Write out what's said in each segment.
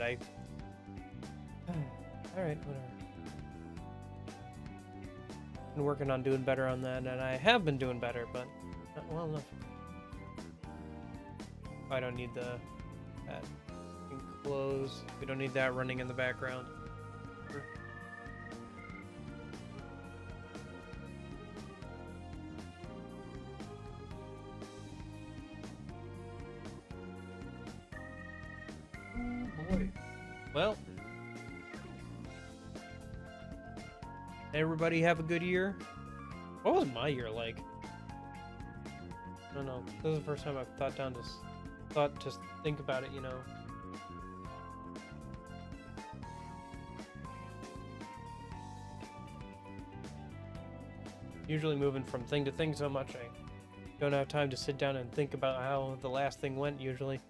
I... Alright, whatever. Been working on doing better on that, and I have been doing better, but not well enough. I don't need that close. We don't need that running in the background. Boy. Well, everybody have a good year. What was my year like? I don't know. This is the first time I've thought to think about it, you know. Usually moving from thing to thing so much, I don't have time to sit down and think about how the last thing went usually.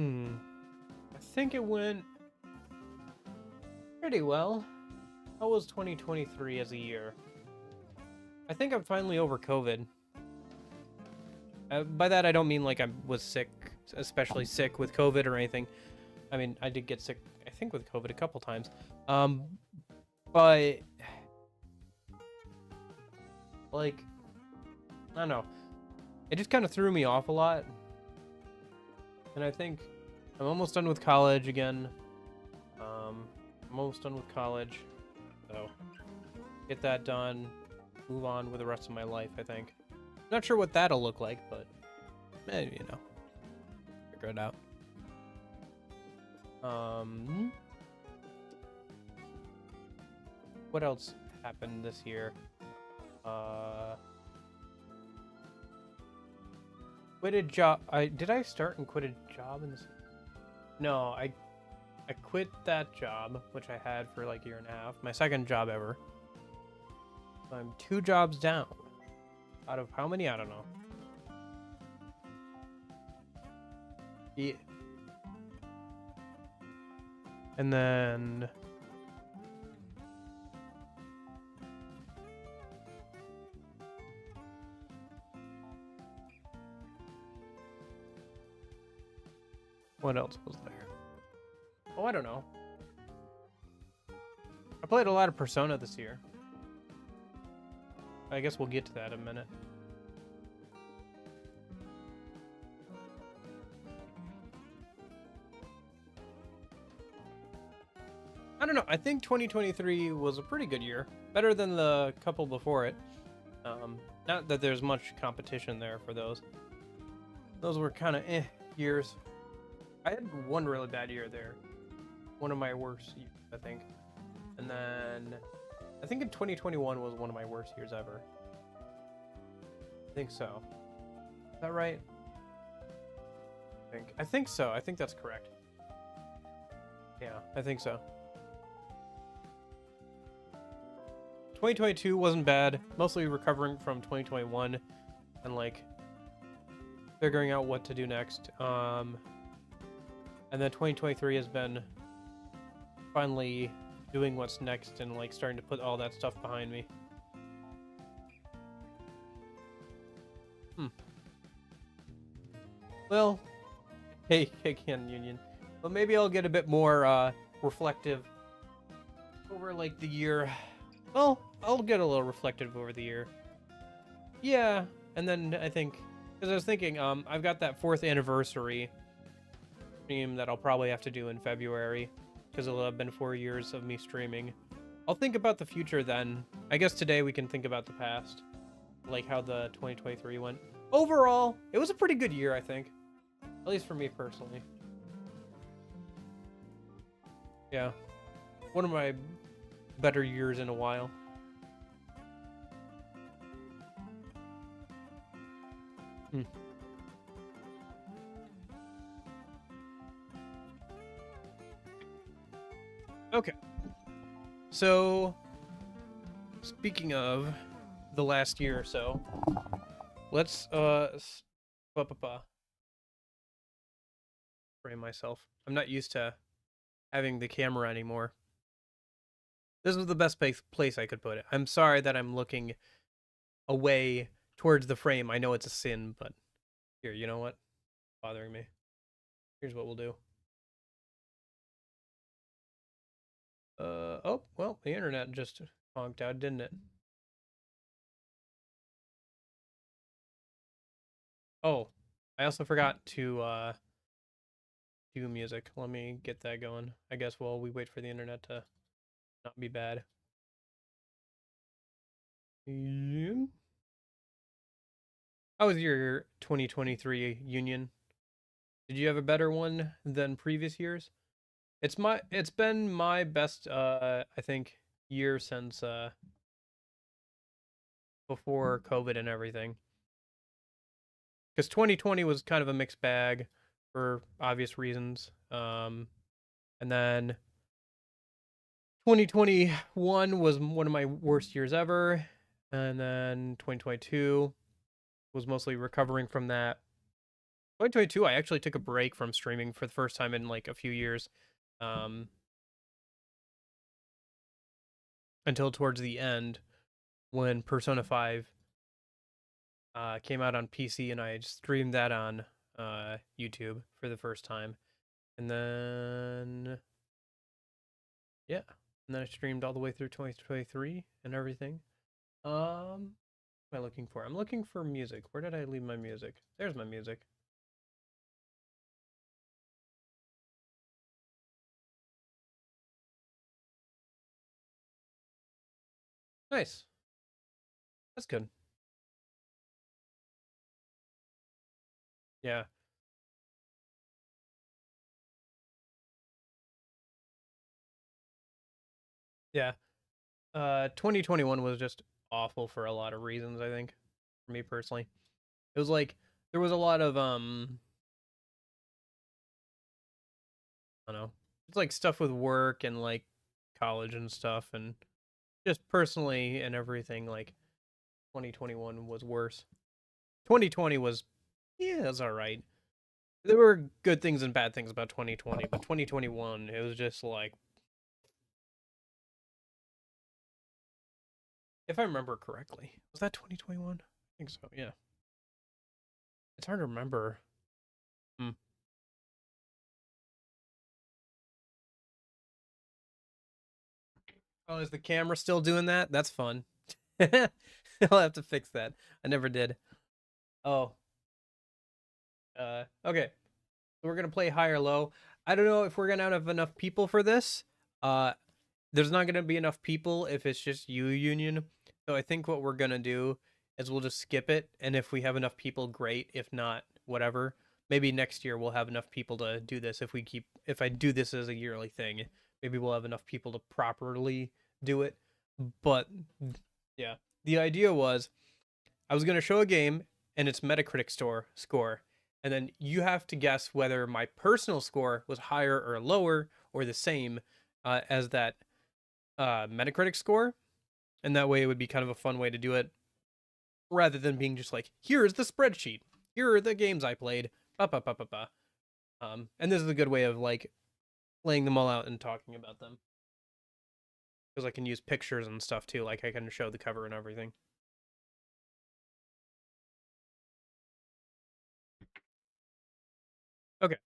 I think it went pretty well. How was 2023 as a year? I think I'm finally over COVID. By that, I don't mean like I was sick, especially sick with COVID or anything. I mean, I did get sick, I think, with COVID a couple times. But, like, I don't know. It just kind of threw me off a lot. And I think I'm almost done with college again. I'm almost done with college. So, get that done. Move on with the rest of my life, I think. Not sure what that'll look like, but maybe, you know, figure it out. What else happened this year? Quit a job. Did I start and quit a job in this? No, I quit that job, which I had for like a year and a half. My second job ever. So I'm 2 jobs down. Out of how many? I don't know. Yeah. And then... what else was there? Oh, I don't know. I played a lot of Persona this year. I guess we'll get to that in a minute. I don't know. I think 2023 was a pretty good year. Better than the couple before it. Not that there's much competition there for those. Those were kind of years. I had one really bad year there. One of my worst years, I think. And then... I think in 2021 was one of my worst years ever. I think so. Is that right? I think so. I think that's correct. Yeah, I think so. 2022 wasn't bad. Mostly recovering from 2021 and like figuring out what to do next. And then 2023 has been finally doing what's next and like starting to put all that stuff behind me. Well, hey, Ken Union. Well, maybe I'll get a bit more reflective over like the year. Well, I'll get a little reflective over the year. Yeah, and then I think, because I was thinking, I've got that 4th anniversary stream that I'll probably have to do in February. Because it'll have been 4 years of me streaming. I'll think about the future then. I guess today we can think about the past. Like how the 2023 went. Overall, it was a pretty good year, I think. At least for me personally. Yeah. One of my better years in a while. Okay. So, speaking of the last year or so, let's frame myself. I'm not used to having the camera anymore. This was the best place I could put it. I'm sorry that I'm looking away towards the frame. I know it's a sin, but here, you know what? It's bothering me. Here's what we'll do. Oh, well, the internet just honked out, didn't it? Oh, I also forgot to do music. Let me get that going. I guess while we wait for the internet to not be bad. Yeah. How was your 2023 Union? Did you have a better one than previous years? It's been my best I think year since before COVID and everything. Cuz 2020 was kind of a mixed bag for obvious reasons. And then 2021 was one of my worst years ever, and then 2022 was mostly recovering from that. 2022 I actually took a break from streaming for the first time in like a few years. Um until towards the end when Persona 5 came out on PC, and I streamed that on YouTube for the first time. And then, yeah. And then I streamed all the way through 2023 and everything. What am I looking for? I'm looking for music. Where did I leave my music? There's my music. Nice. That's good. Yeah. Yeah. 2021 was just awful for a lot of reasons, I think, for me personally. It was like there was a lot of I don't know. It's like stuff with work and like college and stuff, and just personally and everything. Like 2021 was worse. 2020 was, yeah, it was all right. There were good things and bad things about 2020, but 2021 it was just like, if I remember correctly, was that 2021? I think so. Yeah, it's hard to remember. Hmm. Oh, is the camera still doing that? That's fun. I'll have to fix that. I never did. Oh, okay. So we're gonna play high or low. I don't know if we're gonna have enough people for this. Uh, there's not gonna be enough people if it's just you, Union. So I think what we're gonna do is we'll just skip it, and if we have enough people, great. If not, whatever. Maybe next year we'll have enough people to do this. If I do this as a yearly thing, maybe we'll have enough people to properly do it. But yeah, the idea was I was gonna show a game and its Metacritic score, and then you have to guess whether my personal score was higher or lower or the same as that Metacritic score, and that way it would be kind of a fun way to do it, rather than being just like, here's the spreadsheet, here are the games I played, ba ba ba ba ba. And this is a good way of like laying them all out and talking about them, because I can use pictures and stuff too, like I can show the cover and everything. Okay,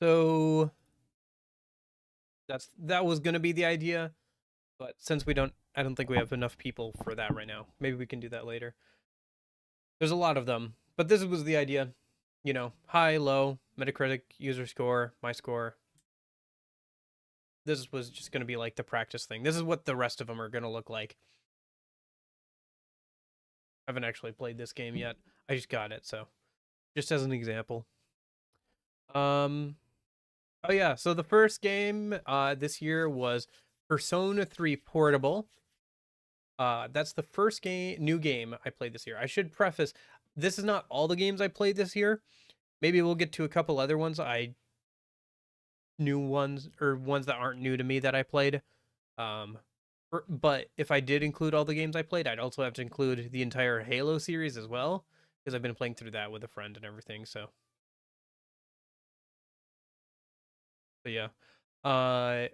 so that was gonna be the idea. But since I don't think we have enough people for that right now. Maybe we can do that later. There's a lot of them, but this was the idea. You know, high, low, Metacritic, user score, my score. This was just going to be like the practice thing. This is what the rest of them are going to look like. I haven't actually played this game yet. I just got it, so just as an example. Um, oh yeah, so the first game this year was Persona 3 Portable. That's the first new game I played this year. I should preface, this is not all the games I played this year. Maybe we'll get to a couple other ones new ones or ones that aren't new to me that I played. Um, but if I did include all the games I played, I'd also have to include the entire Halo series as well, because I've been playing through that with a friend and everything. So yeah. Uh,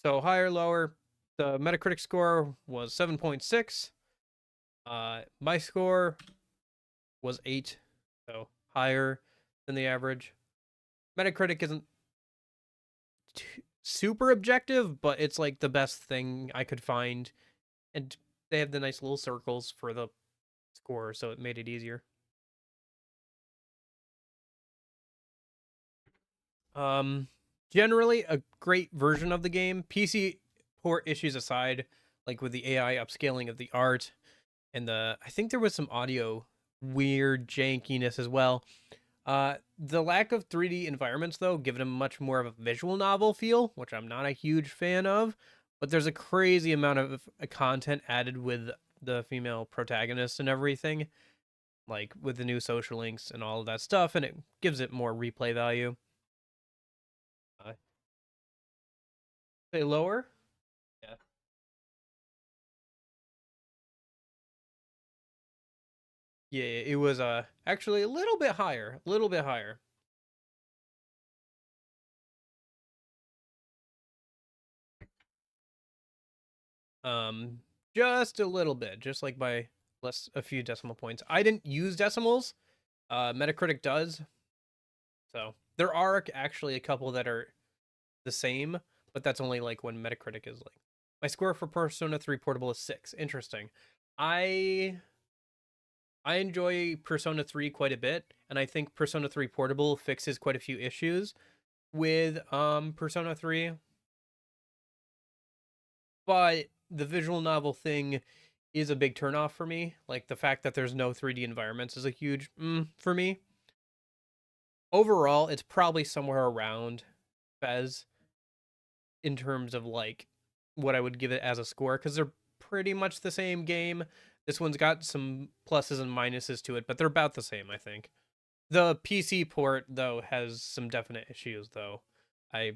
So higher, lower. The Metacritic score was 7.6. My score was 8, so higher than the average. Metacritic isn't super objective, but it's like the best thing I could find, and they have the nice little circles for the score, so it made it easier. Um, Generally a great version of the game. PC port issues aside, like with the AI upscaling of the art and I think there was some audio weird jankiness as well. The lack of 3D environments, though, give it a much more of a visual novel feel, which I'm not a huge fan of. But there's a crazy amount of content added with the female protagonist and everything, like with the new social links and all of that stuff, and it gives it more replay value. Uh, say lower? Yeah. Yeah, it was actually a little bit higher, a little bit higher. Um, just a little bit, just like by less a few decimal points. I didn't use decimals. Metacritic does, so there are actually a couple that are the same, but that's only like when Metacritic is like. My score for Persona 3 Portable is 6. Interesting. I I enjoy Persona 3 quite a bit, and I think Persona 3 Portable fixes quite a few issues with Persona 3, but the visual novel thing is a big turnoff for me. Like the fact that there's no 3D environments is a huge for me. Overall, it's probably somewhere around Fez in terms of like what I would give it as a score, because they're pretty much the same game. This one's got some pluses and minuses to it, but they're about the same, I think. The PC port though has some definite issues though. I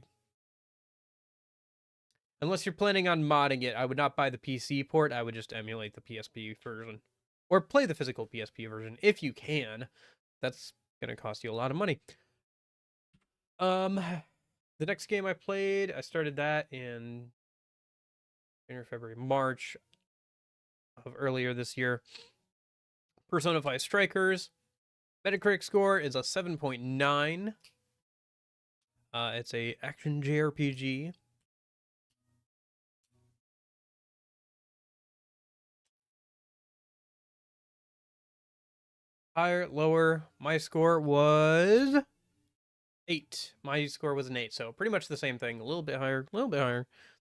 Unless you're planning on modding it, I would not buy the PC port. I would just emulate the PSP version or play the physical PSP version if you can. That's going to cost you a lot of money. Um the next game I played, I started that in January, February, March of earlier this year. Persona 5 Strikers. Metacritic score is a 7.9. It's a action JRPG. Higher, lower. My score was 8. My score was an 8, so pretty much the same thing. A little bit higher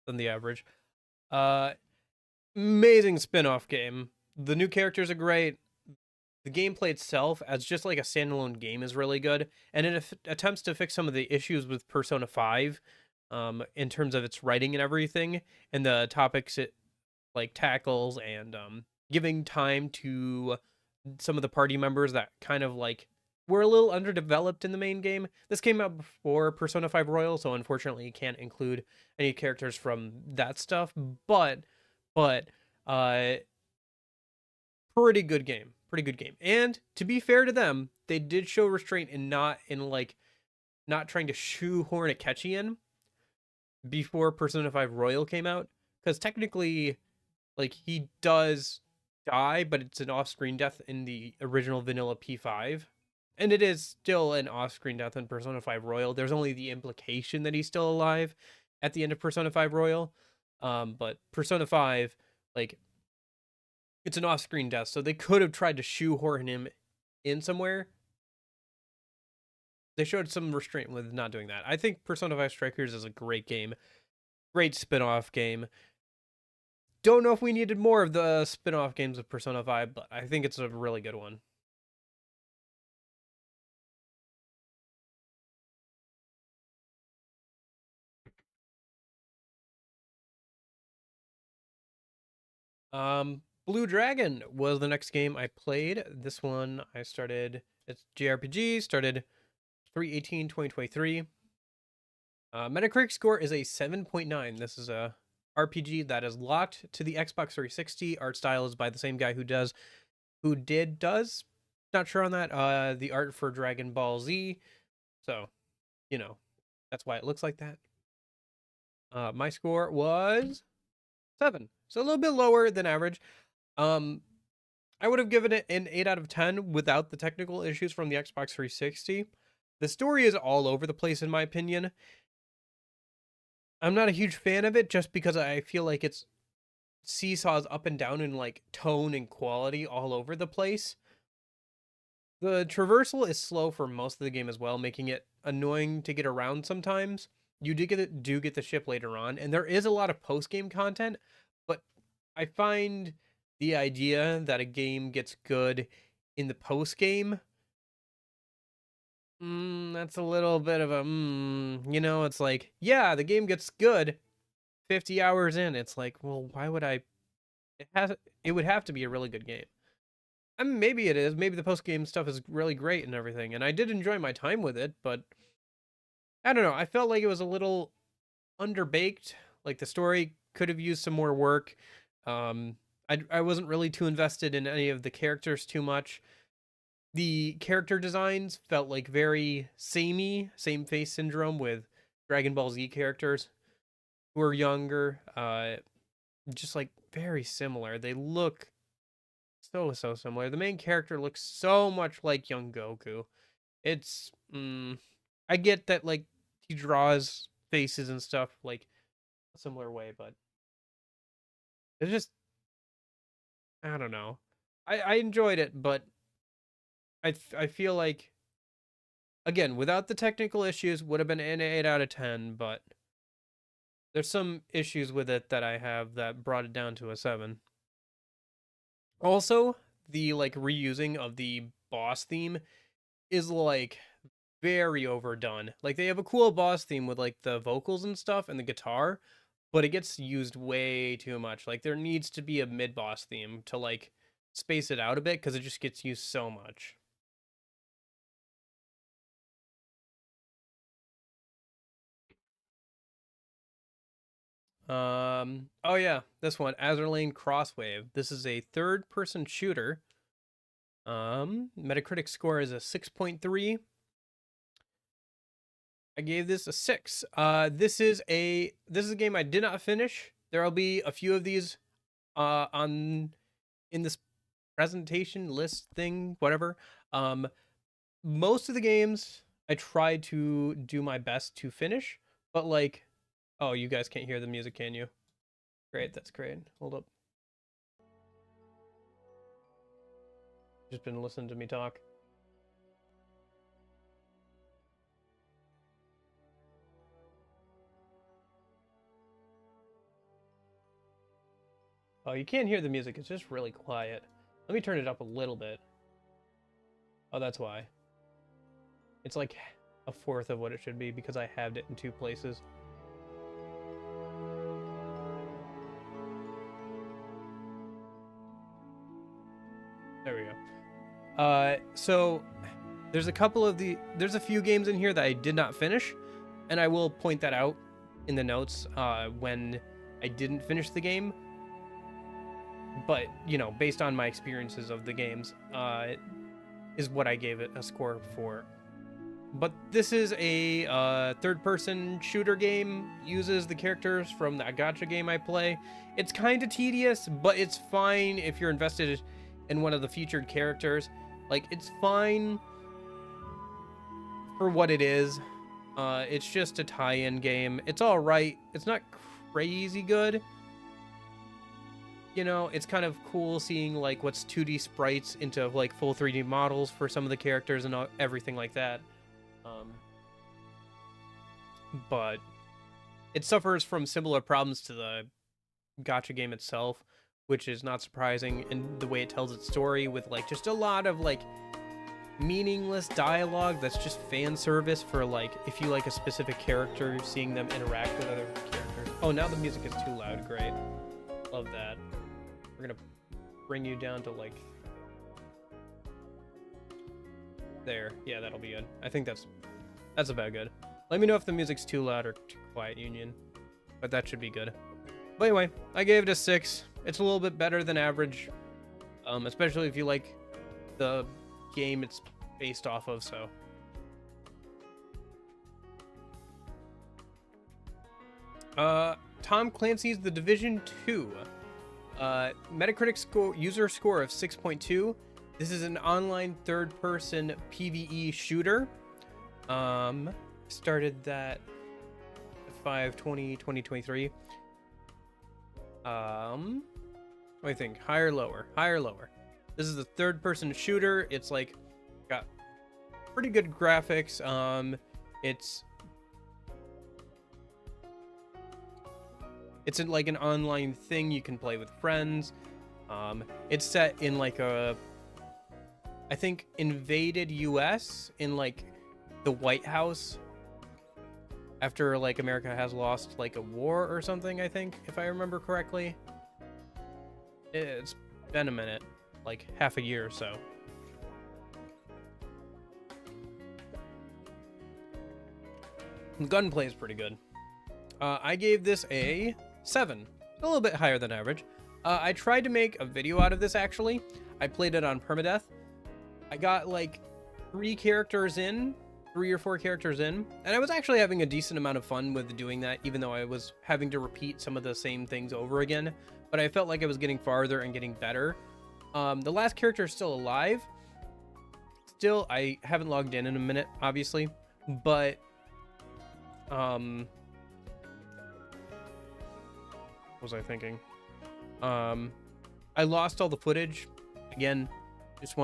than the average. Uh, Amazing spin-off game. The new characters are great. The gameplay itself, as just like a standalone game, is really good, and it attempts to fix some of the issues with Persona 5, in terms of its writing and everything, and the topics it like tackles, and giving time to some of the party members that kind of like were a little underdeveloped in the main game. This came out before Persona 5 Royal, so unfortunately you can't include any characters from that stuff, but uh pretty good game. Pretty good game. And to be fair to them, they did show restraint in not trying to shoehorn a catchy in before Persona 5 Royal came out, cuz technically like he does die, but it's an off-screen death in the original vanilla P5. And it is still an off-screen death in Persona 5 Royal. There's only the implication that he's still alive at the end of Persona 5 Royal. But Persona 5, like, it's an off-screen death, so they could have tried to shoehorn him in somewhere. They showed some restraint with not doing that. I think Persona 5 Strikers is a great game. Great spin-off game. Don't know if we needed more of the spin-off games of Persona 5, but I think it's a really good one. Blue Dragon was the next game I played. This one I started, it's JRPG, started 3/18/2023. Metacritic score is a 7.9. This is a RPG that is locked to the Xbox 360. Art style is by the same guy does. Not sure on that. The art for Dragon Ball Z. So, you know, that's why it looks like that. My score was 7, so a little bit lower than average. I would have given it an 8 out of 10 without the technical issues from the Xbox 360. The story is all over the place, in my opinion. I'm not a huge fan of it just because I feel like it's seesaws up and down in like tone and quality all over the place. The traversal is slow for most of the game as well, making it annoying to get around sometimes. You do get the ship later on, and there is a lot of post game content, but I find the idea that a game gets good in the post game, that's a little bit of a it's like, yeah, the game gets good 50 hours in. It's like, well, why would I? It would have to be a really good game. I mean, maybe it is. Maybe the post game stuff is really great and everything, and I did enjoy my time with it, but I don't know. I felt like it was a little underbaked. Like the story could have used some more work. I wasn't really too invested in any of the characters too much. The character designs felt like very samey, same face syndrome with Dragon Ball Z characters who are younger. Just like very similar. They look so similar. The main character looks so much like young Goku. It's I get that like he draws faces and stuff like a similar way, but it's just I don't know. I enjoyed it, but I feel like again without the technical issues would have been an 8 out of 10, but there's some issues with it that I have that brought it down to a 7. Also, the like reusing of the boss theme is like very overdone. Like they have a cool boss theme with like the vocals and stuff and the guitar, but it gets used way too much. Like there needs to be a mid-boss theme to like space it out a bit because it just gets used so much. Oh yeah, this one, Azur Lane Crosswave. This is a third-person shooter. Metacritic score is a 6.3. I gave this a 6. This is a game I did not finish. There'll be a few of these on in this presentation list thing, whatever. Most of the games I tried to do my best to finish, but like, oh, you guys can't hear the music, can you? Great, that's great. Hold up. Just been listening to me talk. Oh, you can't hear the music. It's just really quiet. Let me turn it up a little bit. Oh, that's why. It's like a fourth of what it should be because I halved it in 2 places. There we go. So there's a few games in here that I did not finish, and I will point that out in the notes when I didn't finish the game. But, you know, based on my experiences of the games, is what I gave it a score for. But this is a third-person shooter game, uses the characters from the gacha game I play. It's kind of tedious, but it's fine if you're invested in one of the featured characters. Like, it's fine for what it is. It's just a tie-in game. It's alright. It's not crazy good. You know, it's kind of cool seeing like what's 2D sprites into like full 3D models for some of the characters and everything like that. But it suffers from similar problems to the gacha game itself, which is not surprising in the way it tells its story with like just a lot of like meaningless dialogue that's just fan service for like if you like a specific character, seeing them interact with other characters. Oh, now the music is too loud. Great. Love that. We're gonna bring you down to like there. Yeah, that'll be good. I think that's about good. Let me know if the music's too loud or too quiet, Union. But that should be good. But anyway, I gave it a 6. It's a little bit better than average. Especially if you like the game it's based off of, so. Tom Clancy's The Division 2. Metacritic user score of 6.2. This is an online third-person PvE shooter. Started that 5/20/2023. What do you think? Higher, lower? Higher, lower? This is a third-person shooter. It's like got pretty good graphics. It's like an online thing you can play with friends. It's set in like I think invaded US in like the White House after like America has lost like a war or something, I think, if I remember correctly. It's been a minute, like half a year or so. The gunplay is pretty good. I gave this a 7, a little bit higher than average. I tried to make a video out of this actually. I played it on permadeath. I got like 3 or 4 characters in, and I was actually having a decent amount of fun with doing that, even though I was having to repeat some of the same things over again. But I felt like I was getting farther and getting better. The last character is still alive. Still, I haven't logged in a minute, obviously, but what was I thinking? I lost all the footage. Again, just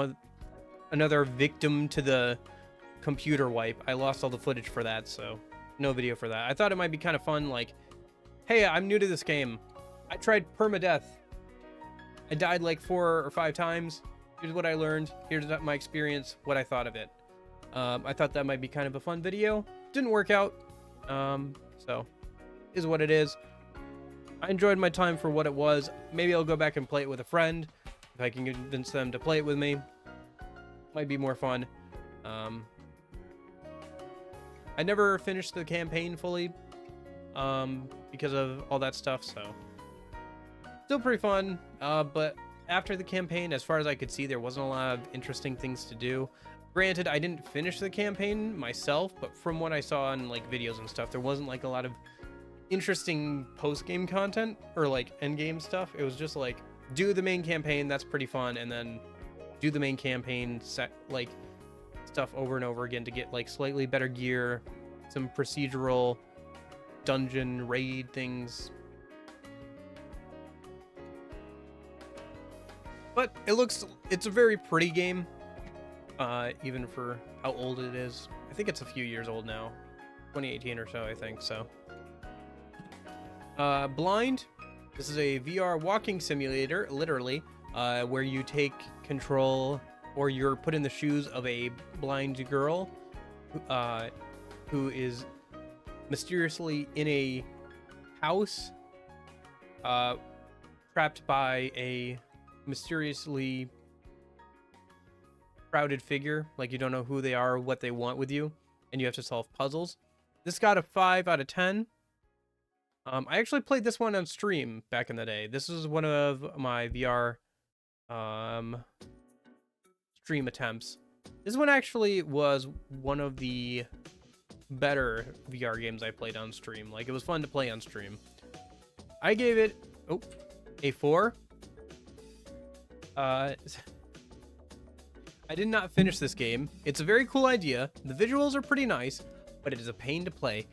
another victim to the computer wipe. I lost all the footage for that, so no video for that. I thought it might be kind of fun, like, hey, I'm new to this game. I tried permadeath. I died like 4 or 5 times. Here's what I learned. Here's my experience, what I thought of it. I thought that might be kind of a fun video. Didn't work out. So is what it is. I enjoyed my time for what it was. Maybe I'll go back and play it with a friend if I can convince them to play it with me. Might be more fun. I never finished the campaign fully because of all that stuff, so still pretty fun. But after the campaign, as far as I could see, there wasn't a lot of interesting things to do. Granted, I didn't finish the campaign myself, but from what I saw on like videos and stuff, there wasn't like a lot of interesting post-game content or like end-game stuff. It was just like, do the main campaign, that's pretty fun, and then do the main campaign like stuff over and over again to get like slightly better gear, some procedural dungeon raid things. But it's a very pretty game, even for how old it is. I think it's a few years old now, 2018 or so, I think. So Blind, this is a VR walking simulator, literally, where you take control, or you're put in the shoes of a blind girl who is mysteriously in a house, trapped by a mysteriously crowded figure. Like, you don't know who they are or what they want with you, and you have to solve puzzles. This got a 5 out of 10. I actually played this one on stream back in the day. This is one of my VR stream attempts. This one actually was one of the better VR games I played on stream. Like, it was fun to play on stream. I gave it a 4. I did not finish this game. It's a very cool idea. The visuals are pretty nice, but it is a pain to play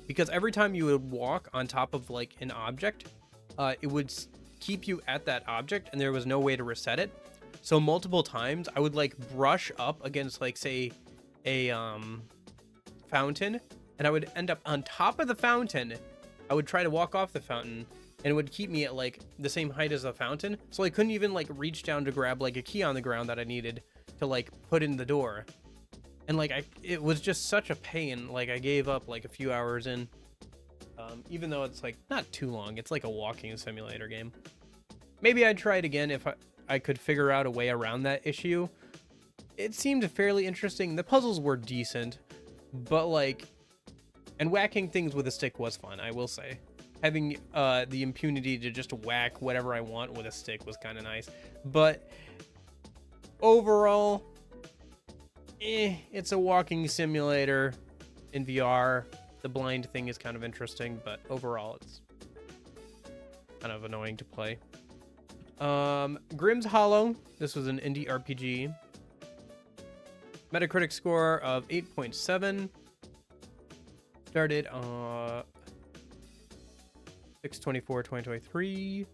because every time you would walk on top of like an object, it would keep you at that object and there was no way to reset it. So multiple times I would like brush up against like, say, a fountain, and I would end up on top of the fountain. I would try to walk off the fountain and it would keep me at like the same height as the fountain. So I couldn't even like reach down to grab like a key on the ground that I needed to like put in the door. And like it was just such a pain. Like, I gave up like a few hours in, even though it's like not too long. It's like a walking simulator game. Maybe I'd try it again if I could figure out a way around that issue. It seemed fairly interesting. The puzzles were decent, but like, and whacking things with a stick was fun, I will say. Having the impunity to just whack whatever I want with a stick was kind of nice. But overall, it's a walking simulator in VR. The blind thing is kind of interesting, but overall it's kind of annoying to play. Grimm's Hollow. This was an indie RPG. Metacritic score of 8.7. Started on 6/24/2023.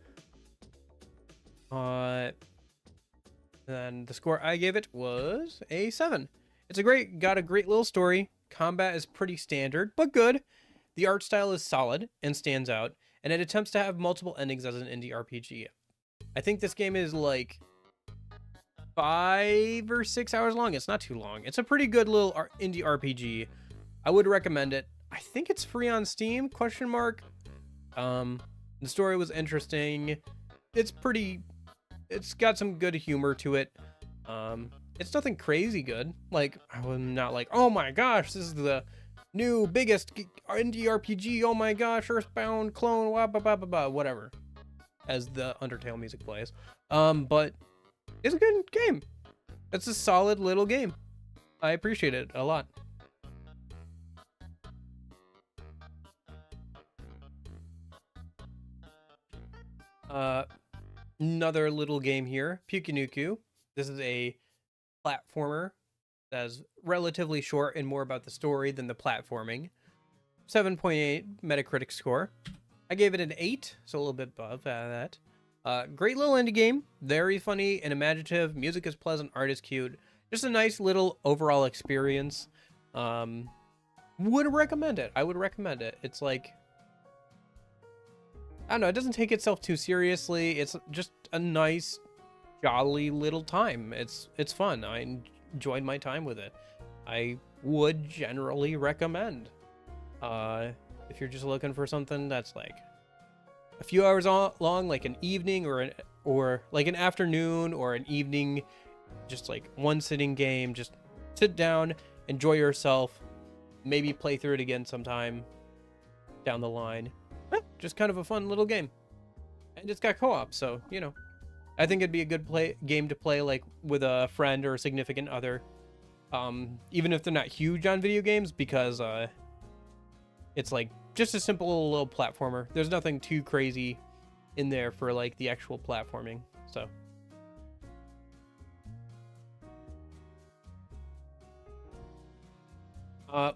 Then the score I gave it was a 7. It's got a great little story. Combat is pretty standard, but good. The art style is solid and stands out, and it attempts to have multiple endings as an indie RPG. I think this game is like 5 or 6 hours long. It's not too long. It's a pretty good little indie RPG. I would recommend it. I think it's free on Steam, ? The story was interesting. It's got some good humor to it. It's nothing crazy good. Like, I'm not like, oh my gosh, this is the new biggest indie RPG. Oh my gosh, Earthbound clone, blah, blah, blah, blah, blah, whatever. As the Undertale music plays. But it's a good game. It's a solid little game. I appreciate it a lot. Another little game here, Pukinuku. This is a platformer that is relatively short and more about the story than the platforming. 7.8 Metacritic score. I gave it an 8, so a little bit above that. Great little indie game, very funny and imaginative. Music is pleasant, art is cute. Just a nice little overall experience. Would recommend it. I would recommend it. It's like, I don't know, it doesn't take itself too seriously. It's just a nice, jolly little time. It's fun. I enjoyed my time with it. I would generally recommend. If you're just looking for something that's like a few hours long, like an evening or like an afternoon or an evening, just like one sitting game, just sit down, enjoy yourself, maybe play through it again sometime down the line. Just kind of a fun little game. And it's got co-op, so, you know, I think it'd be a good game to play like with a friend or a significant other. Even if they're not huge on video games, because it's like just a simple little platformer. There's nothing too crazy in there for like the actual platforming. So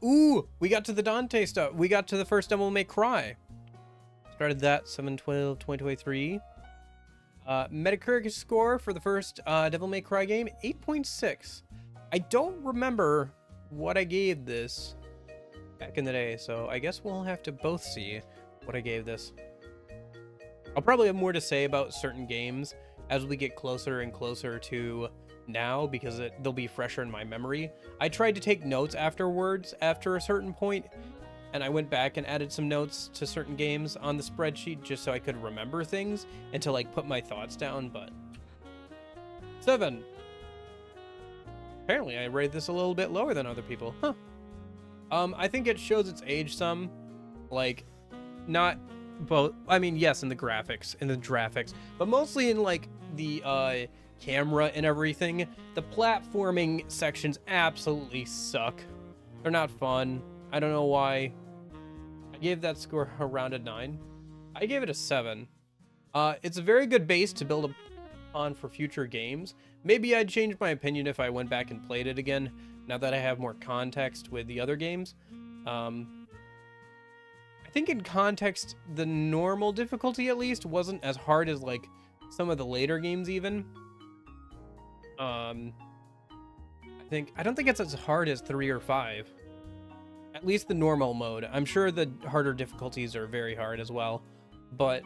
ooh, we got to the Dante stuff. We got to the first Devil May Cry. Started that 7/12/2023. Metacritic score for the first Devil May Cry game, 8.6. I don't remember what I gave this back in the day, so I guess we'll have to both see what I gave this. I'll probably have more to say about certain games as we get closer and closer to now, because they'll be fresher in my memory. I tried to take notes afterwards after a certain point, and I went back and added some notes to certain games on the spreadsheet just so I could remember things and to like put my thoughts down. But 7. Apparently I rated this a little bit lower than other people. Huh. I think it shows its age some, like, not both. I mean, yes, in the graphics, but mostly in like the camera and everything. The platforming sections absolutely suck. They're not fun. I don't know why. I gave that score around a 9. I gave it a 7. It's a very good base to build on for future games. Maybe I'd change my opinion if I went back and played it again, now that I have more context with the other games. I think in context, the normal difficulty at least wasn't as hard as like some of the later games even. I don't think it's as hard as 3 or 5. At least the normal mode. I'm sure the harder difficulties are very hard as well, but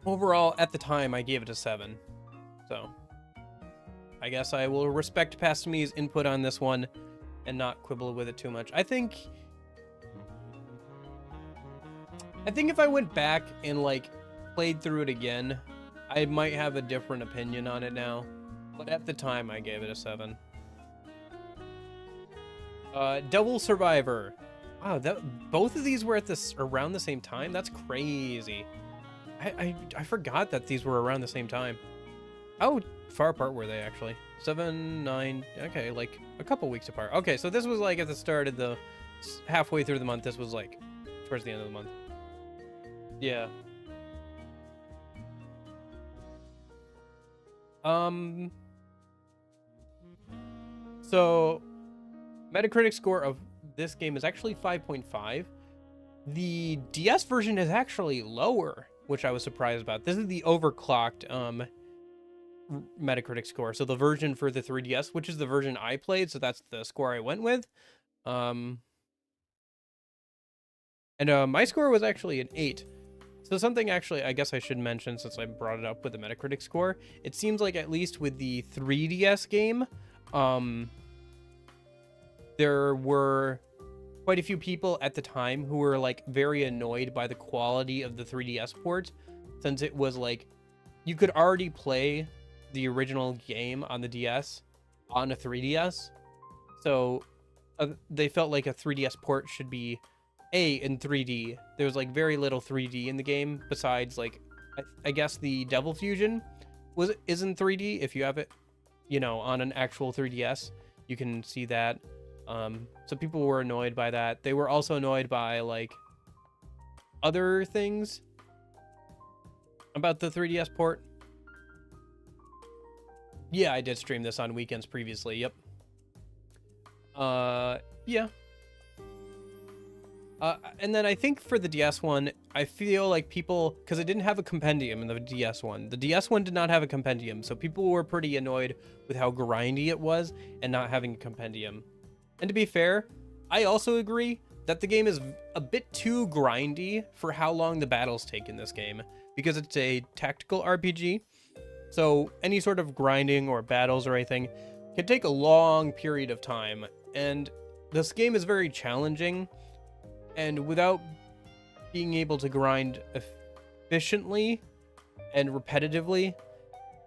overall, at the time, I gave it a 7. So I guess I will respect Pastami's input on this one and not quibble with it too much. I think if I went back and like played through it again, I might have a different opinion on it now. But at the time, I gave it a 7. Devil Survivor. Wow, both of these were at around the same time? That's crazy. I forgot that these were around the same time. Oh, far apart were they actually? 7, 9, okay, like a couple weeks apart. Okay, so this was like at the start of the, halfway through the month. This was like towards the end of the month. Yeah. So Metacritic score of this game is actually 5.5. The DS version is actually lower, which I was surprised about. This is the overclocked Metacritic score. So the version for the 3DS, which is the version I played, so that's the score I went with. And my score was actually an 8. So something actually I guess I should mention since I brought it up with the Metacritic score. It seems like at least with the 3DS game, there were quite a few people at the time who were like very annoyed by the quality of the 3DS port, since it was like you could already play the original game on the DS on a 3DS. So they felt like a 3DS port should be in 3D. There was like very little 3D in the game besides like I guess the Devil Fusion is in 3D if you have it, you know, on an actual 3DS. You can see that. So people were annoyed by that. They were also annoyed by like other things about the 3DS port. Yeah, I did stream this on weekends previously. Yep. Yeah. And then I think for the DS one, I feel like people, because it didn't have a compendium in the DS one. The DS one did not have a compendium, so people were pretty annoyed with how grindy it was and not having a compendium. And to be fair, I also agree that the game is a bit too grindy for how long the battles take in this game, because it's a tactical RPG. So any sort of grinding or battles or anything can take a long period of time. And this game is very challenging. And without being able to grind efficiently and repetitively,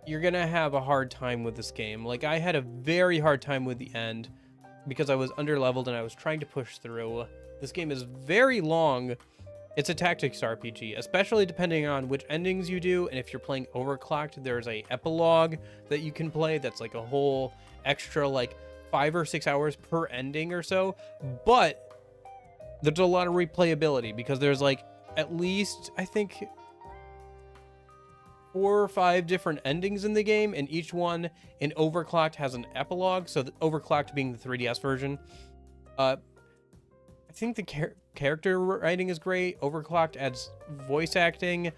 you're going to have a hard time with this game. Like, I had a very hard time with the end because I was underleveled and I was trying to push through. This game is very long. It's a tactics RPG, especially depending on which endings you do. And if you're playing overclocked, there's a epilogue that you can play that's like a whole extra like 5 or 6 hours per ending or so. But there's a lot of replayability because there's like at least, I think, 4 or 5 different endings in the game, and each one in Overclocked has an epilogue. So the Overclocked being the 3DS version. I think the character writing is great. Overclocked adds voice acting.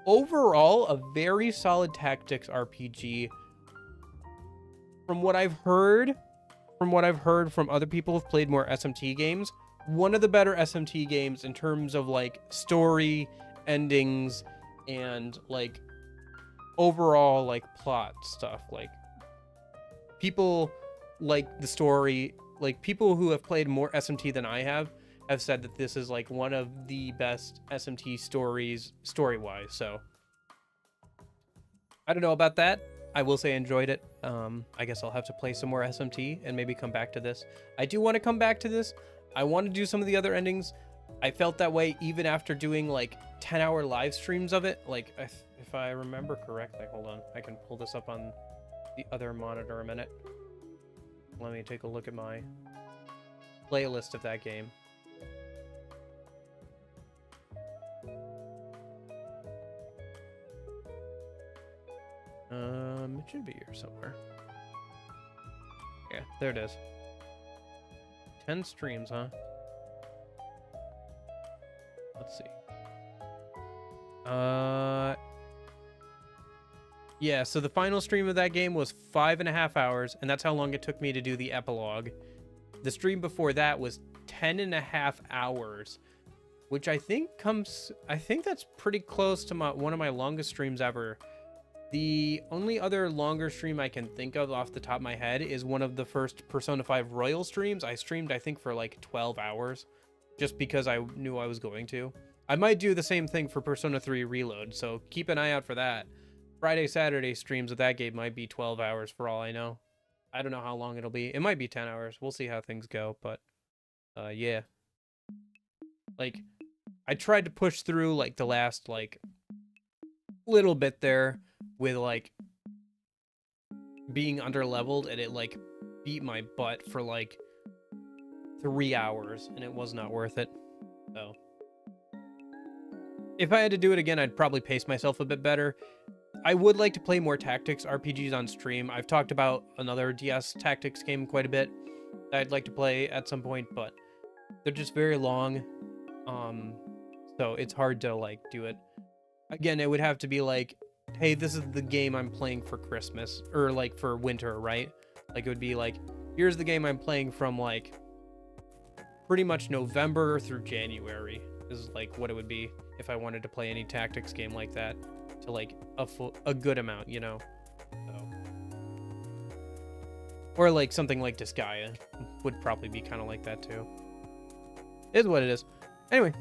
Overall, a very solid tactics RPG. From what I've heard from other people who've played more SMT games, one of the better SMT games in terms of like story, endings, and like overall like plot stuff. Like people like the story, like people who have played more SMT than I have said that this is like one of the best SMT stories story-wise. So I don't know about that. I will say I enjoyed it. I guess I'll have to play some more SMT and maybe come back to this. I do want to come back to this. I want to do some of the other endings. I felt that way even after doing like 10-hour live streams of it. Like if I remember correctly, hold on, I can pull this up on the other monitor a minute. Let me take a look at my playlist of that game. It should be here somewhere. Yeah, there it is. 10 streams, huh? Let's see. Yeah, so the final stream of that game was 5.5 hours, and that's how long it took me to do the epilogue. The stream before that was 10.5 hours, which I think that's pretty close to one of my longest streams ever. The only other longer stream I can think of off the top of my head is one of the first Persona 5 Royal streams. I streamed, I think, for like 12 hours, just because I knew I was going to. I might do the same thing for Persona 3 Reload, so keep an eye out for that. Friday, Saturday streams of that game might be 12 hours for all I know. I don't know how long it'll be. It might be 10 hours. We'll see how things go, but yeah. Like, I tried to push through like the last like little bit there with like being underleveled, and it like beat my butt for like 3 hours, and it was not worth it. So if I had to do it again, I'd probably pace myself a bit better. I would like to play more tactics RPGs on stream. I've talked about another DS tactics game quite a bit that I'd like to play at some point, but they're just very long. So it's hard to like do it. Again, it would have to be like, hey, this is the game I'm playing for Christmas, or like for winter, right? Like it would be like, here's the game I'm playing from like pretty much November through January is like what it would be if I wanted to play any tactics game like that to like a good amount, you know? So. Or like something like Disgaea would probably be kind of like that too. Is what it is. Anyway.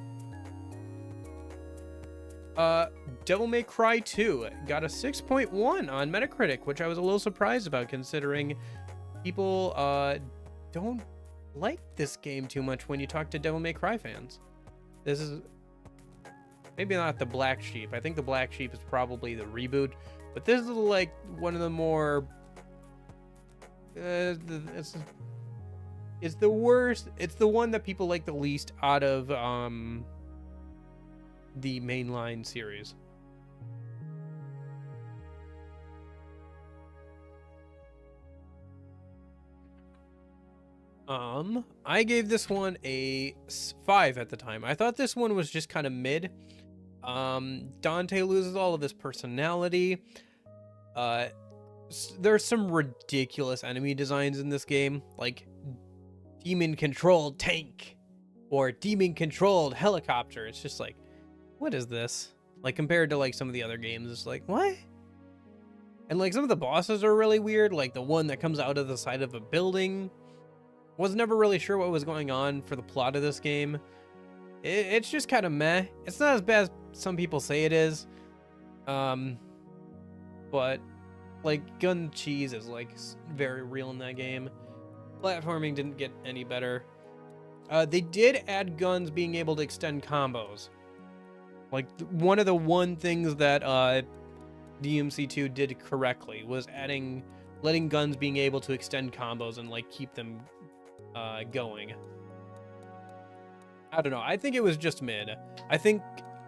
Devil May Cry 2 got a 6.1 on Metacritic, which I was a little surprised about considering people don't like this game too much when you talk to Devil May Cry fans. This is maybe not the black sheep. I think the black sheep is probably the reboot, but this is like one of the more it's the worst. It's the one that people like the least out of the mainline series. I gave this one a 5 at the time. I thought this one was just kind of mid. Dante loses all of his personality. There's some ridiculous enemy designs in this game, like demon controlled tank or demon controlled helicopter. It's just like, what is this? Like compared to like some of the other games, it's like, what? And like some of the bosses are really weird, like the one that comes out of the side of a building. Was never really sure what was going on for the plot of this game. It's just kind of meh. It's not as bad as some people say it is. But like gun cheese is like very real in that game. Platforming didn't get any better. They did add guns being able to extend combos. Like one of the things that DMC2 did correctly was letting guns being able to extend combos and like keep them going. I don't know. I think it was just mid. I think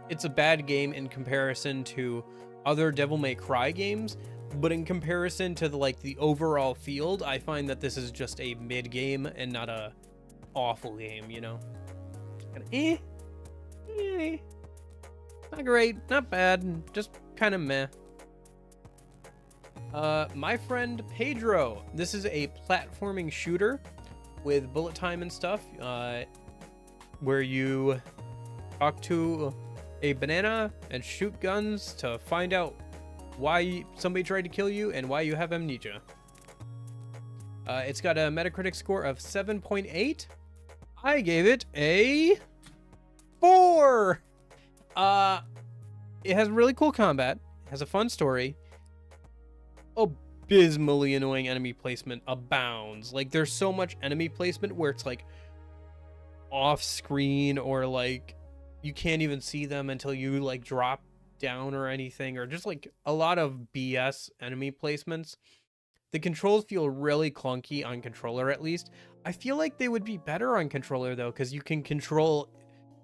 it's a bad game in comparison to other Devil May Cry games, but in comparison to the overall field, I find that this is just a mid game and not a awful game, you know? Kinda, not great, not bad, just kind of meh. My Friend Pedro. This is a platforming shooter with bullet time and stuff, where you talk to a banana and shoot guns to find out why somebody tried to kill you and why you have amnesia. It's got a Metacritic score of 7.8. I gave it a 4. It has really cool combat, has a fun story. Abysmally annoying enemy placement abounds. Like there's so much enemy placement where it's like off screen, or like you can't even see them until you like drop down or anything, or just like a lot of BS enemy placements. The controls feel really clunky on controller, at least. I feel like they would be better on controller though, because you can control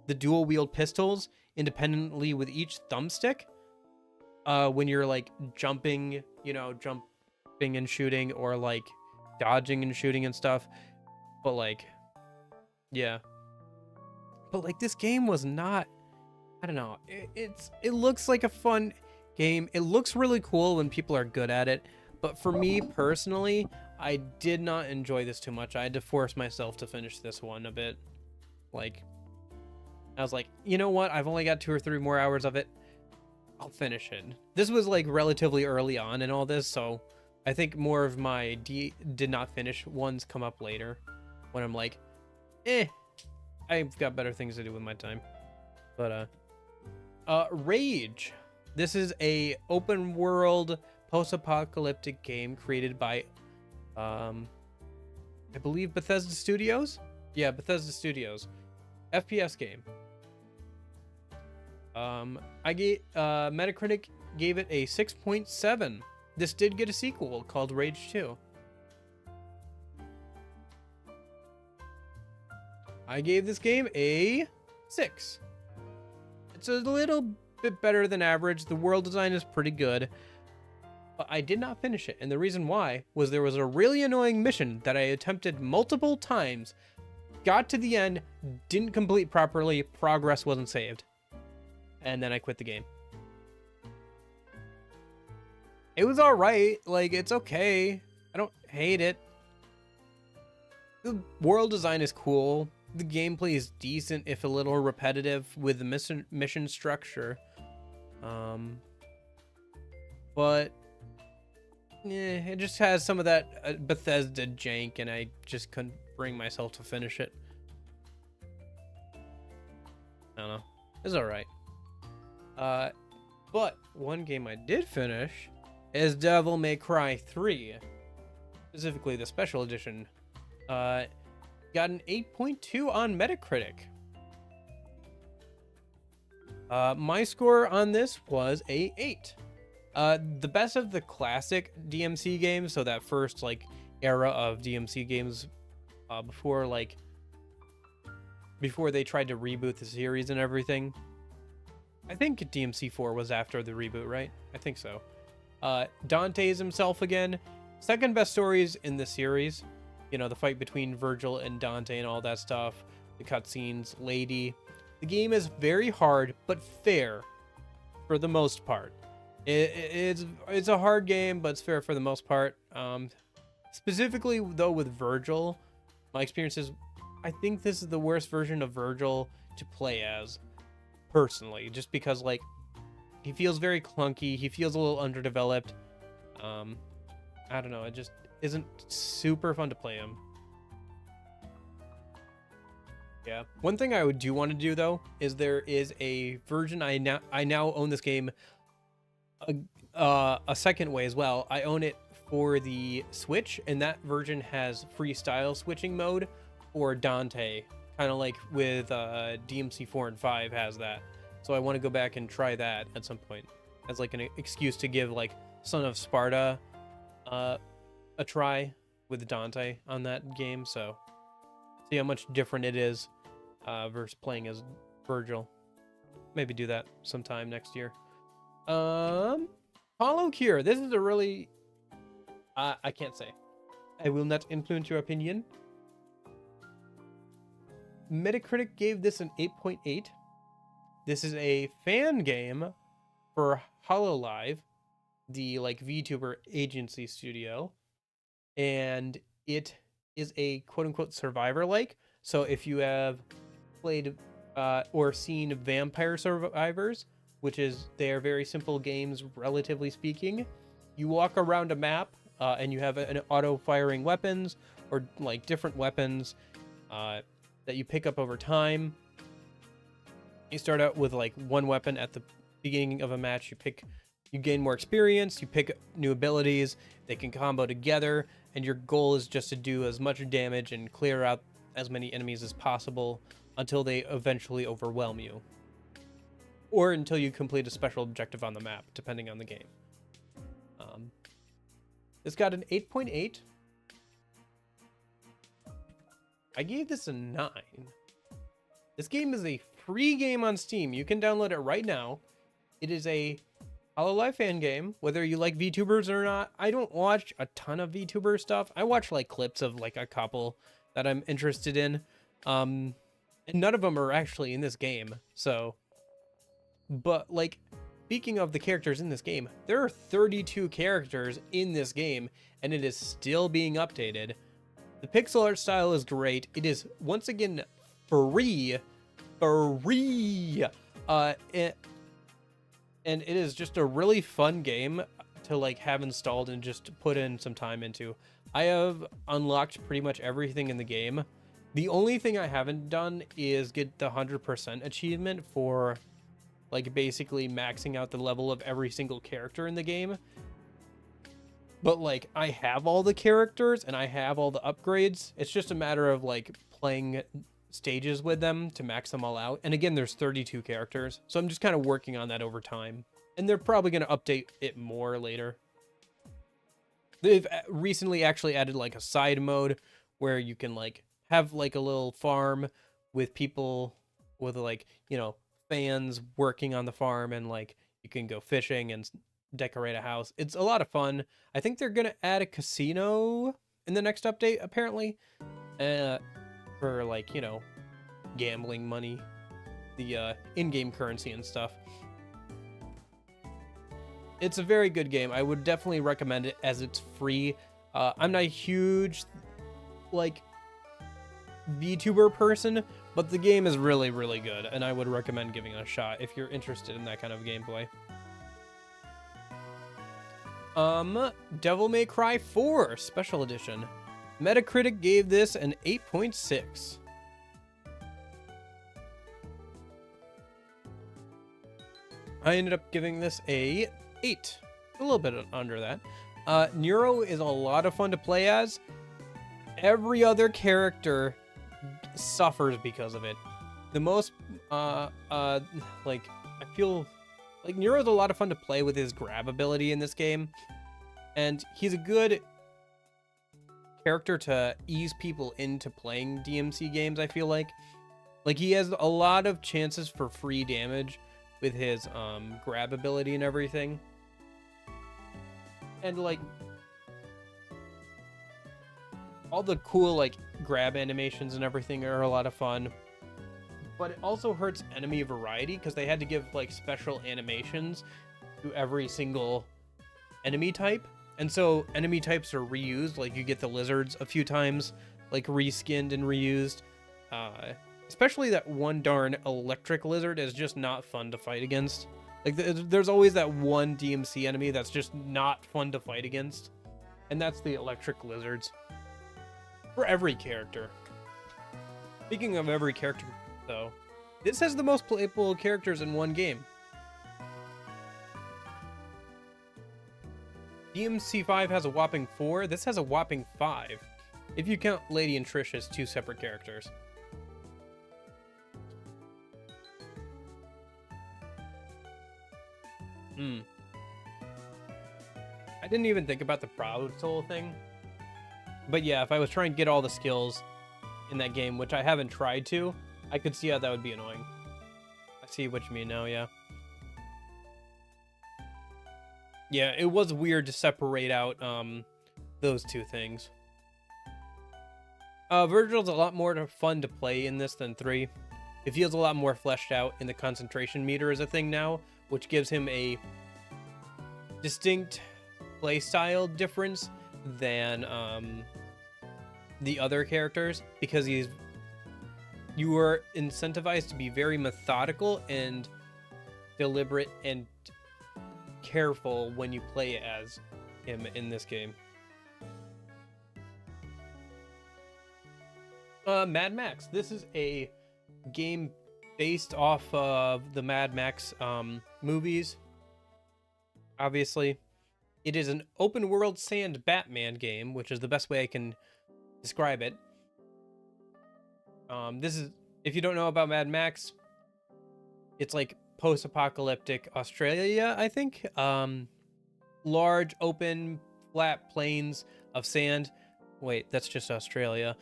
the dual wield pistols independently with each thumbstick. When you're like jumping, you know, jumping and shooting, or like dodging and shooting and stuff. But like, yeah. But like this game was not, I don't know. It looks like a fun game. It looks really cool when people are good at it. But for me personally, I did not enjoy this too much. I had to force myself to finish this one a bit. Like, I was like, you know what? I've only got 2 or 3 more hours of it. I'll finish it. This was like relatively early on in all this, so I think more of my did not finish ones come up later when I'm like, I've got better things to do with my time. But Rage. This is a open world post-apocalyptic game created by I believe Bethesda Studios. Yeah, Bethesda Studios. FPS game. Metacritic gave it a 6.7. this did get a sequel called Rage 2. I gave this game a 6. It's a little bit better than average. The world design is pretty good, but I did not finish it. And the reason why was there was a really annoying mission that I attempted multiple times, got to the end, didn't complete properly, progress wasn't saved, and then I quit the game. It was all right. Like, it's okay. I don't hate it. The world design is cool. The gameplay is decent, if a little repetitive with the mission structure. But it just has some of that Bethesda jank, and I just couldn't bring myself to finish it. I don't know. It's all right. But one game I did finish is Devil May Cry 3, specifically the special edition. Got an 8.2 on Metacritic. My score on this was a 8. The best of the classic DMC games, so that first like era of DMC games, before they tried to reboot the series and everything. I think DMC 4 was after the reboot, right? I think so. Dante's himself again. Second best stories in the series. You know, the fight between Virgil and Dante and all that stuff. The cutscenes, Lady. The game is very hard, but fair for the most part. It's a hard game, but it's fair for the most part. Specifically, though, with Virgil, my experience is, I think this is the worst version of Virgil to play as, personally. Just because, like, he feels very clunky. He feels a little underdeveloped. I don't know. It just isn't super fun to play him. Yeah. One thing I do want to do, though, is there is a version I now own this game a second way as well. I own it for the Switch, and that version has freestyle switching mode for Dante, kind of like with DMC 4 and 5 has that. So I want to go back and try that at some point as like an excuse to give like Son of Sparta a try with Dante on that game. So see how much different it is versus playing as Virgil. Maybe do that sometime next year. Hollow Cure. This is a really I can't say. I will not influence your opinion. Metacritic gave this an 8.8. This is a fan game for HoloLive, the like VTuber agency studio, and it is a quote-unquote survivor-like. So if you have played or seen Vampire Survivors, which is they're very simple games, relatively speaking, you walk around a map and you have an auto-firing weapons or like different weapons that you pick up over time. You start out with like one weapon at the beginning of a match. You gain more experience, you pick up new abilities, they can combo together, and your goal is just to do as much damage and clear out as many enemies as possible until they eventually overwhelm you. Or until you complete a special objective on the map, depending on the game. It's got an 8.8. I gave this a 9. This game is a free game on Steam. You can download it right now. It is a HoloLive fan game, whether you like VTubers or not. I don't watch a ton of VTuber stuff. I watch like clips of like a couple that I'm interested in. And none of them are actually in this game. So, but like, speaking of the characters in this game, there are 32 characters in this game, and it is still being updated. The pixel art style is great. It is, once again, free. And it is just a really fun game to like have installed and just put in some time into. I have unlocked pretty much everything in the game. The only thing I haven't done is get the 100% achievement for like basically maxing out the level of every single character in the game. But like I have all the characters and I have all the upgrades. It's just a matter of like playing stages with them to max them all out. And again, there's 32 characters. So I'm just kind of working on that over time. And they're probably going to update it more later. They've recently actually added like a side mode where you can like have like a little farm with people with like, you know, fans working on the farm, and like you can go fishing and decorate a house. It's a lot of fun. I think they're gonna add a casino in the next update apparently, for like, you know, gambling money, the in-game currency and stuff. It's a very good game. I would definitely recommend it as it's free. I'm not a huge like VTuber person, but the game is really, really good, and I would recommend giving it a shot if you're interested in that kind of gameplay. Devil May Cry 4 Special Edition. Metacritic gave this an 8.6. I ended up giving this a 8. A little bit under that. Nero is a lot of fun to play as. Every other character suffers because of it. The most, like, I feel like Nero's a lot of fun to play with his grab ability in this game. And he's a good character to ease people into playing DMC games, I feel like. Like, he has a lot of chances for free damage with his grab ability and everything. And like all the cool like grab animations and everything are a lot of fun. But it also hurts enemy variety because they had to give like special animations to every single enemy type. And so enemy types are reused, like you get the lizards a few times, like reskinned and reused. Especially that one darn electric lizard is just not fun to fight against. Like, there's always that one DMC enemy that's just not fun to fight against. And that's the electric lizards. For every character. Speaking of every character, though, this has the most playable characters in one game. DMC 5 has a whopping 4. This has a whopping 5. If you count Lady and Trish as two separate characters. I didn't even think about the Proud Soul thing. But yeah, if I was trying to get all the skills in that game, which I haven't tried to, I could see how that would be annoying. I see what you mean now, yeah. Yeah, it was weird to separate out those two things. Virgil's a lot more fun to play in this than 3. It feels a lot more fleshed out, and the concentration meter is a thing now, which gives him a distinct playstyle difference than the other characters, because you are incentivized to be very methodical and deliberate and careful when you play as him in this game. Mad Max. This is a game based off of the Mad Max movies. Obviously, it is an open world sand Batman game, which is the best way I can describe it. This is, if you don't know about Mad Max, it's like post-apocalyptic Australia, I think. Large, open, flat plains of sand. Wait, that's just Australia.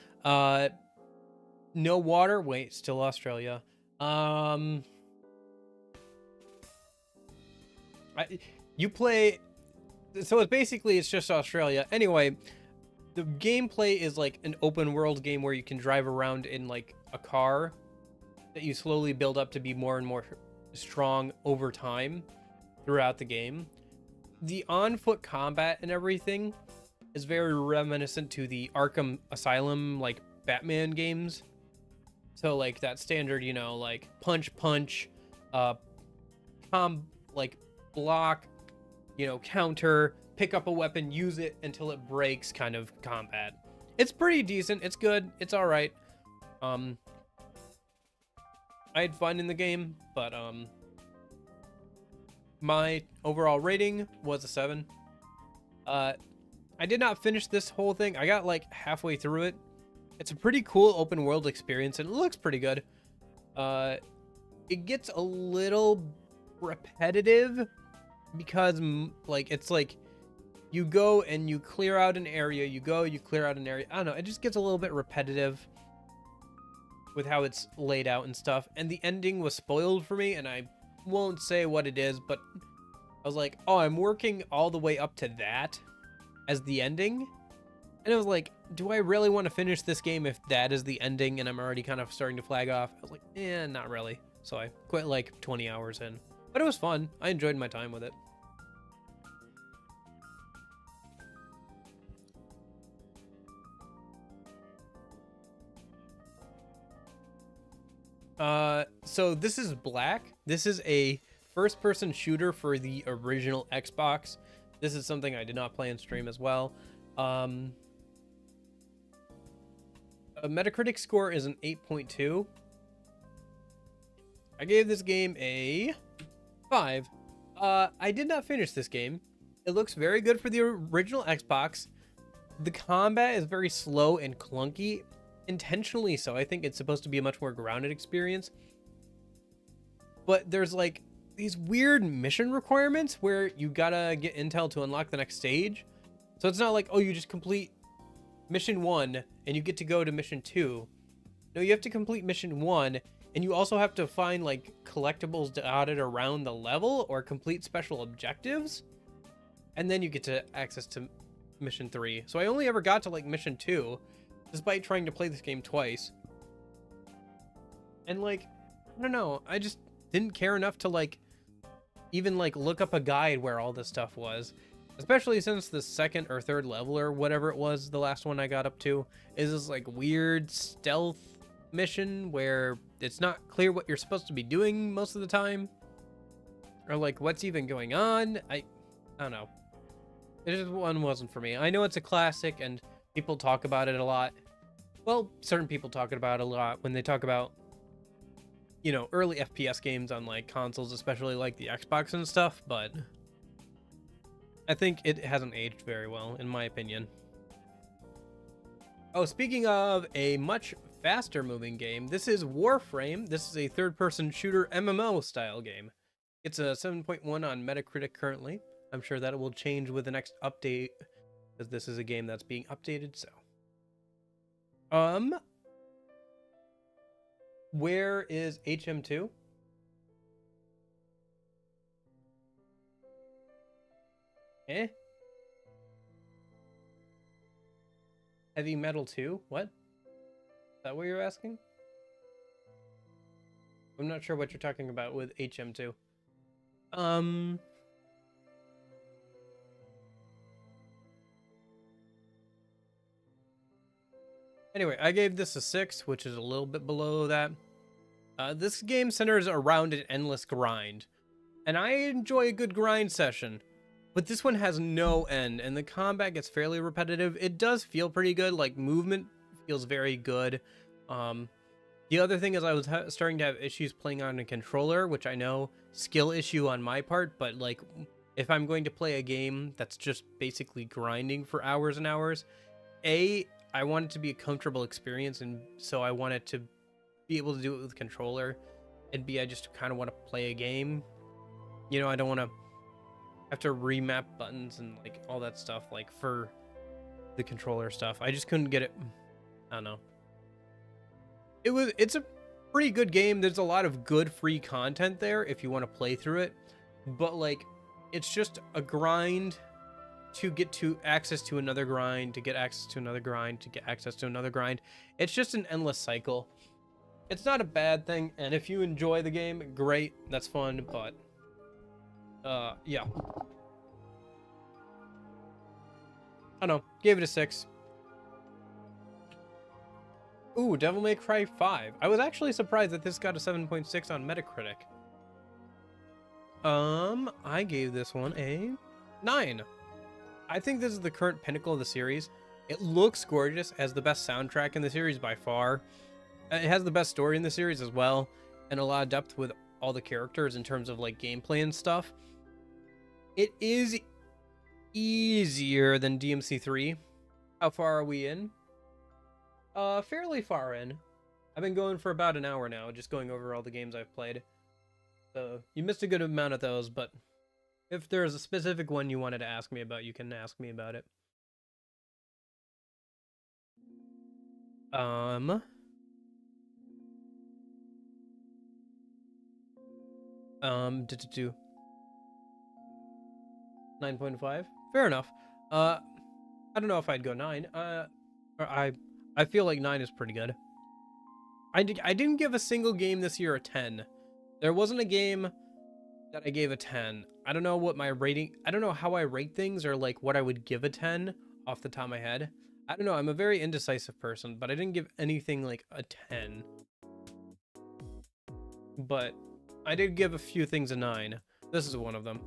No water. Wait, still Australia. You play, so it's basically, it's just Australia. Anyway, the gameplay is like an open world game where you can drive around in like a car that you slowly build up to be more and more strong over time throughout the game. The on-foot combat and everything is very reminiscent to the Arkham Asylum, like Batman games. So like that standard, you know, like punch, like block, you know, counter, pick up a weapon, use it until it breaks kind of combat. It's pretty decent. It's good. It's all right. I had fun in the game, but my overall rating was a 7. I did not finish this whole thing. I got like halfway through it. It's a pretty cool open world experience, and it looks pretty good. It gets a little repetitive because like it's like you go and you clear out an area, you clear out an area. I don't know, it just gets a little bit repetitive with how it's laid out and stuff. And the ending was spoiled for me, and I won't say what it is, but I was like, oh, I'm working all the way up to that as the ending. And I was like, do I really want to finish this game if that is the ending and I'm already kind of starting to flag off? I was like, not really. So I quit like 20 hours in. But it was fun. I enjoyed my time with it. So this is Black. This is a first-person shooter for the original Xbox. This is something I did not play in stream as well. A Metacritic score is an 8.2. I gave this game a 5. I did not finish this game. It looks very good for the original Xbox. The combat is very slow and clunky, intentionally so. I think it's supposed to be a much more grounded experience. But there's like these weird mission requirements where you gotta get intel to unlock the next stage. So it's not like, oh, you just complete mission 1 and you get to go to mission 2. No, you have to complete mission 1 and you also have to find like collectibles dotted around the level or complete special objectives. And then you get to access to mission 3. So I only ever got to like mission 2 despite trying to play this game twice. And like, I don't know, I just didn't care enough to like even like look up a guide where all this stuff was. Especially since the second or third level or whatever it was, the last one I got up to, is this like weird stealth mission where it's not clear what you're supposed to be doing most of the time. Or like what's even going on. I don't know. It just one wasn't for me. I know it's a classic and people talk about it a lot. Well, certain people talk about it a lot when they talk about, you know, early FPS games on like consoles, especially like the Xbox and stuff, but I think it hasn't aged very well, in my opinion. Oh, speaking of a much faster moving game, this is Warframe. This is a third-person shooter MMO style game. It's a 7.1 on Metacritic currently. I'm sure that it will change with the next update, because this is a game that's being updated, so. Where is HM2? Heavy Metal 2? What? Is that what you're asking? I'm not sure what you're talking about with HM2. Anyway, I gave this a 6, which is a little bit below that. This game centers around an endless grind, and I enjoy a good grind session. But this one has no end, and the combat gets fairly repetitive. It does feel pretty good, like movement feels very good. The other thing is I was starting to have issues playing on a controller, which I know, skill issue on my part, but like if I'm going to play a game that's just basically grinding for hours and hours, I want it to be a comfortable experience, and so I want it to be able to do it with controller, and I just kind of want to play a game. You know, I don't want to have to remap buttons and like all that stuff like for the controller stuff. I just couldn't get it. I don't know. It's a pretty good game. There's a lot of good free content there if you want to play through it, but like it's just a grind to get to access to another grind, to get access to another grind, to get access to another grind. It's just an endless cycle. It's not a bad thing, and if you enjoy the game, great, that's fun, but yeah. I don't know, gave it a 6. Ooh, Devil May Cry 5. I was actually surprised that this got a 7.6 on Metacritic. I gave this one a 9. I think this is the current pinnacle of the series. It looks gorgeous, has the best soundtrack in the series by far. It has the best story in the series as well, and a lot of depth with all the characters in terms of like gameplay and stuff. It is easier than DMC3. How far are we in? Fairly far in. I've been going for about an hour now, just going over all the games I've played. So you missed a good amount of those, but If there's a specific one you wanted to ask me about, you can ask me about it. Do 9.5. Fair enough. I don't know if I'd go 9. Or I feel like 9 is pretty good. I didn't give a single game this year a 10. There wasn't a game that I gave a 10. I don't know what my rating, I don't know how I rate things or like what I would give a 10 off the top of my head. I don't know, I'm a very indecisive person, but I didn't give anything like a 10. But I did give a few things a 9. This is one of them.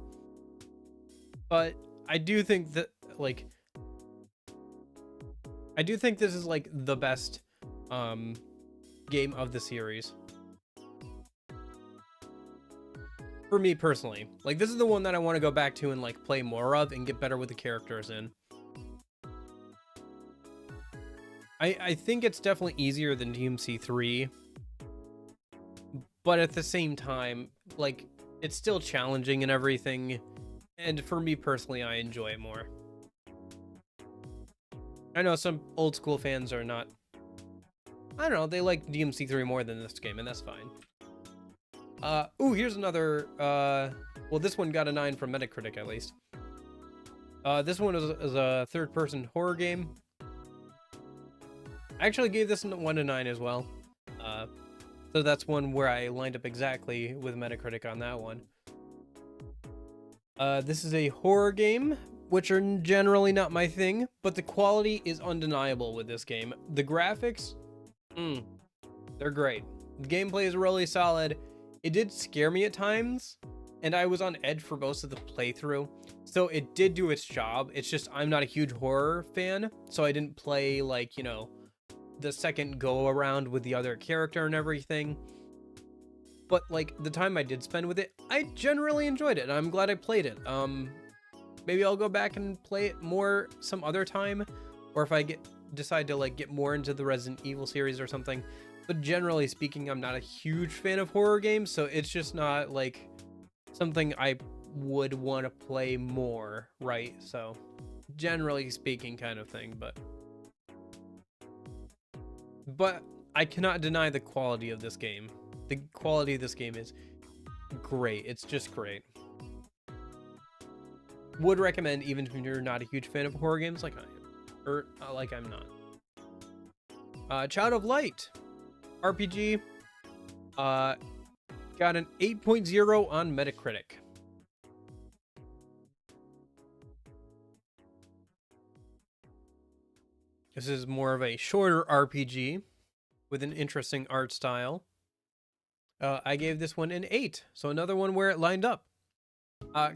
But I do think that like I do think this is like the best game of the series. For me personally. Like this is the one that I want to go back to and like play more of and get better with the characters in. I think it's definitely easier than DMC 3. But at the same time, like it's still challenging and everything. And for me personally, I enjoy it more. I know some old school fans are not, I don't know, they like DMC 3 more than this game, and that's fine. Ooh, here's another, well, this one got a 9 from Metacritic, at least. This one is a third-person horror game. I actually gave this one a 9 as well. So that's one where I lined up exactly with Metacritic on that one. This is a horror game, which are generally not my thing, but the quality is undeniable with this game. The graphics, they're great. The gameplay is really solid. It did scare me at times, and I was on edge for most of the playthrough, so it did do its job. It's just I'm not a huge horror fan, so I didn't play, like, you know, the second go around with the other character and everything. But like the time I did spend with it, I generally enjoyed it, and I'm glad I played it. Maybe I'll go back and play it more some other time, or if I decide to like get more into the Resident Evil series or something. But generally speaking, I'm not a huge fan of horror games, so it's just not like something I would want to play more, right? So generally speaking kind of thing, but I cannot deny the quality of this game. The quality of this game is great. It's just great. Would recommend even if you're not a huge fan of horror games like I am, or like I'm not. Child of Light RPG got an 8.0 on Metacritic. This is more of a shorter RPG with an interesting art style. I gave this one an 8, so another one where it lined up.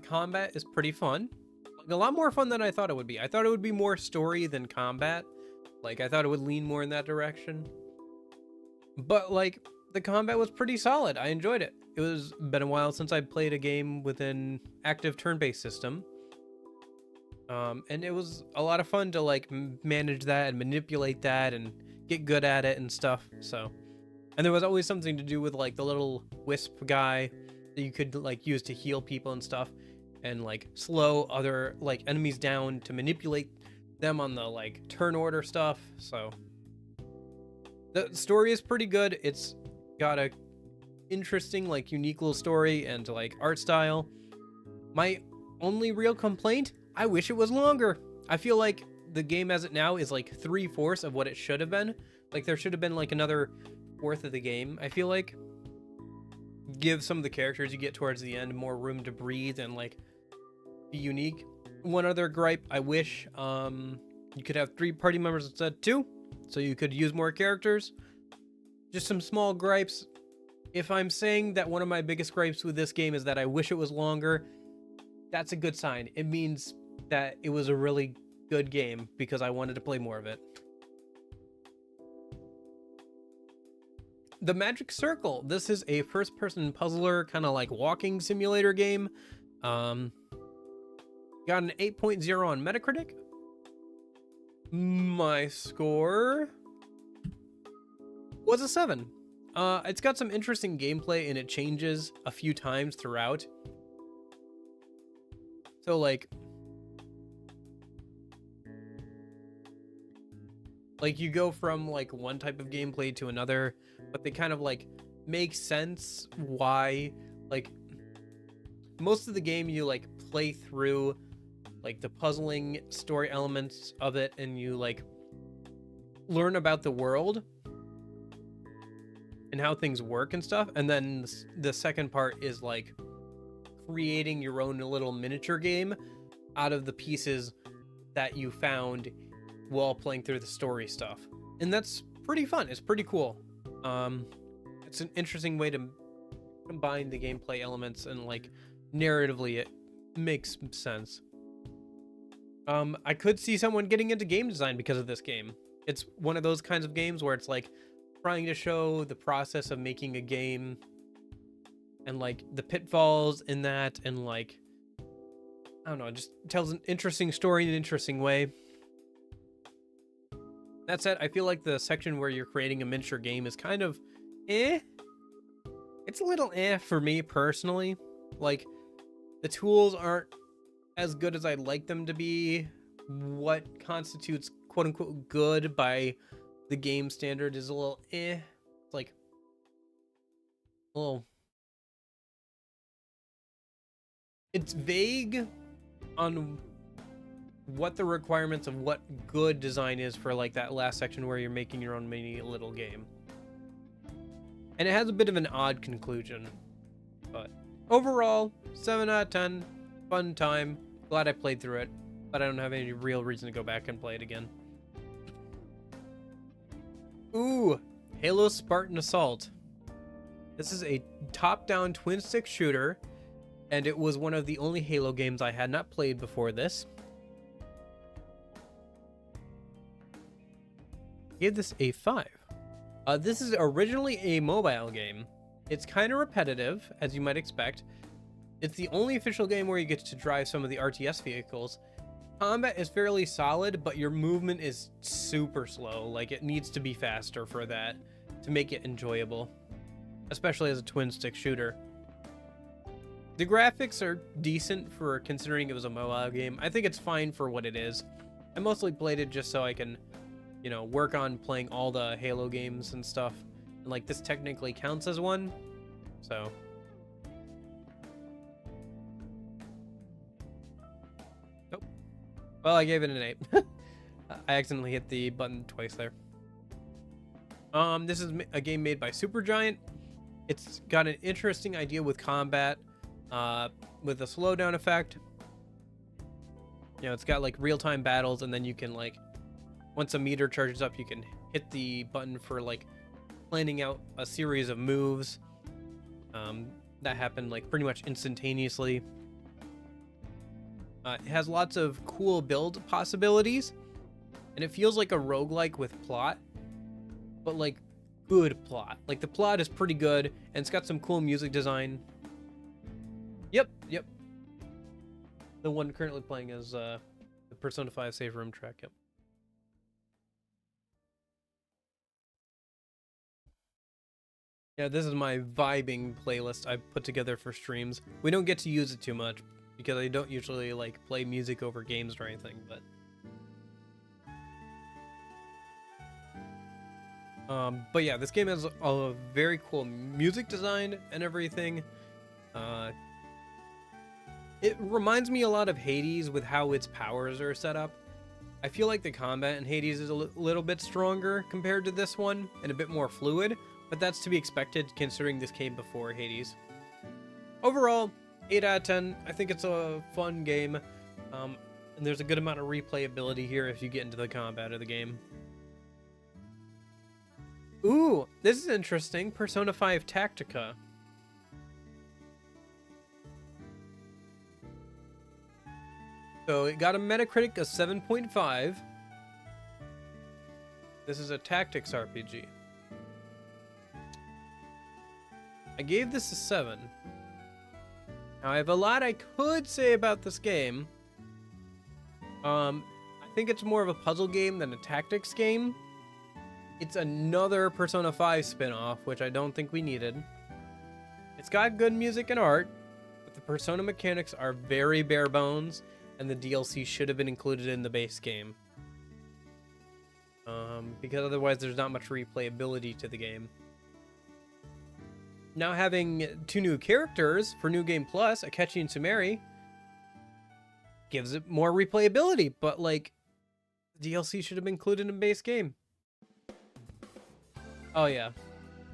Combat is pretty fun. Like, a lot more fun than I thought it would be. I thought it would be more story than combat. Like, I thought it would lean more in that direction. But, like, the combat was pretty solid. I enjoyed it. It was been a while since I played a game with an active turn-based system. And it was a lot of fun to, like, manage that and manipulate that and get good at it and stuff, so. And there was always something to do with, like, the little wisp guy that you could, like, use to heal people and stuff, and, like, slow other, like, enemies down to manipulate them on the, like, turn order stuff, so. The story is pretty good. It's got a interesting, like, unique little story and, like, art style. My only real complaint, I wish it was longer. I feel like the game as it now is, like, 3/4 of what it should have been. Like, there should have been, like, another fourth of the game, I feel like. Give some of the characters you get towards the end more room to breathe and, like, be unique. One other gripe, I wish you could have 3 party members instead of 2, so you could use more characters. Just some small gripes. If I'm saying that one of my biggest gripes with this game is that I wish it was longer, that's a good sign. It means that it was a really good game because I wanted to play more of it. The Magic Circle. This is a first-person puzzler, kind of like walking simulator game. Got an 8.0 on Metacritic. My score was a 7. It's got some interesting gameplay and it changes a few times throughout. So like you go from like one type of gameplay to another, but they kind of like make sense why. Like most of the game you like play through like the puzzling story elements of it, and you like learn about the world and how things work and stuff. And then the second part is like creating your own little miniature game out of the pieces that you found while playing through the story stuff. And that's pretty fun. It's pretty cool. It's an interesting way to combine the gameplay elements, and like narratively it makes sense. I could see someone getting into game design because of this game. It's one of those kinds of games where it's like trying to show the process of making a game and like the pitfalls in that, and like, I don't know, it just tells an interesting story in an interesting way. That said, I feel like the section where you're creating a miniature game is kind of eh. It's a little eh for me personally. Like, the tools aren't as good as I'd like them to be. What constitutes quote unquote good by the game standard is a little eh. It's like a little, it's vague on what the requirements of what good design is for like that last section where you're making your own mini little game. And it has a bit of an odd conclusion. But overall, 7 out of 10. Fun time. Glad I played through it. But I don't have any real reason to go back and play it again. Ooh, Halo Spartan Assault. This is a top-down twin-stick shooter, and it was one of the only Halo games I had not played before this. I gave this a 5. This is originally a mobile game. It's kind of repetitive, as you might expect. It's the only official game where you get to drive some of the RTS vehicles. Combat is fairly solid, but your movement is super slow. Like, it needs to be faster for that to make it enjoyable, especially as a twin-stick shooter. The graphics are decent for considering it was a mobile game. I think it's fine for what it is. I mostly played it just so I can, you know, work on playing all the Halo games and stuff. And like, this technically counts as one, so. Nope. Well, I gave it an 8. I accidentally hit the button twice there. This is a game made by Supergiant. It's got an interesting idea with combat, with a slowdown effect. You know, it's got like real-time battles, and then you can like, once a meter charges up, you can hit the button for like planning out a series of moves that happen like pretty much instantaneously. It has lots of cool build possibilities, and it feels like a roguelike with plot, but like good plot. Like, the plot is pretty good, and it's got some cool music design. Yep. The one currently playing is the Persona 5 Save Room track. Yep. Yeah, this is my vibing playlist I put together for streams. We don't get to use it too much because I don't usually like play music over games or anything, but yeah, this game has a very cool music design and everything. It reminds me a lot of Hades with how its powers are set up. I feel like the combat in Hades is a little bit stronger compared to this one, and a bit more fluid, but that's to be expected considering this came before Hades. Overall, 8 out of 10. I think it's a fun game, and there's a good amount of replayability here if you get into the combat of the game. Ooh, this is interesting. Persona 5 Tactica. So it got a Metacritic of 7.5. This is a tactics RPG. I gave this a 7. Now, I have a lot I could say about this game. I think it's more of a puzzle game than a tactics game. It's another Persona 5 spin-off, which I don't think we needed. It's got good music and art, but the Persona mechanics are very bare bones, and the DLC should have been included in the base game. Because otherwise there's not much replayability to the game. Now having 2 new characters for New Game Plus, Akechi and Sumeri, gives it more replayability, but like, the DLC should have been included in base game. Oh yeah.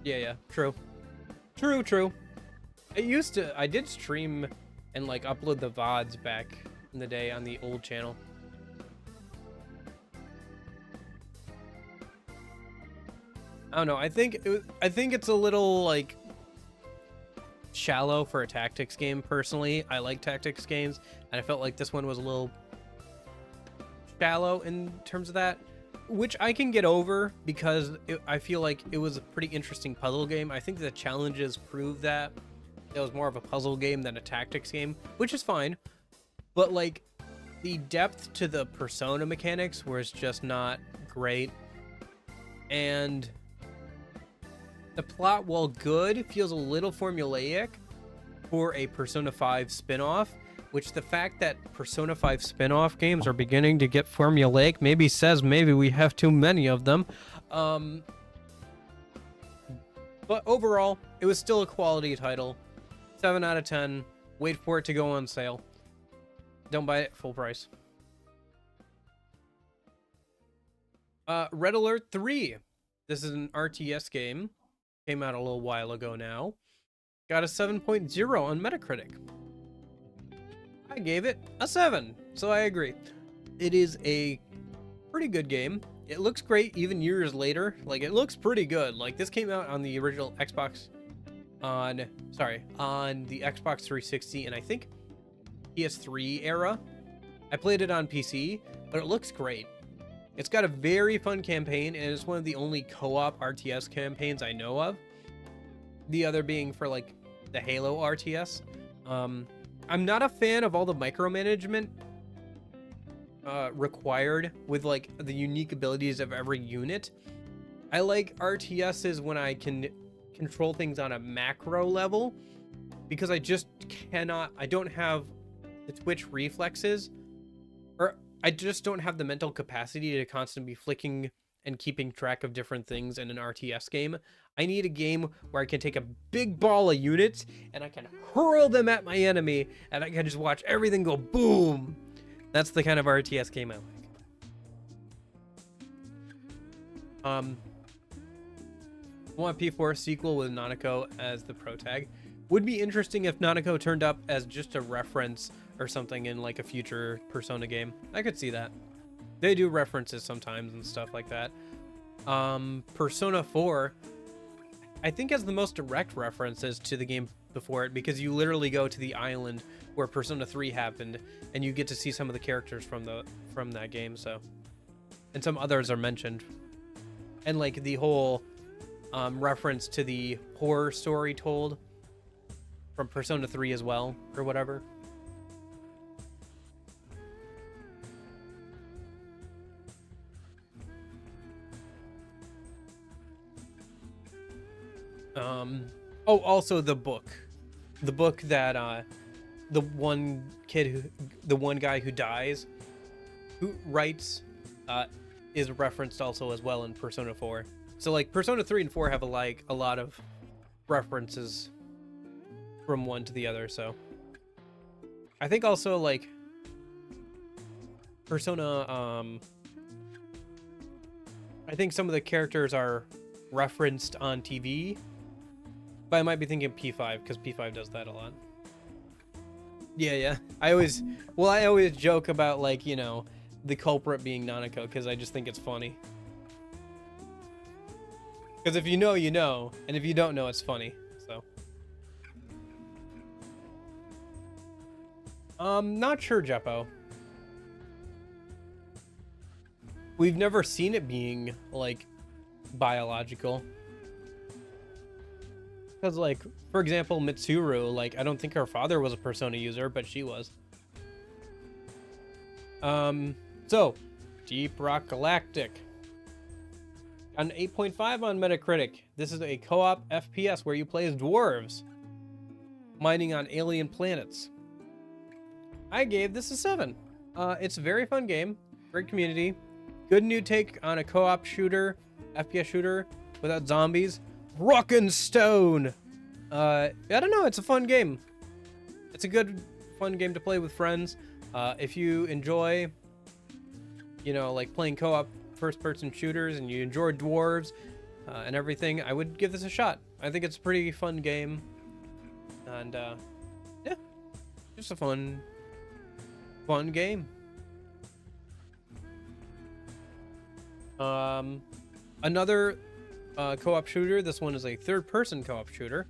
Yeah, true. True. I did stream and like upload the VODs back in the day on the old channel. I don't know. I think it's a little like shallow for a tactics game. Personally, I like tactics games, and I felt like this one was a little shallow in terms of that, which I can get over because I feel like it was a pretty interesting puzzle game. I think the challenges prove that it was more of a puzzle game than a tactics game, which is fine. But like, the depth to the Persona mechanics was just not great, and the plot, while good, feels a little formulaic for a Persona 5 spin-off, which the fact that Persona 5 spin-off games are beginning to get formulaic maybe says maybe we have too many of them. But overall, it was still a quality title. 7 out of 10. Wait for it to go on sale. Don't buy it full price. Red Alert 3. This is an RTS game. Came out a little while ago now. Got a 7.0 on Metacritic. I gave it a 7, so I agree. It is a pretty good game. It looks great even years later. Like, it looks pretty good. Like, this came out on the original Xbox on the Xbox 360 and I think PS3 era. I played it on PC, but it looks great. It's got a very fun campaign, and it's one of the only co-op RTS campaigns I know of. The other being for like the Halo RTS. I'm not a fan of all the micromanagement required with like the unique abilities of every unit. I like RTSs when I can control things on a macro level, because I don't have the twitch reflexes, or I just don't have the mental capacity to constantly be flicking and keeping track of different things in an RTS game. I need a game where I can take a big ball of units and I can hurl them at my enemy and I can just watch everything go boom. That's the kind of RTS game I like. I want a P4 sequel with Nanako as the protag. Would be interesting if Nanako turned up as just a reference or something in like a future Persona game. I could see that. They do references sometimes and stuff like that. Persona 4, I think, has the most direct references to the game before it, because you literally go to the island where Persona 3 happened and you get to see some of the characters from that game. So, and some others are mentioned, and like the whole reference to the horror story told from Persona 3 as well, or whatever. Oh, also the book that the one guy who dies, who writes, is referenced also as well in Persona 4. So like Persona 3 and 4 have a lot of references from one to the other. So I think also like Persona, I think some of the characters are referenced on TV, but I might be thinking P5 because P5 does that a lot. Yeah. I always joke about, like, you know, the culprit being Nanako because I just think it's funny. Because if you know, you know, and if you don't know, it's funny. So, not sure, Jeppo. We've never seen it being like biological. Because, like, for example, Mitsuru, like, I don't think her father was a Persona user, but she was. So, Deep Rock Galactic. An 8.5 on Metacritic. This is a co-op FPS where you play as dwarves. mining on alien planets. I gave this a 7. It's a very fun game, great community, good new take on a co-op shooter, FPS shooter without zombies. Rockin' Stone. I don't know, it's a fun game. It's a good, fun game to play with friends. If you enjoy, you know, like playing co-op first-person shooters and you enjoy dwarves and everything, I would give this a shot. I think it's a pretty fun game. And, yeah, just a fun game. Another co-op shooter. This one is a third-person co-op shooter.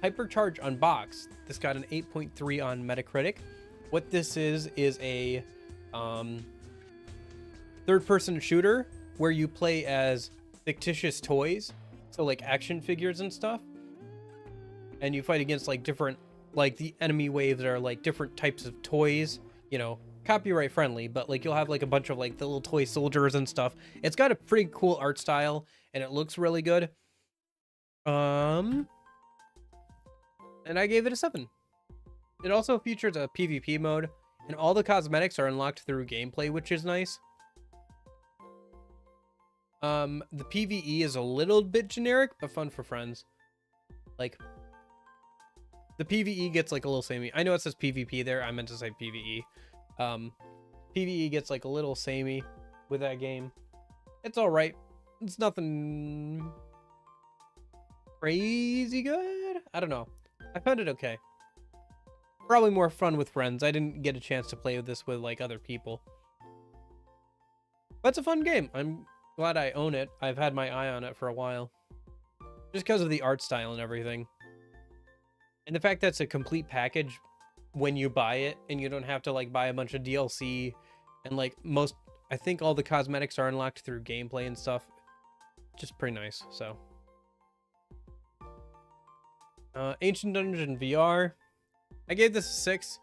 Hypercharge Unboxed. This got an 8.3 on Metacritic. What this is a third-person shooter where you play as fictitious toys, so like action figures and stuff, and you fight against like different, like the enemy waves are like different types of toys, you know, copyright friendly, but like you'll have like a bunch of like the little toy soldiers and stuff. It's got a pretty cool art style and it looks really good. And I gave it a 7. It also features a PvP mode, and all the cosmetics are unlocked through gameplay, which is nice. The PvE is a little bit generic, but fun for friends. Like, the PvE gets like a little samey. I know it says PvP there. I meant to say PvE. PvE gets like a little samey with that game. It's all right. It's nothing crazy good. I don't know. I found it okay. Probably more fun with friends. I didn't get a chance to play with this with like other people. But it's a fun game. I'm glad I own it. I've had my eye on it for a while. Just because of the art style and everything. And the fact that it's a complete package when you buy it, and you don't have to like buy a bunch of DLC, and like I think all the cosmetics are unlocked through gameplay and stuff. Just pretty nice. So Ancient Dungeon VR, I gave this a 6.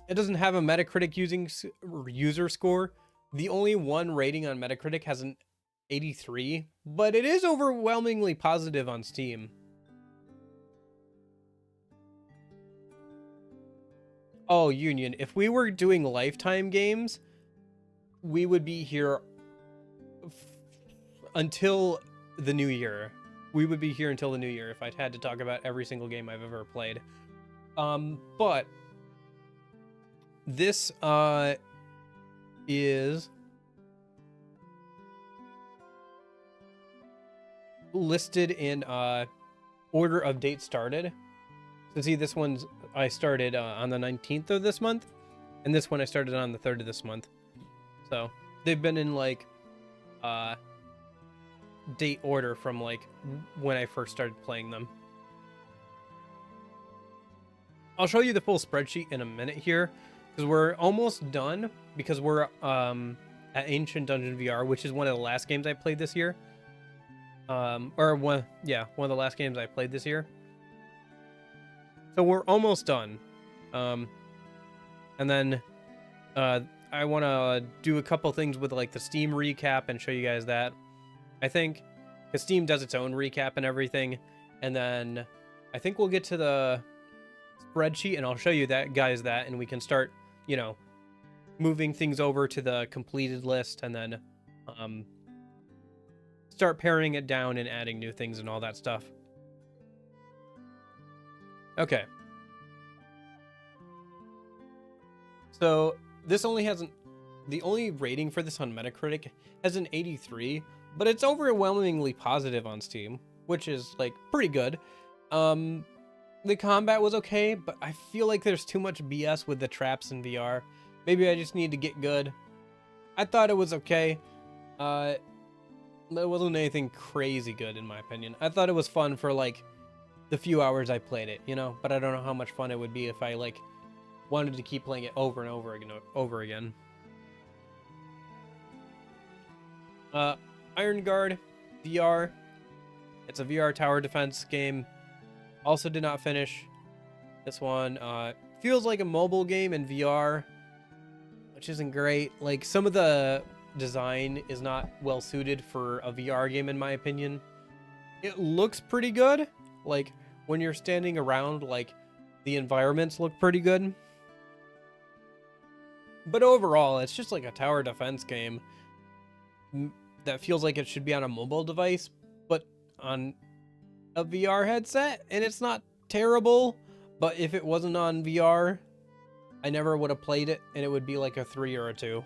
It doesn't have a Metacritic user score. The only one rating on Metacritic has an 83, but it is overwhelmingly positive on Steam. Oh, Union, if we were doing Lifetime games, we would be here until the new year. We would be here until the new year if I'd had to talk about every single game I've ever played. But this is listed in order of date started. So see, this one's I started on the 19th of this month, and this one I started on the 3rd of this month. So they've been in like date order from like when I first started playing them. I'll show you the full spreadsheet in a minute here, because we're almost done, because we're at Ancient Dungeon VR, which is one of the last games I played this year. One of the last games I played this year. So we're almost done. And then I want to do a couple things with like the Steam recap and show you guys that. I think because Steam does its own recap and everything. And then I think we'll get to the spreadsheet and I'll show you that, guys, that, and we can start, you know, moving things over to the completed list, and then start paring it down and adding new things and all that stuff. Okay. So this only has the only rating for this on Metacritic has an 83, but it's overwhelmingly positive on Steam, which is like pretty good. The combat was okay, but I feel like there's too much BS with the traps in VR. Maybe I just need to get good. I thought it was okay. It wasn't anything crazy good in my opinion. I thought it was fun for like the few hours I played it, you know, but I don't know how much fun it would be if I like wanted to keep playing it over and over again. Iron Guard VR. It's a VR tower defense game. Also did not finish this one. Feels like a mobile game in VR, which isn't great. Like, some of the design is not well suited for a VR game in my opinion. It looks pretty good. Like, when you're standing around, like, the environments look pretty good. But overall, it's just like a tower defense game that feels like it should be on a mobile device, but on a VR headset, and it's not terrible. But if it wasn't on VR, I never would have played it, and it would be like a 3 or a 2.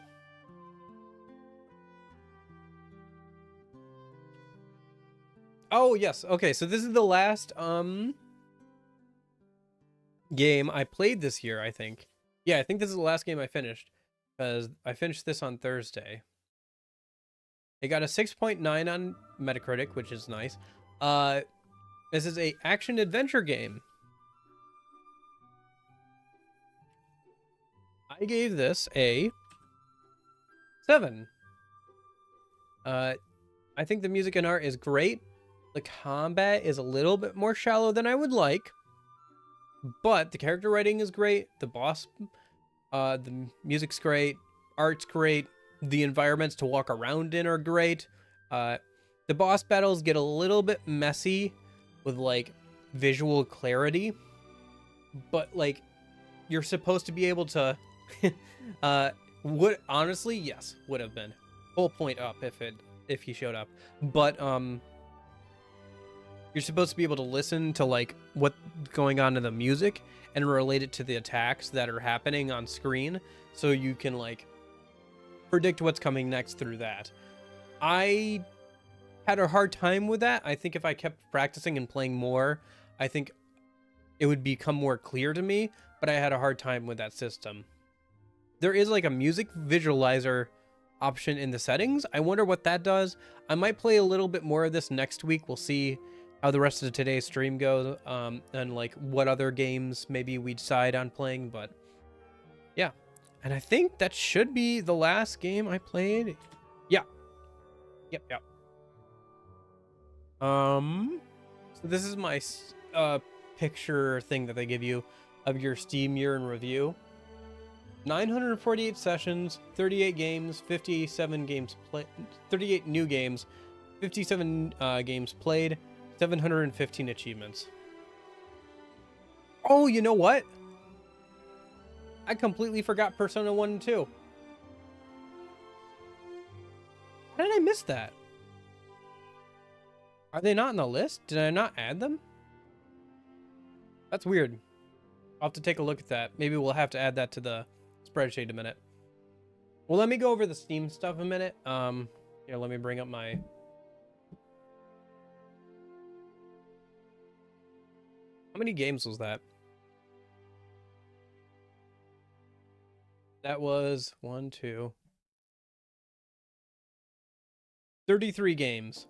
Oh, yes. Okay, so this is the last game I played this year, I think. Yeah, I think this is the last game I finished, because I finished this on Thursday. It got a 6.9 on Metacritic, which is nice. This is a action-adventure game. I gave this a 7. I think the music and art is great. The combat is a little bit more shallow than I would like, but the character writing is great. The music's great. Art's great. The environments to walk around in are great. The boss battles get a little bit messy with like visual clarity, but like you're supposed to be able to would honestly, yes, would have been full point up if he showed up. But you're supposed to be able to listen to like what's going on in the music and relate it to the attacks that are happening on screen, so you can like predict what's coming next through that. I had a hard time with that. I think if I kept practicing and playing more, I think it would become more clear to me, but I had a hard time with that system. There is like a music visualizer option in the settings. I wonder what that does. I might play a little bit more of this next week. We'll see how the rest of today's stream goes, and like what other games maybe we decide on playing, but yeah. And I think that should be the last game I played. Yeah. Yep. So this is my picture thing that they give you of your Steam year in review. 948 sessions, 38 games, 57 games played, 38 new games, 57 games played, 715 achievements. Oh, you know what? I completely forgot Persona 1 and 2. How did I miss that? Are they not on the list? Did I not add them? That's weird. I'll have to take a look at that. Maybe we'll have to add that to the spreadsheet in a minute. Well, let me go over the Steam stuff a minute. Here, let me bring up my... How many games was that? That was 1, 2... 33 games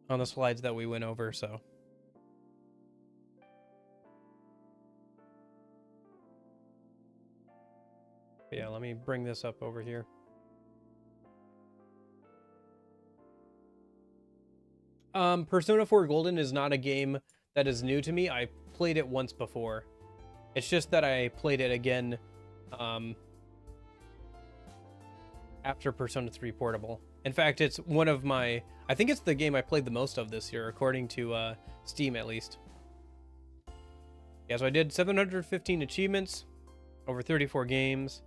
on the slides that we went over, so... Yeah, let me bring this up over here. Persona 4 Golden is not a game that is new to me. I played it once before. It's just that I played it again after Persona 3 Portable. In fact, it's one of my... I think it's the game I played the most of this year, according to Steam at least. Yeah, so I did 715 achievements over 34 games.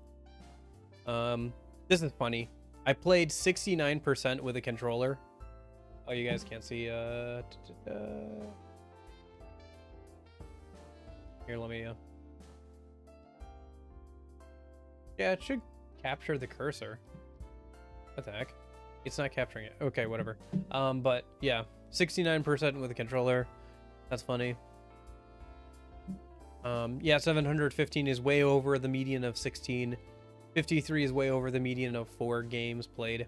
This is funny. I played 69% with a controller. Oh, you guys can't see. Here, let me. Yeah, it should capture the cursor. What the heck? It's not capturing it. Okay, whatever. But yeah, 69% with a controller. That's funny. Yeah, 715 is way over the median of 16. 53 is way over the median of 4 games played.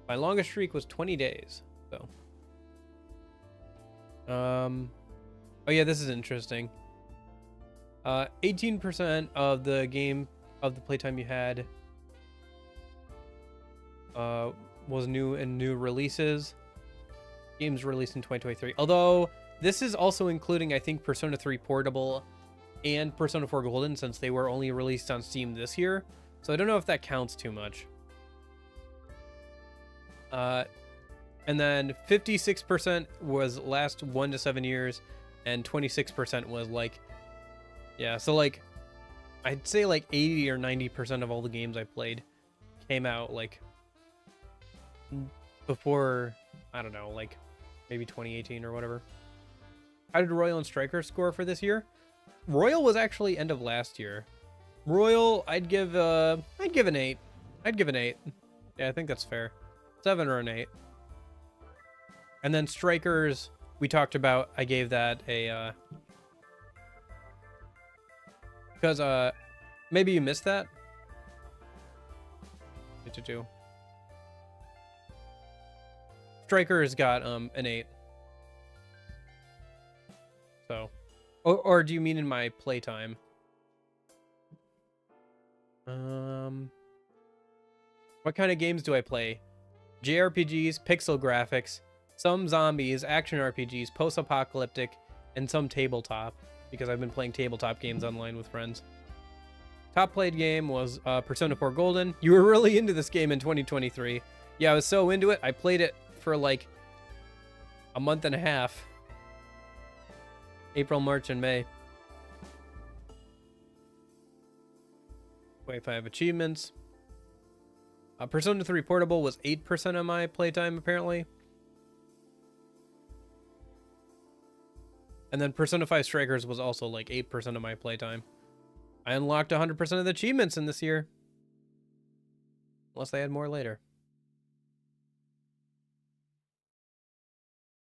My longest streak was 20 days, so. Oh yeah, this is interesting. 18% of the game, of the playtime you had, was new and new releases. Games released in 2023. Although, this is also including, I think, Persona 3 Portable and Persona 4 Golden, since they were only released on Steam this year. So I don't know if that counts too much. And then 56% was last 1 to 7 years, and 26% was like Yeah, so like I'd say like 80 or 90% of all the games I played came out like before, I don't know, like maybe 2018 or whatever. How did Royal and Striker score for this year? Royal was actually end of last year. Royal, I'd give an 8. I'd give an 8. Yeah, I think that's fair. 7 or an 8. And then Strikers, we talked about, I gave that a because maybe you missed that. 2. Strikers got an 8. So, or do you mean in my playtime? What kind of games do I play? JRPGs, pixel graphics, some zombies, action RPGs, post-apocalyptic, and some tabletop, because I've been playing tabletop games online with friends. Top played game was Persona 4 Golden. You were really into this game in 2023. Yeah, I was so into it. I played it for like a month and a half. April, March, and May. 25 achievements. Persona 3 Portable was 8% of my playtime, apparently. And then Persona 5 Strikers was also like 8% of my playtime. I unlocked 100% of the achievements in this year. Unless they add more later.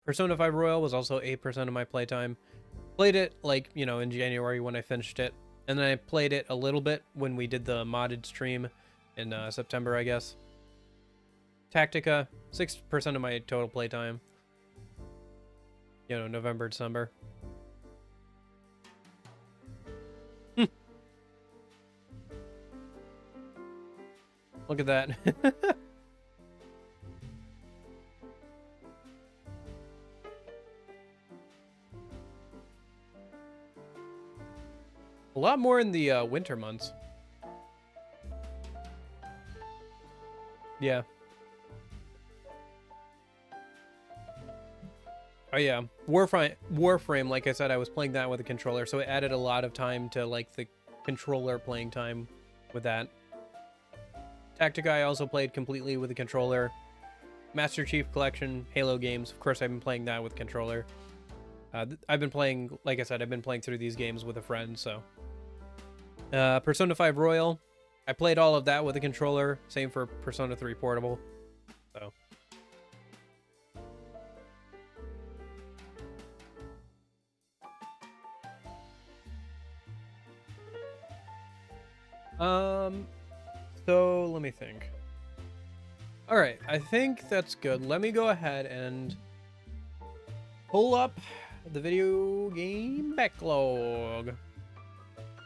Persona 5 Royal was also 8% of my playtime. Played it, like, you know, in January when I finished it. And then I played it a little bit when we did the modded stream in September, I guess. Tactica, 6% of my total playtime. You know, November, December. Look at that. A lot more in the winter months. Yeah. Oh yeah, Warframe, like I said, I was playing that with a controller, so it added a lot of time to like the controller playing time with that. Tactica I also played completely with a controller. Master Chief Collection, Halo games, of course I've been playing that with controller. I've been playing, like I said, I've been playing through these games with a friend, so. Persona 5 Royal, I played all of that with a controller, same for Persona 3 Portable, so. So let me think. All right, I think that's good. Let me go ahead and pull up the video game backlog.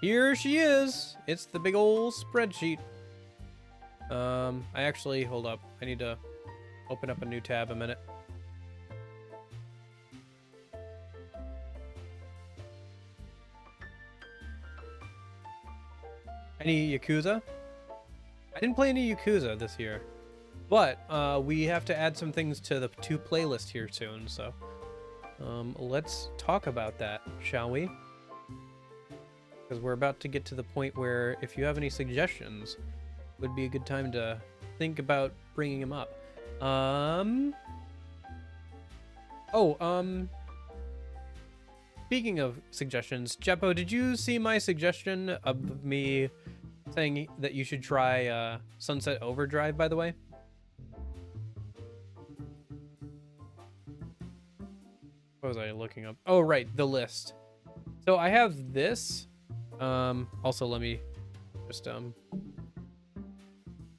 Here she is. It's the big old spreadsheet. I actually, hold up. I need to open up a new tab a minute. Any Yakuza? I didn't play any Yakuza this year, but we have to add some things to the 2 playlist here soon, so let's talk about that, shall we? Because we're about to get to the point where if you have any suggestions, it would be a good time to think about bringing them up. Speaking of suggestions, Jeppo, did you see my suggestion of me saying that you should try Sunset Overdrive, by the way? What was I looking up? Oh, right, the list. So I have this. Also, let me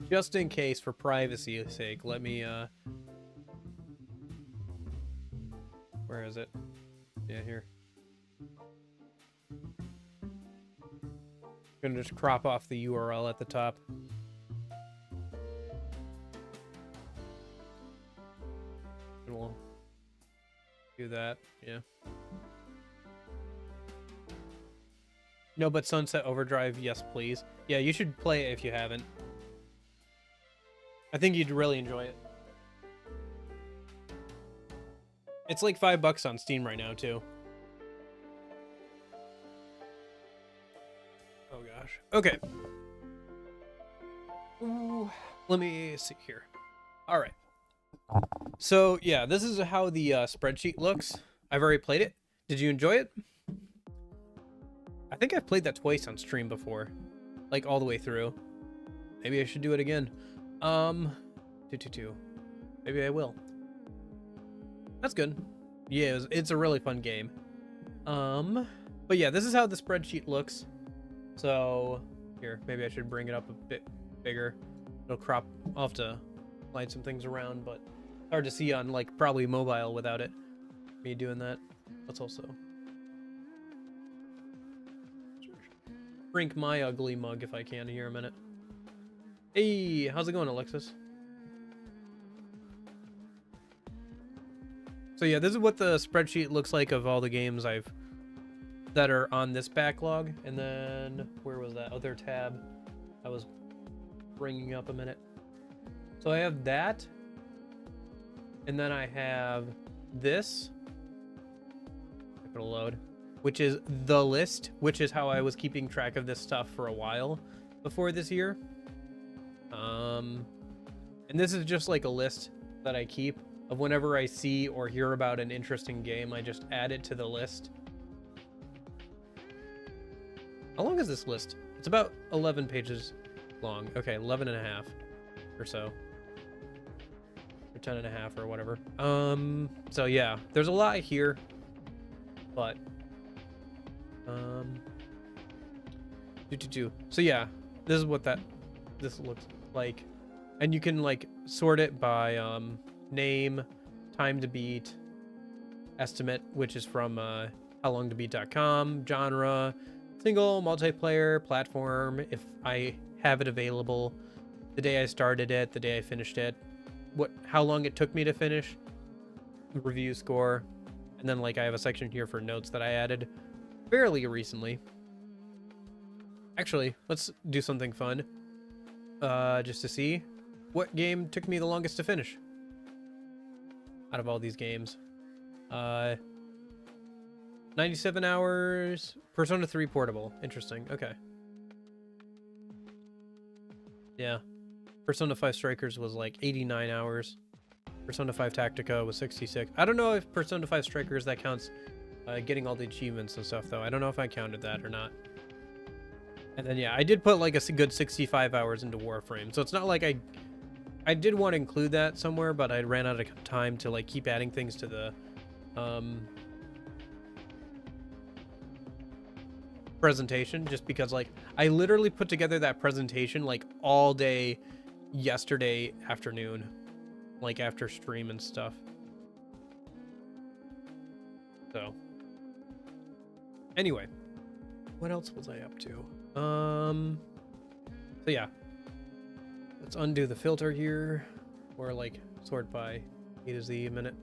just in case, for privacy's sake, let me, where is it? Yeah, here. I'm gonna just crop off the URL at the top. And we'll do that, yeah. No, but Sunset Overdrive, yes, please. Yeah, you should play it if you haven't. I think you'd really enjoy it. It's like $5 on Steam right now, too. gosh. Okay. Ooh, let me see here. All right. So yeah, this is how the spreadsheet looks. I've already played it. Did you enjoy it? I think I've played that twice on stream before, like all the way through. Maybe I should do it again. 222. Maybe I will. That's good. Yeah, it's a really fun game. But yeah, this is how the spreadsheet looks. So here, maybe I should bring it up a bit bigger. It'll crop. I'll have to line some things around, but hard to see on like probably mobile without it. Me doing that. Let's also drink my ugly mug if I can here a minute. Hey, how's it going, Alexis? So yeah, this is what the spreadsheet looks like of all the games that are on this backlog. And then where was that other tab I was bringing up a minute? So I have that, and then I have this. It'll load, which is the list, which is how I was keeping track of this stuff for a while before this year. And this is just like a list that I keep of whenever I see or hear about an interesting game, I just add it to the list. How long is this list? It's about 11 pages long. Okay, 11 and a half or so. Or 10 and a half or whatever. So yeah, there's a lot here, but so yeah, this is what this looks like. And you can like sort it by name, time to beat, estimate, which is from howlongtobeat.com, genre, single, multiplayer, platform, if I have it available, the day I started it, the day I finished it, how long it took me to finish, review score, and then like I have a section here for notes that I added fairly recently. Actually, let's do something fun, just to see what game took me the longest to finish out of all these games. 97 hours. Persona 3 Portable. Interesting. Okay. Yeah. Persona 5 Strikers was like 89 hours. Persona 5 Tactica was 66. I don't know if Persona 5 Strikers, that counts getting all the achievements and stuff, though. I don't know if I counted that or not. And then, yeah, I did put like a good 65 hours into Warframe. So it's not like I did want to include that somewhere, but I ran out of time to like keep adding things to the presentation, just because like I literally put together that presentation like all day yesterday afternoon, like after stream and stuff. So anyway, what else was I up to? So yeah, let's undo the filter here, or like sort by A to Z a minute.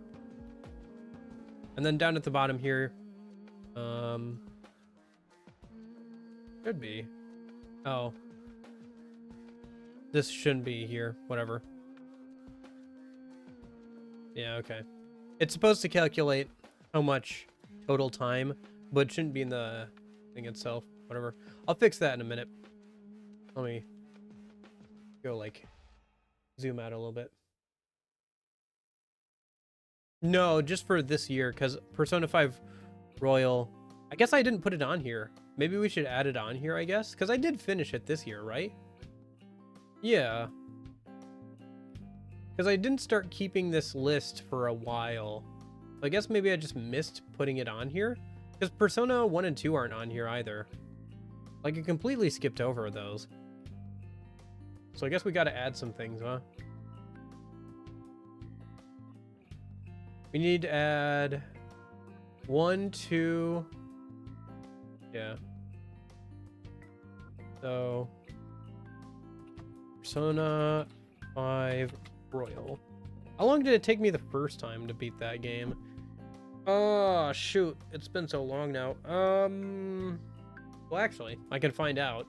And then down at the bottom here, should be, oh, this shouldn't be here, whatever. Yeah, okay. It's supposed to calculate how much total time, but it shouldn't be in the thing itself, whatever. I'll fix that in a minute. Let me go like zoom out a little bit. No, just for this year, because Persona 5 Royal, I guess I didn't put it on here. Maybe we should add it on here, I guess, because I did finish it this year, right? Yeah. Because I didn't start keeping this list for a while. I guess maybe I just missed putting it on here, because Persona 1 and 2 aren't on here either. Like, I completely skipped over those. So I guess we got to add some things, huh? We need to add 1, 2. Yeah. So Persona 5 Royal. How long did it take me the first time to beat that game? Oh, shoot. It's been so long now. Well, actually, I can find out.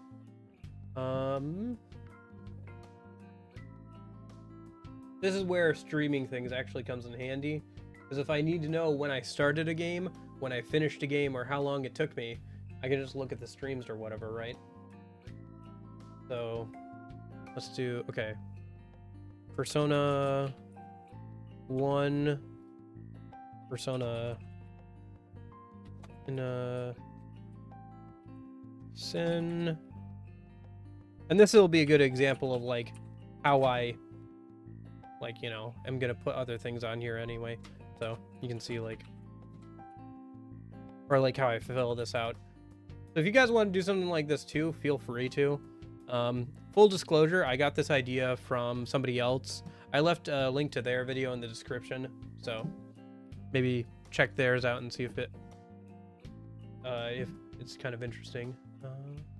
This is where streaming things actually comes in handy. Because if I need to know when I started a game, when I finished a game, or how long it took me, I can just look at the streams or whatever, right? So let's do, okay. Persona 1, Persona in Sin. And this will be a good example of like how I like, you know, I'm gonna put other things on here anyway. So you can see like, or like how I fill this out. So if you guys want to do something like this too, feel free to. Full disclosure, I got this idea from somebody else. I left a link to their video in the description, so maybe check theirs out and see if it's kind of interesting.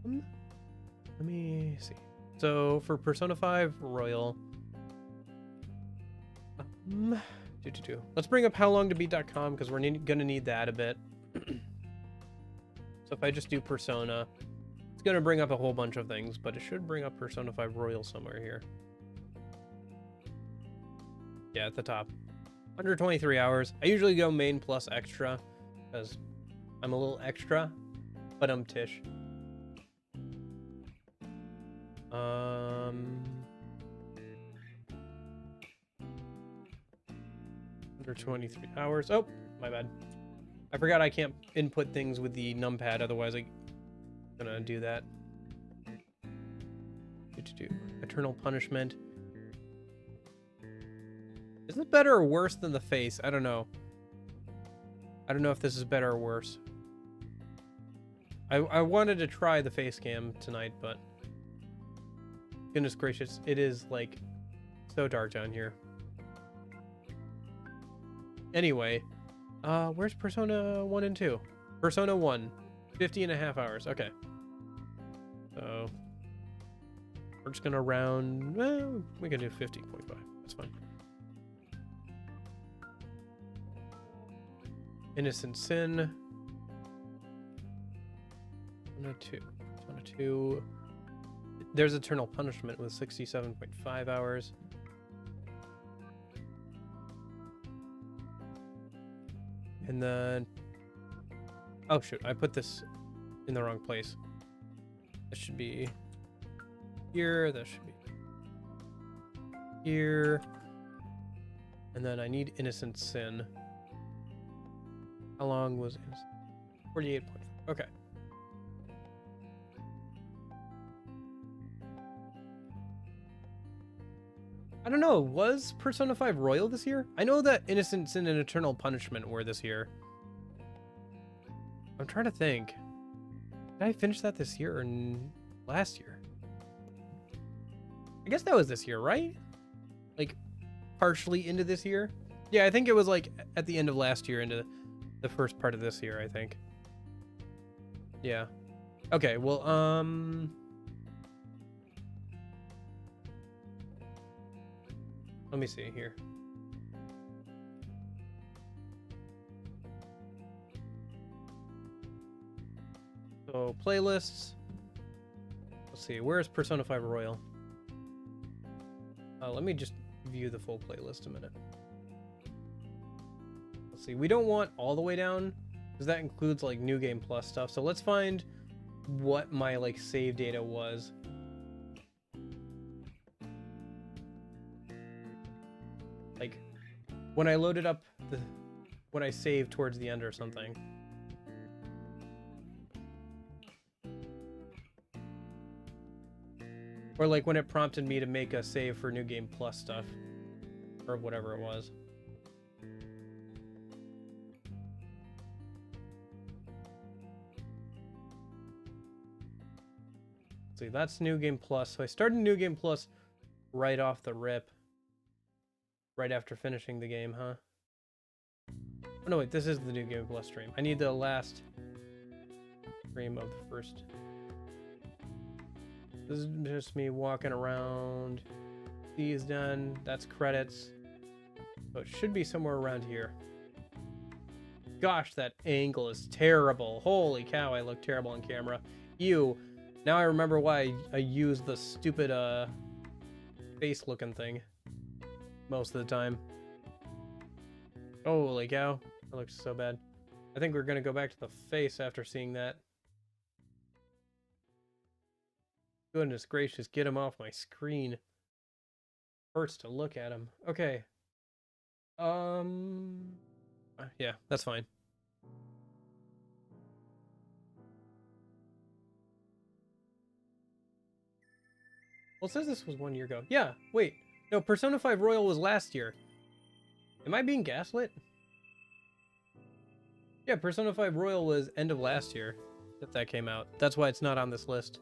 Let me see. So for Persona 5 Royal, let's bring up howlongtobeat.com because we're gonna need that a bit. So if I just do Persona, it's gonna bring up a whole bunch of things, but it should bring up Persona 5 Royal somewhere here. Yeah, at the top. 123 hours. I usually go main plus extra because I'm a little extra, but I'm Tish. Under 23 hours. Oh, my bad. I forgot I can't input things with the numpad, otherwise I'm gonna do that. Eternal Punishment. Is this better or worse than the face? I don't know. I don't know if this is better or worse. I wanted to try the face cam tonight, but goodness gracious, it is like so dark down here. Anyway, where's Persona 1 and 2? Persona 1, 50.5 hours. Okay. So we're just gonna round, well, we can do 50.5. That's fine. Innocent Sin. Persona 2. There's Eternal Punishment with 67.5 hours. And then, oh shoot, I put this in the wrong place. This should be here, that should be here. And then I need Innocent Sin. How long was it? 48.5. Okay. I don't know, was Persona 5 Royal this year? I know that Innocent Sin and Eternal Punishment were this year. I'm trying to think. Did I finish that this year or last year? I guess that was this year, right? Like, partially into this year? Yeah, I think it was like at the end of last year into the first part of this year, I think. Yeah. Okay, well, let me see here. So, playlists. Let's see, where's Persona 5 Royal? Let me just view the full playlist a minute. Let's see, we don't want all the way down because that includes like New Game Plus stuff. So let's find what my like save data was. Like when I loaded up when I saved towards the end or something. Or like when it prompted me to make a save for New Game Plus stuff or whatever it was. See, that's New Game Plus. So I started New Game Plus right off the rip. Right after finishing the game, huh? Oh no, wait, this is the New Game Plus stream. I need the last stream of the first. This is just me walking around. C is done. That's credits. So it should be somewhere around here. Gosh, that angle is terrible. Holy cow, I look terrible on camera. Ew. Now I remember why I used the stupid face looking thing most of the time. Holy cow, that looks so bad. I think we're gonna go back to the face after seeing that. Goodness gracious, get him off my screen. Hurts to look at him. Okay. Yeah, that's fine. Well, it says this was 1 year ago. Yeah, wait. No, Persona 5 Royal was last year. Am I being gaslit? Yeah, Persona 5 Royal was end of last year that came out. That's why it's not on this list.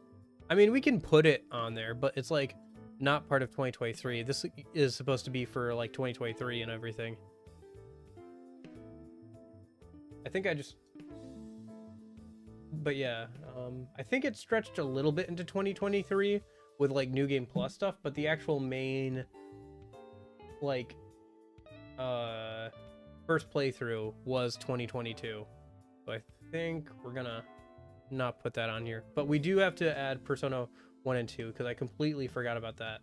I mean, we can put it on there, but it's like not part of 2023. This is supposed to be for like 2023 and everything. I think I just... But yeah, I think it stretched a little bit into 2023 with like New Game Plus stuff, but the actual main like first playthrough was 2022. So I think we're gonna not put that on here, but we do have to add Persona 1 and 2 because I completely forgot about that.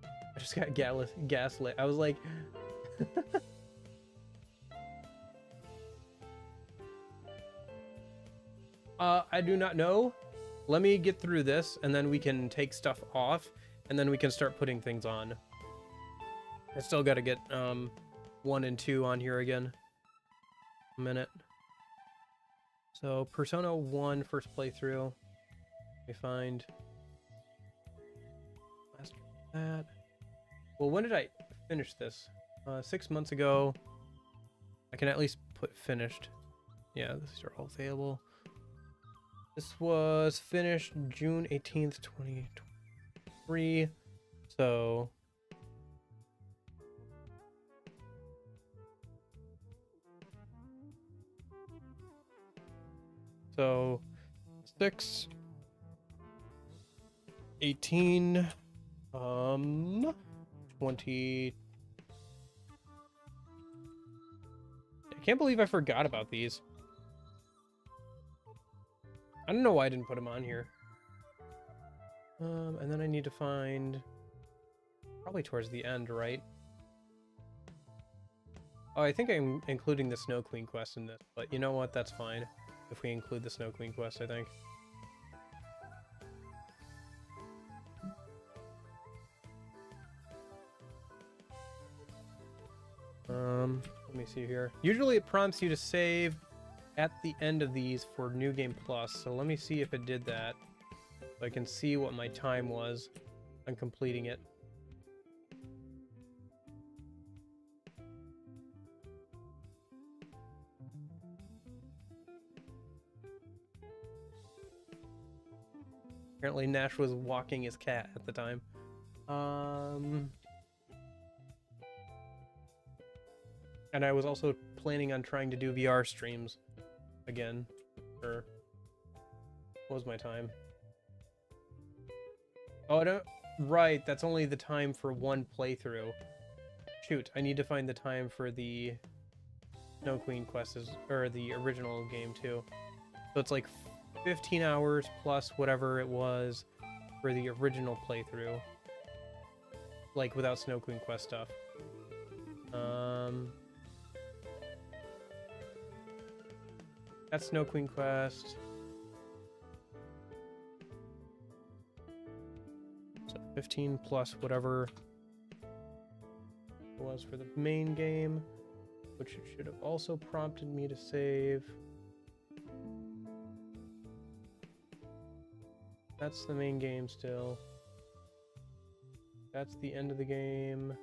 I just got gaslit. I was like I do not know. Let me get through this and then we can take stuff off and then we can start putting things on. I still got to get 1 and 2 on here again. A minute. So Persona 1 first playthrough. Let me find that. Well, when did I finish this? 6 months ago. I can at least put finished. Yeah, these are all available. This was finished June 18th, 2023. So So 6, 18, 20. I can't believe I forgot about these. I don't know why I didn't put them on here. And then I need to find probably towards the end, right? Oh, I think I'm including the Snow Queen quest in this, but you know what? That's fine if we include the Snow Queen quest, I think. Let me see here. Usually it prompts you to save at the end of these for New Game Plus, so let me see if it did that. So I can see what my time was on completing it. Apparently Nash was walking his cat at the time. And I was also planning on trying to do VR streams again. Or what was my time? Oh, I don't... Right, that's only the time for one playthrough. Shoot, I need to find the time for the Snow Queen quest, or the original game too. So it's like 15 hours plus whatever it was for the original playthrough. Like without Snow Queen quest stuff. That's Snow Queen quest. So 15 plus whatever it was for the main game, which it should have also prompted me to save. That's the main game still. That's the end of the game.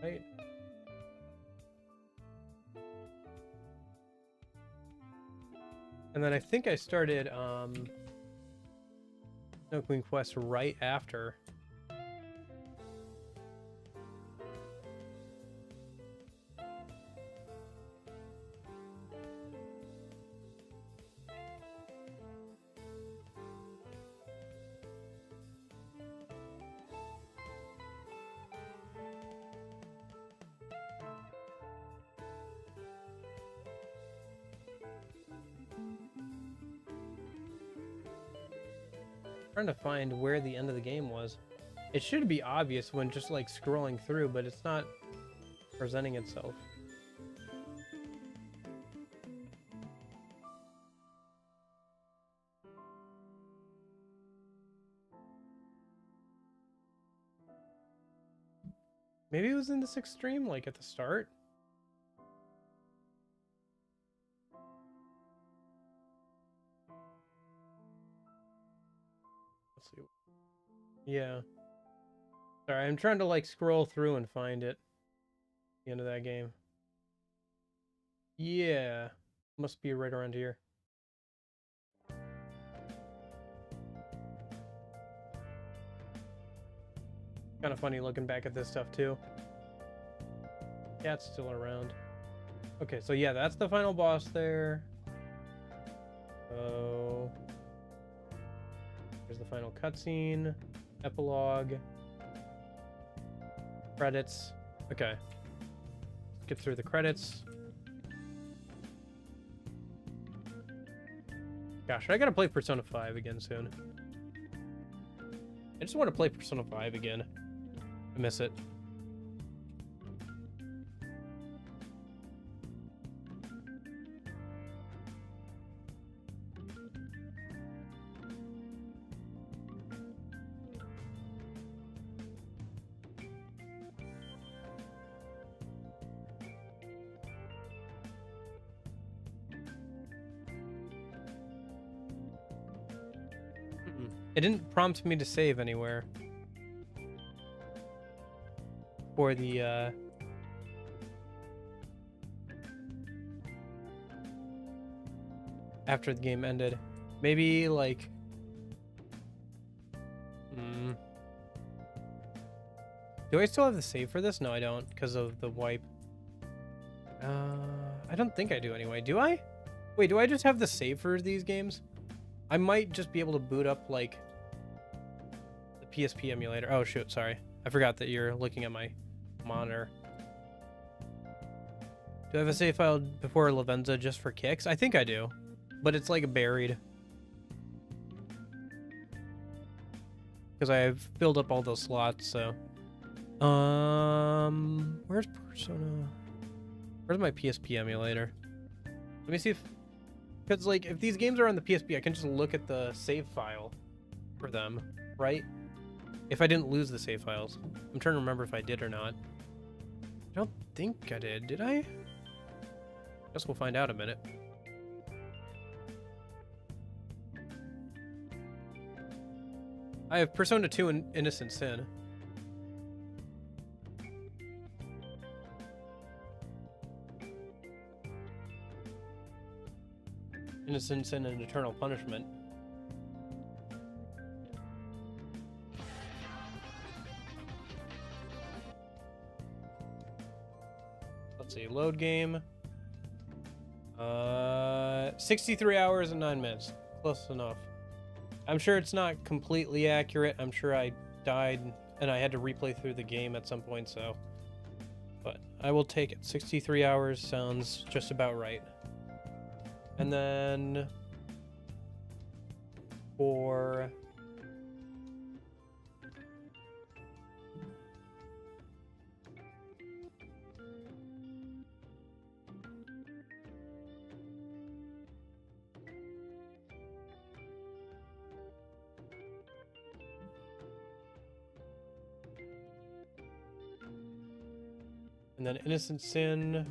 Right? And then I think I started Snow Queen quest right after. Trying to find where the end of the game was. It should be obvious when just like scrolling through, but it's not presenting itself. Maybe it was in this extreme, like at the start. Let's see. Yeah. Sorry, I'm trying to like scroll through and find it. The end of that game. Yeah. Must be right around here. Kind of funny looking back at this stuff too. Cat's still around. Okay, so yeah, that's the final boss there. So here's the final cutscene, epilogue, credits. Okay, skip through the credits. Gosh, I gotta play Persona 5 again soon. I just want to play Persona 5 again. I miss it. It didn't prompt me to save anywhere. For the, after the game ended. Maybe, like... Do I still have the save for this? No, I don't, because of the wipe. I don't think I do anyway. Do I? Wait, do I just have the save for these games? I might just be able to boot up, like, the PSP emulator. Oh, shoot, sorry. I forgot that you're looking at my monitor. Do I have a save file before Lavenza just for kicks? I think I do, but it's, like, buried. Because I've filled up all those slots, so... Where's Persona? Where's my PSP emulator? Let me see if... Because, like, if these games are on the PSP, I can just look at the save file for them, right? If I didn't lose the save files. I'm trying to remember if I did or not. I don't think I did I? Guess we'll find out in a minute. I have Persona 2 and Innocent Sin. Innocent Sin and Eternal Punishment. Let's see, load game. 63 hours and 9 minutes. Close enough. I'm sure it's not completely accurate. I'm sure I died and I had to replay through the game at some point, so. But I will take it. 63 hours sounds just about right. And then for and then Innocent Sin.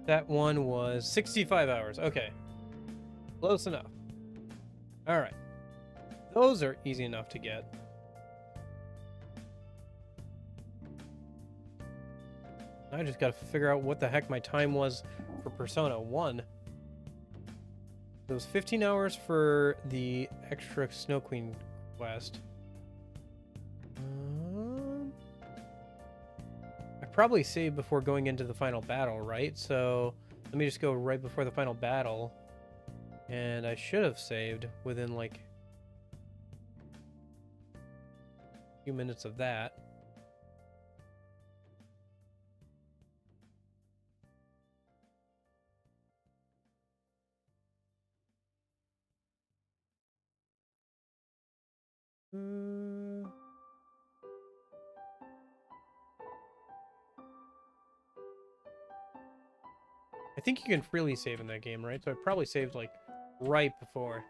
That one was 65 hours. Okay. Close enough. All right. Those are easy enough to get. I just got to figure out what the heck my time was for Persona 1. It was 15 hours for the extra Snow Queen quest. I probably saved before going into the final battle, right? So let me just go right before the final battle. And I should have saved within like a few minutes of that. I think you can freely save in that game, right? So I probably saved like right before.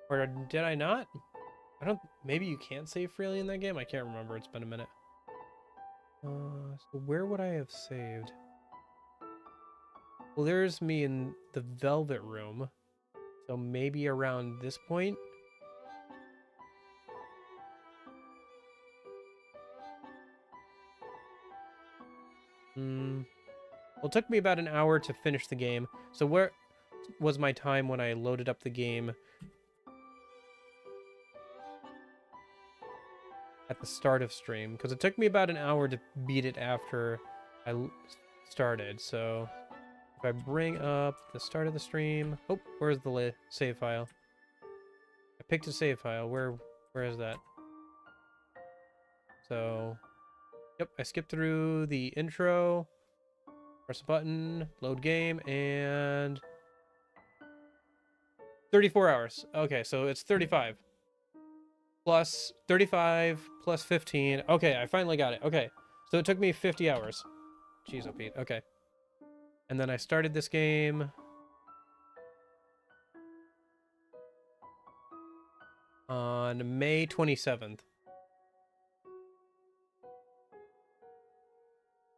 Or did I not? I don't. Maybe you can't save freely in that game. I can't remember. It's been a minute. So where would I have saved? Well, there's me in the Velvet Room. So maybe around this point. Well, it took me about an hour to finish the game. So where was my time when I loaded up the game at the start of stream? Because it took me about an hour to beat it after I started. So if I bring up the start of the stream... Oh, where's the save file? I picked a save file. Where is that? So, yep, I skipped through the intro. Press a button, load game, and 34 hours. Okay, so it's 35. Plus 35 plus 15. Okay, I finally got it. Okay, so it took me 50 hours. Jeez, oh Pete. Okay. And then I started this game on May 27th.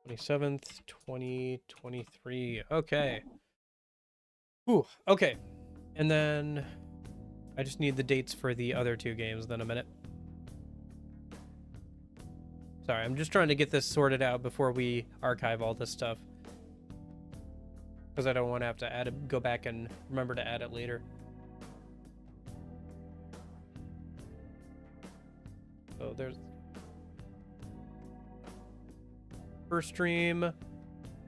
27th, 2023. Okay. Ooh, okay. And then I just need the dates for the other two games, then a minute. Sorry, I'm just trying to get this sorted out before we archive all this stuff. Because I don't want to have to add it, go back and remember to add it later. So there's... First stream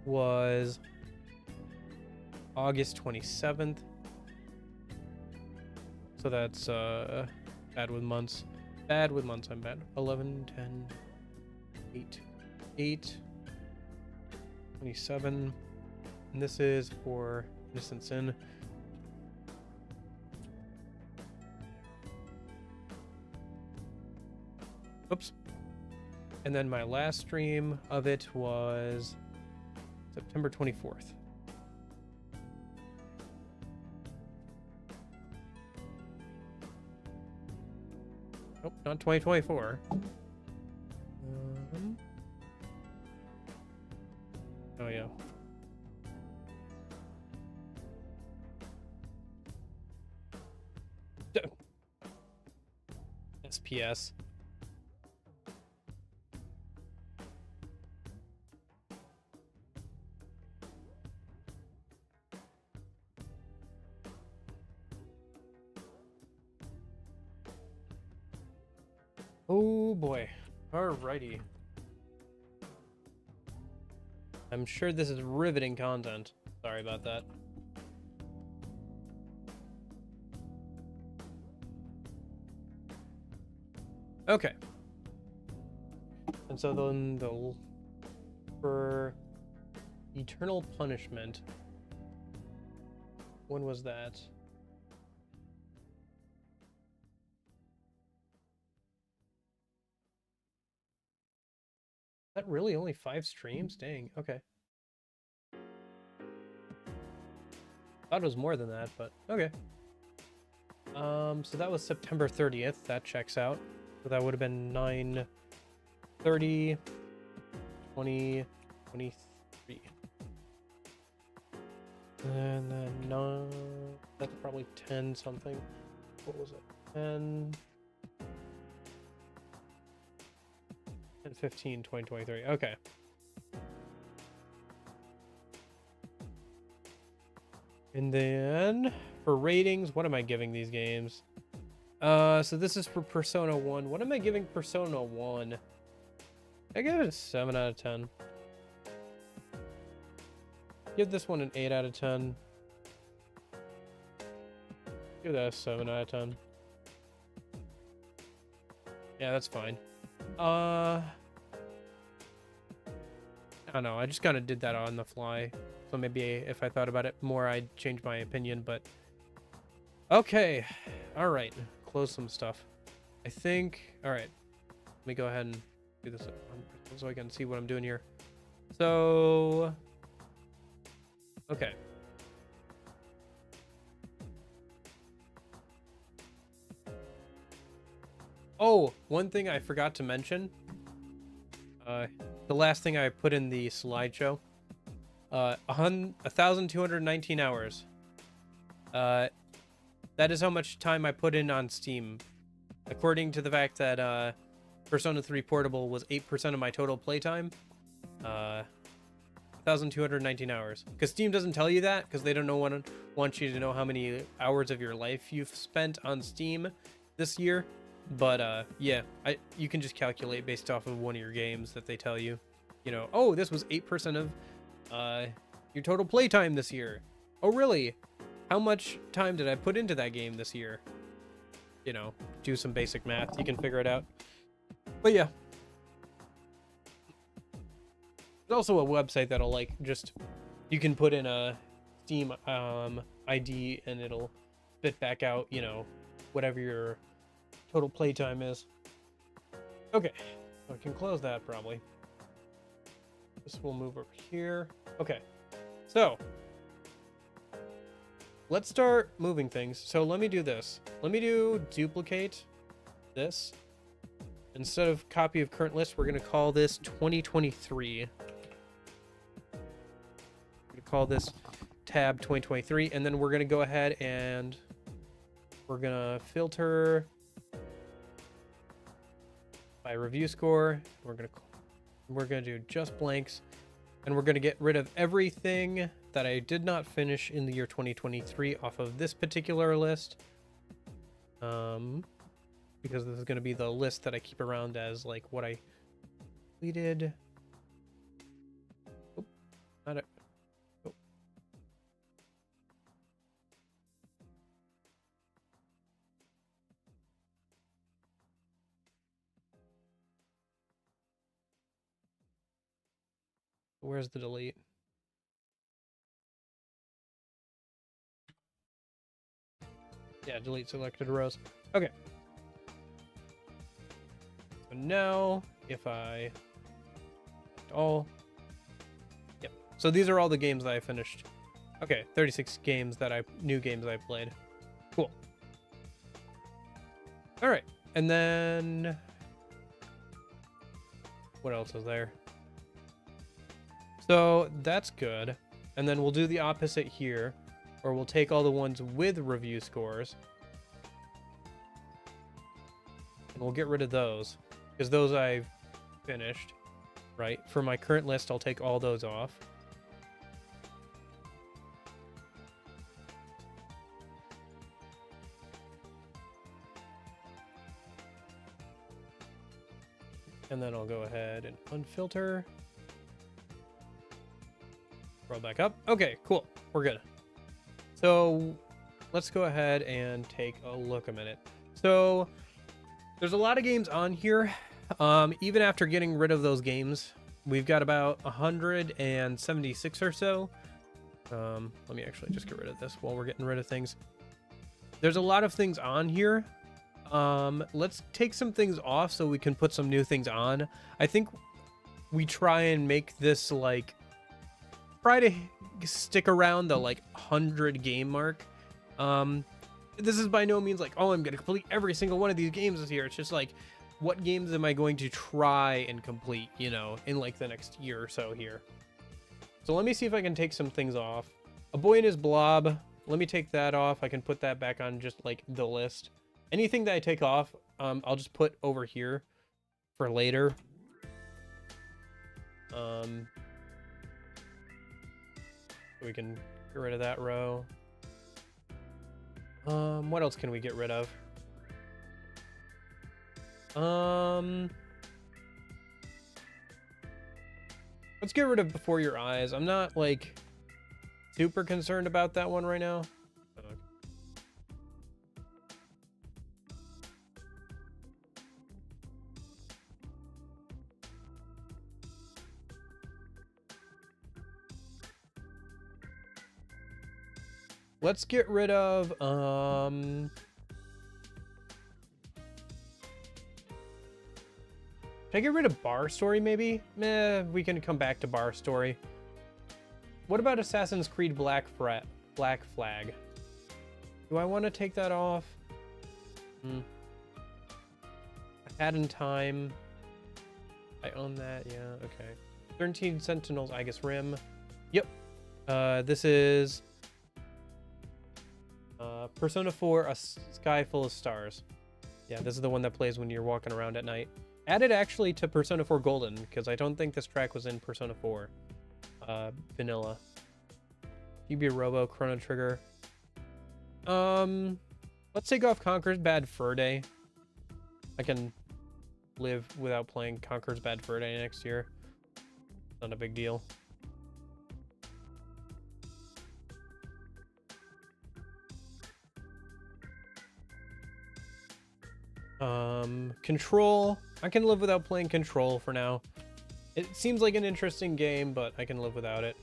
was August 27th. So that's bad with months. Bad with months, I'm bad. 11, 10, 8, 27. And this is for Innocent Sin. Oops. And then my last stream of it was September 24th. Nope, not 2024. Oh, yeah. SPS. Oh boy. Alrighty. I'm sure this is riveting content. Sorry about that. Okay. And so then for Eternal Punishment. When was that? Is that really only 5 streams? Dang, okay. Thought it was more than that, but okay. So that was September 30th. That checks out. So that would have been 9/30, 2023. And then that's probably 10 something. What was it? 10 and 15, 2023. Okay. And then for ratings, what am I giving these games? So this is for Persona 1. What am I giving Persona 1? I give it a 7 out of 10. Give this one an 8 out of 10. Give that a 7 out of 10. Yeah, that's fine. I don't know. I just kind of did that on the fly. So maybe if I thought about it more, I'd change my opinion, but... Okay. All right. Close some stuff. I think... All right. Let me go ahead and do this so I can see what I'm doing here. So... Okay. Oh, one thing I forgot to mention. The last thing I put in the slideshow. 1,219 hours. That is how much time I put in on Steam. According to the fact that Persona 3 Portable was 8% of my total playtime. 1,219 hours. Because Steam doesn't tell you that, because they don't want you to know how many hours of your life you've spent on Steam this year. But yeah, you can just calculate based off of one of your games that they tell you. You know, oh, this was 8% of your total playtime this year. Oh, really? How much time did I put into that game this year? You know, do some basic math. You can figure it out. But yeah. There's also a website that'll like just... You can put in a Steam ID and it'll spit back out, you know, whatever your total playtime is. Okay. So I can close that probably. This will move over here. Okay. So... let's start moving things. So let me do this. Let me do duplicate this. Instead of copy of current list, we're going to call this 2023. We're going to call this tab 2023. And then we're going to go ahead and we're going to filter by review score. We're going to do just blanks. And we're going to get rid of everything that I did not finish in the year 2023 off of this particular list. Because this is going to be the list that I keep around as like what I completed. Oh, not a, oh. Where's the delete? Yeah, delete selected rows. Okay. So now, if I... all... Yep. So these are all the games that I finished. Okay, 36 games that new games I played. Cool. Alright, and then... what else is there? So, that's good. And then we'll do the opposite here. Or we'll take all the ones with review scores. And we'll get rid of those. Because those I've finished. Right? For my current list, I'll take all those off. And then I'll go ahead and unfilter. Roll back up. Okay, cool. We're good. So let's go ahead and take a look a minute. So there's a lot of games on here. Even after getting rid of those games, we've got about 176 or so. Let me actually just get rid of this while we're getting rid of things. There's a lot of things on here. Let's take some things off so we can put some new things on. I think we try and make this like... try to stick around the like 100 game mark. This is by no means like, oh, I'm gonna complete every single one of these games this year. It's just like, what games am I going to try and complete, you know, in like the next year or so here. So let me see if I can take some things off. A Boy and His Blob, let me take that off. I can put that back on just like the list. Anything that I take off, I'll just put over here for later. We can get rid of that row. What else can we get rid of? Let's get rid of Before Your Eyes. I'm not like super concerned about that one right now. Let's get rid of should I get rid of Bar Story maybe? Meh, we can come back to Bar Story. What about Assassin's Creed Black Flag? Do I want to take that off? I had in time. I own that, yeah, okay. 13 Sentinels, I guess Rim. Yep. This is Persona 4, A Sky Full of Stars. Yeah, this is the one that plays when you're walking around at night. Added actually to Persona 4 Golden, because I don't think this track was in Persona 4 Vanilla. UB Robo, Chrono Trigger. Let's take off Conker's Bad Fur Day. I can live without playing Conker's Bad Fur Day next year. Not a big deal. Control. I can live without playing Control for now. It seems like an interesting game, but I can live without it.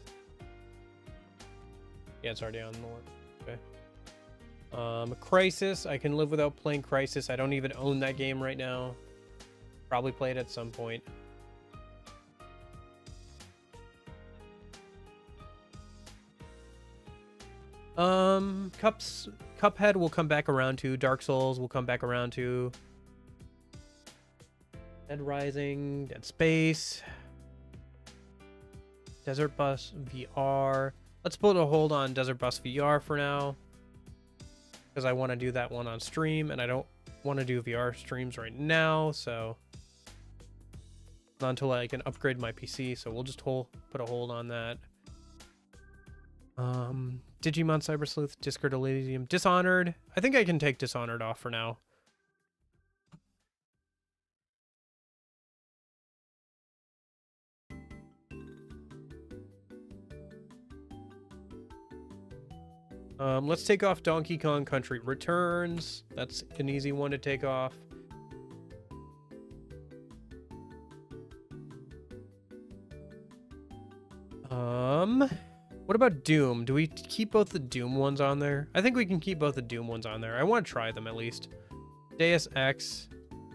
Yeah, it's already on the list. Okay. Crisis. I can live without playing Crisis. I don't even own that game right now. Probably play it at some point. Cuphead will come back around to. Dark Souls will come back around to. Dead Rising, Dead Space, Desert Bus VR. Let's put a hold on Desert Bus VR for now, because I want to do that one on stream, and I don't want to do VR streams right now, so not until I can upgrade my PC. So we'll just put a hold on that. Digimon Cyber Sleuth, Discord Elysium, Dishonored. I think I can take Dishonored off for now. Let's take off Donkey Kong Country Returns. That's an easy one to take off. What about Doom? Do we keep both the Doom ones on there? I think we can keep both the Doom ones on there. I want to try them at least. Deus Ex.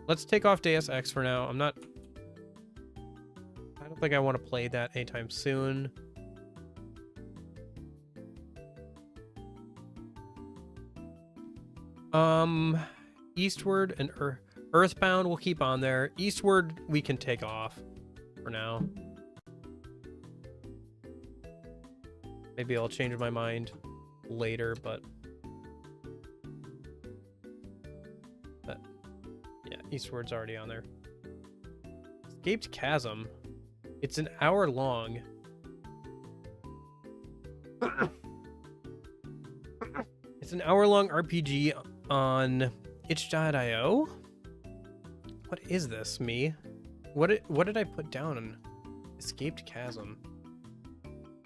Let's take off Deus Ex for now. I don't think I want to play that anytime soon. Eastward and Earthbound we'll keep on there. Eastward we can take off for now. Maybe I'll change my mind later, but yeah, Eastward's already on there. Escaped Chasm. It's an hour long. It's an hour-long RPG on itch.io. What is this, me? What did I put down on Escaped Chasm?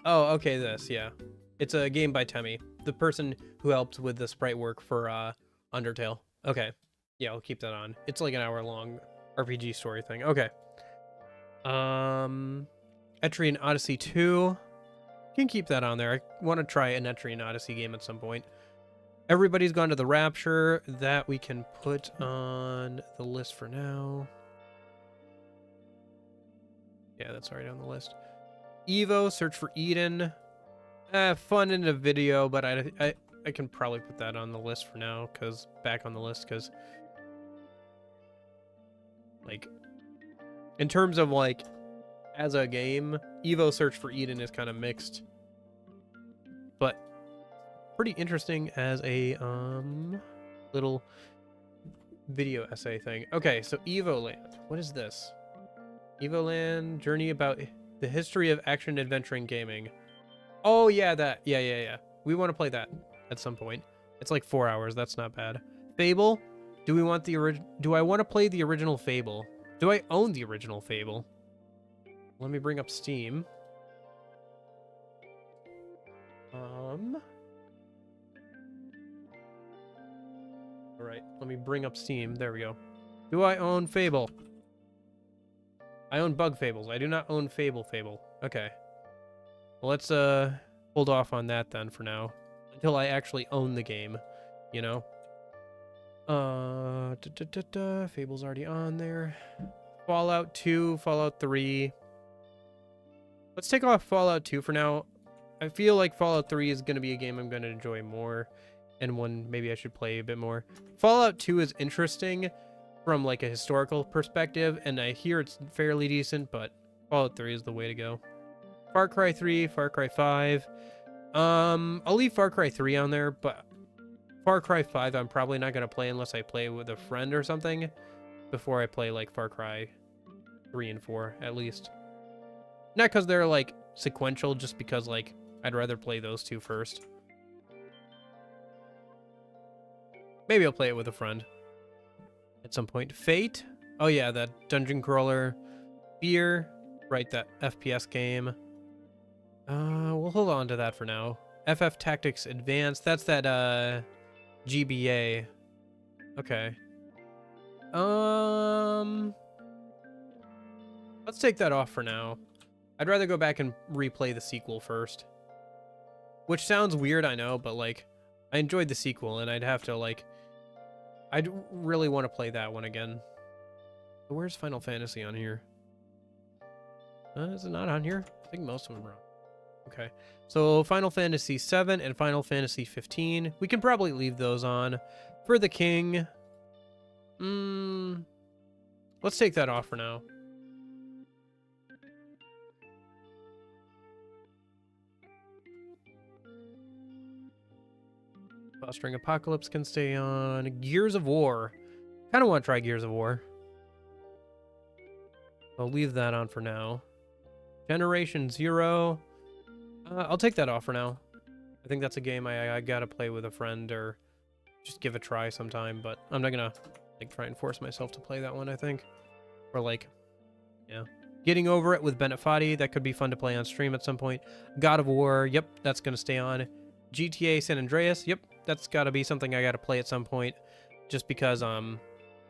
Oh, okay, this, yeah. It's a game by Temmie, the person who helped with the sprite work for Undertale. Okay, yeah, I'll keep that on. It's like an hour-long RPG story thing. Okay. Etrian Odyssey 2. Can keep that on there. I want to try an Etrian Odyssey game at some point. Everybody's Gone to the Rapture. That we can put on the list for now. Yeah, that's already on the list. Evo, Search for Eden. Fun in a video, but I can probably put that on the list for now, because back on the list, because like in terms of like as a game, Evo Search for Eden is kind of mixed, but pretty interesting as a little video essay thing. Okay, so Evoland. What is this? Evoland, journey about the history of action adventuring gaming. Oh yeah, that. Yeah. We want to play that at some point. It's like 4 hours. That's not bad. Fable. Do we want the do I want to play the original Fable? Do I own the original Fable? Let me bring up Steam. All right, let me bring up Steam. There we go. Do I own Fable? I own Bug Fables. I do not own Fable. Okay. Well, let's hold off on that then for now. until I actually own the game, you know? Fable's already on there. Fallout 2, Fallout 3. Let's take off Fallout 2 for now. I feel like Fallout 3 is going to be a game I'm going to enjoy more, and one maybe I should play a bit more. Fallout 2 is interesting from like a historical perspective, and I hear it's fairly decent, but Fallout 3 is the way to go. Far Cry 3, Far Cry 5. I'll leave Far Cry 3 on there, but Far Cry 5 I'm probably not going to play unless I play with a friend or something before I play like Far Cry 3 and 4 at least. Not because they're like sequential, just because like I'd rather play those two first. Maybe I'll play it with a friend at some point. Fate. Oh yeah, that dungeon crawler. Fear. Right, that FPS game. We'll hold on to that for now. FF Tactics Advanced. That's that GBA. Okay. Let's take that off for now. I'd rather go back and replay the sequel first. Which sounds weird, I know, but like I enjoyed the sequel and I'd have to like I'd really want to play that one again. Where's Final Fantasy on here? Is it not on here? I think most of them are on. Okay. So Final Fantasy 7 and Final Fantasy 15. We can probably leave those on. For the King. Let's take that off for now. Fostering Apocalypse can stay on. Gears of War. Kind of want to try Gears of War. I'll leave that on for now. Generation Zero. I'll take that off for now. I think that's a game I gotta play with a friend or just give a try sometime, but I'm not gonna like try and force myself to play that one, I think. Or like, yeah. Getting Over It with Bennett Foddy. That could be fun to play on stream at some point. God of War. Yep, that's gonna stay on. GTA San Andreas. Yep, that's gotta be something I gotta play at some point. Just because,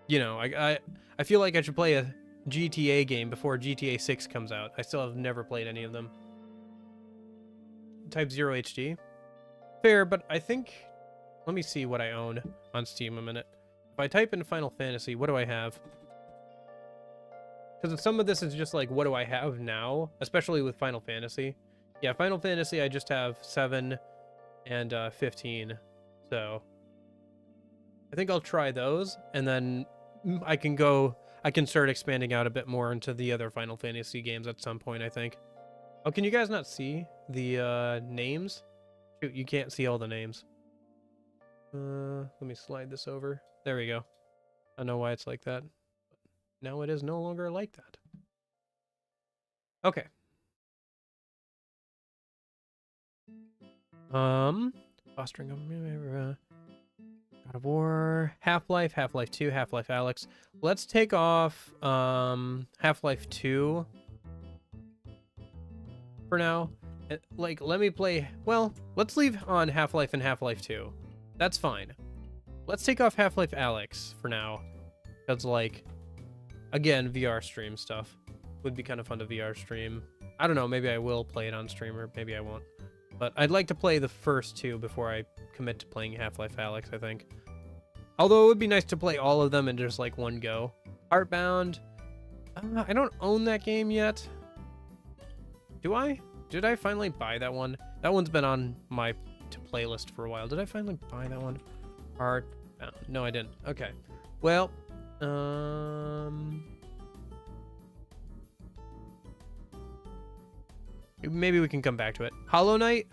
you know, I feel like I should play a GTA game before GTA 6 comes out. I still have never played any of them. Type 0 HD. Fair, but I think... Let me see what I own on Steam a minute. If I type in Final Fantasy, what do I have? Because some of this is just like, what do I have now? Especially with Final Fantasy. Yeah, Final Fantasy, I just have 7 and 15. So... I think I'll try those, and then I can start expanding out a bit more into the other Final Fantasy games at some point, I think. Oh, can you guys not see the names? Shoot, you can't see all the names. Let me slide this over. There we go. I don't know why it's like that. Now it is no longer like that. Okay. Fostering God of War, Half-Life, Half-Life 2, Half-Life Alyx. Let's take off Half-Life 2 for now. Like, let me play... Well, let's leave on Half-Life and Half-Life 2. That's fine. Let's take off Half-Life Alyx for now. Because, like, again, VR stream stuff. Would be kind of fun to VR stream. I don't know, maybe I will play it on stream, or maybe I won't. But I'd like to play the first two before I commit to playing Half-Life Alyx, I think. Although it would be nice to play all of them in just like one go. Heartbound. I don't own that game yet. Do I? Did I finally buy that one? That one's been on my playlist for a while. Did I finally buy that one? Heartbound. No, I didn't. Okay. Well, maybe we can come back to it. Hollow Knight?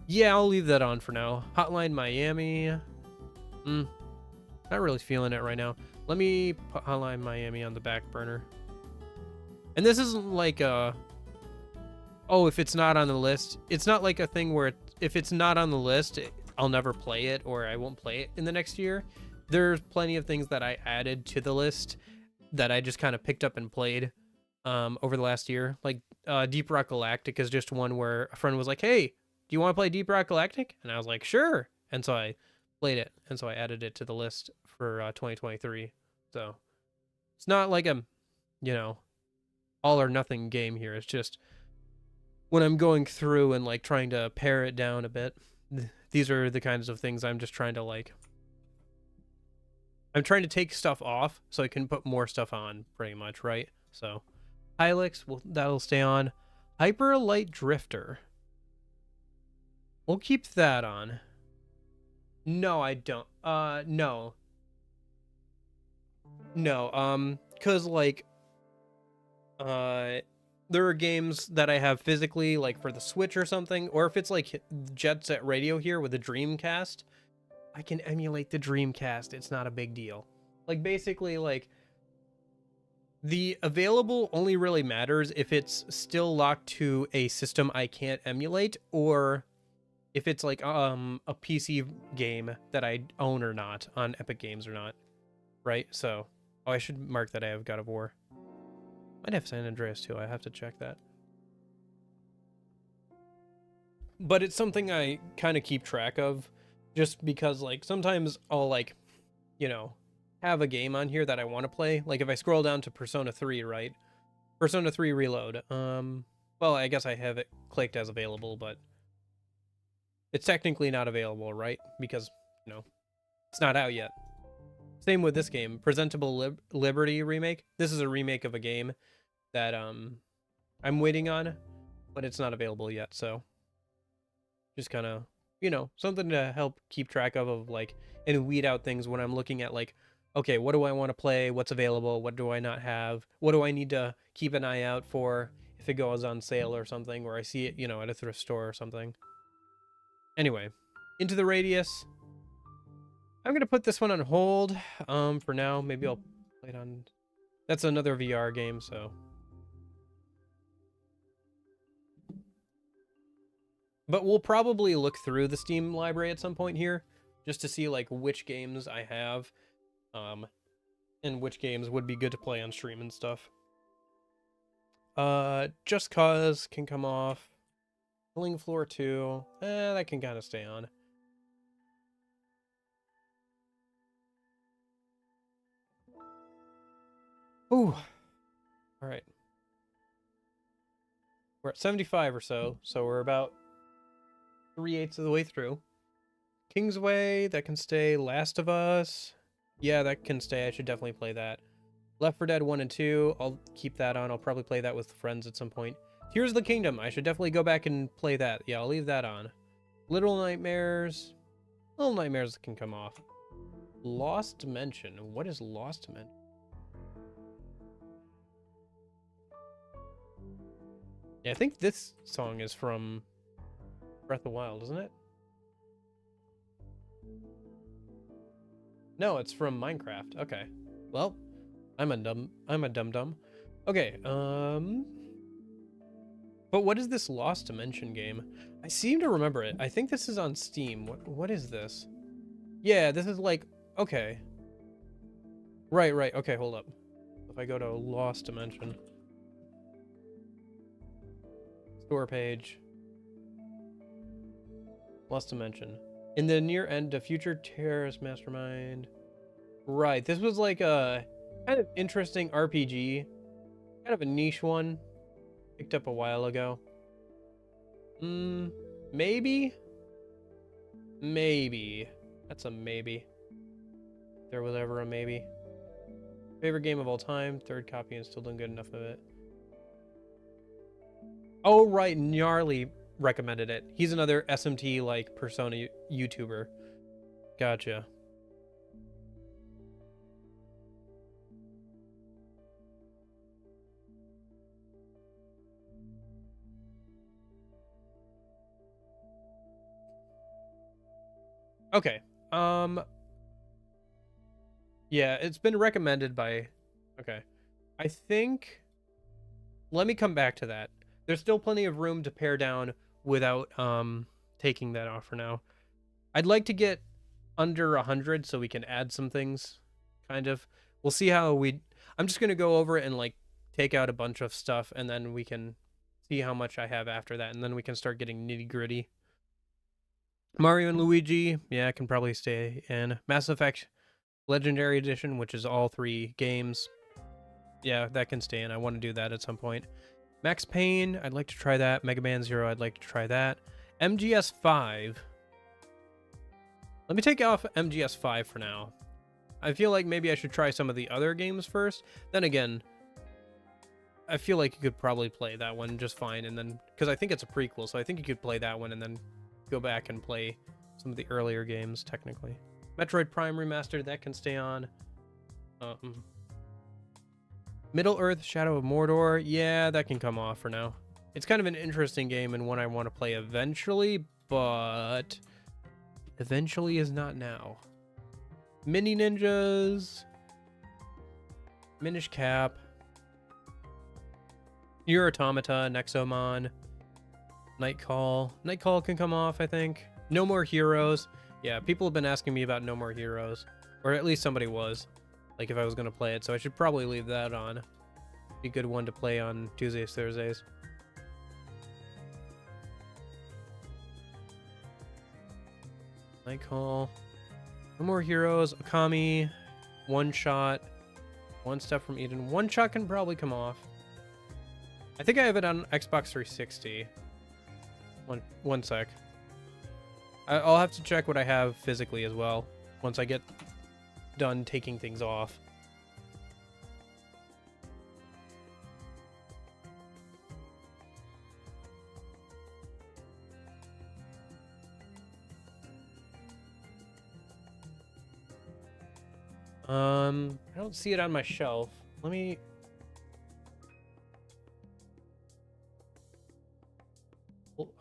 Yeah, I'll leave that on for now. Hotline Miami. Not really feeling it right now. Let me put Hotline Miami on the back burner. And this isn't like a... Oh, if it's not on the list. It's not like a thing where if it's not on the list, I'll never play it or I won't play it in the next year. There's plenty of things that I added to the list that I just kind of picked up and played over the last year. Like Deep Rock Galactic is just one where a friend was like, hey, do you want to play Deep Rock Galactic? And I was like, sure. And so I played it. And so I added it to the list for 2023. So it's not like a, you know, all or nothing game here. It's just when I'm going through and like trying to pare it down a bit, these are the kinds of things I'm just trying to like. I'm trying to take stuff off so I can put more stuff on, pretty much, right? So, Hilux, that'll stay on. Hyper Light Drifter. We'll keep that on. No, I don't. No. No, cause like, there are games that I have physically, like for the Switch or something, or if it's like Jet Set Radio here with the Dreamcast, I can emulate the Dreamcast. It's not a big deal. Like basically, like the available only really matters if it's still locked to a system I can't emulate, or if it's like a PC game that I own or not on Epic Games or not, right? So, oh, I should mark that I have God of War. Might have San Andreas too. I have to check that. But it's something I kind of keep track of, just because like sometimes I'll like, you know, have a game on here that I want to play. Like if I scroll down to Persona 3, right? Persona 3 Reload. Well, I guess I have it clicked as available, but it's technically not available, right? Because, you know, it's not out yet. Same with this game, Presentable Liberty remake. This is a remake of a game that I'm waiting on, but it's not available yet, so just kind of, you know, something to help keep track of like, and weed out things when I'm looking at like, okay, what do I want to play? What's available? What do I not have? What do I need to keep an eye out for if it goes on sale or something, or I see it, you know, at a thrift store or something. Anyway, Into the Radius. I'm going to put this one on hold for now. Maybe I'll play it on... That's another VR game, so... But we'll probably look through the Steam library at some point here, just to see like which games I have, and which games would be good to play on stream and stuff. Just Cause can come off. Killing Floor 2, that can kind of stay on. Ooh. All right. We're at 75 or so we're about 3/8 of the way through. Kingsway, that can stay. Last of Us, yeah, that can stay. I should definitely play that. Left 4 Dead 1 and 2, I'll keep that on. I'll probably play that with friends at some point. Tears of the Kingdom, I should definitely go back and play that. Yeah, I'll leave that on. Little Nightmares can come off. Lost Dimension, what is Lost Dimension? Yeah, I think this song is from Breath of the Wild, isn't it? No, it's from Minecraft. Okay. Well, I'm a dum-dum. Okay, but what is this Lost Dimension game? I seem to remember it. I think this is on Steam. What is this? Yeah, this is like, okay. Right. Okay, hold up. If I go to Lost Dimension. Store page. Lost Dimension. In the near end, a future terrorist mastermind. Right, this was like a kind of interesting RPG. Kind of a niche one. Picked up a while ago. Maybe? Maybe. That's a maybe. If there was ever a maybe. Favorite game of all time. Third copy and still doing good enough of it. Oh, right. Gnarly recommended it. He's another SMT like Persona YouTuber. Gotcha. Okay. Yeah, it's been recommended by... Okay. I think... Let me come back to that. There's still plenty of room to pare down without taking that off for now. I'd like to get under 100 so we can add some things, kind of. We'll see how we... I'm just going to go over it and like take out a bunch of stuff, and then we can see how much I have after that, and then we can start getting nitty-gritty. Mario and Luigi, yeah, can probably stay in. Mass Effect Legendary Edition, which is all 3 games. Yeah, that can stay in. I want to do that at some point. Max Payne, I'd like to try that. Mega Man Zero, I'd like to try that. MGS5. Let me take off MGS5 for now. I feel like maybe I should try some of the other games first. Then again, I feel like you could probably play that one just fine, and then because I think it's a prequel, so I think you could play that one and then go back and play some of the earlier games technically. Metroid Prime Remastered, that can stay on. Middle Earth: Shadow of Mordor, yeah, that can come off for now. It's kind of an interesting game and one I want to play eventually, but eventually is not now. Mini Ninjas, Minish Cap, Nier Automata, Nexomon, Nightcall. Nightcall can come off, I think. No More Heroes. Yeah, people have been asking me about No More Heroes, or at least somebody was, like if I was going to play it, so I should probably leave that on. Be a good one to play on Tuesdays, Thursdays. Nightcall. No More Heroes, Okami, One Shot, One Step from Eden. One Shot can probably come off. I think I have it on Xbox 360. One sec. I'll have to check what I have physically as well once I get done taking things off. I don't see it on my shelf. Let me...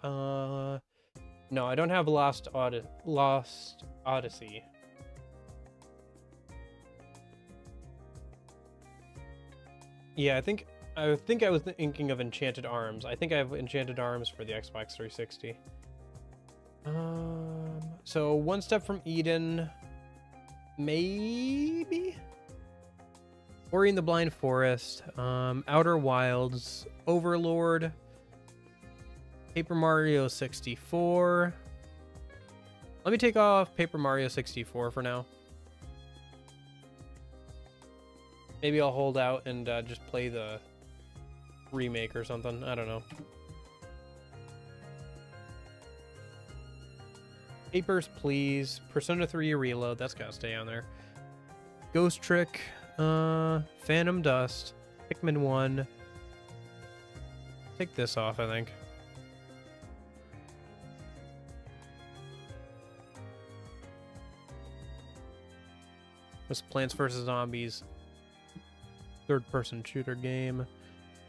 No, I don't have Lost Odyssey. Yeah, I think I was thinking of Enchanted Arms. I think I have Enchanted Arms for the Xbox 360. So One Step from Eden, maybe? Ori and the Blind Forest, Outer Wilds, Overlord, Paper Mario 64. Let me take off Paper Mario 64 for now. Maybe I'll hold out and just play the remake or something. I don't know. Papers, Please. Persona 3 Reload. That's gotta stay on there. Ghost Trick. Phantom Dust. Pikmin 1. Take this off, I think. Was Plants vs. Zombies. Third-person shooter game.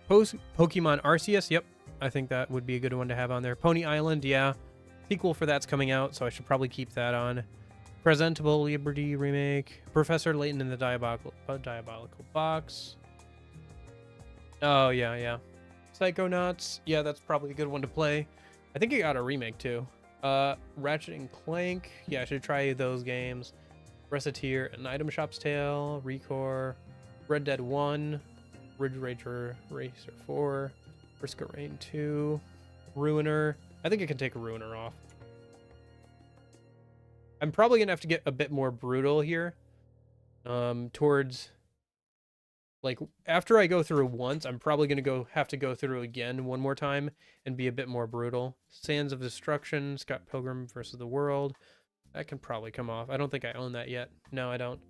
Pokemon Arceus, yep. I think that would be a good one to have on there. Pony Island, yeah. Sequel for that's coming out, so I should probably keep that on. Presentable Liberty remake. Professor Layton in the Diabolical Box. Oh, yeah. Psychonauts, yeah, that's probably a good one to play. I think it got a remake, too. Ratchet and Clank, yeah, I should try those games. Reciteer, An Item Shop's Tale, Recore, Red Dead 1, Ridge Racer 4, Risk Rain 2, Ruiner. I think I can take a Ruiner off. I'm probably going to have to get a bit more brutal here. Towards... Like, after I go through once, I'm probably going to have to go through again one more time and be a bit more brutal. Sands of Destruction, Scott Pilgrim vs. the World. That can probably come off. I don't think I own that yet. No, I don't.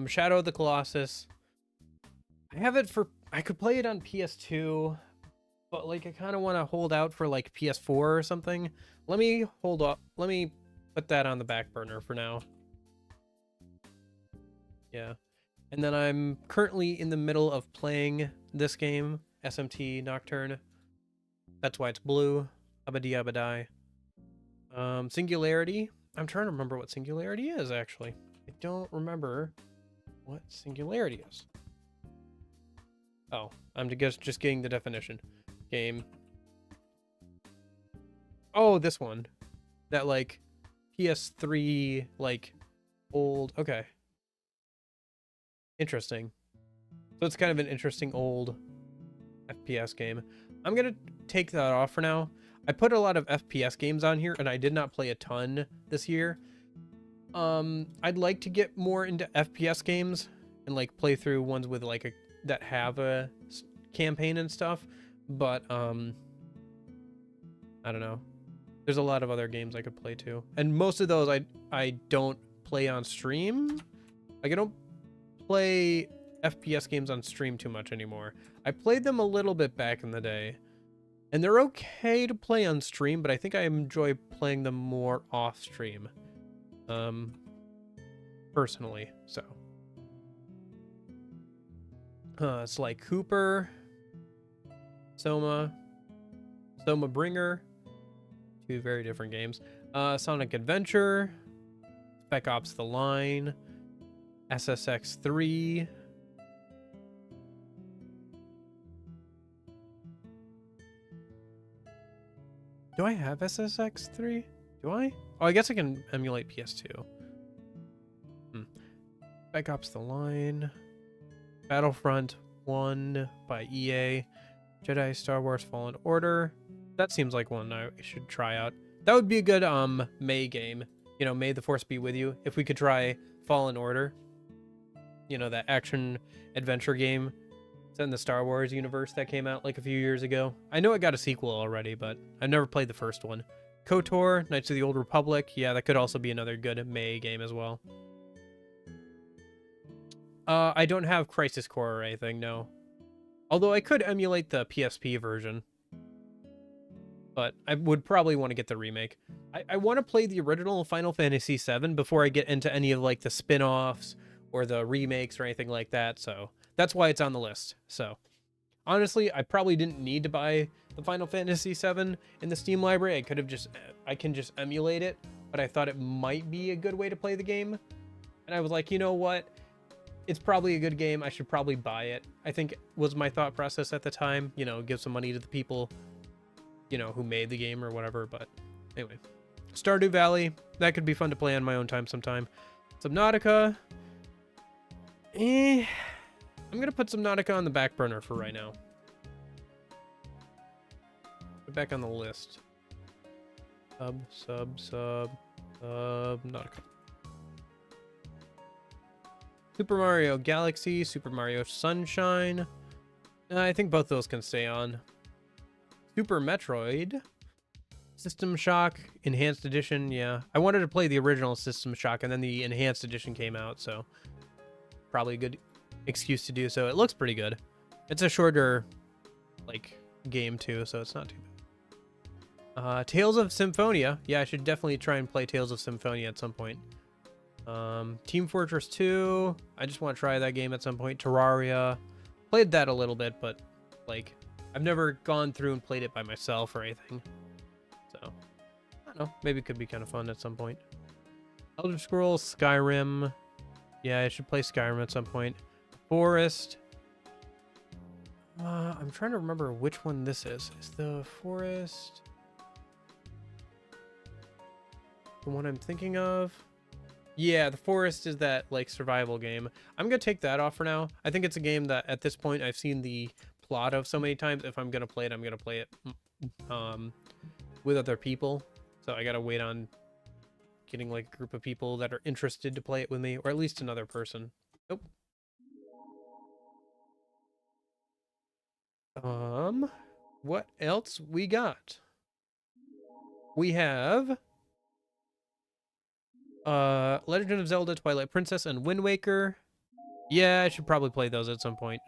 Shadow of the Colossus. I have it for... I could play it on PS2, but like I kind of want to hold out for like PS4 or something. Let me hold up. Let me put that on the back burner for now. Yeah. And then I'm currently in the middle of playing this game, SMT Nocturne. That's why it's blue. Abadi Abadai. Singularity. I'm trying to remember what Singularity is, actually. I don't remember what Singularity is. Oh, I'm just getting the definition. Game. Oh, this one. That, like, PS3, like, old... Okay. Interesting. So it's kind of an interesting old FPS game. I'm going to take that off for now. I put a lot of FPS games on here, and I did not play a ton this year. I'd like to get more into FPS games and, like, play through ones with, like, that have a campaign and stuff. But, I don't know. There's a lot of other games I could play too. And most of those I don't play on stream. Like I don't play FPS games on stream too much anymore. I played them a little bit back in the day. And they're okay to play on stream, but I think I enjoy playing them more off stream. Personally, so. It's like Cooper, Soma Bringer, two very different games. Sonic Adventure, Spec Ops: The Line, SSX 3. Do I have SSX 3? Do I? Oh, I guess I can emulate PS2. Spec Ops: The Line, Battlefront 1 by EA, Jedi Star Wars Fallen Order. That seems like one I should try out. That would be a good May game. You know, May the Force be with you. If we could try Fallen Order. You know, that action adventure game set in the Star Wars universe that came out like a few years ago. I know it got a sequel already, but I've never played the first one. KOTOR, Knights of the Old Republic. Yeah, that could also be another good May game as well. I don't have Crisis Core or anything, no. Although I could emulate the PSP version. But I would probably want to get the remake. I want to play the original Final Fantasy VII before I get into any of like the spin-offs or the remakes or anything like that, so that's why it's on the list. So honestly, I probably didn't need to buy the Final Fantasy VII in the Steam library. I can just emulate it, but I thought it might be a good way to play the game. And I was like, you know what? It's probably a good game. I should probably buy it. I think was my thought process at the time. You know, give some money to the people, you know, who made the game or whatever. But anyway, Stardew Valley. That could be fun to play on my own time sometime. Subnautica. I'm going to put Subnautica on the back burner for right now. Put it back on the list. Subnautica. Super Mario Galaxy, Super Mario Sunshine. I think both those can stay on. Super Metroid. System Shock Enhanced Edition, yeah. I wanted to play the original System Shock, and then the Enhanced Edition came out, so probably a good excuse to do so. It looks pretty good. It's a shorter, like, game, too, so it's not too bad. Tales of Symphonia. Yeah, I should definitely try and play Tales of Symphonia at some point. Team Fortress 2. I just want to try that game at some point. Terraria. Played that a little bit, but, like, I've never gone through and played it by myself or anything. So, I don't know. Maybe it could be kind of fun at some point. Elder Scrolls, Skyrim. Yeah, I should play Skyrim at some point. Forest. I'm trying to remember which one this is. Is the Forest the one I'm thinking of? Yeah, the Forest is that, like, survival game. I'm going to take that off for now. I think it's a game that, at this point, I've seen the plot of so many times. If I'm going to play it, I'm going to play it with other people. So I got to wait on getting, like, a group of people that are interested to play it with me, or at least another person. Nope. What else we got? We have Legend of Zelda Twilight Princess and Wind Waker. Yeah, I should probably play those at some point.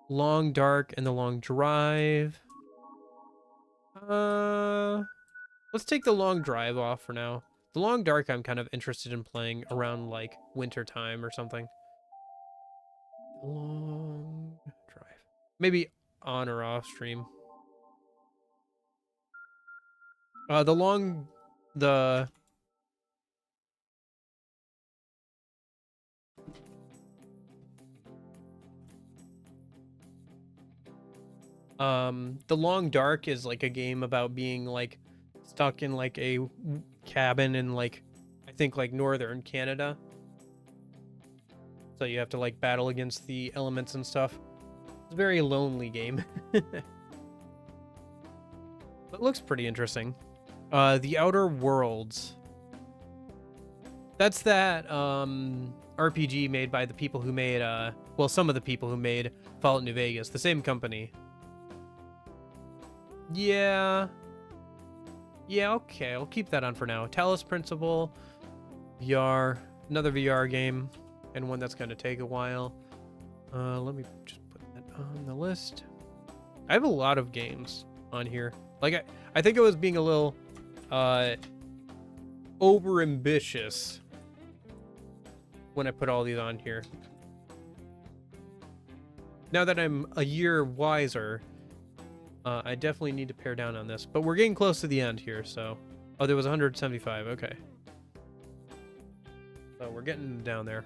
Long Dark and The Long Drive. Let's take The Long Drive off for now. The Long Dark I'm kind of interested in playing around, like, winter time or something. The Long Drive. Maybe on or off stream. The Long Dark is like a game about being like stuck in like a cabin in like, I think like northern Canada. So you have to like battle against the elements and stuff. It's a very lonely game. But it looks pretty interesting. The Outer Worlds. That's that RPG made by the people who made, well, some of the people who made Fallout New Vegas, the same company. Yeah. Yeah, okay. I'll keep that on for now. Talos Principle, VR, another VR game, and one that's going to take a while. Let me just put that on the list. I have a lot of games on here. Like, I think I was being a little over ambitious when I put all these on here. Now that I'm a year wiser, I definitely need to pare down on this. But we're getting close to the end here, so... Oh, there was 175. Okay. So we're getting down there.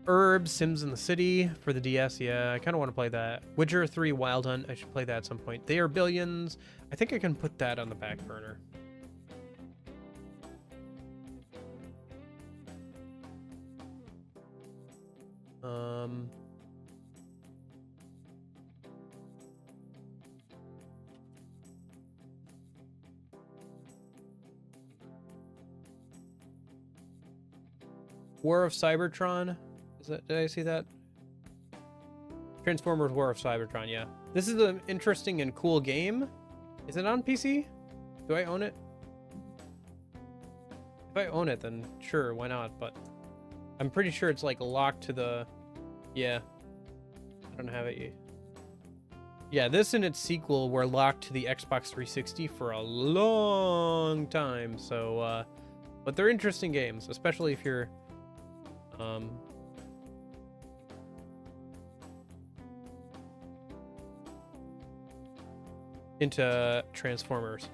Herbs, Sims in the City for the DS. Yeah, I kind of want to play that. Witcher 3 Wild Hunt. I should play that at some point. They Are Billions. I think I can put that on the back burner. War of Cybertron. Is that? Did I see that? Transformers War of Cybertron. Yeah. This is an interesting and cool game. Is it on PC? Do I own it? If I own it, then sure, why not? But I'm pretty sure it's like locked to the... Yeah. I don't have it yet. Yeah, this and its sequel were locked to the Xbox 360 for a long time. So, but they're interesting games, especially if you're... into Transformers.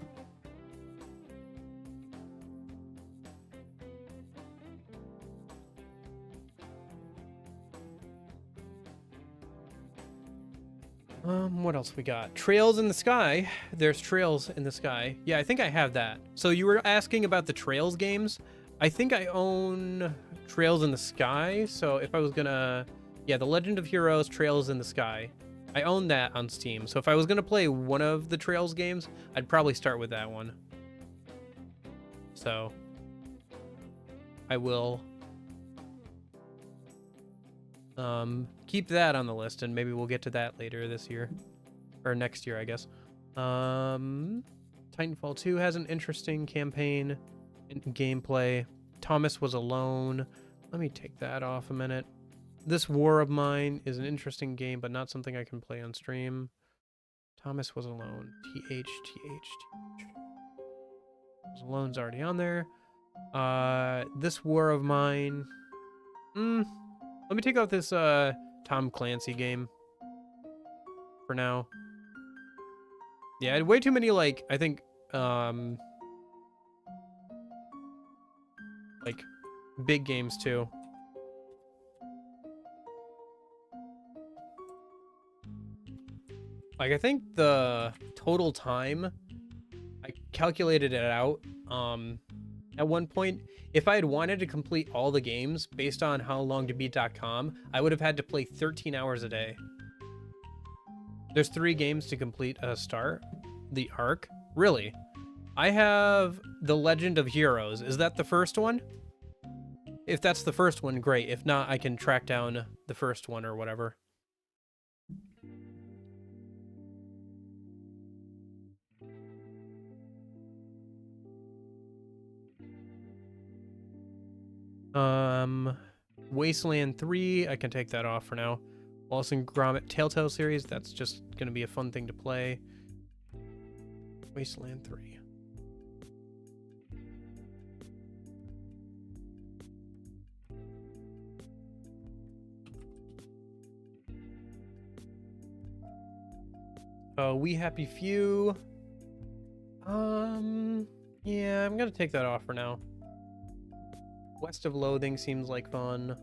What else we got? Trails in the Sky. There's Trails in the Sky. Yeah, I think I have that. So you were asking about the Trails games. I think I own Trails in the Sky. So if I was gonna... Yeah, The Legend of Heroes, Trails in the Sky. I own that on Steam. So if I was gonna play one of the Trails games, I'd probably start with that one. So I will keep that on the list, and maybe we'll get to that later this year. Or next year, I guess. Titanfall 2 has an interesting campaign and gameplay. Thomas Was Alone. Let me take that off a minute. This War of Mine is an interesting game, but not something I can play on stream. Thomas Was Alone. TH. Was Alone's already on there. This War of Mine. Let me take out this Tom Clancy game for now. Yeah, I had way too many, like, I think, like, big games too. Like, I think the total time, I calculated it out, at one point, if I had wanted to complete all the games based on howlongtobeat.com, I would have had to play 13 hours a day. There's 3 games to complete a start. The Ark? Really? I have The Legend of Heroes. Is that the first one? If that's the first one, great. If not, I can track down the first one or whatever. Wasteland 3, I can take that off for now. Wallace and Gromit Telltale series, that's just going to be a fun thing to play. Wasteland 3. We Happy Few. Yeah, I'm going to take that off for now. West of Loathing seems like fun.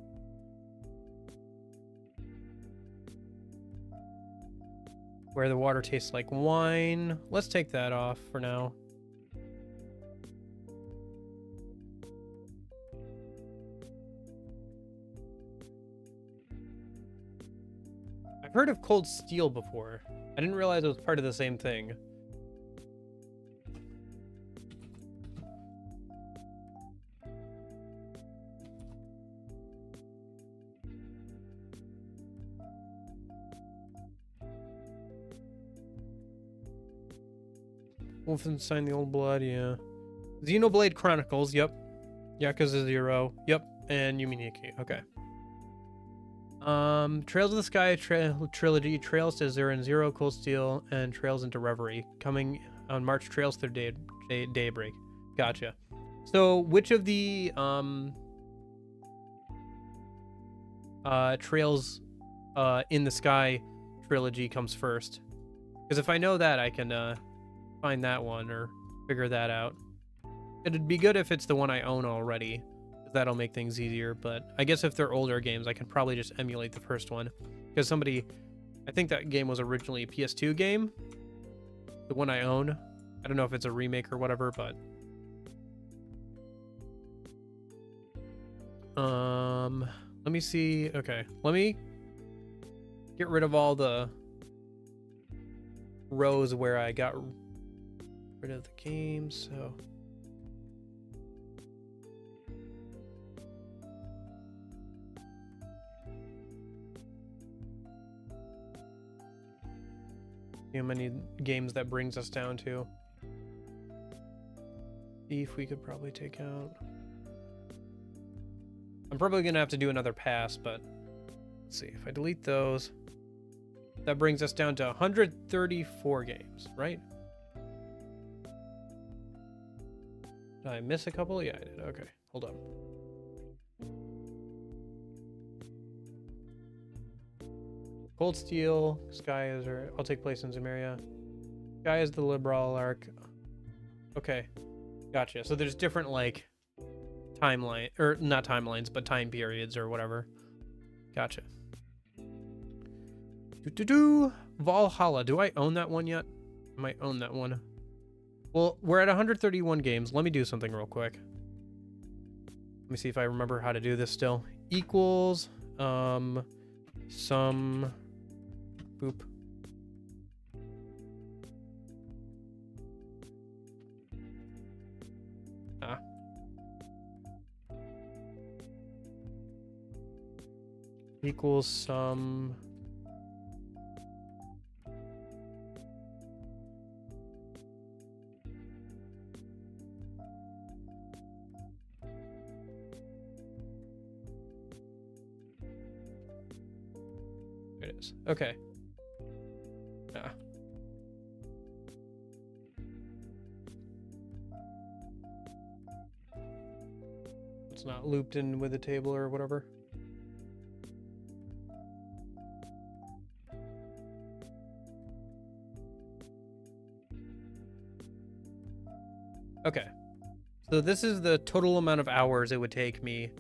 Where the Water Tastes Like Wine. Let's take that off for now. I've heard of Cold Steel before. I didn't realize it was part of the same thing. Wolfenstein: The Old Blood, yeah. Xenoblade Chronicles, yep. Yakuza 0, yep. And Yuminiki, okay. Trails in the Sky trilogy, Trails to Zero and Zero, Cold Steel, and Trails into Reverie coming on March. Trails through Daybreak. Gotcha. So which of the Trails in the Sky trilogy comes first? Because if I know that, I can find that one or figure that out. It'd be good if it's the one I own already. That'll make things easier, but I guess if they're older games, I can probably just emulate the first one. Because I think that game was originally a PS2 game. The one I own. I don't know if it's a remake or whatever, but... let me see. Okay, let me get rid of all the rows where I got rid of the games, so... how many games that brings us down to. Thief we could probably take out. I'm probably gonna have to do another pass, but let's see. If I delete those, that brings us down to 134 games, right? Did I miss a couple? Yeah, I did. Okay, hold up. Cold Steel, Sky is, I'll take place in Zemeria. Sky is the liberal arc. Okay, gotcha. So there's different, like, timeline, or not timelines, but time periods or whatever. Gotcha. Valhalla. Do I own that one yet? I might own that one. Well, we're at 131 games. Let me do something real quick. Let me see if I remember how to do this still. Equals, some... Boop. Equals some... There it is. Okay. It's not looped in with the table or whatever. Okay. So this is the total amount of hours it would take me.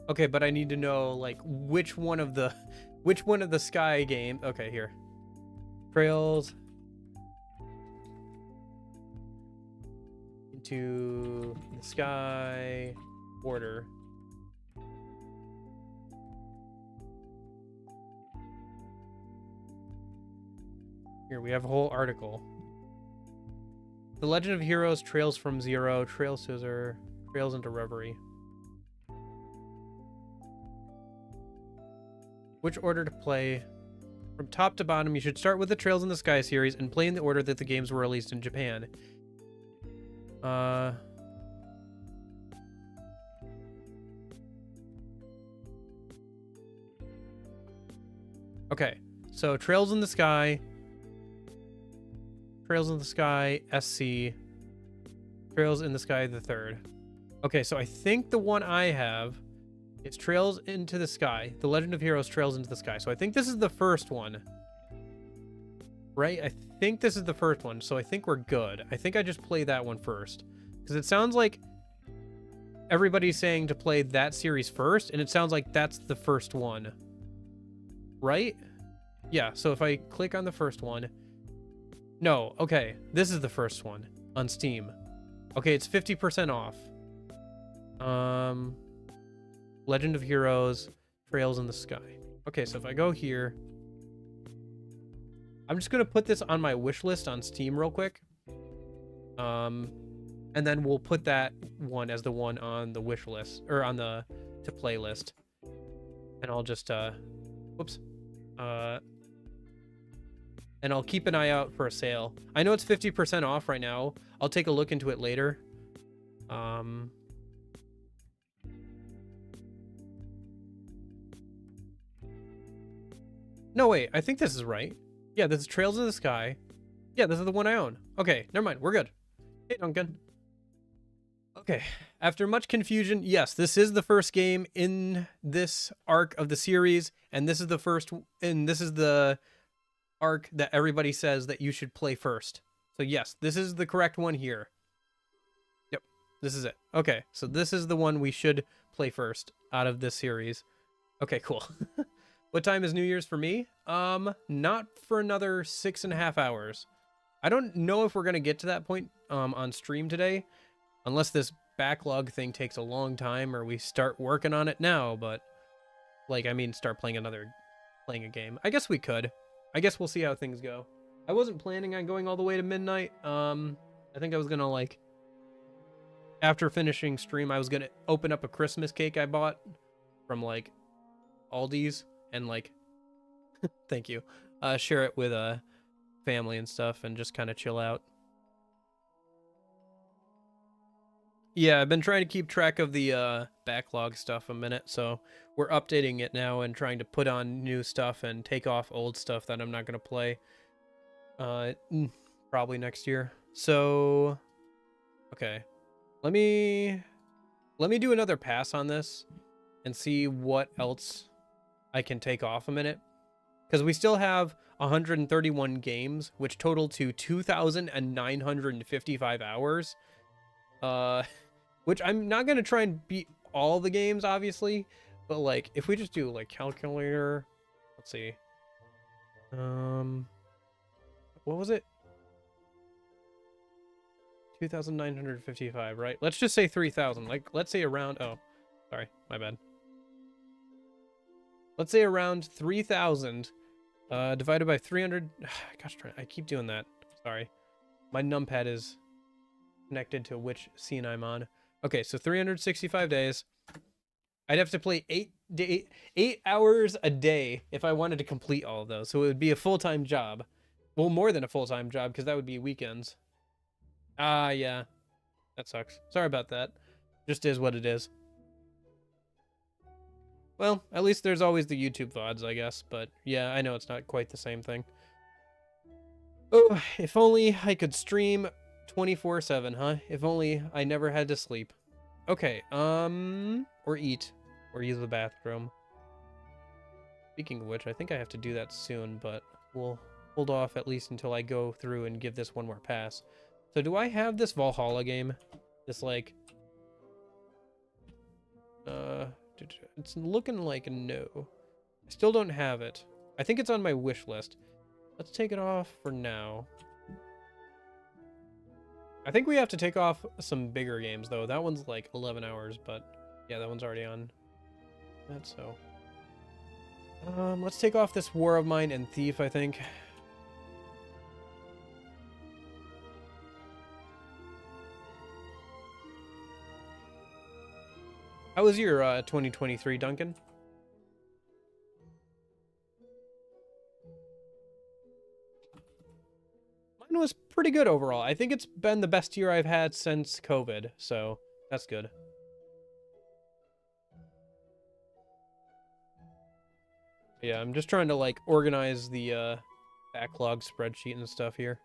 Okay, but I need to know, like, which one of the Sky game. Okay, here. Trails into the Sky order. Here, we have a whole article. The Legend of Heroes, Trails from Zero, Trails to Zero, Trails into Reverie. Which order to play? From top to bottom, you should start with the Trails in the Sky series and play in the order that the games were released in Japan. Okay, so Trails in the Sky, SC, Trails in the Sky the third. Okay, so I think the one I have is Trails into the Sky, The Legend of Heroes Trails into the Sky. So I think this is the first one, right? I think this is the first one, so I think we're good. I think I just play that one first, because it sounds like everybody's saying to play that series first, and it sounds like that's the first one, right? Yeah, so if I click on the first one, no, okay, this is the first one on Steam. Okay, it's 50% off. Legend of Heroes, Trails in the Sky. Okay, so if I go here, I'm just gonna put this on my wish list on Steam real quick. And then we'll put that one as the one on the wish list, or on the to play list. And I'll just whoops. and I'll keep an eye out for a sale. I know it's 50% off right now. I'll take a look into it later. No, wait, I think this is right. Yeah, this is Trails of the Sky. Yeah, this is the one I own. Okay, never mind, we're good. Hey, Duncan. Okay, after much confusion, yes, this is the first game in this arc of the series, and this is the first, and this is the arc that everybody says that you should play first. So yes, this is the correct one here. Yep, this is it. Okay, so this is the one we should play first out of this series. Okay, cool. What time is New Year's for me? Not for another 6.5 hours. I don't know if we're gonna get to that point on stream today, unless this backlog thing takes a long time or we start working on it now. But like, I mean, start playing a game. I guess we could. I guess we'll see how things go. I wasn't planning on going all the way to midnight. I think I was gonna, like, after finishing stream, I was gonna open up a Christmas cake I bought from like Aldi's and like thank you, share it with family and stuff and just kind of chill out. Yeah, I've been trying to keep track of the backlog stuff a minute, so we're updating it now and trying to put on new stuff and take off old stuff that I'm not going to play probably next year. So okay, let me do another pass on this and see what else I can take off a minute, because we still have 131 games, which total to 2,955 hours. Which I'm not gonna try and beat all the games, obviously, but like if we just do like calculator, let's see, what was it? 2,955, right? Let's just say 3,000. Like, let's say around. Oh, sorry, my bad. Let's say around 3,000 divided by 300. Gosh, I keep doing that. Sorry, my numpad is connected to which scene I'm on. Okay, so 365 days. I'd have to play 8 hours a day if I wanted to complete all of those. So it would be a full-time job. Well, more than a full-time job, because that would be weekends. Yeah. That sucks. Sorry about that. Just is what it is. Well, at least there's always the YouTube VODs, I guess. But yeah, I know it's not quite the same thing. Oh, if only I could stream 24/7, huh? If only I never had to sleep. Okay, or eat, or use the bathroom. Speaking of which, I think I have to do that soon, but we'll hold off at least until I go through and give this one more pass. So do I have this Valhalla game? This, like, it's looking like no. I still don't have it. I think it's on my wish list. Let's take it off for now. I think we have to take off some bigger games, though. That one's like 11 hours, but yeah, that one's already on that, so. Let's take off this War of Mine and Thief, I think. How was your 2023, Duncan? Mine was pretty good overall. I think it's been the best year I've had since COVID, so that's good. Yeah, I'm just trying to like organize the backlog spreadsheet and stuff here.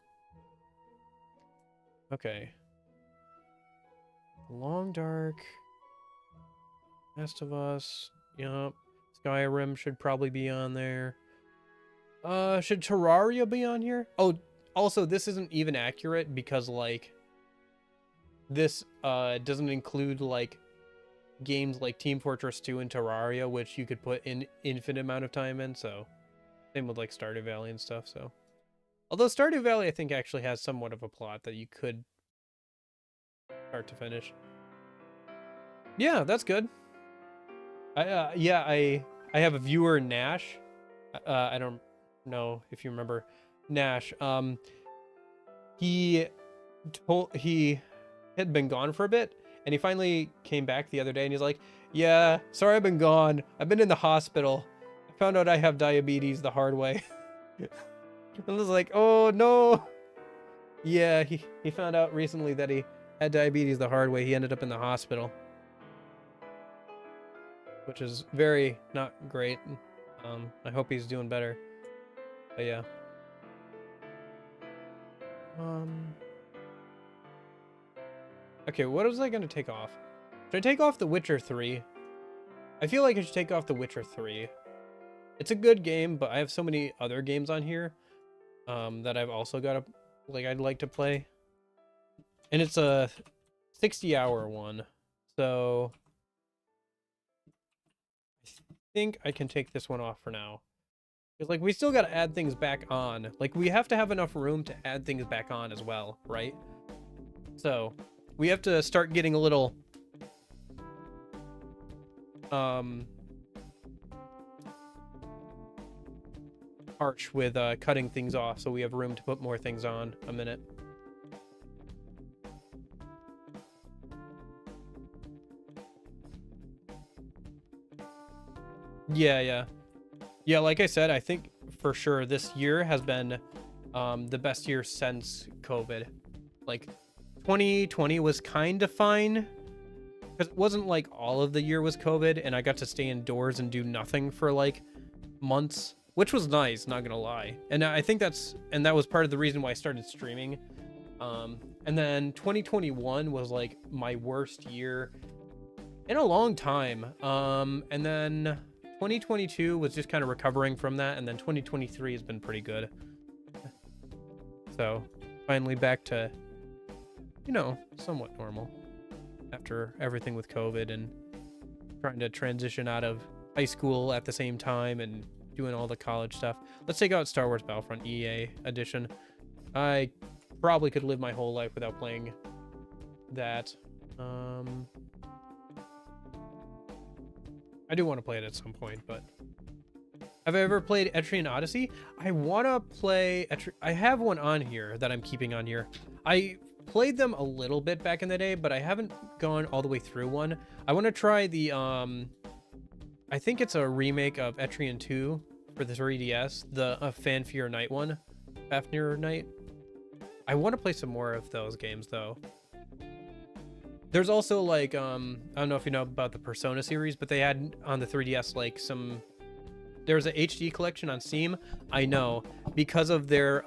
Okay. Long Dark. Last of Us. Yup. Skyrim should probably be on there. Should Terraria be on here? Oh, also, this isn't even accurate because, like, this doesn't include, like, games like Team Fortress 2 and Terraria, which you could put in infinite amount of time in, so same with, like, Stardew Valley and stuff, so. Although Stardew Valley, I think, actually has somewhat of a plot that you could start to finish. Yeah, that's good. I have a viewer, Nash. I don't know if you remember Nash. He had been gone for a bit, and he finally came back the other day, and he's like, "Yeah, sorry I've been gone. I've been in the hospital. I found out I have diabetes the hard way." I was like, oh no. Yeah, he found out recently that he had diabetes the hard way. He ended up in the hospital, which is very not great. I hope he's doing better. But yeah. Okay, what was I gonna take off? Should I take off The Witcher 3? I feel like I should take off The Witcher 3. It's a good game, but I have so many other games on here that I've also got to, like, I'd like to play. And it's a 60-hour one. So I think I can take this one off for now. Because, like, we still got to add things back on. Like, we have to have enough room to add things back on as well, right? So we have to start getting a little harsh with cutting things off so we have room to put more things on a minute. Yeah, like I said, I think for sure this year has been the best year since COVID. Like 2020 was kind of fine because it wasn't like all of the year was COVID and I got to stay indoors and do nothing for like months, which was nice, not gonna lie. And I think that was part of the reason why I started streaming. And then 2021 was like my worst year in a long time. And then 2022 was just kind of recovering from that, and then 2023 has been pretty good. So finally back to, you know, somewhat normal after everything with COVID and trying to transition out of high school at the same time and doing all the college stuff. Let's take out Star Wars Battlefront EA edition. I probably could live my whole life without playing that. I do want to play it at some point, but have I ever played Etrian Odyssey? I want to play I have one on here that I'm keeping on here. I played them a little bit back in the day, but I haven't gone all the way through one. I want to try the I think it's a remake of Etrian 2 for the 3DS, the Fanfare Night one, Fafnir Night. I want to play some more of those games though. There's also like, I don't know if you know about the Persona series, but they had on the 3DS like there's an HD collection on Steam. I know because of their,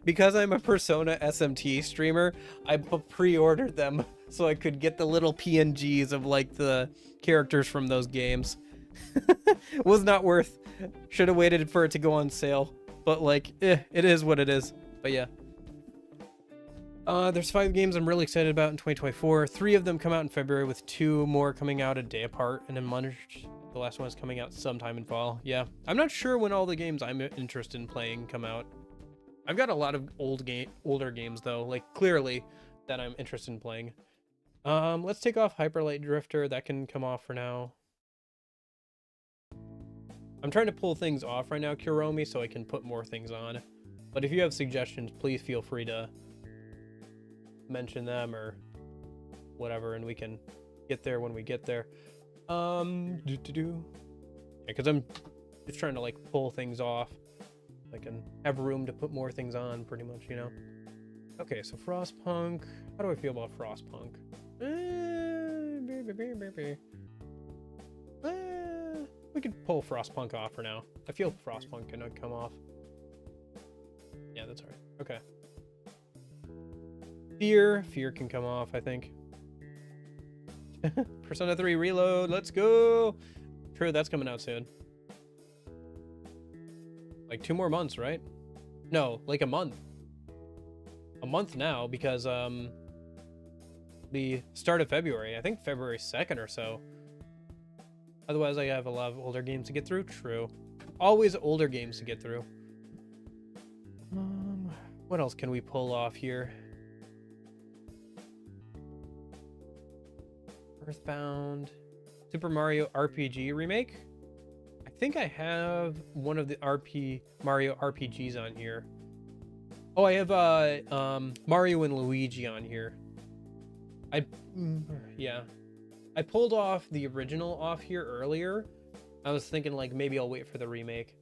because I'm a Persona SMT streamer, I pre-ordered them so I could get the little PNGs of like the characters from those games. Was not worth, should have waited for it to go on sale, but like, it is what it is. But yeah. There's 5 games I'm really excited about in 2024. 3 of them come out in February with 2 more coming out a day apart and in March. The last one is coming out sometime in fall. Yeah, I'm not sure when all the games I'm interested in playing come out. I've got a lot of older games though, like clearly that I'm interested in playing. Let's take off Hyper Light Drifter. That can come off for now. I'm trying to pull things off right now, Kuromi, so I can put more things on. But if you have suggestions, please feel free to mention them or whatever, and we can get there when we get there. Because I'm just trying to like pull things off. I can have room to put more things on, pretty much, you know. Okay, so Frostpunk. How do I feel about Frostpunk? We could pull Frostpunk off for now. I feel Frostpunk can come off. Yeah, that's alright. Okay. Fear can come off, I think. Persona 3 Reload, let's go! True, that's coming out soon. Like 2 more months, right? No, like a month. A month now, because the start of February. I think February 2nd or so. Otherwise, I have a lot of older games to get through. True. Always older games to get through. What else can we pull off here? Earthbound. Super Mario RPG remake? I think I have one of the Mario RPGs on here. Oh, I have Mario and Luigi on here. Yeah. I pulled off the original off here earlier. I was thinking like maybe I'll wait for the remake.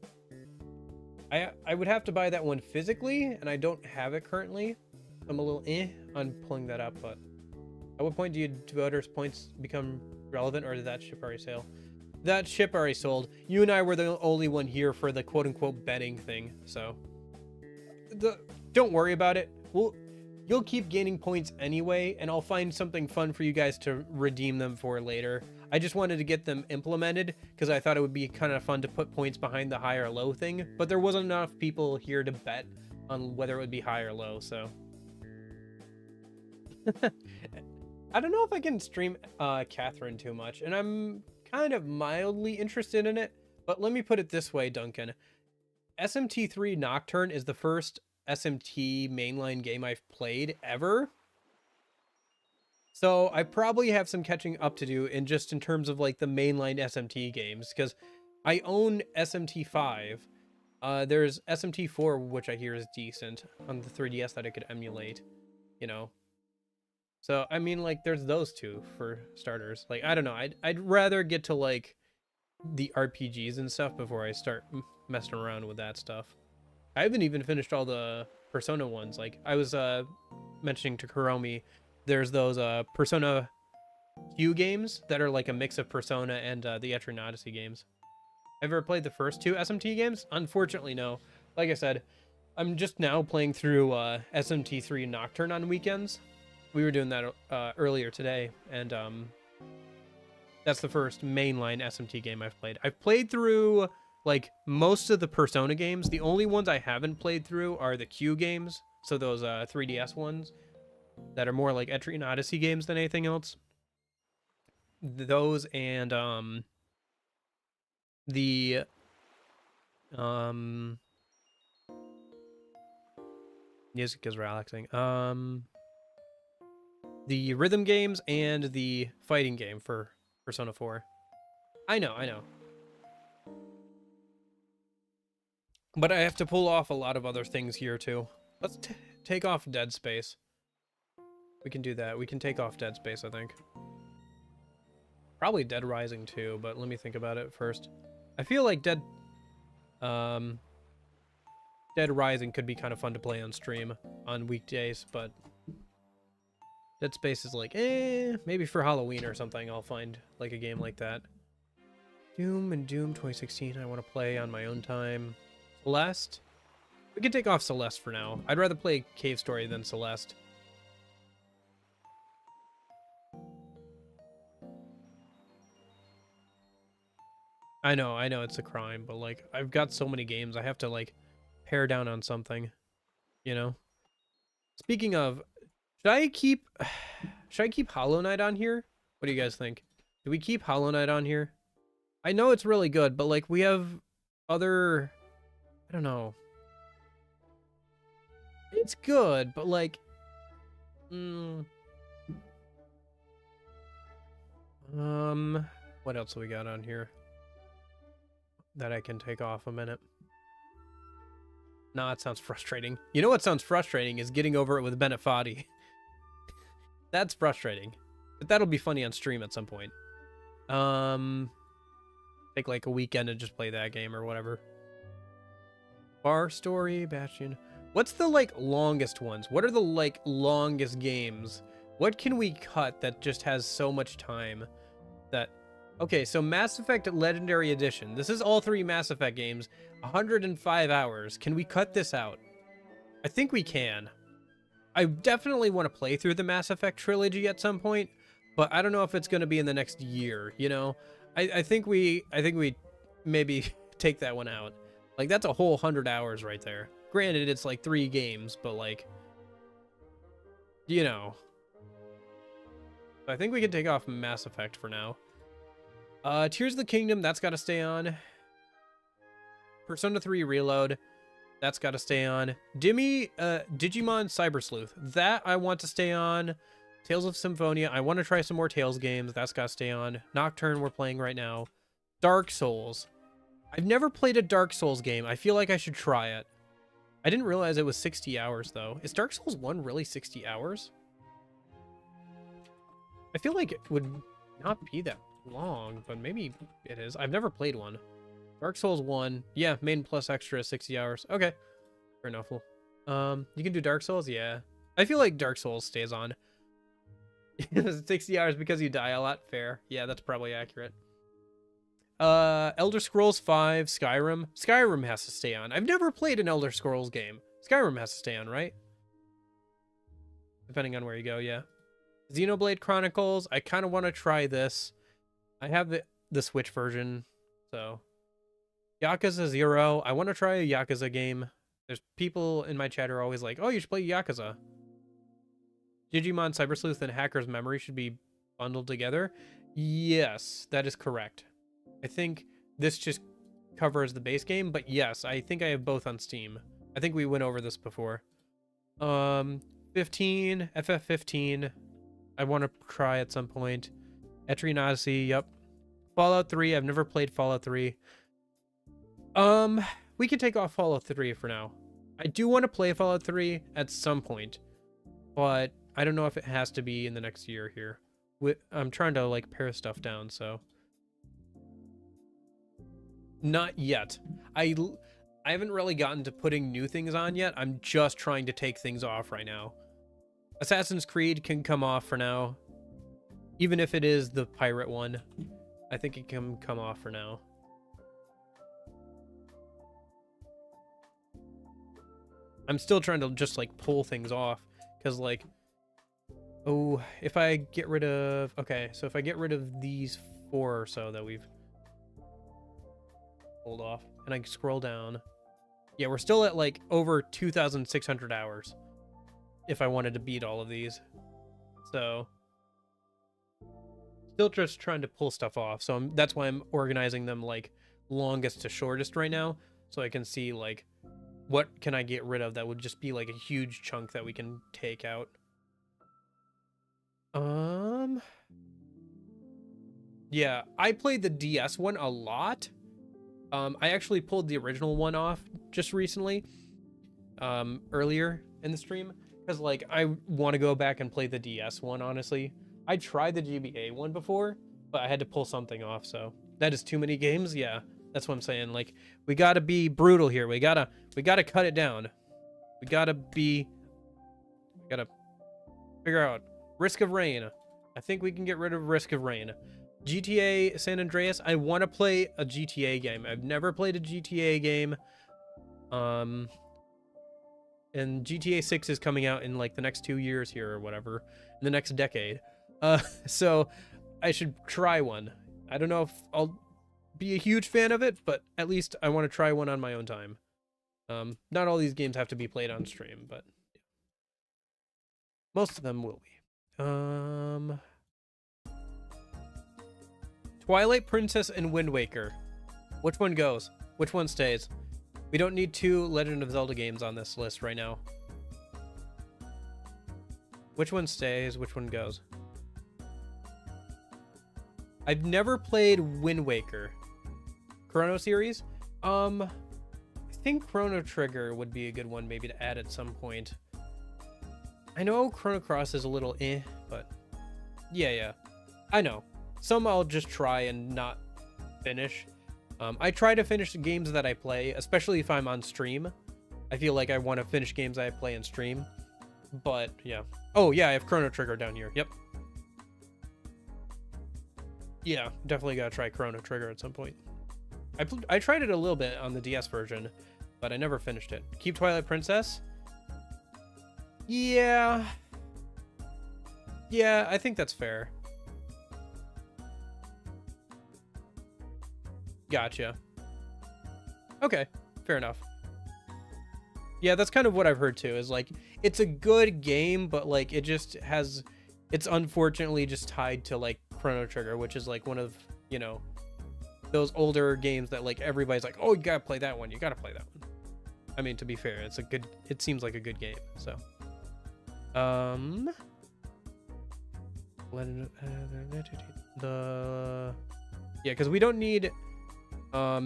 I would have to buy that one physically, and I don't have it currently. I'm a little on pulling that up, but at what point do voters' points become relevant, or did that ship already sail? That ship already sold. You and I were the only one here for the quote-unquote betting thing, so don't worry about it. You'll keep gaining points anyway, and I'll find something fun for you guys to redeem them for later. I just wanted to get them implemented because I thought it would be kind of fun to put points behind the high or low thing, but there wasn't enough people here to bet on whether it would be high or low, so. I don't know if I can stream Catherine too much, and I'm kind of mildly interested in it, but let me put it this way, Duncan. SMT3 Nocturne is the first SMT mainline game I've played ever. So I probably have some catching up to do in terms of like the mainline SMT games, because I own SMT5. There's SMT4, which I hear is decent on the 3DS that I could emulate, you know. So I mean, like, there's those two for starters. Like, I don't know, I'd rather get to like the RPGs and stuff before I start messing around with that stuff. I haven't even finished all the Persona ones. Like, I was mentioning to Kuromi, there's those Persona Q games that are like a mix of Persona and the Etrian Odyssey games. Have you ever played the first two SMT games? Unfortunately, no. Like I said, I'm just now playing through SMT3 Nocturne on weekends. We were doing that earlier today, and that's the first mainline SMT game I've played. I've played through like most of the Persona games. The only ones I haven't played through are the Q games, so those 3DS ones that are more like Etrian Odyssey games than anything else. Those and the music is relaxing. The rhythm games and the fighting game for Persona 4. I know. But I have to pull off a lot of other things here too. Let's take off Dead Space. We can do that. We can take off Dead Space, I think. Probably Dead Rising too, but let me think about it first. I feel like Dead Rising could be kind of fun to play on stream on weekdays, but Dead Space is like, maybe for Halloween or something I'll find like a game like that. Doom and Doom 2016 I want to play on my own time. Celeste? We can take off Celeste for now. I'd rather play Cave Story than Celeste. I know it's a crime, but like, I've got so many games, I have to like pare down on something, you know? Speaking of, should I keep Hollow Knight on here? What do you guys think? Do we keep Hollow Knight on here? I know it's really good, but like, we have other, I don't know. It's good, but like, what else we got on here that I can take off a minute? Nah, it sounds frustrating. You know what sounds frustrating is getting over it with Benefati. That's frustrating. But that'll be funny on stream at some point. Take like a weekend and just play that game or whatever. Bar Story, Bastion. What's the like longest ones? What are the like longest games? What can we cut that just has so much time that... Okay, so Mass Effect Legendary Edition. This is all three Mass Effect games. 105 hours. Can we cut this out? I think we can. I definitely want to play through the Mass Effect trilogy at some point, but I don't know if it's going to be in the next year, you know? I think we maybe take that one out. Like, that's a whole 100 hours right there. Granted, it's like 3 games, but like, you know. I think we can take off Mass Effect for now. Tears of the Kingdom, that's got to stay on. Persona 3 Reload, that's got to stay on. Digimon Cyber Sleuth, that I want to stay on. Tales of Symphonia, I want to try some more Tales games, that's got to stay on. Nocturne, we're playing right now. Dark Souls. I've never played a Dark Souls game. I feel like I should try it. I didn't realize it was 60 hours, though. Is Dark Souls 1 really 60 hours? I feel like it would not be that long, but maybe it is. I've never played one. Dark Souls 1. Yeah, main plus extra 60 hours. Okay. Fair enough. You can do Dark Souls? Yeah. I feel like Dark Souls stays on. 60 hours because you die a lot. Fair. Yeah, that's probably accurate. Elder Scrolls 5, Skyrim. Skyrim has to stay on. I've never played an Elder Scrolls game. Skyrim has to stay on, right? Depending on where you go, yeah. Xenoblade Chronicles. I kind of want to try this. I have the Switch version, so. Yakuza 0. I want to try a Yakuza game. There's people in my chat who are always like, oh, you should play Yakuza. Digimon, Cyber Sleuth, and Hacker's Memory should be bundled together. Yes, that is correct. I think this just covers the base game, but yes, I think I have both on Steam. I think we went over this before. 15, FF15. I want to try at some point. Etrian Odyssey, yep. Fallout 3, I've never played Fallout 3. We can take off Fallout 3 for now. I do want to play Fallout 3 at some point, but I don't know if it has to be in the next year here. I'm trying to like pare stuff down, so. Not yet. I haven't really gotten to putting new things on yet. I'm just trying to take things off right now. Assassin's Creed can come off for now. Even if it is the pirate one, I think it can come off for now. I'm still trying to just like pull things off because like, oh, if I get rid of, okay, so if I get rid of these 4 or so that we've pulled off and I scroll down, yeah, we're still at like over 2,600 hours if I wanted to beat all of these. So still just trying to pull stuff off. So that's why I'm organizing them like longest to shortest right now, so I can see like what can I get rid of that would just be like a huge chunk that we can take out. Yeah, I played the DS one a lot. I actually pulled the original one off just recently, earlier in the stream, because like I want to go back and play the DS one. Honestly, I tried the GBA one before, but I had to pull something off. So that is too many games. Yeah, that's what I'm saying. Like we gotta be brutal here. We gotta cut it down. We gotta figure out Risk of Rain. I think we can get rid of Risk of Rain. GTA San Andreas. I want to play a GTA game. I've never played a GTA game. And GTA 6 is coming out in like the next 2 years here or whatever, in the next decade. So I should try one. I don't know if I'll be a huge fan of it, but at least I want to try one on my own time. Not all these games have to be played on stream, but most of them will be. Twilight Princess and Wind Waker. Which one goes? Which one stays? We don't need 2 Legend of Zelda games on this list right now. Which one stays? Which one goes? I've never played Wind Waker. Chrono series? I think Chrono Trigger would be a good one maybe to add at some point. I know Chrono Cross is a little but yeah. I know. Some I'll just try and not finish. I try to finish the games that I play, especially if I'm on stream. I feel like I want to finish games I play in stream. But yeah. Oh yeah, I have Chrono Trigger down here. Yep. Yeah, definitely gotta try Chrono Trigger at some point. I tried it a little bit on the DS version, but I never finished it. Keep Twilight Princess? Yeah. Yeah, I think that's fair. Gotcha. Okay, fair enough. Yeah, that's kind of what I've heard too, is like, it's a good game, but like, it just has, it's unfortunately just tied to like Chrono Trigger, which is like one of, you know, those older games that like everybody's like, oh, you gotta play that one, you gotta play that one. I mean, to be fair, it's a good, it seems like a good game, so. Yeah, because we don't need, oh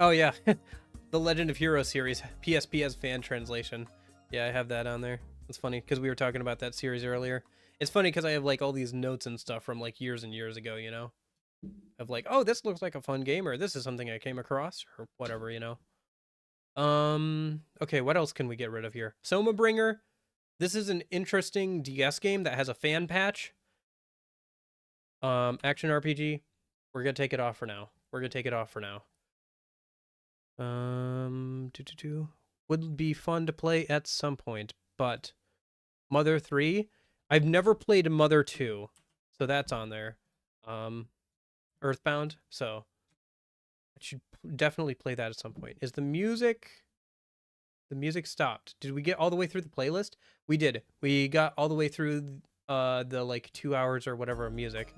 yeah, the Legend of Heroes series, PSP as fan translation. Yeah, I have that on there. It's funny because we were talking about that series earlier. It's funny because I have like all these notes and stuff from like years and years ago, of like, oh, this looks like a fun game, or this is something I came across, or whatever. Okay, what else can we get rid of here? Soma Bringer. This is an interesting DS game that has a fan patch. Action RPG. We're gonna take it off for now. Would be fun to play at some point, but Mother 3. I've never played Mother 2, so that's on there. Earthbound, so I should definitely play that at some point. Is the music stopped? Did we get all the way through the playlist? We did. We got all the way through the like 2 hours or whatever of music.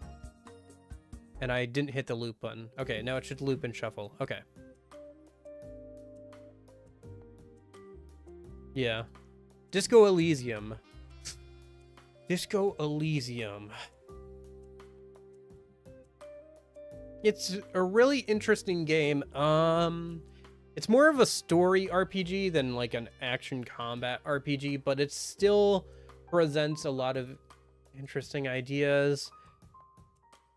And I didn't hit the loop button. Okay, now it should loop and shuffle. Okay. Yeah. Disco Elysium. It's a really interesting game. It's more of a story RPG than like an action combat RPG, but it still presents a lot of interesting ideas.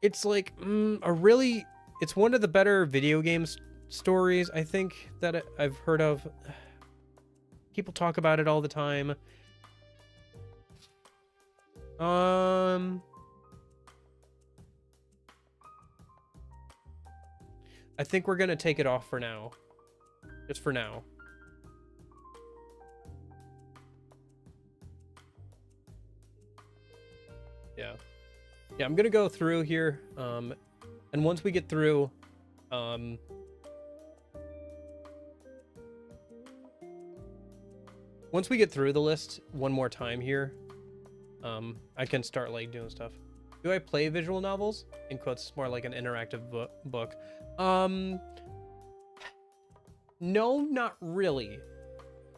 It's like it's one of the better video games stories I think that I've heard of. People talk about it all the time. I think we're gonna take it off for now. Just for now. Yeah. Yeah, I'm gonna go through here. And once we get through, the list one more time here, I can start like doing stuff. Do I play visual novels? In quotes, more like an interactive book. No, not really.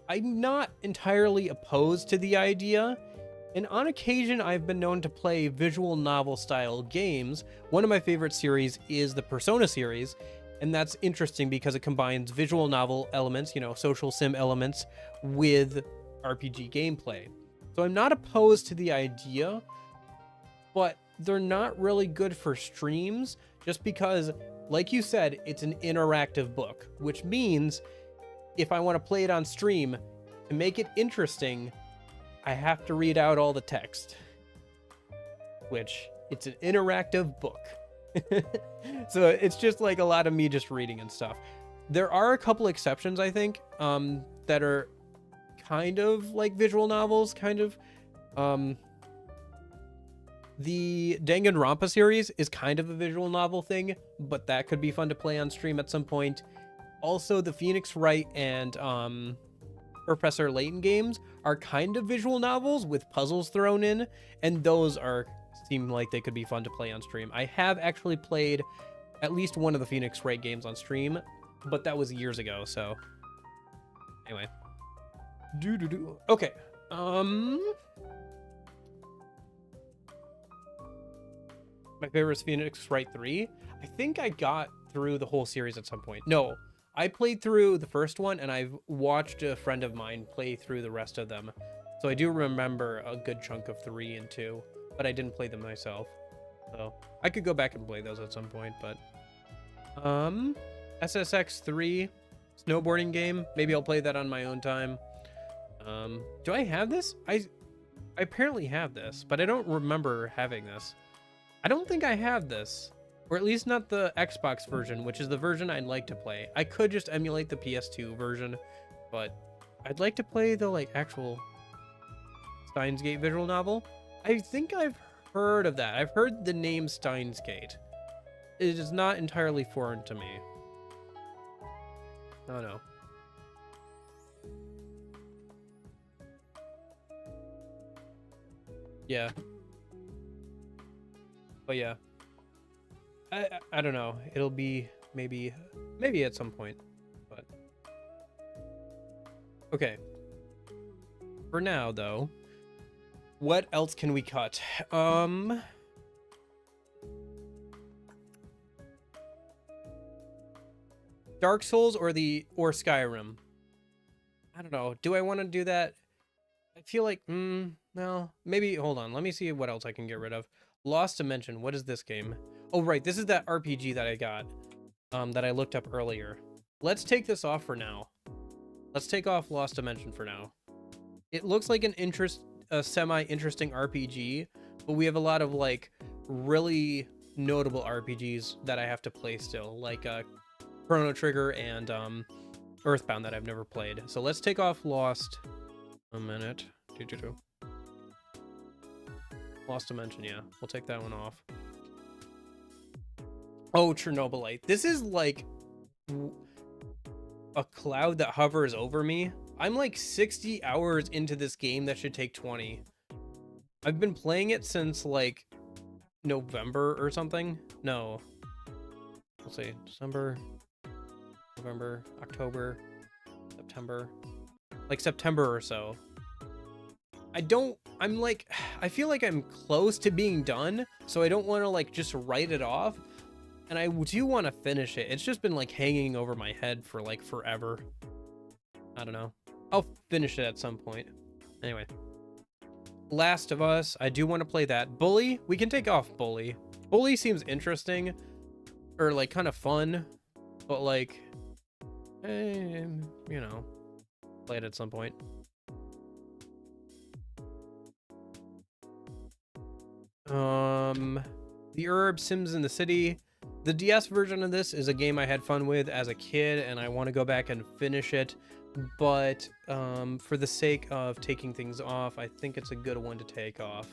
I'm not entirely opposed to the idea, and on occasion I've been known to play visual novel style games. One of my favorite series is the Persona series, and that's interesting because it combines visual novel elements, social sim elements, with RPG gameplay. So I'm not opposed to the idea, but they're not really good for streams just because, like you said, it's an interactive book, which means if I want to play it on stream, to make it interesting, I have to read out all the text, which it's an interactive book. So it's just like a lot of me just reading and stuff. There are a couple exceptions, I think, that are kind of like visual novels, kind of. The Danganronpa series is kind of a visual novel thing, but that could be fun to play on stream at some point. Also, the Phoenix Wright and Professor Layton games are kind of visual novels with puzzles thrown in, and those seem like they could be fun to play on stream. I have actually played at least one of the Phoenix Wright games on stream, but that was years ago, so anyway. Okay. My favorite is Phoenix Wright 3. I think I got through the whole series at some point. No, I played through the first one, and I've watched a friend of mine play through the rest of them. So I do remember a good chunk of 3 and 2, but I didn't play them myself. So I could go back and play those at some point, but... SSX 3, snowboarding game. Maybe I'll play that on my own time. Do I have this? I apparently have this, but I don't remember having this. I don't think I have this, or at least not the Xbox version, which is the version I'd like to play. I could just emulate the PS2 version, but I'd like to play the like actual Steins Gate visual novel. I think I've heard of that. I've heard the name Steins Gate. It is not entirely foreign to me. Oh no. Yeah. But yeah, I don't know. It'll be maybe at some point, but okay. For now, though, what else can we cut? Dark Souls or Skyrim? I don't know. Do I want to do that? I feel like Well, maybe, hold on. Let me see what else I can get rid of. Lost Dimension. What is this game? Oh, right. This is that RPG that I got, that I looked up earlier. Let's take this off for now. Let's take off Lost Dimension for now. It looks like a semi-interesting RPG, but we have a lot of, like, really notable RPGs that I have to play still, like, Chrono Trigger and, Earthbound that I've never played. So let's take off Lost. A minute. Lost Dimension, yeah. We'll take that one off. Oh, Chernobylite. This is like a cloud that hovers over me. I'm like 60 hours into this game that should take 20. I've been playing it since like November or something. No. Let's see. December, November, October, September. Like September or so. I feel like I'm close to being done, so I don't want to like just write it off. And I do want to finish it. It's just been like hanging over my head for like forever. I don't know. I'll finish it at some point. Anyway. Last of Us. I do want to play that. Bully. We can take off Bully. Bully seems interesting. Or like kind of fun. But like, you know, play it at some point. The Herb, Sims in the City. The DS version of this is a game I had fun with as a kid, and I want to go back and finish it. But for the sake of taking things off, I think it's a good one to take off.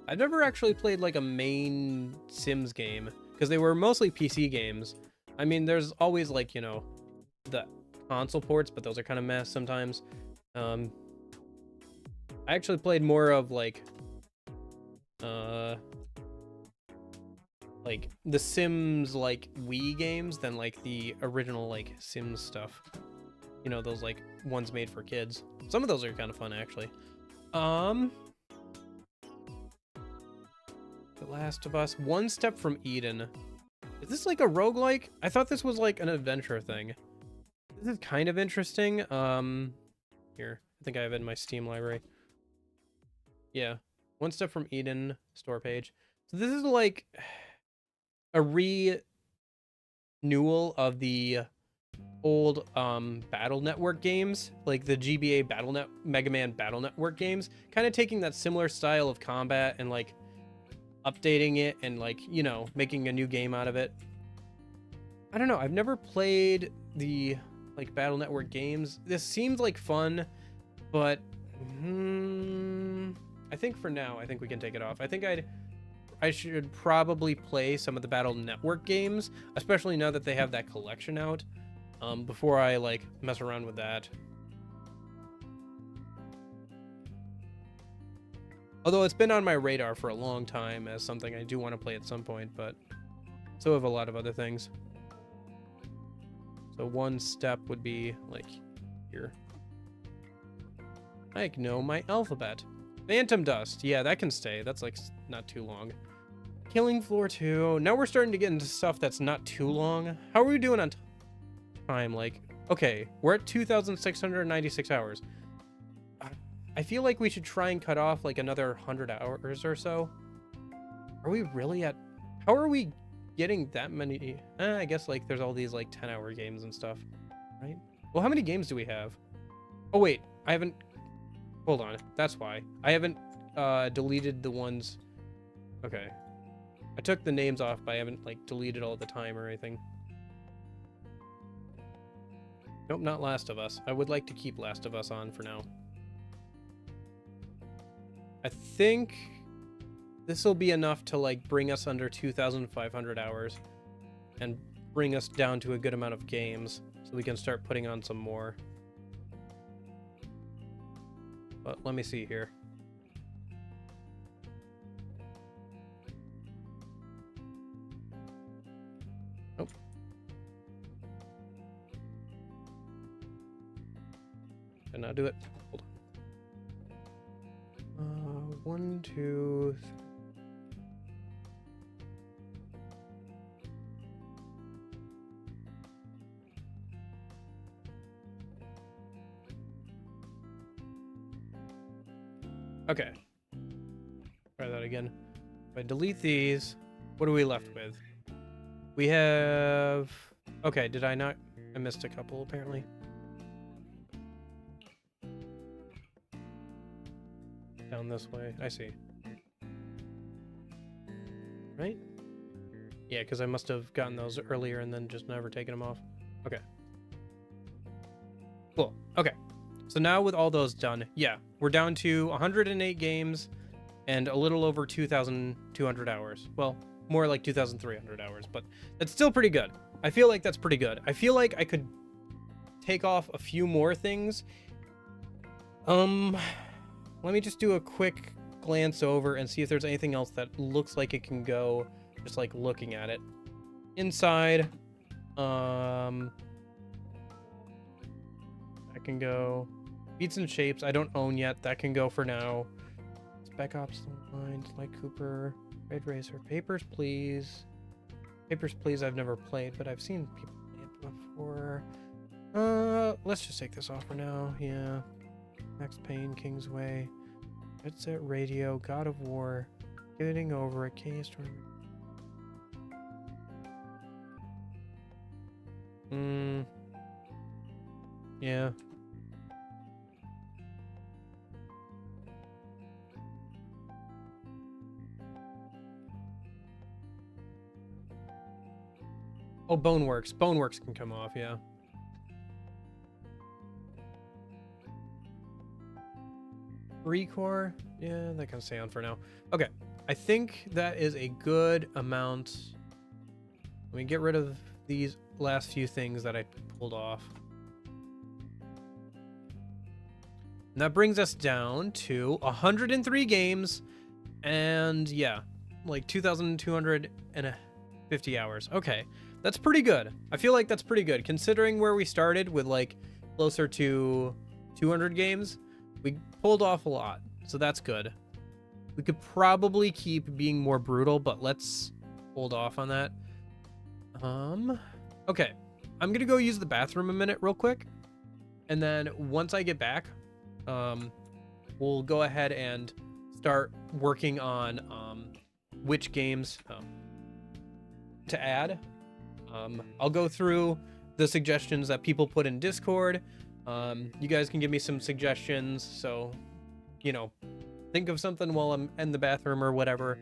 I've never actually played like a main Sims game, because they were mostly PC games. I mean, there's always like, you know, the console ports, but those are kind of mess sometimes. I actually played more of like the Sims like Wii games than like the original like Sims stuff. You know, those like ones made for kids. Some of those are kind of fun actually. The Last of Us, One Step from Eden. Is this like a roguelike? I thought this was like an adventure thing. This is kind of interesting. Here, I think I have it in my Steam library. Yeah. One Step from Eden store page. So this is like a renewal of the old Battle Network games, like the GBA Mega Man Battle Network games, kind of taking that similar style of combat and like updating it and like, you know, making a new game out of it. I don't know. I've never played the like Battle Network games. This seems like fun, but I think for now, I think we can take it off. I think I should probably play some of the Battle Network games, especially now that they have that collection out, before I like mess around with that. Although it's been on my radar for a long time as something I do want to play at some point, but so have a lot of other things. So one step would be like here. I know my alphabet. Phantom Dust. Yeah, that can stay. That's like not too long. Killing Floor 2. Now we're starting to get into stuff that's not too long. How are we doing on time? Like, okay, we're at 2,696 hours. I feel like we should try and cut off like another 100 hours or so. Are we really at... How are we getting that many? I guess like there's all these like 10-hour games and stuff, right? Well, how many games do we have? Oh, wait. I haven't... Hold on. That's why. I haven't deleted the ones... Okay. I took the names off, but I haven't like deleted all the time or anything. Nope, not Last of Us. I would like to keep Last of Us on for now. I think this will be enough to like bring us under 2,500 hours and bring us down to a good amount of games so we can start putting on some more. But let me see here. Nope. Did not do it. Hold on. 1, 2, 3. Okay. Try that again. If I delete these, what are we left with? We have... Okay, did I not... I missed a couple, apparently. Down this way. I see. Right? Yeah, because I must have gotten those earlier and then just never taken them off. Okay. Cool. Okay. So now with all those done, yeah, we're down to 108 games and a little over 2,200 hours. Well, more like 2,300 hours, but that's still pretty good. I feel like that's pretty good. I feel like I could take off a few more things. Let me just do a quick glance over and see if there's anything else that looks like it can go, just like looking at it. Inside, I can go Beats and Shapes. I don't own yet. That can go for now. Spec Ops Lines, Light Cooper, Red Racer, Papers, Please. Papers, Please I've never played, but I've seen people play it before. Let's just take this off for now. Yeah. Max Payne, Kingsway, Red Set Radio, God of War, Getting Over It, Case Yeah. Oh, Boneworks. Boneworks can come off, yeah. Recore, yeah, that can stay on for now. Okay, I think that is a good amount. Let me get rid of these last few things that I pulled off. And that brings us down to 103 games and yeah, like 2,250 hours. Okay, that's pretty good. I feel like that's pretty good considering where we started with like closer to 200 games. We pulled off a lot, so that's good. We could probably keep being more brutal, but let's hold off on that. Okay. I'm gonna go use the bathroom a minute real quick. And then once I get back, we'll go ahead and start working on which games to add. I'll go through the suggestions that people put in Discord. You guys can give me some suggestions, so, you know, think of something while I'm in the bathroom or whatever,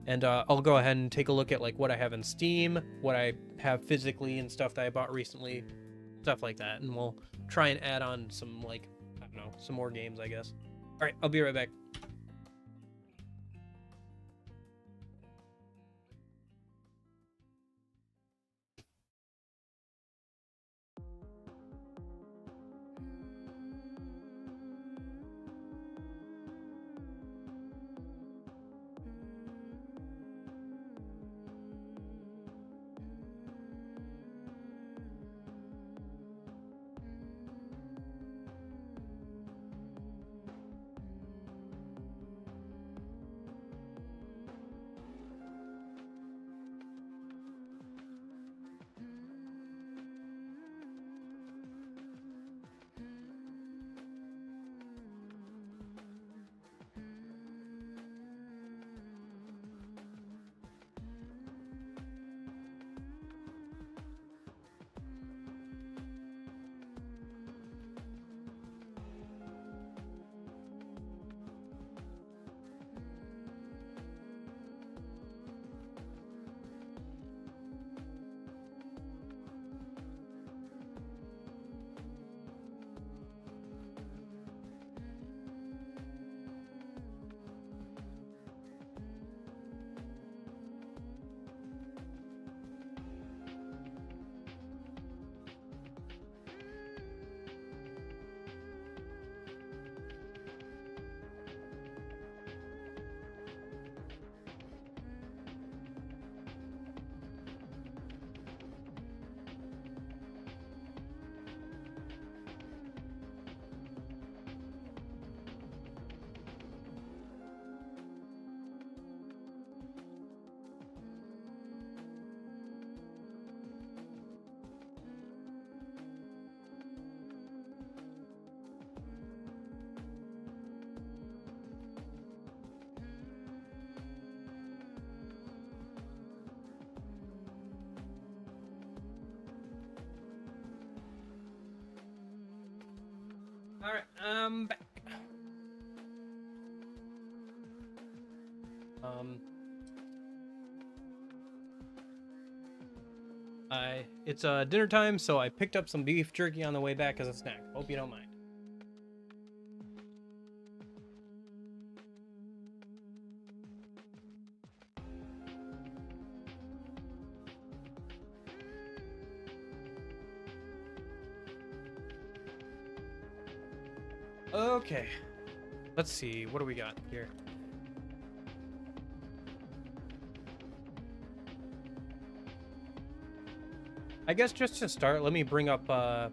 and I'll go ahead and take a look at, like, what I have in Steam, what I have physically and stuff that I bought recently, stuff like that, and we'll try and add on some, like, I don't know, some more games, I guess. All right, I'll be right back. Alright, I'm back. It's dinner time, so I picked up some beef jerky on the way back as a snack. Hope you don't mind. Okay, let's see, what do we got here? I guess just to start, let me bring up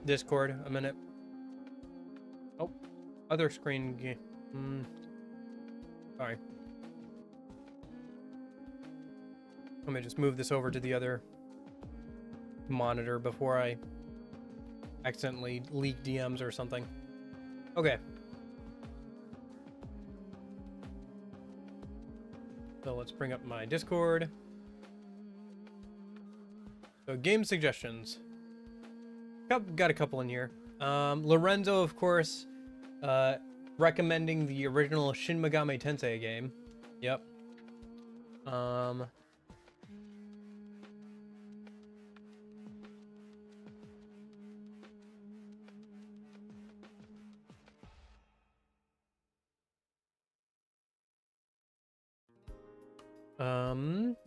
Discord a minute. Oh, other screen game. Sorry. Let me just move this over to the other monitor before I accidentally leak DMs or something. Okay. So let's bring up my Discord. So game suggestions. Got a couple in here. Lorenzo, of course, recommending the original Shin Megami Tensei game. Yep.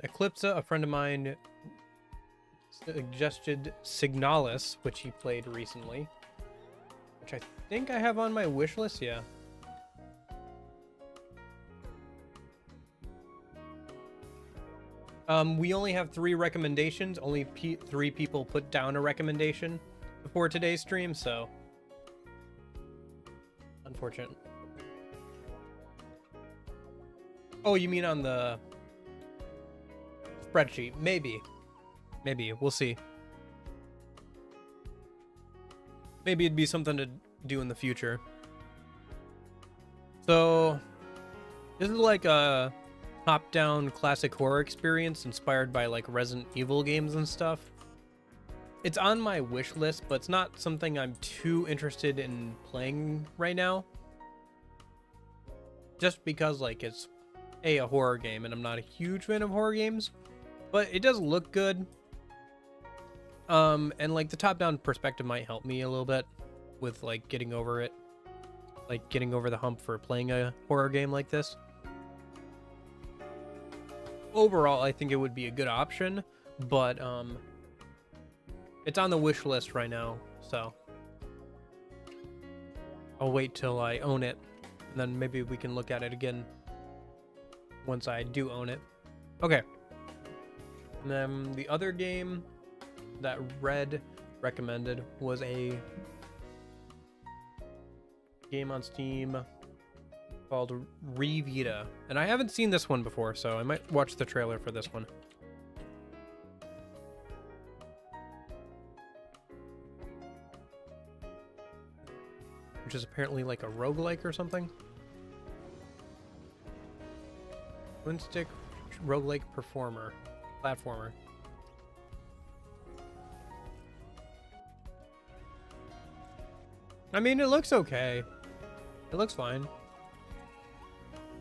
Eclipsa, a friend of mine, suggested Signalis, which he played recently, which I think I have on my wish list. Yeah. We only have 3 recommendations. Only 3 people put down a recommendation before today's stream, so unfortunate. Oh, you mean on the spreadsheet? Maybe. We'll see. Maybe it'd be something to do in the future. So this is like a top-down classic horror experience inspired by like Resident Evil games and stuff. It's on my wish list, but it's not something I'm too interested in playing right now. Just because like it's a horror game and I'm not a huge fan of horror games, but it does look good. And like the top-down perspective might help me a little bit with like getting over it, like getting over the hump for playing a horror game like this. Overall, I think it would be a good option, but it's on the wish list right now, so I'll wait till I own it, and then maybe we can look at it again once I do own it. Okay. And then the other game that Red recommended was a game on Steam called Revita, and I haven't seen this one before, so I might watch the trailer for this one. Which is apparently like a roguelike or something. Twin stick roguelike platformer. I mean, it looks okay. It looks fine.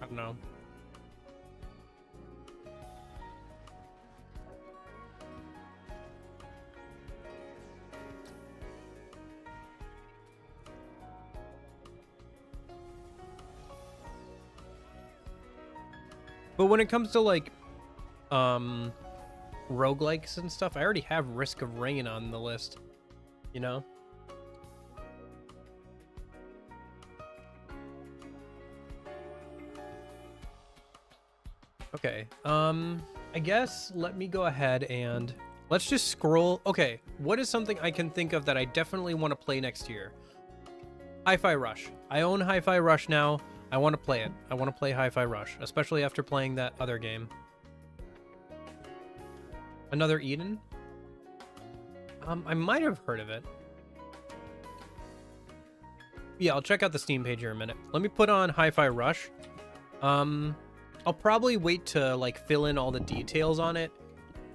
I don't know. But when it comes to like roguelikes and stuff, I already have Risk of Rain on the list, you know? Okay, I guess let me go ahead and let's just scroll. Okay, what is something I can think of that I definitely want to play next year? Hi-Fi Rush. I own Hi-Fi Rush now. I want to play it. I want to play Hi-Fi Rush, especially after playing that other game. Another Eden? I might have heard of it. Yeah, I'll check out the Steam page here in a minute. Let me put on Hi-Fi Rush. I'll probably wait to like fill in all the details on it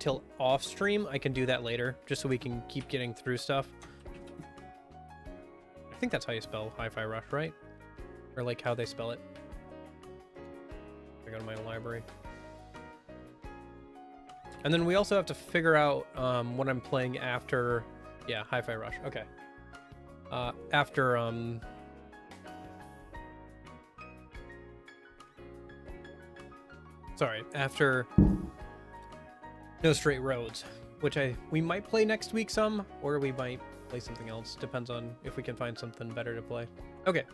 till off stream. I can do that later, just so we can keep getting through stuff. think that's how you spell Hi-Fi Rush, right? Or like how they spell it. I go to my library. And then we also have to figure out what I'm playing after. Yeah, Hi-Fi Rush. Okay. After after No Straight Roads, which we might play next week some, or we might play something else. Depends on if we can find something better to play. Okay.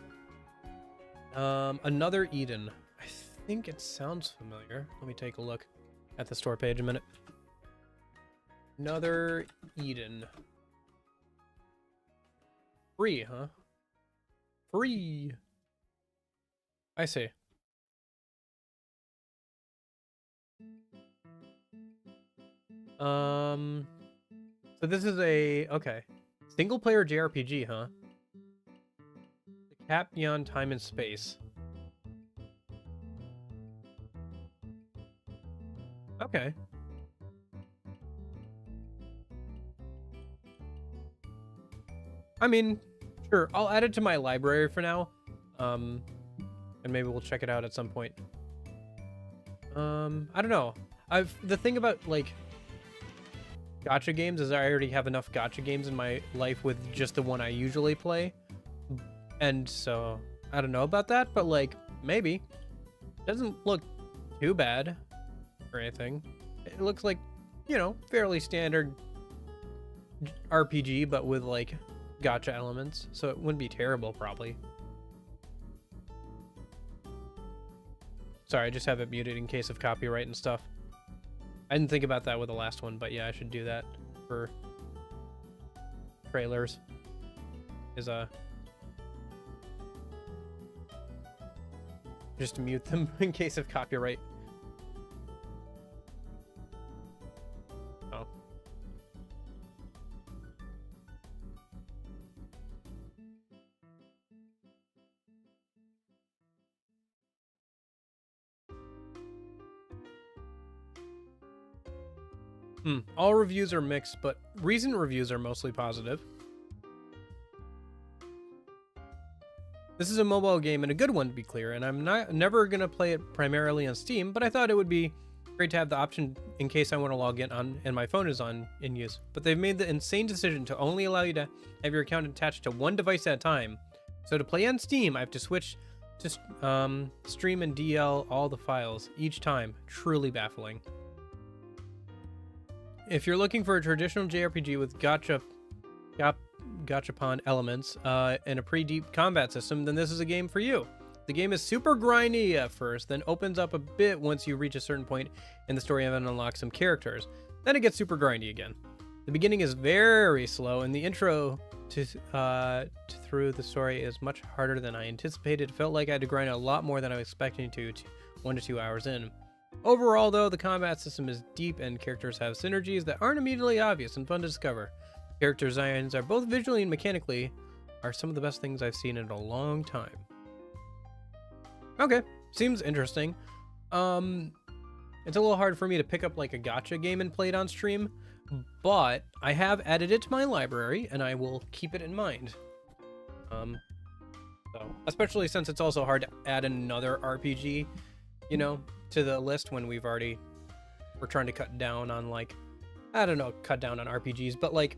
Another Eden. I think it sounds familiar. Let me take a look at the store page a minute. Another Eden. Free, huh? Free. I see. So this is okay. Single player JRPG, huh? The Cat Beyond Time and Space. Okay. I mean, sure, I'll add it to my library for now. And maybe we'll check it out at some point. I don't know. The thing about, like, gacha games is I already have enough gacha games in my life with just the one I usually play. And so, I don't know about that, but, like, maybe. Doesn't look too bad or anything. It looks like, you know, fairly standard RPG, but with, like, gacha elements. So it wouldn't be terrible, probably. Sorry, I just have it muted in case of copyright and stuff. I didn't think about that with the last one, but yeah, I should do that for trailers. Just to mute them in case of copyright. Oh. All reviews are mixed, but recent reviews are mostly positive. This is a mobile game and a good one, to be clear, and I'm never going to play it primarily on Steam, but I thought it would be great to have the option in case I want to log in on and my phone is in use. But they've made the insane decision to only allow you to have your account attached to one device at a time. So to play on Steam, I have to switch to stream and DL all the files each time. Truly baffling. If you're looking for a traditional JRPG with gachapon elements and a pretty deep combat system, then this is a game for you. The game is super grindy at first, then opens up a bit once you reach a certain point in the story and unlock some characters. Then it gets super grindy again. The beginning is very slow, and the intro through the story is much harder than I anticipated. It felt like I had to grind a lot more than I was expecting to 1 to 2 hours in. Overall, though, the combat system is deep and characters have synergies that aren't immediately obvious and fun to discover. Character designs are both visually and mechanically are some of the best things I've seen in a long time. Okay, seems interesting. It's a little hard for me to pick up like a gacha game and play it on stream, but I have added it to my library and I will keep it in mind. So especially since it's also hard to add another RPG, you know, to the list when we're trying to cut down on, like, I don't know, cut down on RPGs, but like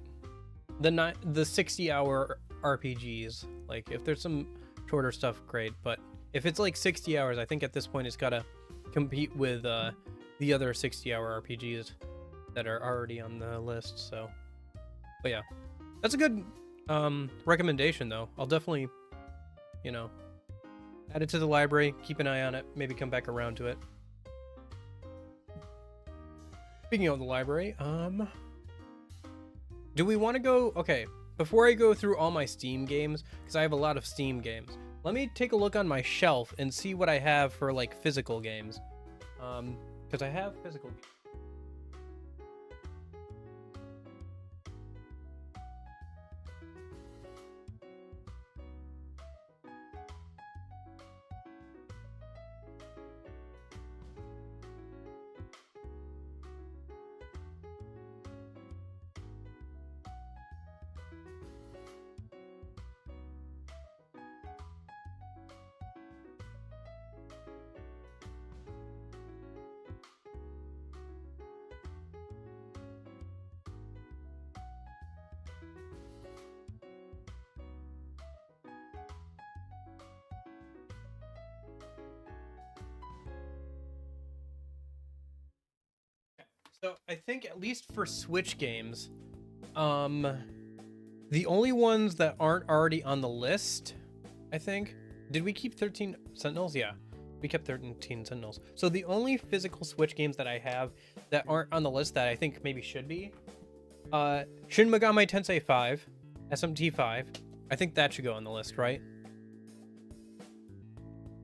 the 60-hour RPGs. Like, if there's some shorter stuff, great, but if it's like 60 hours, I think at this point it's got to compete with the other 60-hour RPGs that are already on the list. So, but yeah, that's a good recommendation, though. I'll definitely, you know, add it to the library, keep an eye on it, maybe come back around to it. Speaking of the library, do we want to go? Okay, before I go through all my Steam games, because I have a lot of Steam games, let me take a look on my shelf and see what I have for, like, physical games. Because I have physical games. So I think at least for Switch games, the only ones that aren't already on the list, I think, did we keep 13 Sentinels? Yeah, we kept 13 Sentinels. So the only physical Switch games that I have that aren't on the list that I think maybe should be, Shin Megami Tensei 5, SMT 5. I think that should go on the list, right?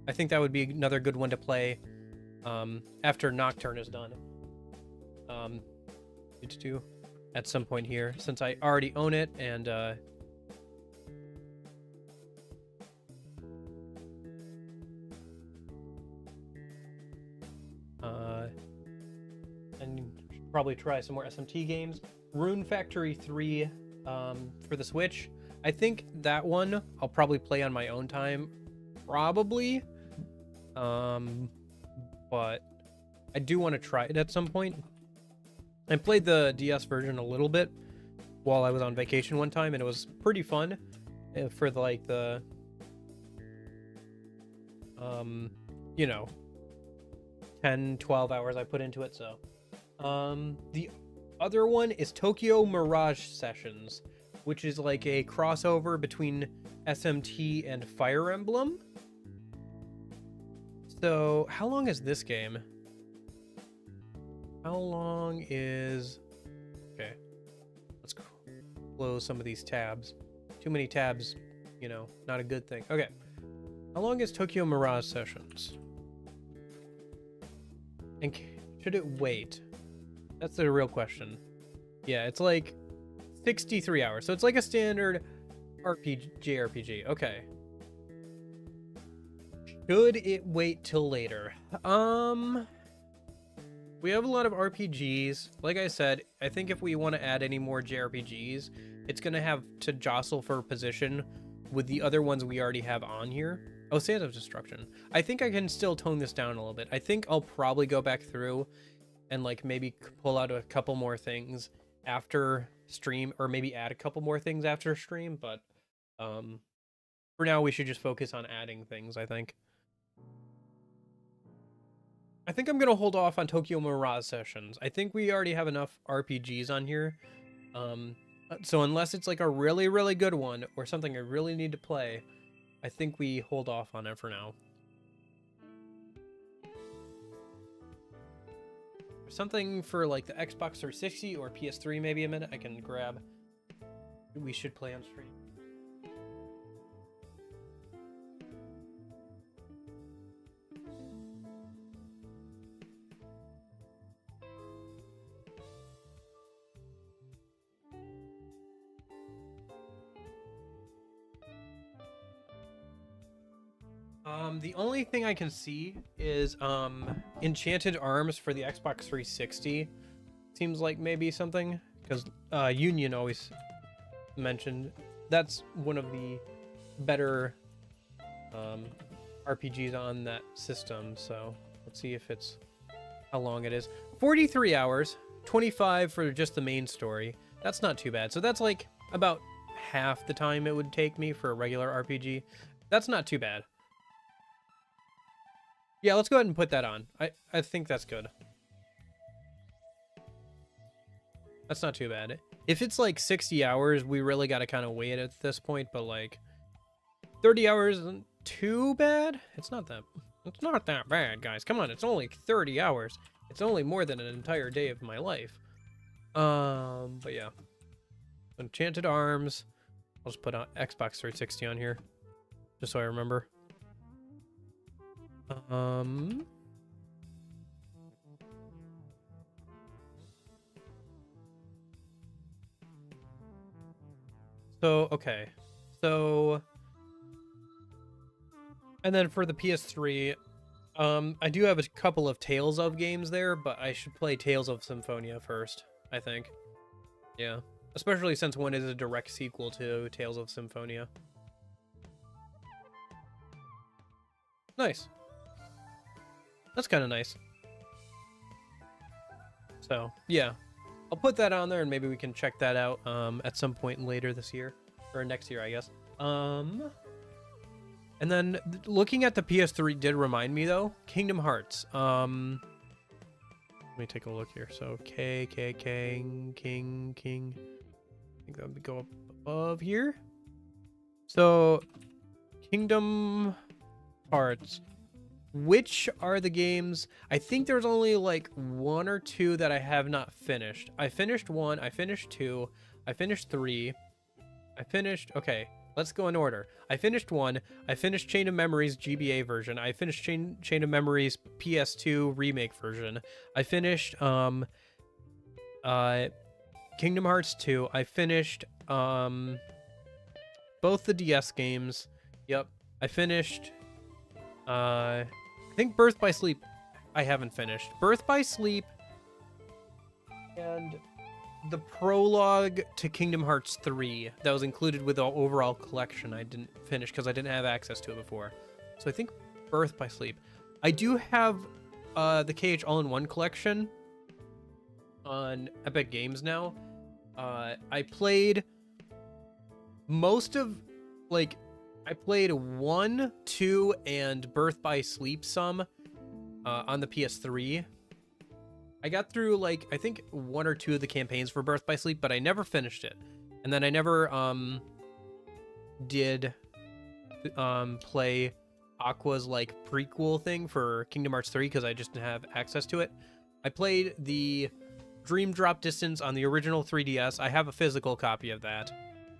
I think that would be another good one to play after Nocturne is done. To do at some point here, since I already own it, and probably try some more SMT games. Rune Factory 3 for the Switch. I think that one I'll probably play on my own time, probably. But I do want to try it at some point. I played the DS version a little bit while I was on vacation one time, and it was pretty fun for like the you know, 10-12 hours I put into it. So the other one is Tokyo Mirage Sessions, which is like a crossover between SMT and Fire Emblem. So how long is this game? How long is... Okay, let's close some of these tabs. Too many tabs, you know, not a good thing. Okay, how long is Tokyo Mirage Sessions? And should it wait? That's the real question. Yeah, it's like 63 hours. So it's like a standard JRPG. Okay. Should it wait till later? We have a lot of RPGs. Like I said, I think if we want to add any more JRPGs, it's going to have to jostle for position with the other ones we already have on here. Oh, Sands of Destruction. I think I can still tone this down a little bit. I think I'll probably go back through and like maybe pull out a couple more things after stream, or maybe add a couple more things after stream. But for now, we should just focus on adding things, I think. I think I'm going to hold off on Tokyo Mirage Sessions. I think we already have enough RPGs on here. So unless it's like a really, really good one or something I really need to play, I think we hold off on it for now. Something for like the Xbox 360 or PS3 maybe a minute I can grab. We should play on stream. The only thing I can see is Enchanted Arms for the Xbox 360. Seems like maybe something, because Union always mentioned that's one of the better RPGs on that system. So let's see if it's how long it is. 43 hours, 25 for just the main story. That's not too bad. So that's like about half the time it would take me for a regular RPG. That's not too bad. Yeah, let's go ahead and put that on. I think that's good. That's not too bad. If it's like 60 hours, we really got to kind of wait at this point, but like 30 hours isn't too bad. It's not that bad, guys. Come on, it's only 30 hours. It's only more than an entire day of my life. But yeah. Enchanted Arms. I'll just put on Xbox 360 on here, just so I remember. So, okay. So, and then for the PS3, I do have a couple of Tales of games there, but I should play Tales of Symphonia first, I think. Yeah. Especially since one is a direct sequel to Tales of Symphonia. Nice. That's kind of nice. So, yeah. I'll put that on there, and maybe we can check that out at some point later this year. Or next year, I guess. And then, looking at the PS3 did remind me, though. Kingdom Hearts. Let me take a look here. So King. I think that would go up above here. So Kingdom Hearts. Which are the games? I think there's only like 1 or 2 that I have not finished. I finished 1, I finished 2, I finished 3. Okay, let's go in order. I finished 1, I finished Chain of Memories GBA version. I finished Chain of Memories PS2 remake version. I finished Kingdom Hearts 2. I finished both the DS games. Yep. I finished I think Birth by Sleep I haven't finished. Birth by Sleep and the prologue to Kingdom Hearts 3 that was included with the overall collection I didn't finish because I didn't have access to it before. So I think Birth by Sleep. I do have the KH All-in-One collection on Epic Games now. I played most of, like, I played 1, 2, and Birth by Sleep some on the PS3. I got through, like, I think 1 or 2 of the campaigns for Birth by Sleep, but I never finished it. And then I never did play Aqua's, like, prequel thing for Kingdom Hearts 3 because I just didn't have access to it. I played the Dream Drop Distance on the original 3DS. I have a physical copy of that.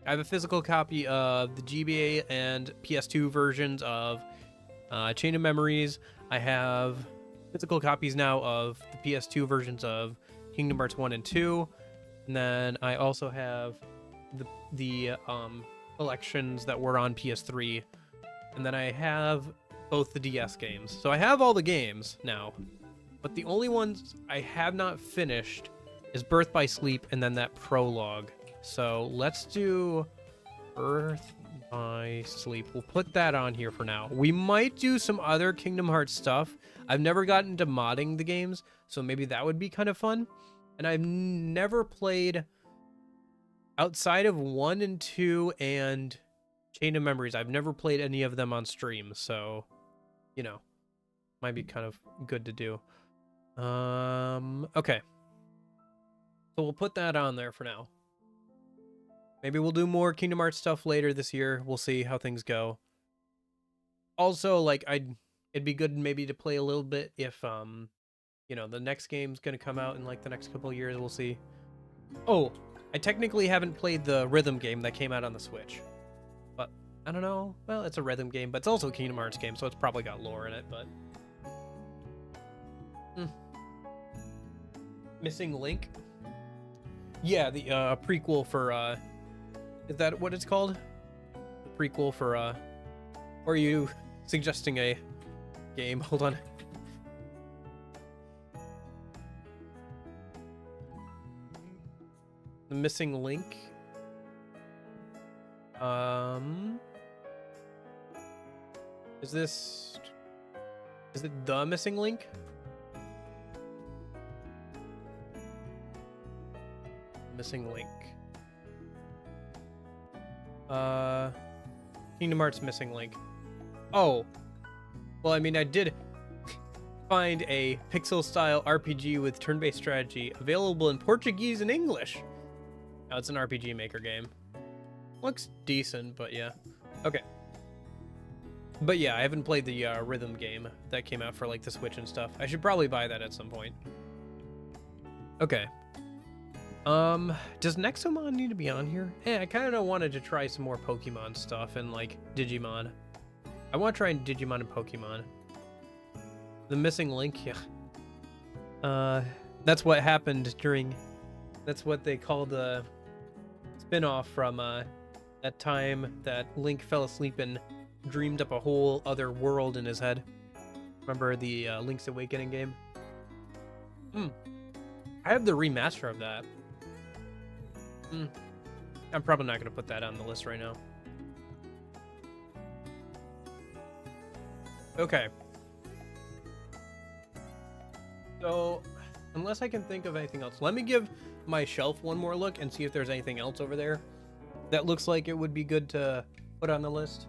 I have a physical copy of the GBA and PS2 versions of Chain of Memories. I have physical copies now of the PS2 versions of Kingdom Hearts 1 and 2. And then I also have the collections that were on PS3. And then I have both the DS games. So I have all the games now. But the only ones I have not finished is Birth by Sleep and then that prologue. So let's do Birth by Sleep. We'll put that on here for now. We might do some other Kingdom Hearts stuff. I've never gotten into modding the games, so maybe that would be kind of fun. And I've never played outside of 1 and 2 and Chain of Memories. I've never played any of them on stream, so, you know, might be kind of good to do. Okay. So we'll put that on there for now. Maybe we'll do more Kingdom Hearts stuff later this year. We'll see how things go. Also, like, it'd be good maybe to play a little bit if, you know, the next game's gonna come out in, like, the next couple of years. We'll see. Oh, I technically haven't played the rhythm game that came out on the Switch. But, I don't know. Well, it's a rhythm game, but it's also a Kingdom Hearts game, so it's probably got lore in it, but... Missing Link? Yeah, the prequel for, is that what it's called? The prequel for, or are you suggesting a game? Hold on. The Missing Link. Is it The Missing Link? Missing Link. Kingdom Hearts Missing Link. Oh. Well, I mean, I did find a pixel-style RPG with turn-based strategy available in Portuguese and English. Now, it's an RPG Maker game. Looks decent, but yeah. Okay. But yeah, I haven't played the rhythm game that came out for, like, the Switch and stuff. I should probably buy that at some point. Okay. Does Nexomon need to be on here? Yeah, I kind of wanted to try some more Pokemon stuff and, like, Digimon. I want to try Digimon and Pokemon. The Missing Link, yeah. That's what happened during... That's what they called the spin-off from, that time that Link fell asleep and dreamed up a whole other world in his head. Remember the, Link's Awakening game? I have the remaster of that. I'm probably not going to put that on the list right now. Okay. So, unless I can think of anything else, let me give my shelf one more look and see if there's anything else over there that looks like it would be good to put on the list.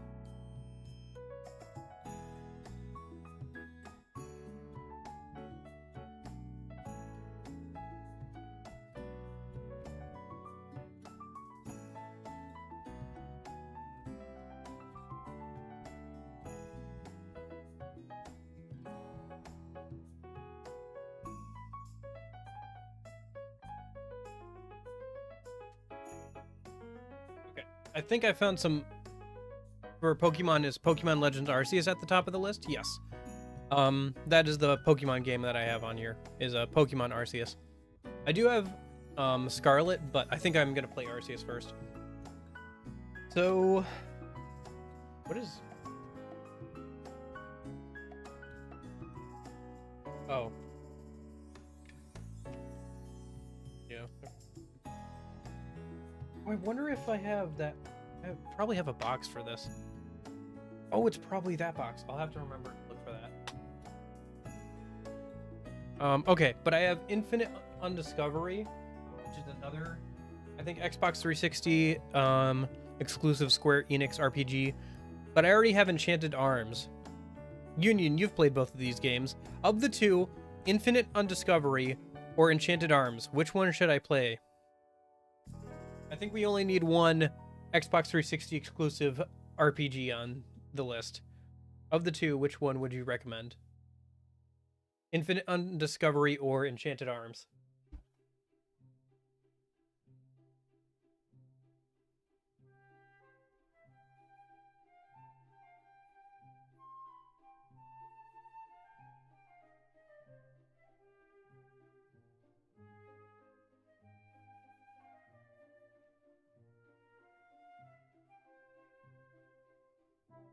I think I found some for Pokemon. Is Pokemon Legends Arceus at the top of the list? Yes. That is the Pokemon game that I have on here, is Pokemon Arceus. I do have Scarlet, but I think I'm gonna play Arceus first. So, what is... Oh. Yeah. I wonder if I have that... I probably have a box for this. Oh, it's probably that box. I'll have to remember to look for that. Okay, but I have Infinite Undiscovery, which is another, I think, Xbox 360 exclusive Square Enix RPG. But I already have Enchanted Arms. Union, you've played both of these games. Of the two, Infinite Undiscovery or Enchanted Arms, which one should I play? I think we only need one Xbox 360 exclusive RPG on the list. Of the two, which one would you recommend? Infinite Undiscovery or Enchanted Arms?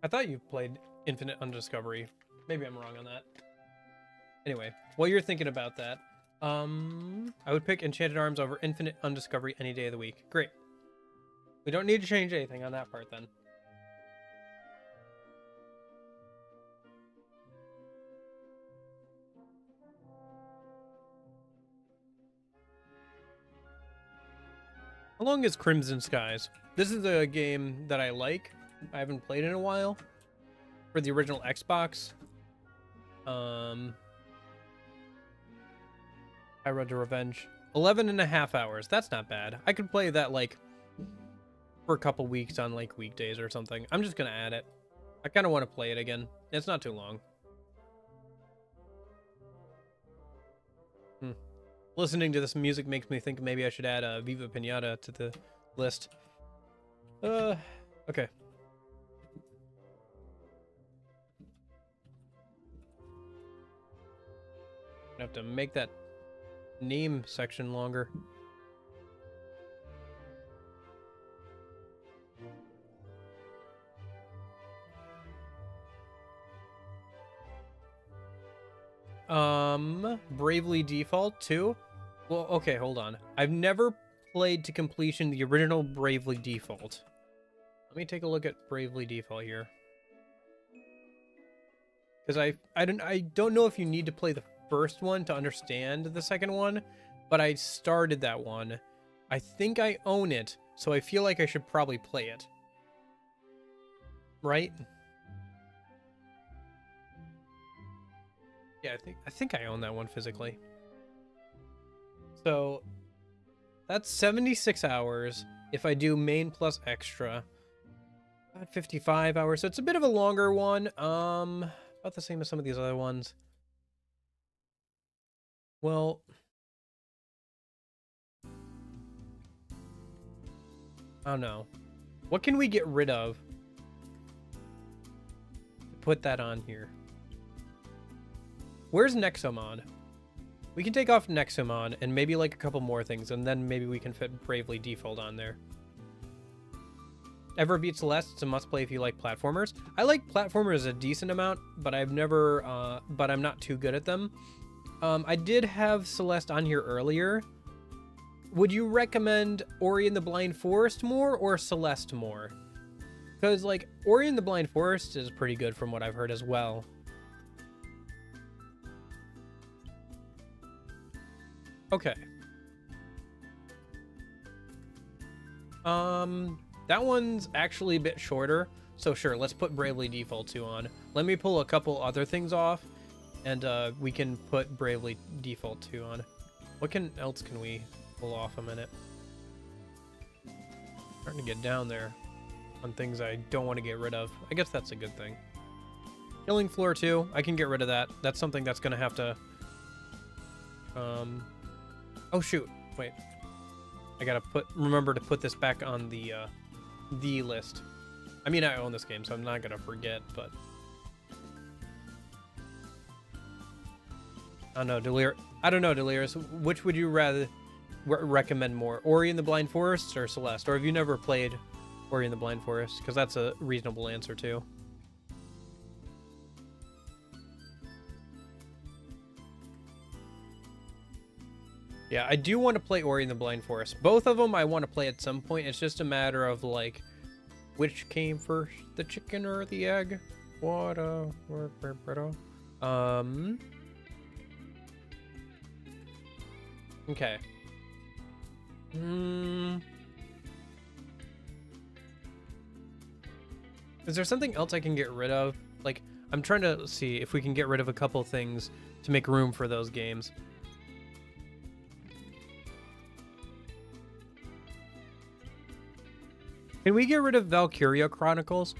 I thought you played Infinite Undiscovery. Maybe I'm wrong on that. Anyway, while you're thinking about that, I would pick Enchanted Arms over Infinite Undiscovery any day of the week. Great. We don't need to change anything on that part then. How long is Crimson Skies? This is a game that I like. I haven't played in a while. For the original Xbox. I Road to Revenge. 11.5 hours. That's not bad. I could play that, like, for a couple weeks on, like, weekdays or something. I'm just gonna add it. I kind of want to play it again. It's not too long. Listening to this music makes me think maybe I should add Viva Pinata to the list. Okay. I have to make that name section longer. Bravely Default 2? Well, okay, hold on. I've never played to completion the original Bravely Default. Let me take a look at Bravely Default here. Because I don't know if you need to play the first one to understand the second one, but I started that one. I think I own it, so I feel like I should probably play it. Right? Yeah, I think I own that one physically. So that's 76 hours if I do main plus extra. About 55 hours, so it's a bit of a longer one. About the same as some of these other ones. Well, I don't know. What can we get rid of? Put that on here. Where's Nexomon? We can take off Nexomon and maybe like a couple more things, and then maybe we can fit Bravely Default on there. Ever beat Celeste? It's a must play if you like platformers. I like platformers a decent amount, but I've never, but I'm not too good at them. I did have Celeste on here earlier. Would you recommend Ori and the Blind Forest more or Celeste more? Because, like, Ori and the Blind Forest is pretty good from what I've heard as well. Okay. That one's actually a bit shorter, so sure, let's put Bravely Default 2 on. Let me pull a couple other things off, and we can put Bravely Default 2 on. What else can we pull off a minute? Starting to get down there on things I don't want to get rid of. I guess that's a good thing. Killing Floor 2, I can get rid of that. That's something that's gonna have to... Oh shoot, wait. I gotta remember to put this back on the the list. I mean, I own this game, so I'm not gonna forget, but I don't know, Delirious. Which would you rather recommend more, Ori and the Blind Forest or Celeste? Or have you never played Ori and the Blind Forest? Because that's a reasonable answer too. Yeah, I do want to play Ori and the Blind Forest. Both of them I want to play at some point. It's just a matter of like, which came first, the chicken or the egg? What? Okay. Is there something else I can get rid of? Like, I'm trying to see if we can get rid of a couple things to make room for those games. Can we get rid of Valkyria Chronicles?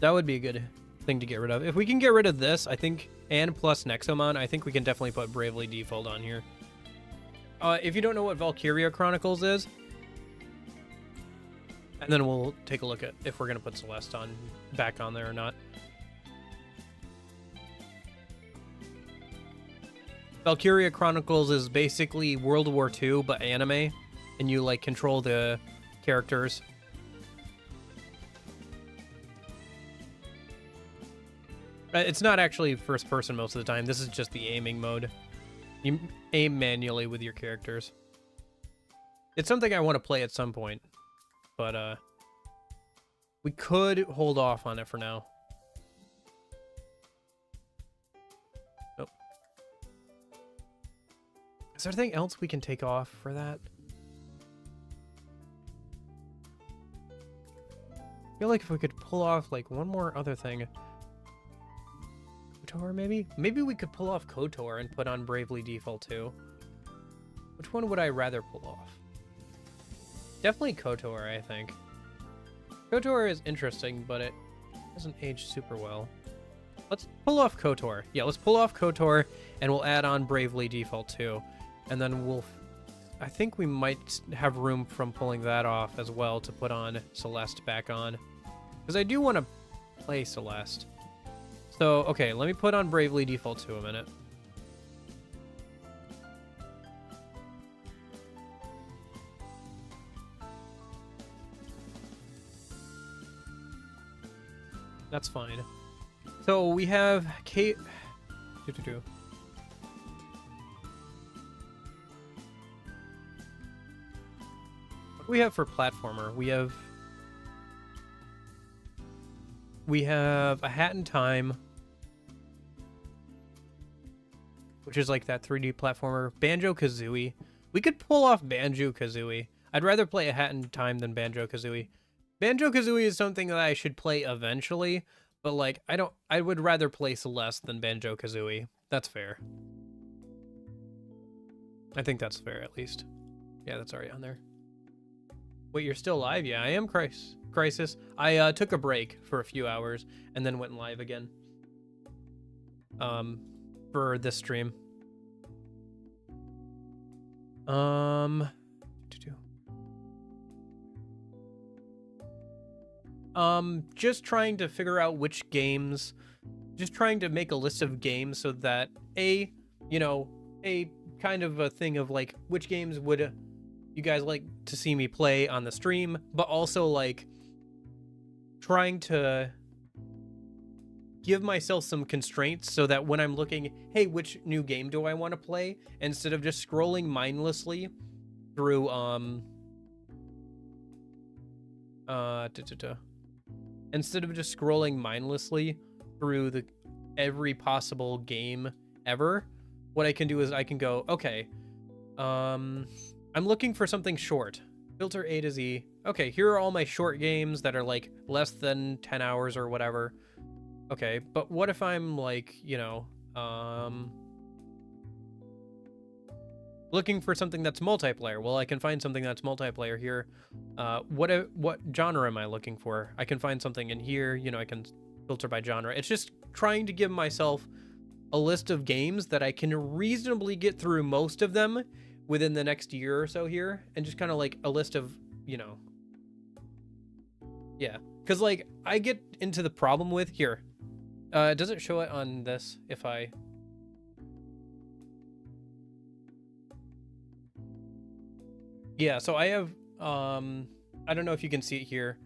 That would be a good thing to get rid of. If we can get rid of this, I think, and plus Nexomon, I think we can definitely put Bravely Default on here. If you don't know what Valkyria Chronicles is, and then we'll take a look at if we're going to put Celeste back on there or not. Valkyria Chronicles is basically World War II, but anime, and you, like, control the characters. It's not actually first person most of the time. This is just the aiming mode. You aim manually with your characters. It's something I want to play at some point, but we could hold off on it for now. Nope. Is there anything else we can take off for that? I feel like if we could pull off like one more other thing. KOTOR, maybe? Maybe we could pull off KOTOR and put on Bravely Default too. Which one would I rather pull off? Definitely KOTOR, I think. KOTOR is interesting, but it doesn't age super well. Let's pull off KOTOR. Yeah, let's pull off KOTOR, and we'll add on Bravely Default too. And then we'll... I think we might have room from pulling that off as well to put on Celeste back on. Because I do want to play Celeste. So, okay, let me put on Bravely Default 2 a minute. That's fine. So we have Kate. What do we have for platformer? We have A Hat in Time, which is like that 3D platformer. Banjo-Kazooie. We could pull off Banjo-Kazooie. I'd rather play A Hat in Time than Banjo-Kazooie. Banjo-Kazooie is something that I should play eventually, but like I would rather play Celeste than Banjo-Kazooie. That's fair. I think that's fair at least. Yeah, that's already on there. Wait, you're still live? Yeah, I am, Crisis. I took a break for a few hours and then went live again. For this stream. Just trying to figure out which games, just trying to make a list of games so that a kind of a thing of like, which games would you guys like to see me play on the stream, but also like trying to give myself some constraints so that when I'm looking, hey, which new game do I want to play, instead of just scrolling mindlessly through instead of just scrolling mindlessly through every possible game ever, what I can do is I can go, okay, I'm looking for something short. Filter A to Z. Okay, here are all my short games that are like less than 10 hours or whatever. Okay, but what if I'm like, looking for something that's multiplayer? Well, I can find something that's multiplayer here. What genre am I looking for? I can find something in here, I can filter by genre. It's just trying to give myself a list of games that I can reasonably get through most of them within the next year or so here, and just kind of like a list of, Yeah, because like I get into the problem with here. Does it show it on this if I... Yeah, so I have, I don't know if you can see it here,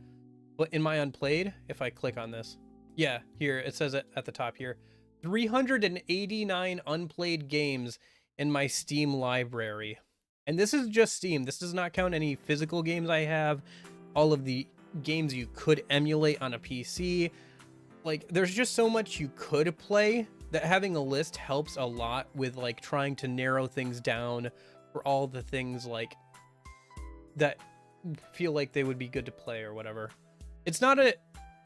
but in my unplayed, if I click on this, yeah, here, it says it at the top here, 389 unplayed games in my Steam library. And this is just Steam. This does not count any physical games I have, all of the games you could emulate on a PC. Like, there's just so much you could play that having a list helps a lot with, like, trying to narrow things down for all the things, like, that feel like they would be good to play or whatever. It's not a,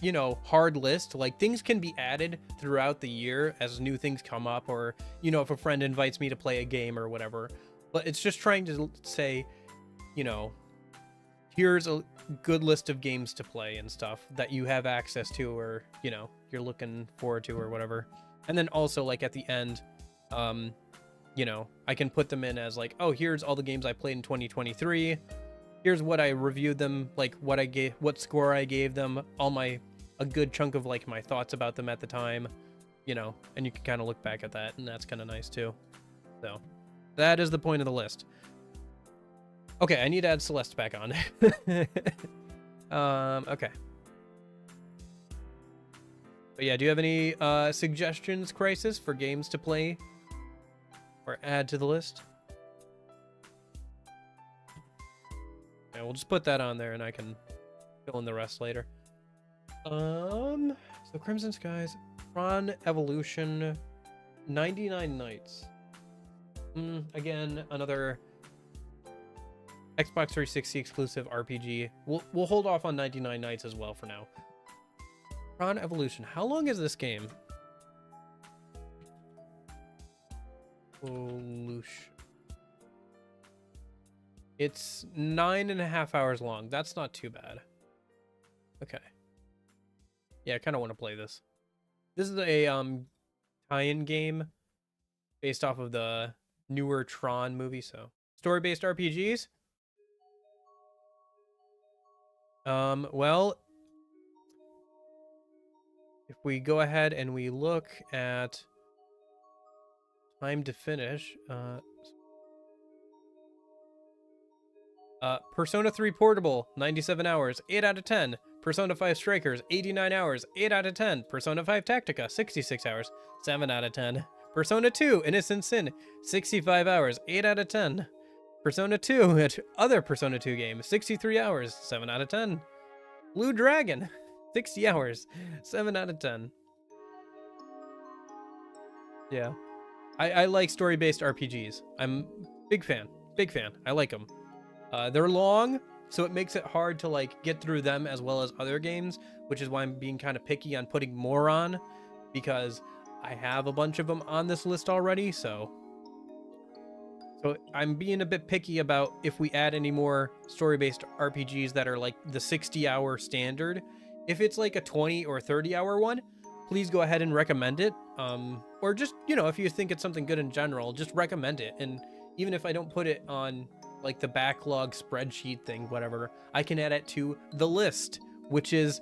you know, hard list. Like, things can be added throughout the year as new things come up, or, you know, if a friend invites me to play a game or whatever. But it's just trying to say, you know, here's a good list of games to play and stuff that you have access to, or, you know, you're looking forward to or whatever. And then also, like, at the end, you know, I can put them in as like, oh, here's all the games I played in 2023. Here's what I reviewed them, like what I gave, what score I gave them, a good chunk of like my thoughts about them at the time, you know, and you can kind of look back at that, and that's kind of nice too. So that is the point of the list. Okay, I need to add Celeste back on. Okay. But yeah, do you have any suggestions, Crisis, for games to play or add to the list? Yeah, we'll just put that on there and I can fill in the rest later. So Crimson Skies, Tron Evolution, 99 Nights. Again, another Xbox 360 exclusive RPG. We'll hold off on 99 Nights as well for now. Tron Evolution. How long is this game? Evolution. It's 9.5 hours long. That's not too bad. Okay. Yeah, I kind of want to play this. This is a tie-in game based off of the newer Tron movie, so story-based RPGs. Well, if we go ahead and we look at time to finish, Persona 3 Portable, 97 hours, 8 out of 10. Persona 5 Strikers, 89 hours, 8 out of 10. Persona 5 Tactica, 66 hours, 7 out of 10. Persona 2 Innocent Sin, 65 hours, 8 out of 10. Persona 2, other Persona 2 game, 63 hours, 7 out of 10. Blue Dragon, 60 hours, 7 out of 10. Yeah. I like story-based RPGs. I'm big fan. Big fan. I like them. They're long, so it makes it hard to like get through them as well as other games, which is why I'm being kind of picky on putting more on, because I have a bunch of them on this list already, so I'm being a bit picky about if we add any more story-based RPGs that are like the 60-hour standard. If it's like a 20 or 30-hour one, please go ahead and recommend it. Or just, you know, if you think it's something good in general, just recommend it. And even if I don't put it on like the backlog spreadsheet thing, whatever, I can add it to the list, which is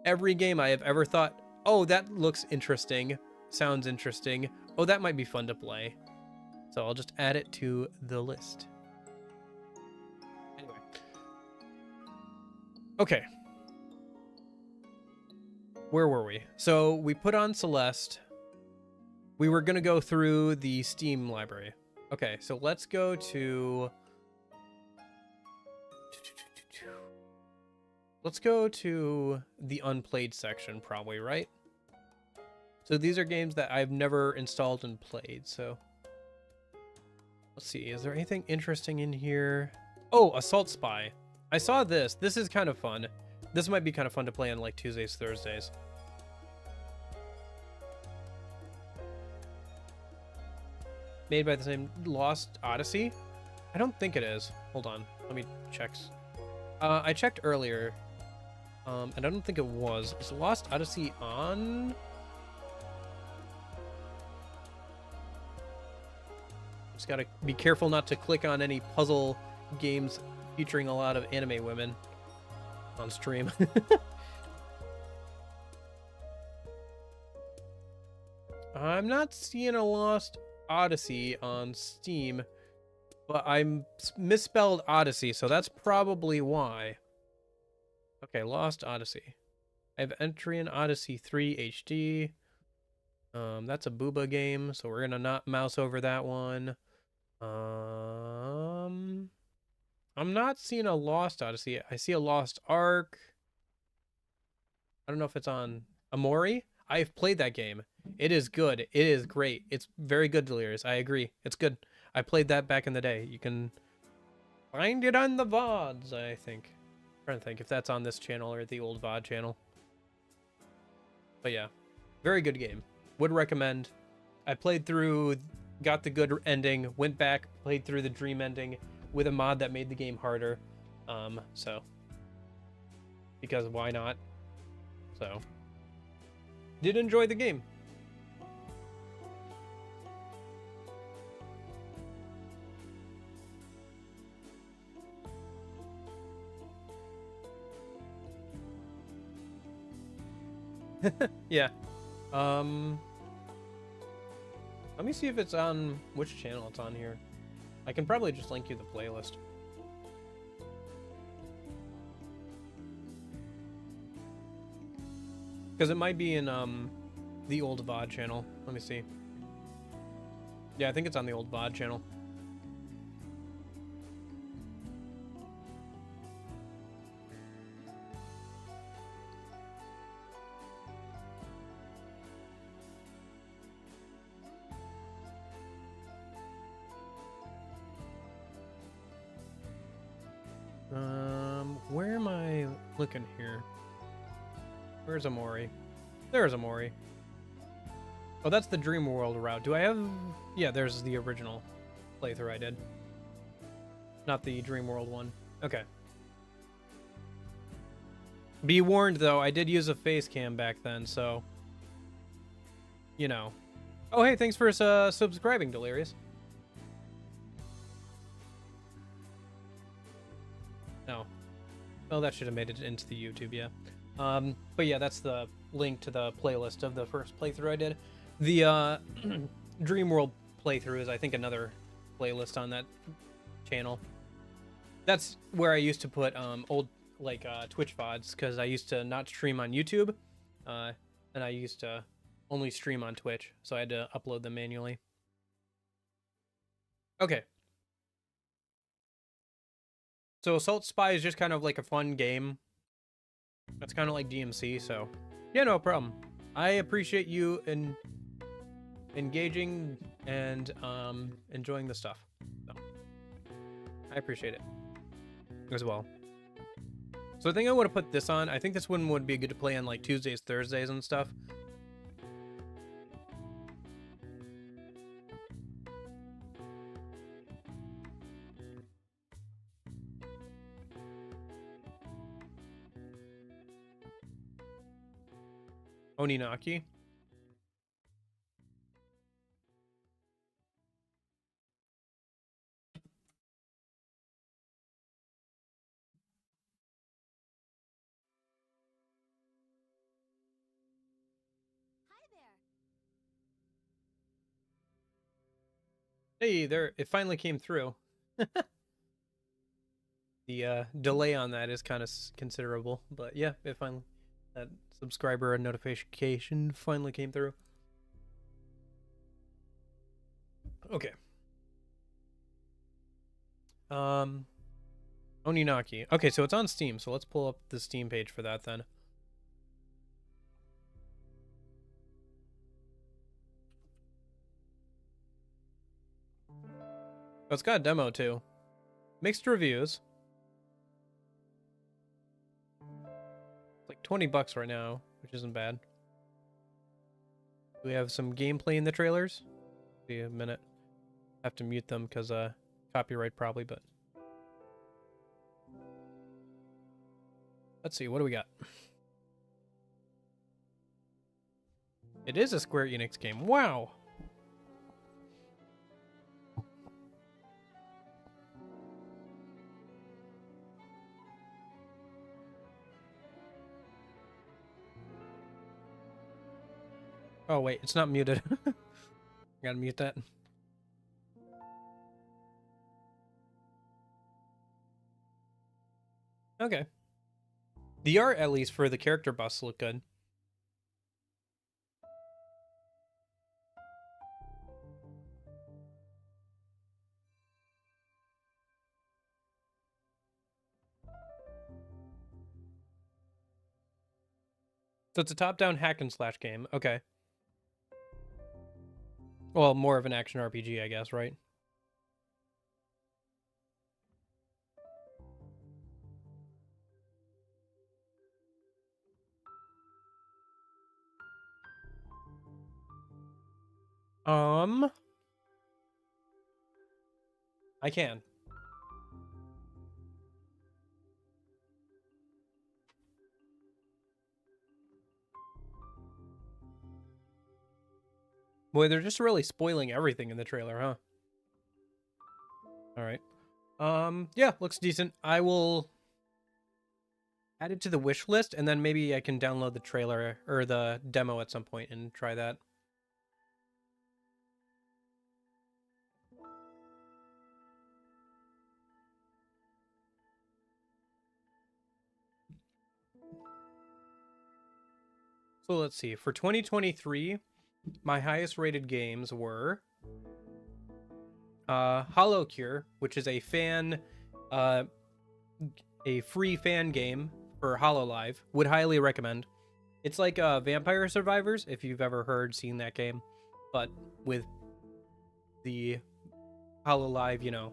every game I have ever thought, oh, that looks interesting, sounds interesting, oh, that might be fun to play. So I'll just add it to the list. Anyway. Okay. Where were we? So we put on Celeste. We were going to go through the Steam library. Okay, so let's go to... Let's go to the unplayed section, probably, right? So these are games that I've never installed and played, so... Let's see, is there anything interesting in here? Oh, Assault Spy. I saw this. This is kind of fun. This might be kind of fun to play on like Tuesdays, Thursdays. Made by the same Lost Odyssey? I don't think it is. Hold on. Let me check. I checked earlier. And I don't think it was. Is Lost Odyssey on? Just gotta be careful not to click on any puzzle games featuring a lot of anime women. on stream. I'm not seeing a Lost Odyssey on Steam, but I misspelled Odyssey, so that's probably why. Okay, Lost Odyssey. I have entry in Odyssey 3 HD. That's a Booba game, so we're gonna not mouse over that one. I'm not seeing a Lost Odyssey. I see a Lost Ark. I don't know if it's on Amori. I've played that game. It is good. It is great. It's very good, Delirious. I agree. It's good. I played that back in the day. You can find it on the VODs, I think. I'm trying to think if that's on this channel or the old VOD channel. But yeah, very good game. Would recommend. I played through, got the good ending, went back, played through the dream ending with a mod that made the game harder. So, because why not? So, did enjoy the game. Yeah. Let me see if it's on which channel it's on here. I can probably just link you the playlist. Because it might be in the old VOD channel. Let me see. Yeah, I think it's on the old VOD channel. Where am I looking here? Where's Amori? There's Amori. Oh, that's the Dream World route. Do I have... Yeah, there's the original playthrough I did. Not the Dream World one. Okay. Be warned, though, I did use a face cam back then, so... You know. Oh, hey, thanks for subscribing, Delirious. No. Well, that should have made it into the YouTube, yeah. But yeah, that's the link to the playlist of the first playthrough I did. The Dream World playthrough is, I think, another playlist on that channel. That's where I used to put old like Twitch VODs, because I used to not stream on YouTube, and I used to only stream on Twitch, so I had to upload them manually. Okay. So Assault Spy is just kind of like a fun game. That's kind of like DMC, so yeah, no problem. I appreciate you engaging and enjoying the stuff. So I appreciate it as well. So I think I would have put this on. I think this one would be good to play on like Tuesdays, Thursdays, and stuff. Oninaki. Hey there, it finally came through. The delay on that is kind of considerable, but yeah, it finally, that subscriber notification finally came through. Okay. Oninaki. Okay, so it's on Steam, so let's pull up the Steam page for that then. Oh, it's got a demo too. Mixed reviews. It's like 20 bucks right now, which isn't bad. We have some gameplay in the trailers. See a minute. Have to mute them because copyright probably, but let's see, what do we got? It is a Square Enix game. Wow. Oh, wait, it's not muted. Gotta mute that. Okay. The art, at least, for the character busts look good. So it's a top-down hack and slash game. Okay. Well, more of an action RPG, I guess, right? I can. Boy, they're just really spoiling everything in the trailer, huh? All right. Yeah, looks decent. I will add it to the wish list, and then maybe I can download the trailer or the demo at some point and try that. So let's see. For 2023, my highest rated games were Hollow Cure, which is a free fan game for HoloLive. Would highly recommend. It's like Vampire Survivors, if you've ever seen that game, but with the HoloLive, you know,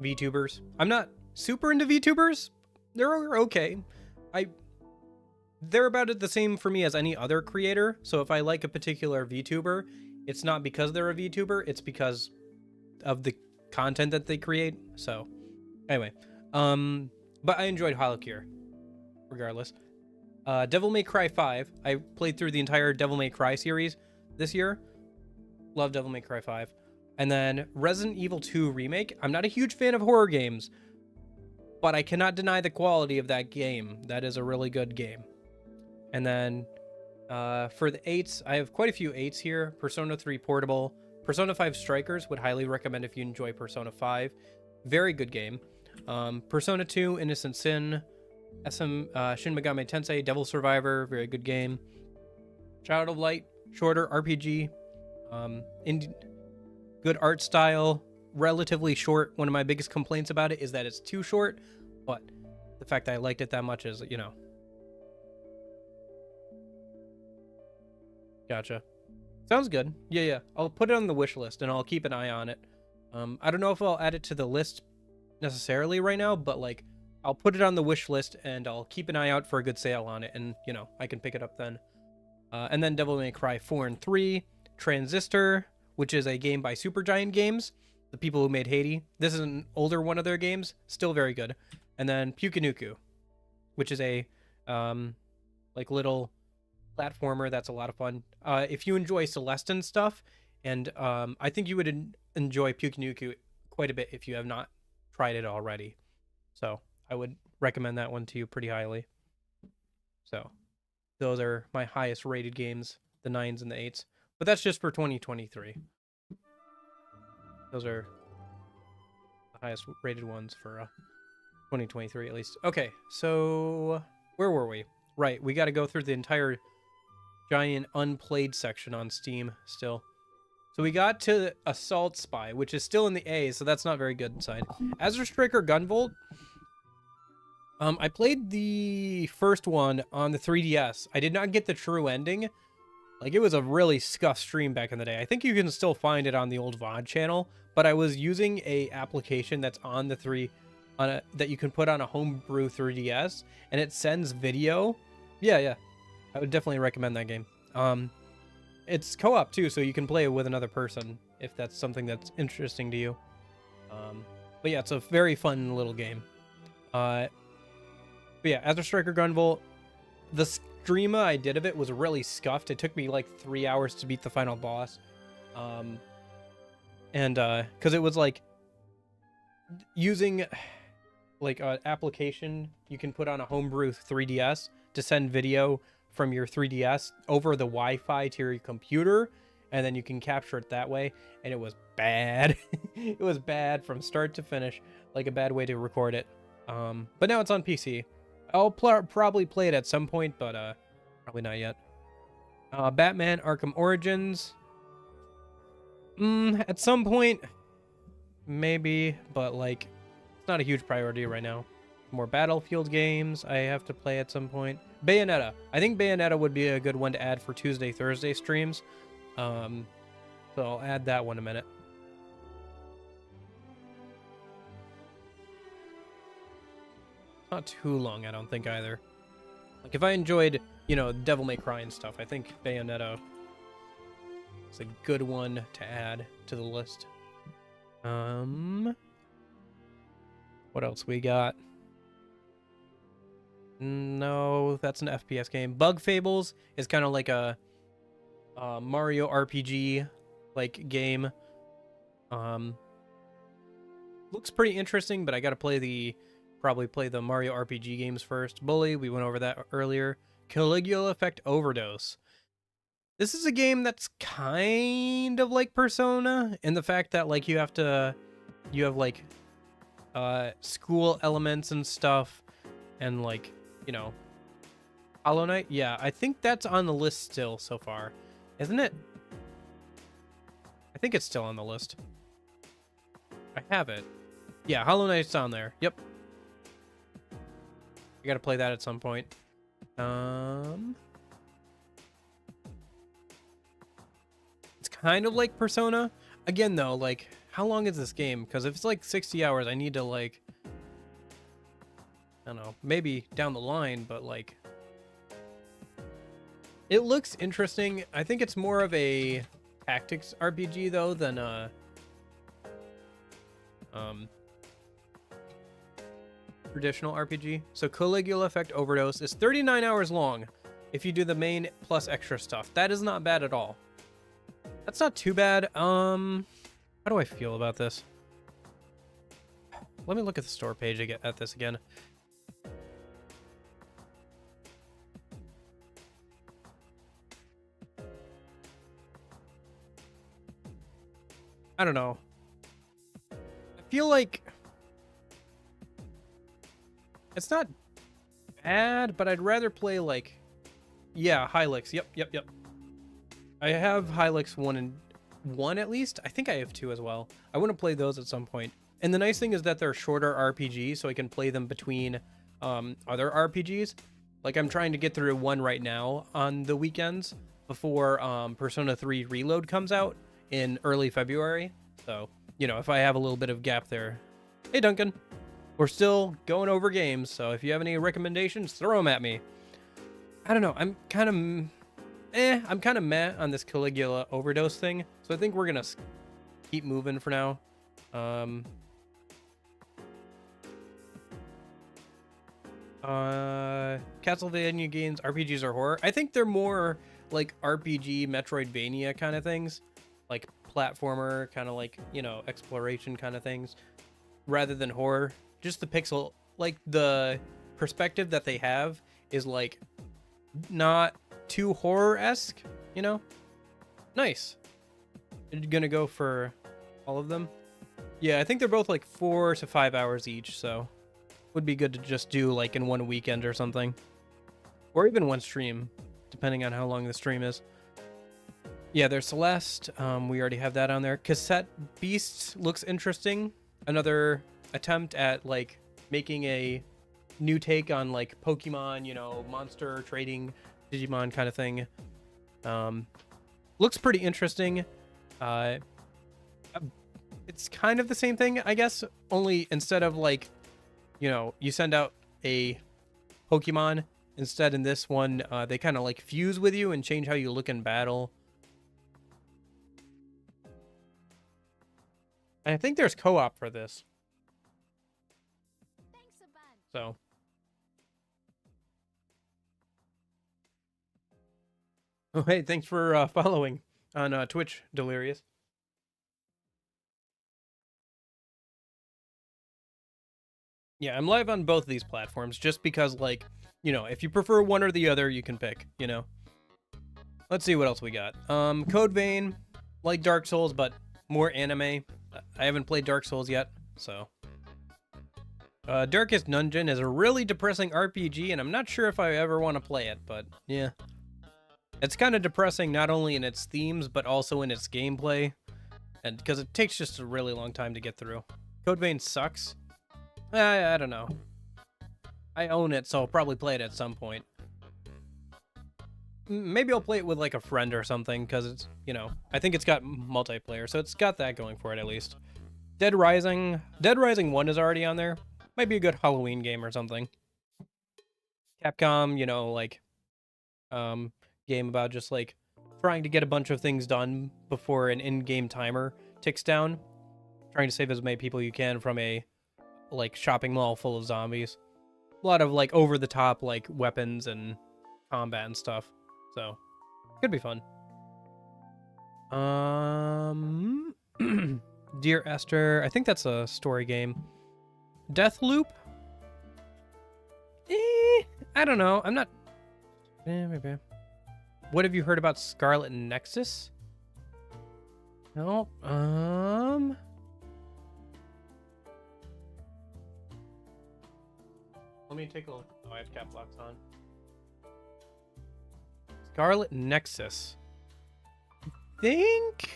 VTubers. I'm not super into VTubers. They're okay. They're about the same for me as any other creator. So if I like a particular VTuber, it's not because they're a VTuber, it's because of the content that they create. So anyway, but I enjoyed Hollow Cure regardless. Devil May Cry 5. I played through the entire Devil May Cry series this year. Love Devil May Cry 5. And then Resident Evil 2 Remake. I'm not a huge fan of horror games, but I cannot deny the quality of that game. That is a really good game. And then for the 8s, I have quite a few 8s here. Persona 3 Portable. Persona 5 Strikers would highly recommend if you enjoy Persona 5. Very good game. Persona 2 Innocent Sin. Shin Megami Tensei Devil Survivor. Very good game. Child of Light. Shorter RPG. Good art style. Relatively short. One of my biggest complaints about it is that it's too short. But the fact that I liked it that much is, you know. Gotcha. Sounds good. Yeah. I'll put it on the wish list and I'll keep an eye on it. I don't know if I'll add it to the list necessarily right now, but like I'll put it on the wish list and I'll keep an eye out for a good sale on it, and you know, I can pick it up then. And then Devil May Cry 4 and 3, Transistor, which is a game by Supergiant Games, the people who made Hades. This is an older one of their games, still very good. And then Pukinuku, which is a like little platformer that's a lot of fun. If you enjoy Celestin stuff, and I think you would enjoy Pukinuku quite a bit if you have not tried it already. So I would recommend that one to you pretty highly. So those are my highest rated games, the 9s and the 8s. But that's just for 2023. Those are the highest rated ones for 2023 at least. Okay, so where were we? Right, we got to go through the entire giant unplayed section on Steam still. So we got to Assault Spy, which is still in the A, so that's not very good inside. Azure Striker Gunvolt. I played the first one on the 3DS. I did not get the true ending. Like, it was a really scuffed stream back in the day. I think you can still find it on the old VOD channel, but I was using a application that's on the that you can put on a homebrew 3DS, and it sends video. Yeah. I would definitely recommend that game. It's co-op too, so you can play it with another person if that's something that's interesting to you. But yeah, it's a very fun little game. But yeah, Azure Striker Gunvolt, the stream I did of it was really scuffed. It took me like 3 hours to beat the final boss. Because it was like using like an application you can put on a homebrew 3DS to send video from your 3DS over the Wi-Fi to your computer, and then you can capture it that way. And it was bad. It was bad from start to finish, like a bad way to record it. But now it's on PC. I'll probably play it at some point, but probably not yet. Batman Arkham Origins. At some point, maybe, but like, it's not a huge priority right now. More Battlefield games I have to play at some point. Bayonetta. I think Bayonetta would be a good one to add for Tuesday, Thursday streams. So I'll add that one in a minute. Not too long, I don't think, either. Like, if I enjoyed, you know, Devil May Cry and stuff, I think Bayonetta is a good one to add to the list. What else we got? No, that's an FPS game. Bug Fables is kind of like a Mario RPG like game. Looks pretty interesting, but I gotta probably play the Mario RPG games first. Bully, we went over that earlier. Caligula Effect Overdose. This is a game that's kind of like Persona in the fact that like you have like school elements and stuff, and like, you know, Hollow Knight. Yeah, I think that's on the list still so far, isn't it? I think it's still on the list. I have it. Yeah, Hollow Knight's on there. Yep. I gotta play that at some point. It's kind of like Persona. Again, though, like, how long is this game? Because if it's like 60 hours, I need to, like, I don't know, maybe down the line, but, like, it looks interesting. I think it's more of a tactics RPG, though, than traditional RPG. So Caligula Effect Overdose is 39 hours long if you do the main plus extra stuff. That is not bad at all. That's not too bad. How do I feel about this? Let me look at the store page at this again. I don't know. I feel like it's not bad, but I'd rather play like, yeah, Hylix. Yep. I have Hylix 1 and 1 at least. I think I have 2 as well. I want to play those at some point. And the nice thing is that they're shorter RPGs, so I can play them between other RPGs. Like, I'm trying to get through 1 right now on the weekends before Persona 3 Reload comes out in early February. So, you know, if I have a little bit of gap there. Hey, Duncan. We're still going over games, so if you have any recommendations, throw them at me. I don't know. I'm kind of meh on this Caligula Overdose thing, so I think we're gonna keep moving for now. Castlevania games, RPGs or horror? I think they're more like RPG, Metroidvania kind of things, like platformer, kind of like, you know, exploration kind of things, rather than horror. Just the pixel, like the perspective that they have is like not too horror-esque, you know? Nice. You're gonna go for all of them? Yeah, I think they're both like 4 to 5 hours each, so would be good to just do like in one weekend or something. Or even one stream, depending on how long the stream is. Yeah, there's Celeste. We already have that on there. Cassette Beasts looks interesting. Another attempt at like making a new take on like Pokemon, you know, monster trading, Digimon kind of thing. Looks pretty interesting. It's kind of the same thing, I guess, only instead of like, you know, you send out a Pokemon, instead in this one, they kind of like fuse with you and change how you look in battle. And I think there's co-op for this. So. Oh, hey, thanks for following on Twitch, Delirious. Yeah, I'm live on both of these platforms just because, like, you know, if you prefer one or the other, you can pick, you know. Let's see what else we got. Code Vein, like Dark Souls, but more anime. I haven't played Dark Souls yet, so. Darkest Dungeon is a really depressing RPG, and I'm not sure if I ever want to play it, but yeah. It's kind of depressing not only in its themes, but also in its gameplay, and because it takes just a really long time to get through. Code Vein sucks. I don't know. I own it, so I'll probably play it at some point. Maybe I'll play it with like a friend or something, because it's, you know, I think it's got multiplayer, so it's got that going for it at least. Dead Rising 1 is already on there. Might be a good Halloween game or something. Capcom, you know, like, game about just like trying to get a bunch of things done before an in-game timer ticks down. Trying to save as many people you can from a, like, shopping mall full of zombies. A lot of, like, over-the-top, like, weapons and combat and stuff. So, could be fun. Dear Esther, I think that's a story game. Deathloop? I don't know. I'm not... maybe. What have you heard about Scarlet Nexus? No. Let me take a look. Oh, I have cap locks on. Scarlet Nexus. I think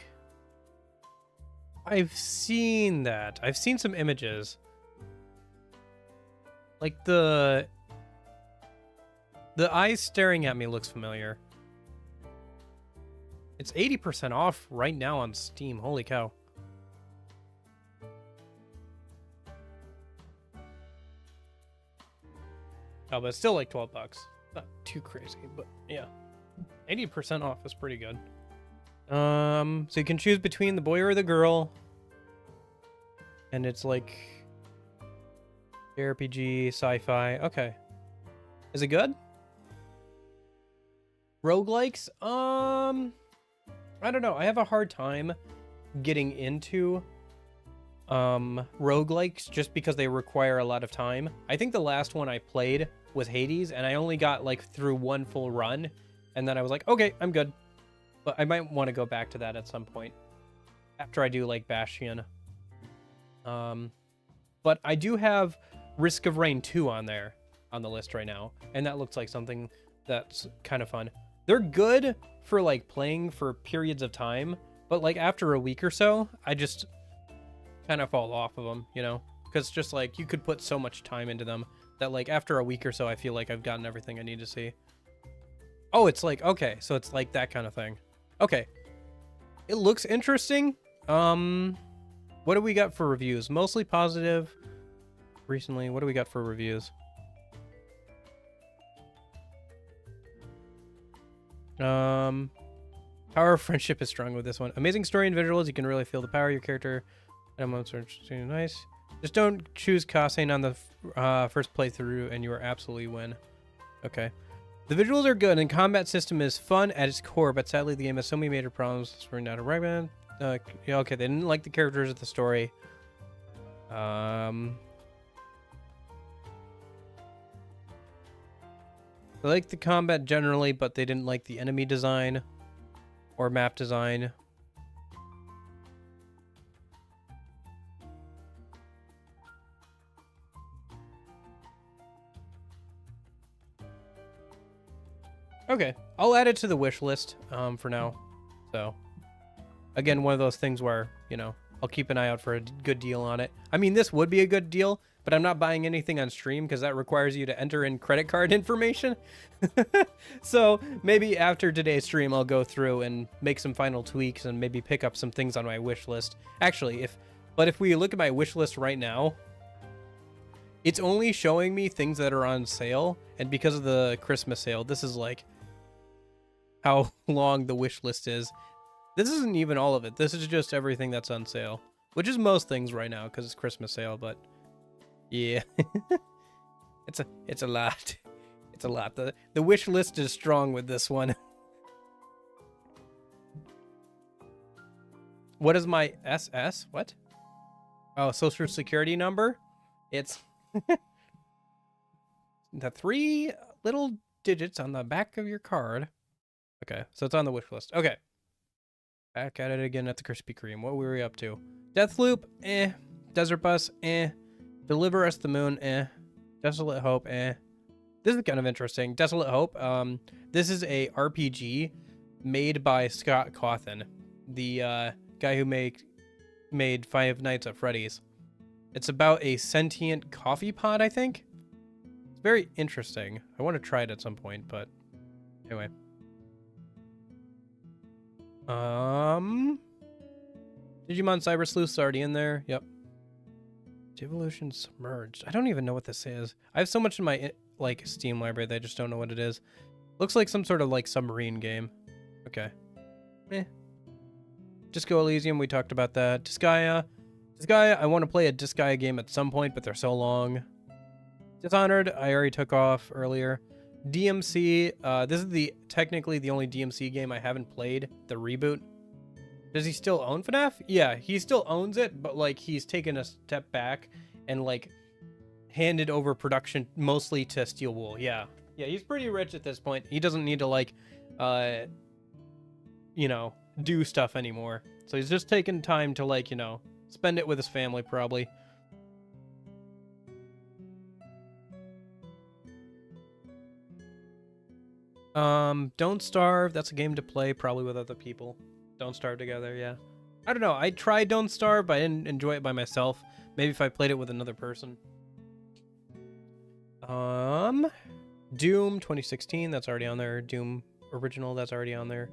I've seen that. I've seen some images. Like the eyes staring at me looks familiar. It's 80% off right now on Steam. Holy cow. Oh, but it's still like 12 bucks. Not too crazy, but yeah. 80% off is pretty good. So you can choose between the boy or the girl. And it's like JRPG, sci-fi. Okay. Is it good? Roguelikes? I don't know. I have a hard time getting into roguelikes just because they require a lot of time. I think the last one I played was Hades, and I only got like through one full run, and then I was like, okay, I'm good. But I might want to go back to that at some point after I do like Bastion. But I do have Risk of Rain 2 on there on the list right now, and that looks like something that's kind of fun. They're good for like playing for periods of time, but like after a week or so, I just kind of fall off of them, you know, because just like you could put so much time into them that like after a week or so, I feel like I've gotten everything I need to see. Oh, it's like, okay, so it's like that kind of thing. Okay, it looks interesting. What do we got for reviews? Mostly positive. Recently, what do we got for reviews? Power of friendship is strong with this one. Amazing story and visuals. You can really feel the power of your character. And moments are interesting. Nice. Just don't choose Kassen on the first playthrough, and you are absolutely win. Okay. The visuals are good, and combat system is fun at its core, but sadly the game has so many major problems. Spring out of recommend. Yeah, okay, they didn't like the characters of the story. They liked the combat generally, but they didn't like the enemy design or map design. Okay, I'll add it to the wish list for now. So, again, one of those things where, you know, I'll keep an eye out for a good deal on it. I mean, this would be a good deal, but I'm not buying anything on stream because that requires you to enter in credit card information. So maybe after today's stream, I'll go through and make some final tweaks and maybe pick up some things on my wish list. Actually, if we look at my wish list right now, it's only showing me things that are on sale. And because of the Christmas sale, this is like how long the wish list is. This isn't even all of it. This is just everything that's on sale, which is most things right now because it's Christmas sale, but yeah. it's a lot. It's a lot. The wish list is strong with this one. What is my SS? What? Oh, social security number? It's the 3 little digits on the back of your card. Okay, so it's on the wish list. Okay. Back at it again at the Krispy Kreme. What were we up to? Deathloop, eh. Desert Bus, eh. Deliver Us the Moon, eh. Desolate Hope, eh. This is kind of interesting. Desolate Hope. This is a RPG made by Scott Cawthon, the guy who made Five Nights at Freddy's. It's about a sentient coffee pot, I think. It's very interesting. I want to try it at some point, but anyway. Digimon Cyber Sleuth's already in there. Yep. Devolution Submerged. I don't even know what this is. I have so much in my like Steam library that I just don't know what it is. Looks like some sort of like submarine game. Okay. Disco Elysium, we talked about that. Disgaea, I want to play a Disgaea game at some point, but they're so long. Dishonored, I already took off earlier. DMC, this is technically the only DMC game I haven't played, the reboot. Does he still own FNAF? Yeah, he still owns it, but like he's taken a step back and like handed over production mostly to Steel Wool. Yeah, he's pretty rich at this point. He doesn't need to like, you know, do stuff anymore. So he's just taking time to like, you know, spend it with his family probably. Don't Starve. That's a game to play probably with other people. Don't Starve together, yeah. I don't know. I tried Don't Starve, but I didn't enjoy it by myself. Maybe if I played it with another person. Doom 2016, that's already on there. Doom Original, that's already on there.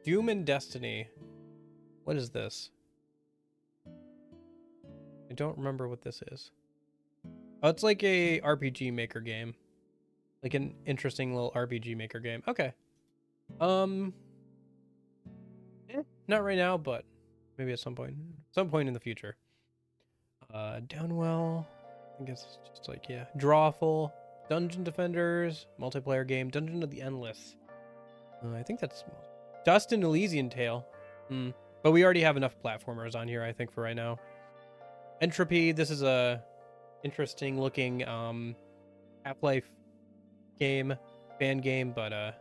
Doom and Destiny. What is this? I don't remember what this is. Oh, it's like a RPG Maker game. Like an interesting little RPG Maker game. Okay. Not right now, but maybe at some point. Some point in the future. Downwell. I think it's just like, yeah. Drawful. Dungeon Defenders. Multiplayer game. Dungeon of the Endless. I think that's Dust and Elysian Tale. But we already have enough platformers on here, I think, for right now. Entropy. This is a interesting looking Half-Life game, fan game, but I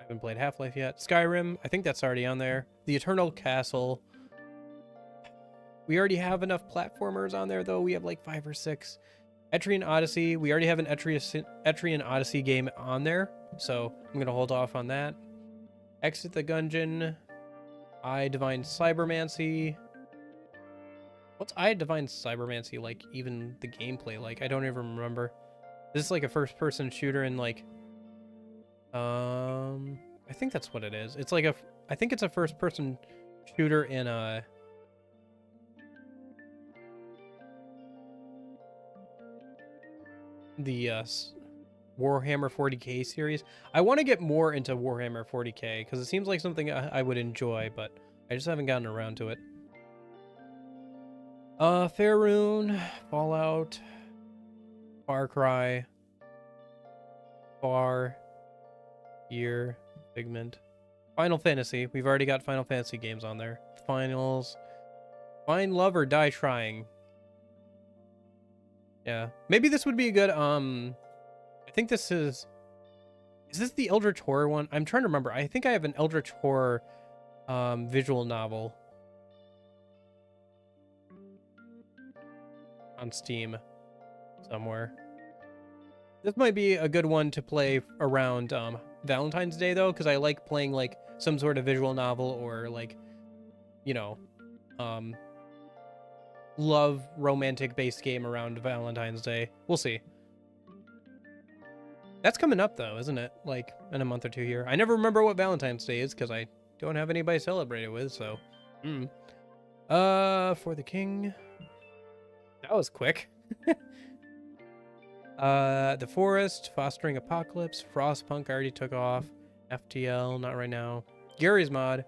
haven't played Half-Life yet. Skyrim, I think that's already on there. The Eternal Castle. We already have enough platformers on there, though. We have like 5 or 6. Etrian Odyssey. We already have an Etrian Odyssey game on there, so I'm gonna hold off on that. Exit the Gungeon. I Divine Cybermancy. What's I Divine Cybermancy like? Even the gameplay, like I don't even remember. This is like a first-person shooter in like, I think that's what it is. It's like I think it's a first-person shooter in the Warhammer 40k series. I want to get more into Warhammer 40k because it seems like something I would enjoy, but I just haven't gotten around to it. Faerun, Fallout, Far Cry, Year, Figment, Final Fantasy. We've already got Final Fantasy games on there. Finals, Find Love or Die Trying. Yeah, maybe this would be a good. I think this is this the Eldritch Horror one? I'm trying to remember. I think I have an Eldritch Horror visual novel on Steam somewhere. This might be a good one to play around Valentine's Day, though, because I like playing like some sort of visual novel or like, you know, love romantic based game around Valentine's Day. We'll see. That's coming up though, isn't it? Like in a month or 2 here. I never remember what Valentine's Day is because I don't have anybody to celebrate it with. So, For the King. That was quick. The Forest, Fostering Apocalypse, Frostpunk I already took off. FTL, not right now. Gary's Mod,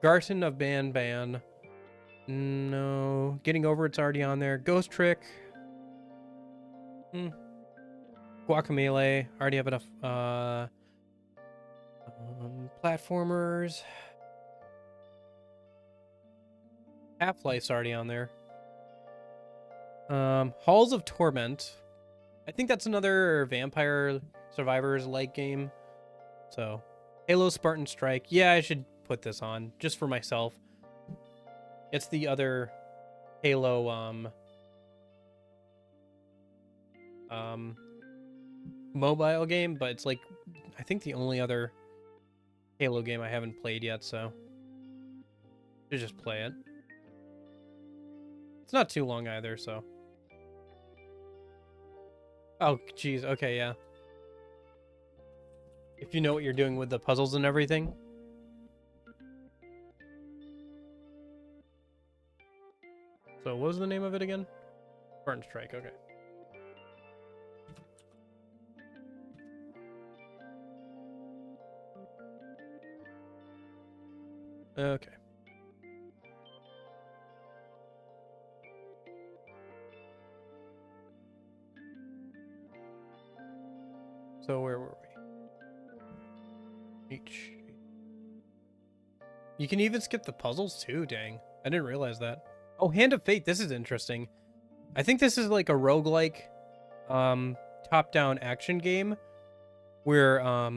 Garten of Ban. No. Getting Over It's already on there. Ghost Trick. Guacamelee, already have enough. Platformers. Half-Life's already on there. Halls of Torment. I think that's another vampire Survivors-like game. So, Halo Spartan Strike. Yeah, I should put this on just for myself. It's the other Halo mobile game, but it's like I think the only other Halo game I haven't played yet, so should just play it. It's not too long either, so. Oh, geez. Okay, yeah. If you know what you're doing with the puzzles and everything. So what was the name of it again? Spartan Strike, okay. Okay. So where were we? H. You can even skip the puzzles too, dang. I didn't realize that. Oh, Hand of Fate, this is interesting. I think this is like a roguelike top-down action game where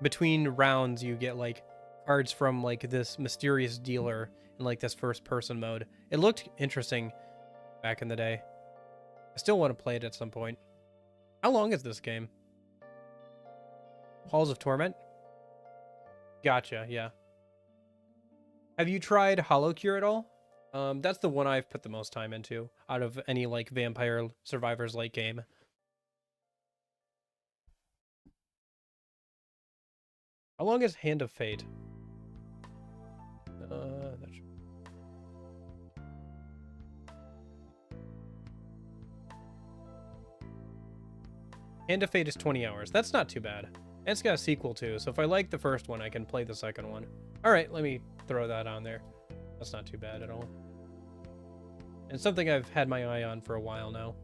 between rounds you get like cards from like this mysterious dealer in like this first person mode. It looked interesting back in the day. I still want to play it at some point. How long is this game? Halls of Torment? Gotcha, yeah. Have you tried Hollow Cure at all? That's the one I've put the most time into out of any like Vampire Survivors like game. How long is Hand of Fate? Hand of Fate is 20 hours. That's not too bad. And it's got a sequel too, so if I like the first one, I can play the second one. Alright, let me throw that on there. That's not too bad at all. And something I've had my eye on for a while now.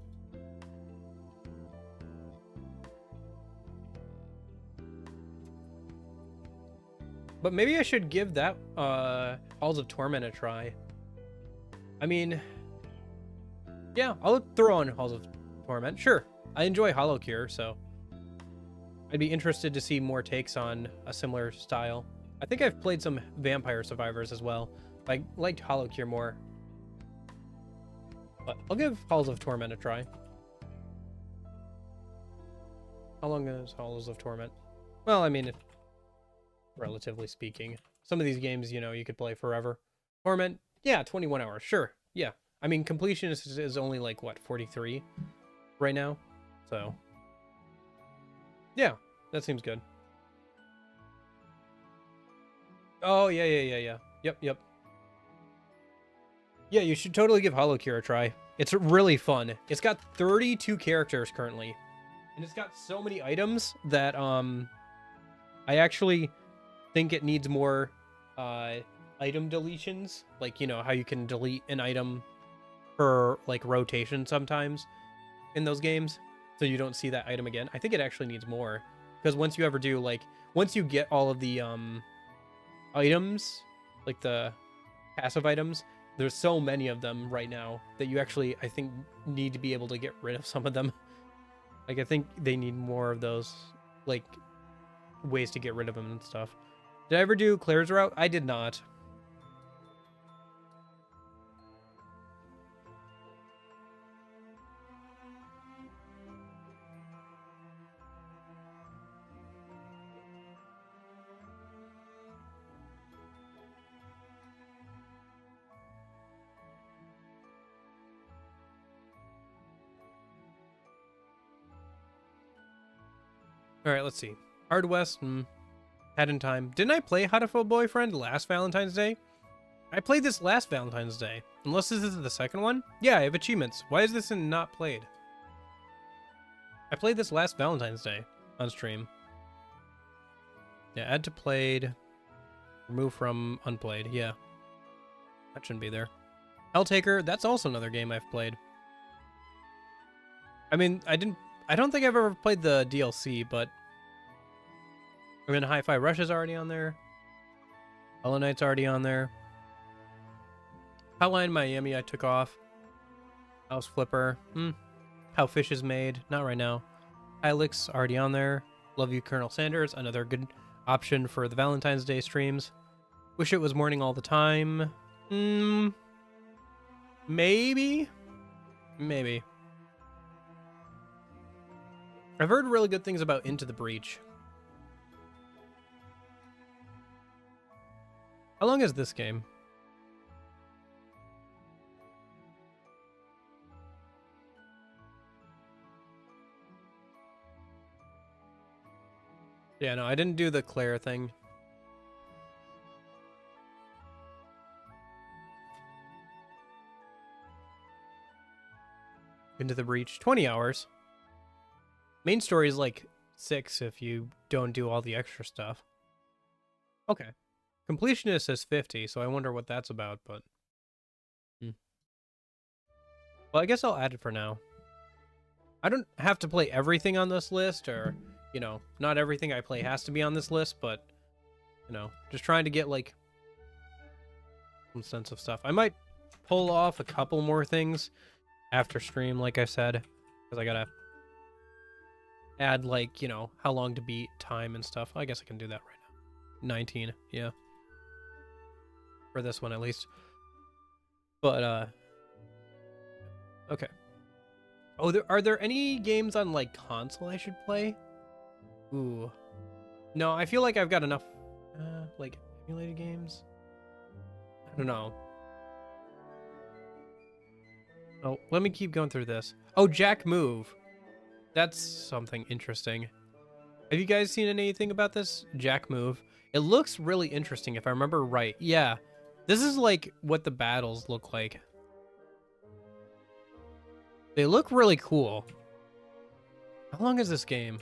But maybe I should give that Halls of Torment a try. I mean, yeah, I'll throw on Halls of Torment. Sure, I enjoy Hollow Cure, so I'd be interested to see more takes on a similar style. I think I've played some Vampire Survivors as well. I liked Hollow Cure more. But I'll give Halls of Torment a try. How long is Halls of Torment? Well, I mean, relatively speaking. Some of these games, you know, you could play forever. Torment, yeah, 21 hours, sure, yeah. I mean, completion is only like, what, 43 right now? So, yeah, that seems good. Oh, yeah. Yep. Yeah, you should totally give Hollow Cure a try. It's really fun. It's got 32 characters currently. And it's got so many items that, I actually think it needs more item deletions, like, you know, how you can delete an item per like rotation sometimes in those games, so you don't see that item again. I think it actually needs more, because once you ever do, like, once you get all of the items, like the passive items, there's so many of them right now that you actually, I think, need to be able to get rid of some of them. Like, I think they need more of those, like, ways to get rid of them and stuff. Did I ever do Claire's route? I did not. All right, let's see. Hard West, Had in Time. Didn't I play How to Phone Boyfriend last Valentine's Day? I played this last Valentine's Day. Unless this is the second one? Yeah, I have achievements. Why is this not played? I played this last Valentine's Day on stream. Yeah, add to played. Remove from unplayed. Yeah. That shouldn't be there. Helltaker, that's also another game I've played. I mean, I don't think I've ever played the DLC, but I mean, Hi-Fi Rush is already on there. Hollow Knight's already on there. Hotline Miami I took off. House Flipper. How Fish is Made. Not right now. Ilix already on there. Love you, Colonel Sanders. Another good option for the Valentine's Day streams. Wish it was morning all the time. Maybe. I've heard really good things about Into the Breach. How long is this game? Yeah, no, I didn't do the Claire thing. Into the Breach, 20 hours. Main story is like 6 if you don't do all the extra stuff. Okay. Completionist says 50, so I wonder what that's about, but... Well, I guess I'll add it for now. I don't have to play everything on this list, or, you know, not everything I play has to be on this list, but, you know, just trying to get, like, some sense of stuff. I might pull off a couple more things after stream, like I said, because I gotta add, like, you know, how long to beat time and stuff. I guess I can do that right now. 19, yeah. For this one, at least. But, okay. Oh, are there any games on, like, console I should play? Ooh. No, I feel like I've got enough, like, emulated games. I don't know. Oh, let me keep going through this. Oh, Jack Move. That's something interesting. Have you guys seen anything about this? Jack Move. It looks really interesting, if I remember right. Yeah. This is, like, what the battles look like. They look really cool. How long is this game?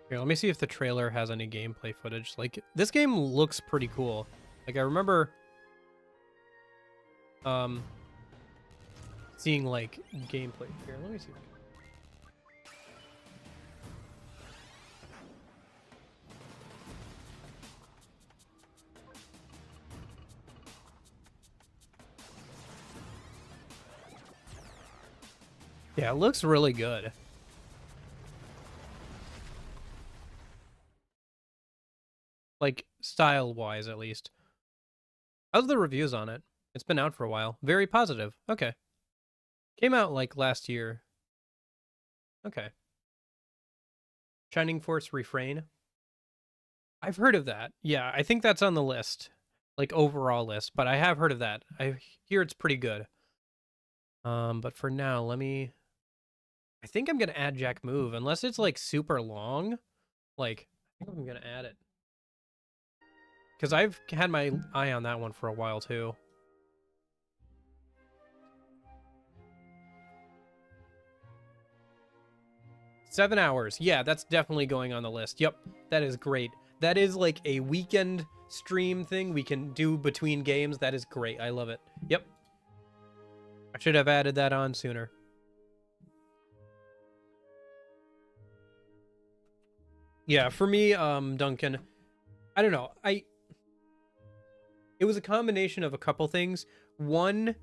Here, let me see if the trailer has any gameplay footage. Like, this game looks pretty cool. Like, I remember seeing, like, gameplay. Here, let me see. Yeah, it looks really good. Like, style-wise, at least. How's the reviews on it? It's been out for a while. Very positive. Okay. Came out, like, last year. Okay. Shining Force Refrain. I've heard of that. Yeah, I think that's on the list. Like, overall list. But I have heard of that. I hear it's pretty good. But for now, let me... I think I'm gonna add Jack Move, unless it's, like, super long. Like, I think I'm gonna add it. Because I've had my eye on that one for a while, too. $7 hours. Yeah, that's definitely going on the list. Yep, that is great. That is like a weekend stream thing we can do between games. That is great. I love it. Yep. I should have added that on sooner. Yeah, for me, Duncan, I don't know. It was a combination of a couple things. One,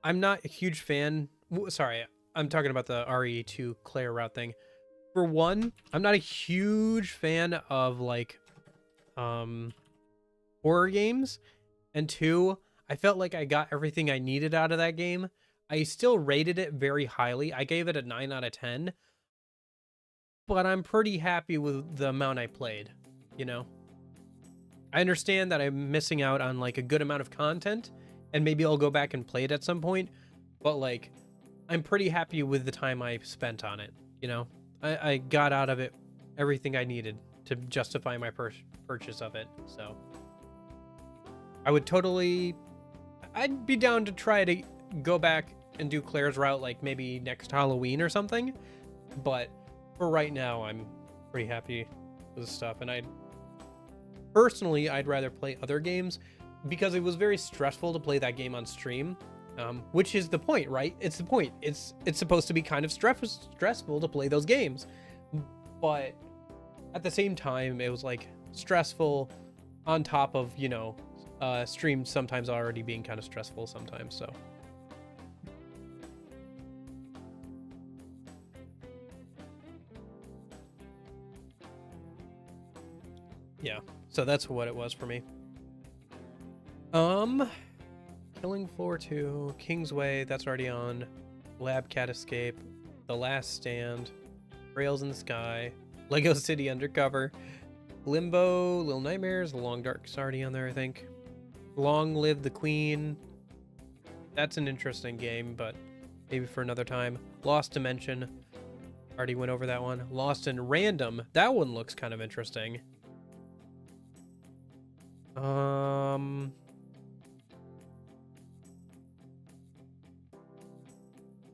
I'm not a huge fan. Sorry, I'm talking about the RE2 Claire route thing. For one, I'm not a huge fan of, like, horror games. And two, I felt like I got everything I needed out of that game. I still rated it very highly. I gave it a 9 out of 10. But I'm pretty happy with the amount I played, you know? I understand that I'm missing out on, like, a good amount of content, and maybe I'll go back and play it at some point, but, like, I'm pretty happy with the time I spent on it, you know? I got out of it everything I needed to justify my purchase of it, so... I'd be down to try to go back and do Claire's route, like, maybe next Halloween or something, but for right now, I'm pretty happy with the stuff, and personally, I'd rather play other games, because it was very stressful to play that game on stream, which is the point, right? It's the point. It's supposed to be kind of stressful to play those games, but at the same time, it was, like, stressful on top of, you know, stream sometimes already being kind of stressful sometimes, so yeah, so that's what it was for me. Killing Floor 2, Kingsway, that's already on. Lab Cat Escape, The Last Stand, Rails in the Sky, Lego City Undercover, Limbo, Little Nightmares, The Long Dark's already on there, I think. Long Live the Queen. That's an interesting game, but maybe for another time. Lost Dimension. Already went over that one. Lost in Random. That one looks kind of interesting.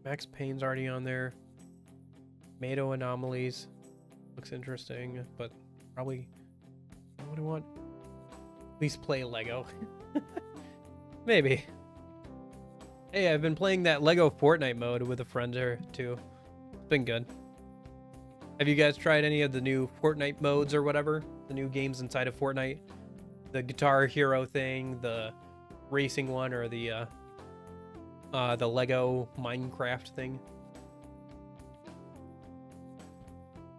Max Payne's already on there. Tomato Anomalies. Looks interesting, but probably what do I want? At least play Lego. Maybe. Hey, I've been playing that Lego Fortnite mode with a friend or two. It's been good. Have you guys tried any of the new Fortnite modes or whatever? The new games inside of Fortnite? The Guitar Hero thing, the racing one, or the Lego Minecraft thing?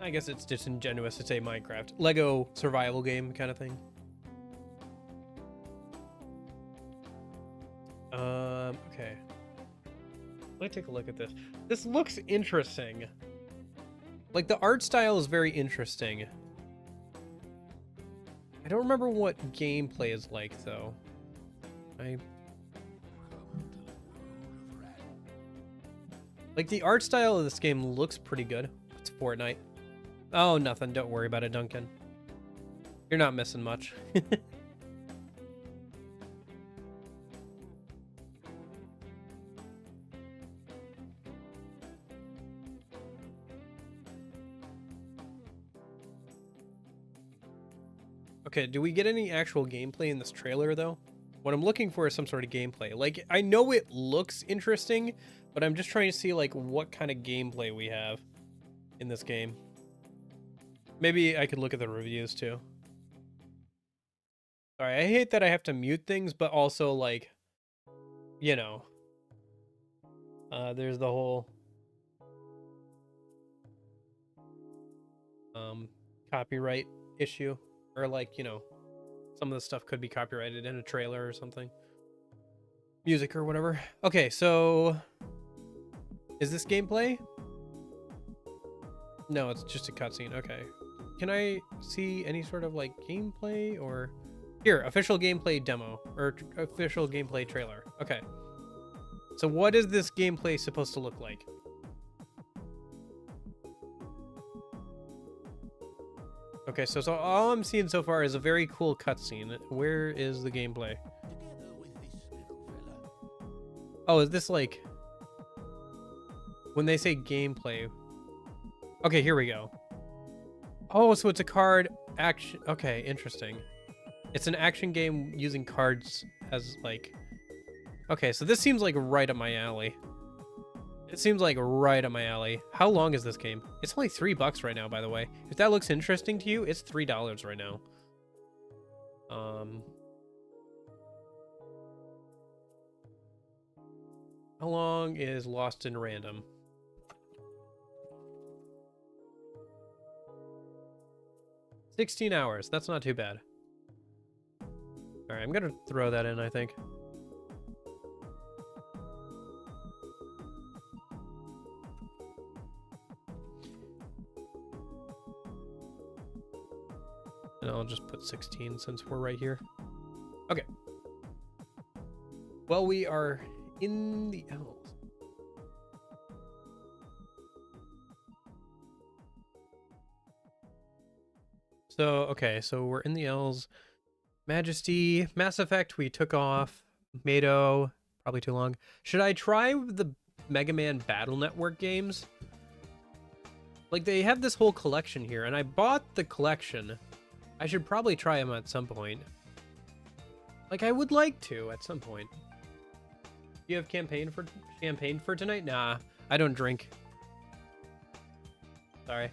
I guess it's disingenuous to say Minecraft. Lego survival game kind of thing. Okay. Let me take a look at this. This looks interesting. Like, the art style is very interesting. I don't remember what gameplay is like, though. Like, the art style of this game looks pretty good. It's Fortnite. Oh, nothing. Don't worry about it, Duncan. You're not missing much. Okay, do we get any actual gameplay in this trailer, though? What I'm looking for is some sort of gameplay. Like, I know it looks interesting, but I'm just trying to see, like, what kind of gameplay we have in this game. Maybe I could look at the reviews, too. Sorry, I hate that I have to mute things, but also, like, you know. There's the whole copyright issue. Or, like, you know, some of the stuff could be copyrighted in a trailer or something. Music or whatever. Okay, so is this gameplay? No, it's just a cutscene. Okay. Can I see any sort of, like, gameplay or... Here, official gameplay demo. Or official gameplay trailer. Okay. So what is this gameplay supposed to look like? Okay, so all I'm seeing so far is a very cool cutscene. Where is the gameplay? Oh, is this like... When they say gameplay... Okay, here we go. Oh, so it's a card action... Okay, interesting. It's an action game using cards as, like... Okay, so this seems like right up my alley. It seems like right up my alley. How long is this game? It's only $3 right now, by the way. If that looks interesting to you, it's $3 right now. How long is Lost in Random? $16 hours. That's not too bad. All right, I'm gonna throw that in, I think. And I'll just put 16 since we're right here. Okay. Well, we are in the L's. So, okay, so we're in the L's. Majesty, Mass Effect, we took off. Mado, probably too long. Should I try the Mega Man Battle Network games? Like, they have this whole collection here, and I bought the collection. I should probably try them at some point. Like, I would like to at some point. You have champagne for tonight? Nah, I don't drink. Sorry.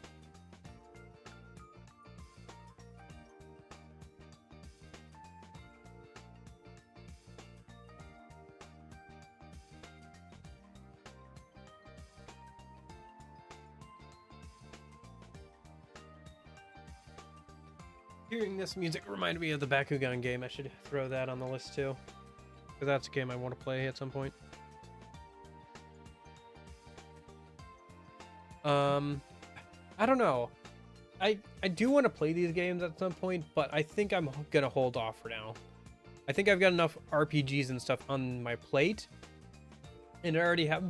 Hearing this music reminded me of the Bakugan game. I should throw that on the list too, because that's a game I want to play at some point. I don't know. I do want to play these games at some point, but I think I'm gonna hold off for now. I think I've got enough RPGs and stuff on my plate, and I already have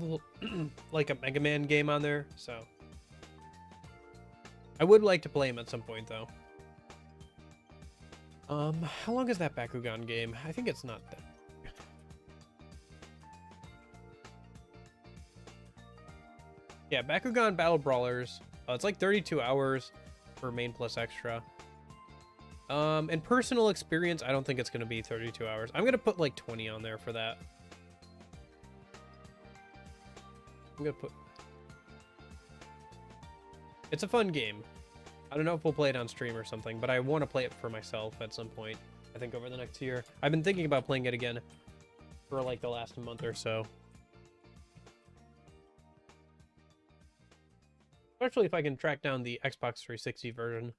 like a Mega Man game on there, so I would like to play them at some point though. How long is that Bakugan game? I think it's not that. Yeah, Bakugan Battle Brawlers. It's like 32 hours for main plus extra. In personal experience, I don't think it's going to be 32 hours. I'm going to put like 20 on there for that. I'm going to put... It's a fun game. I don't know if we'll play it on stream or something, but I want to play it for myself at some point. I think over the next year. I've been thinking about playing it again for like the last month or so. Especially if I can track down the Xbox 360 version.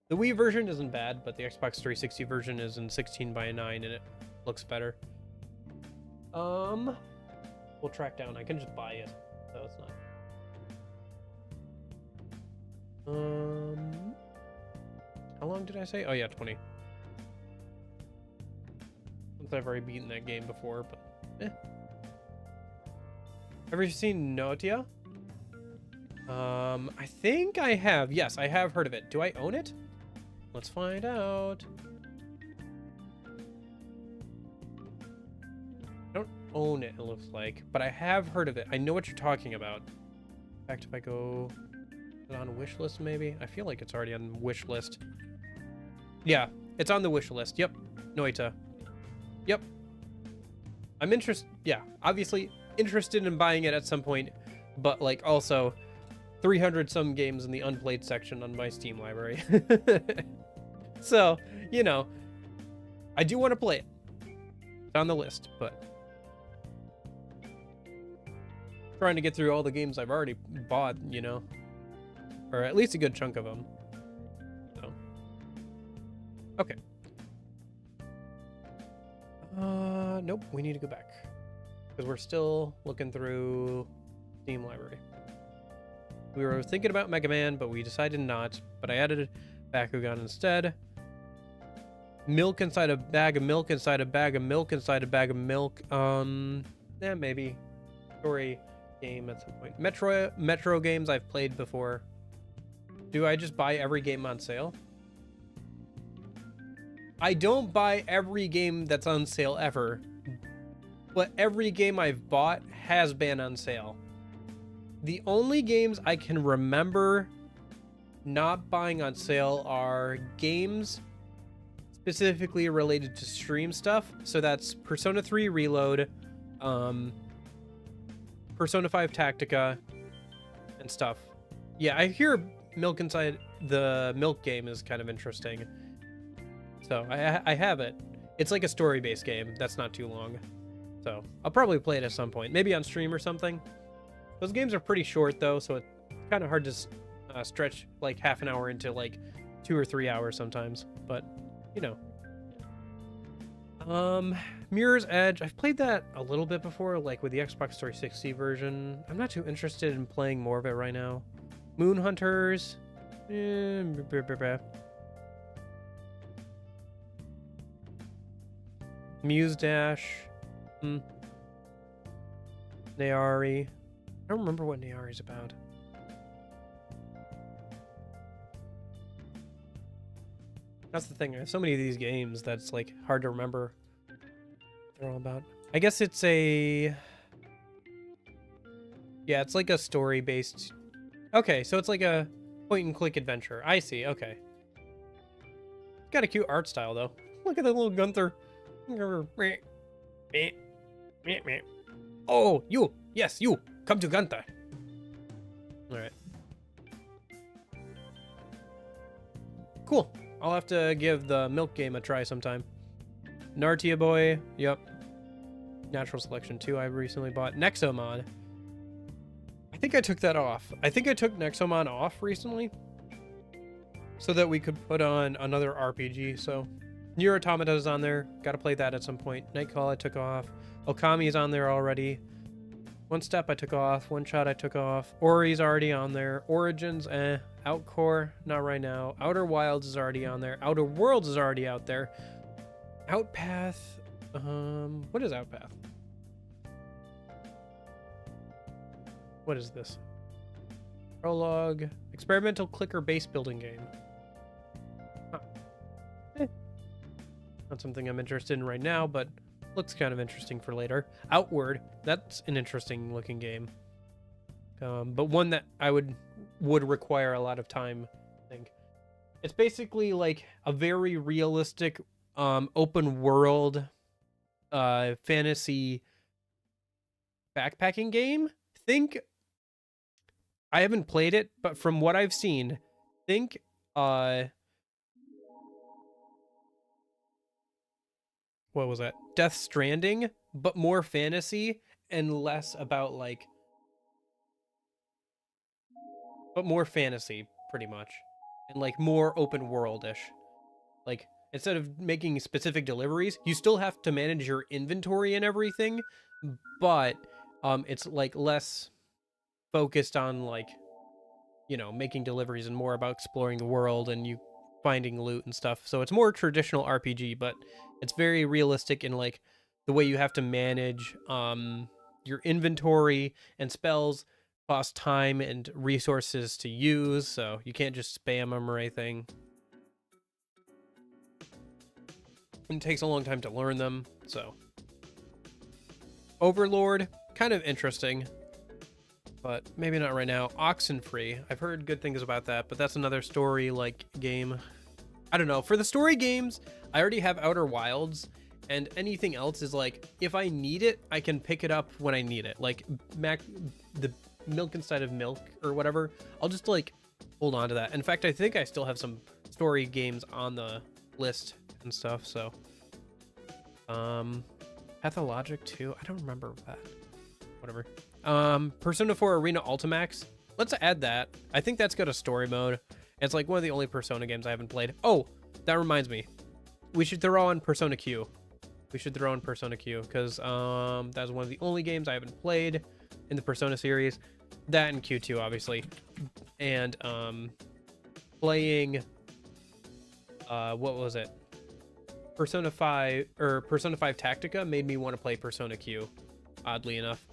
The Wii version isn't bad, but the Xbox 360 version is in 16:9 and it looks better. We'll track down. I can just buy it, so it's not. How long did I say? Oh yeah, 20. Since I've already beaten that game before, but Ever seen Notia? I think I have. Yes, I have heard of it. Do I own it? Let's find out. I don't own it, it looks like, but I have heard of it. I know what you're talking about. In fact, if I go on a wish list, maybe? I feel like it's already on the wish list. Yeah, it's on the wish list. Yep. Noita. Yep. I'm interested. Yeah, obviously interested in buying it at some point, but like also 300 some games in the unplayed section on my Steam library. So, you know, I do want to play it. It's on the list, but trying to get through all the games I've already bought, you know, or at least a good chunk of them. So, okay. Nope, we need to go back because we're still looking through Steam library. We were thinking about Mega Man, but we decided not. But I added Bakugan instead. Milk inside a bag of milk inside a bag of milk inside a bag of milk. Yeah, maybe. Story game at some point. Metro games I've played before. Do I just buy every game on sale? I don't buy every game that's on sale ever, but every game I've bought has been on sale. The only games I can remember not buying on sale are games specifically related to stream stuff. So that's Persona 3 Reload, Persona 5 Tactica, and stuff. Yeah, I hear Milk Inside the Milk game is kind of interesting. So I have it. It's like a story-based game. That's not too long. So I'll probably play it at some point. Maybe on stream or something. Those games are pretty short though, so it's kind of hard to stretch like half an hour into like 2 or 3 hours sometimes. But, you know. Mirror's Edge. I've played that a little bit before, like with the Xbox 360 version. I'm not too interested in playing more of it right now. Moon Hunters. Muse Dash. Nayari. I don't remember what Nayari's about. That's the thing. There's so many of these games that's like hard to remember what they're all about. I guess it's a... Yeah, it's like a story-based... Okay, so it's like a point-and-click adventure. I see, okay. It's got a cute art style, though. Look at that little Gunther. Oh, you! Yes, you! Come to Gunther! Alright. Cool. I'll have to give the Milk game a try sometime. Nartia Boy, yep. Natural Selection 2 I recently bought. Nexomon. I think I took that off. I think I took Nexomon off recently. so that we could put on another RPG. So Nier Automata is on there. Got to play that at some point. Nightcall I took off. Okami is on there already. One Step I took off. One Shot I took off. Ori's already on there. Origins, Outcore, not right now. Outer Wilds is already on there. Outer Worlds is already out there. Outpath, what is Outpath? What is this? Prologue, experimental clicker base building game. Huh. Not something I'm interested in right now, but looks kind of interesting for later. Outward, that's an interesting looking game. But one that I would require a lot of time, I think. It's basically like a very realistic open world fantasy backpacking game. Think, I haven't played it, but from what I've seen, think what was that? Death Stranding, but more fantasy and less about like, but more fantasy pretty much, and like more open world-ish. Like, instead of making specific deliveries, you still have to manage your inventory and everything, but it's like less focused on like, you know, making deliveries and more about exploring the world and you finding loot and stuff. So it's more traditional RPG, but it's very realistic in like the way you have to manage your inventory, and spells cost time and resources to use, so you can't just spam them or anything. And it takes a long time to learn them, so. Overlord, kind of interesting, but maybe not right now. Oxenfree, I've heard good things about that, but that's another story like game. I don't know. For the story games, I already have Outer Wilds, and anything else is like, if I need it, I can pick it up when I need it. Like the Milk Inside of Milk or whatever, I'll just like hold on to that. In fact, I think I still have some story games on the list and stuff, so. Pathologic 2, I don't remember that. Whatever. Persona 4 Arena Ultimax, let's add that. I think that's got a story mode. It's like one of the only Persona games I haven't played. Oh, that reminds me. We should throw on Persona Q. We should throw on Persona Q, because that's one of the only games I haven't played in the Persona series. That and Q2, obviously. And playing what was it? Persona 5 or Persona 5 Tactica made me want to play Persona Q, oddly enough.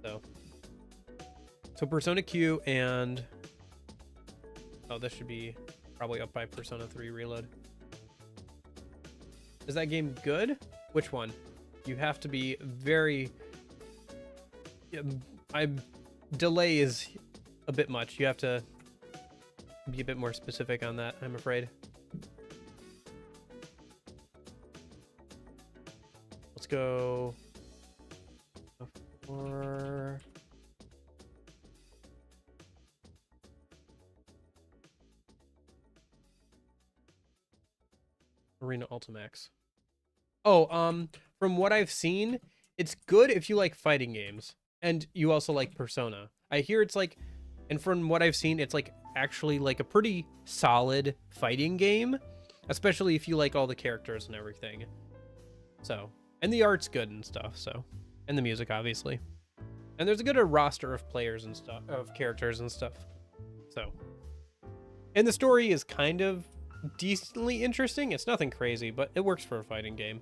So Persona Q and this should be probably up by Persona 3 Reload. Is that game good? Which one? You have to be very... delay is a bit much. You have to be a bit more specific on that, I'm afraid. Let's go for... Arena Ultimax. Oh, from what I've seen, it's good if you like fighting games and you also like Persona. I hear it's like, and from what I've seen, it's like actually like a pretty solid fighting game, especially if you like all the characters and everything. So, and the art's good and stuff, so, and the music obviously. And there's a good roster of players and stuff, of characters and stuff. So, and the story is kind of decently interesting. It's nothing crazy, but it works for a fighting game.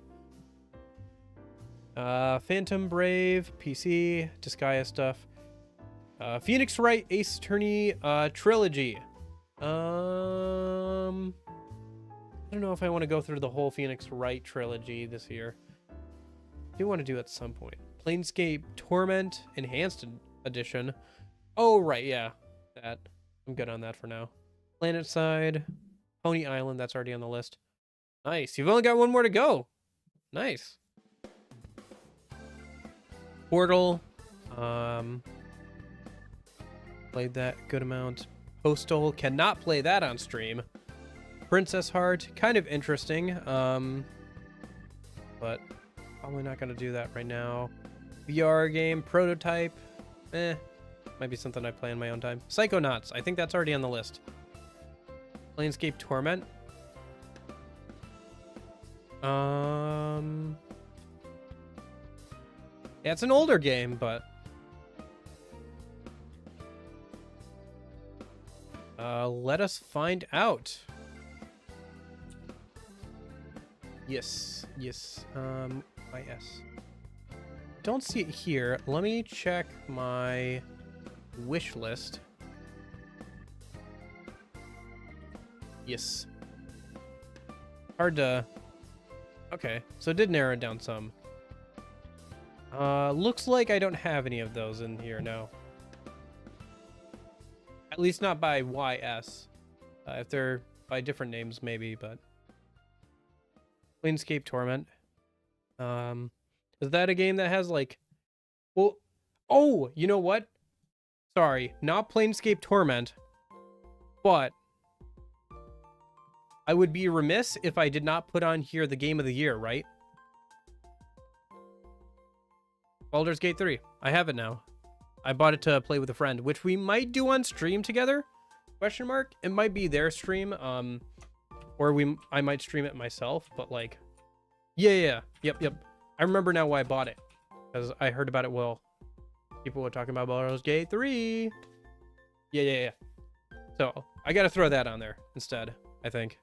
Phantom Brave, PC, Disgaea stuff. Phoenix Wright Ace Attorney trilogy. I don't know if I want to go through the whole Phoenix Wright trilogy this year. I do want to do it at some point. Planescape Torment Enhanced Edition. Oh, right, yeah. That. I'm good on that for now. PlanetSide. Pony Island, that's already on the list. Nice. You've only got one more to go. Nice. Portal. Played that a good amount. Postal. Cannot play that on stream. Princess Heart. Kind of interesting. But probably not going to do that right now. VR game. Prototype. Might be something I play in my own time. Psychonauts. I think that's already on the list. Planescape Torment. Yeah, it's an older game, but let us find out. Yes. My S. Don't see it here. Let me check my wish list. Yes. Hard to... Okay, so it did narrow it down some. Looks like I don't have any of those in here, no. At least not by YS. If they're by different names, maybe, but... Planescape Torment. Is that a game that has, like... Well... Oh, you know what? Sorry, not Planescape Torment. But... I would be remiss if I did not put on here the game of the year, right? Baldur's Gate 3. I have it now. I bought it to play with a friend, which we might do on stream together? Question mark? It might be their stream, or I might stream it myself, but like... Yeah. Yep. I remember now why I bought it. Because I heard about it while people were talking about Baldur's Gate 3. Yeah. So, I gotta throw that on there instead, I think.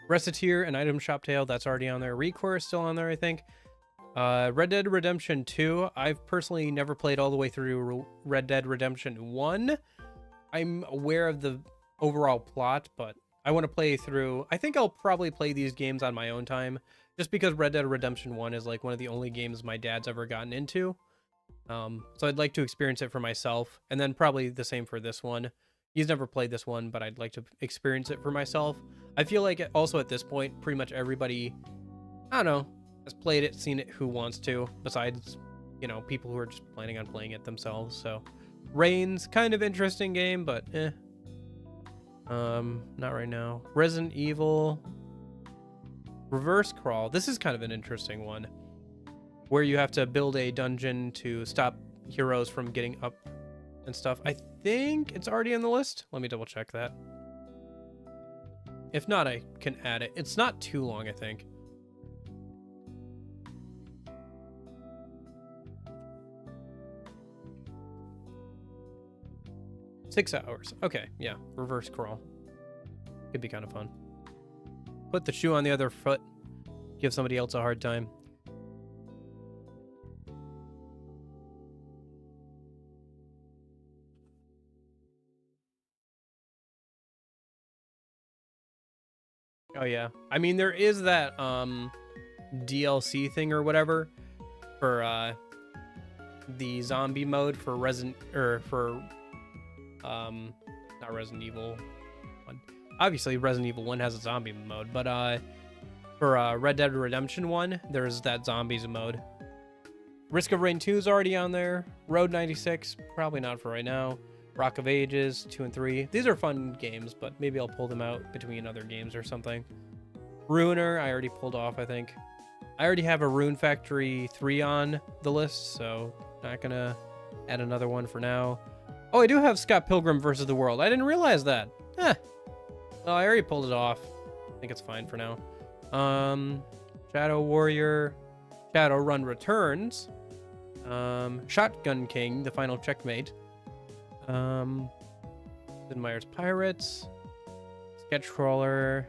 Reciteer and Item Shop Tale, that's already on there. Recore is still on there, I think. Red Dead Redemption 2. I've personally never played all the way through Red Dead Redemption 1. I'm aware of the overall plot, but I want to play through... I think I'll probably play these games on my own time, just because Red Dead Redemption 1 is like one of the only games my dad's ever gotten into. So I'd like to experience it for myself, and then probably the same for this one. He's never played this one, but I'd like to experience it for myself. I feel like also at this point, pretty much everybody, I don't know, has played it, seen it, who wants to, besides, you know, people who are just planning on playing it themselves. So Reigns, kind of interesting game, but not right now. Resident Evil Reverse Crawl. This is kind of an interesting one, where you have to build a dungeon to stop heroes from getting up and stuff. I think it's already on the list. Let me double check that. If not, I can add it. It's not too long, I think. Six hours. Okay, yeah. Reverse crawl. Could be kind of fun. Put the shoe on the other foot. Give somebody else a hard time. Oh yeah, I mean there is that DLC thing or whatever for the zombie mode for not Resident Evil 1. Obviously Resident Evil 1 has a zombie mode, but for Red Dead Redemption 1 there's that zombies mode. Risk of Rain 2 is already on there. Road 96 probably not for right now. Rock of Ages 2 and 3. These are fun games, but maybe I'll pull them out between other games or something. Ruiner, I already pulled off, I think. I already have a Rune Factory 3 on the list, so not gonna add another one for now. Oh, I do have Scott Pilgrim vs. the World. I didn't realize that. Well, I already pulled it off. I think it's fine for now. Shadow Warrior, Shadowrun Returns. Shotgun King, The Final Checkmate. Sid Meier's Pirates, Sketch Crawler,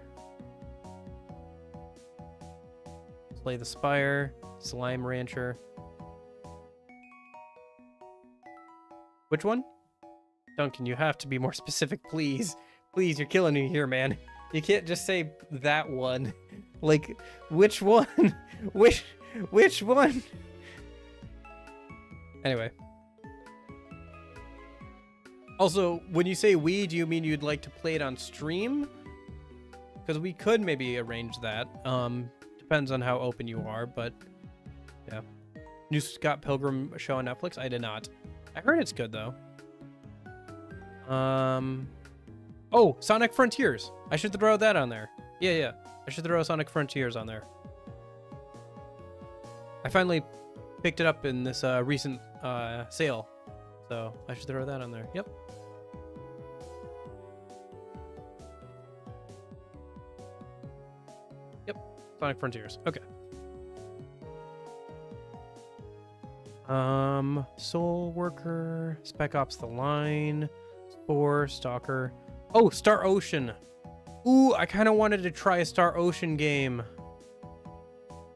Slay the Spire, Slime Rancher. Which one? Duncan, you have to be more specific, please. Please, you're killing me here, man. You can't just say that one. Like, which one? Which one? Anyway. Also, when you say we, do you mean you'd like to play it on stream? Because we could maybe arrange that. Depends on how open you are, but yeah. New Scott Pilgrim show on Netflix? I did not. I heard it's good, though. Oh, Sonic Frontiers. I should throw that on there. Yeah. I should throw Sonic Frontiers on there. I finally picked it up in this recent sale, so I should throw that on there. Yep. Yep. Sonic Frontiers. Okay. Soul Worker, Spec Ops: The Line, Spore, Stalker. Oh, Star Ocean. Ooh, I kind of wanted to try a Star Ocean game.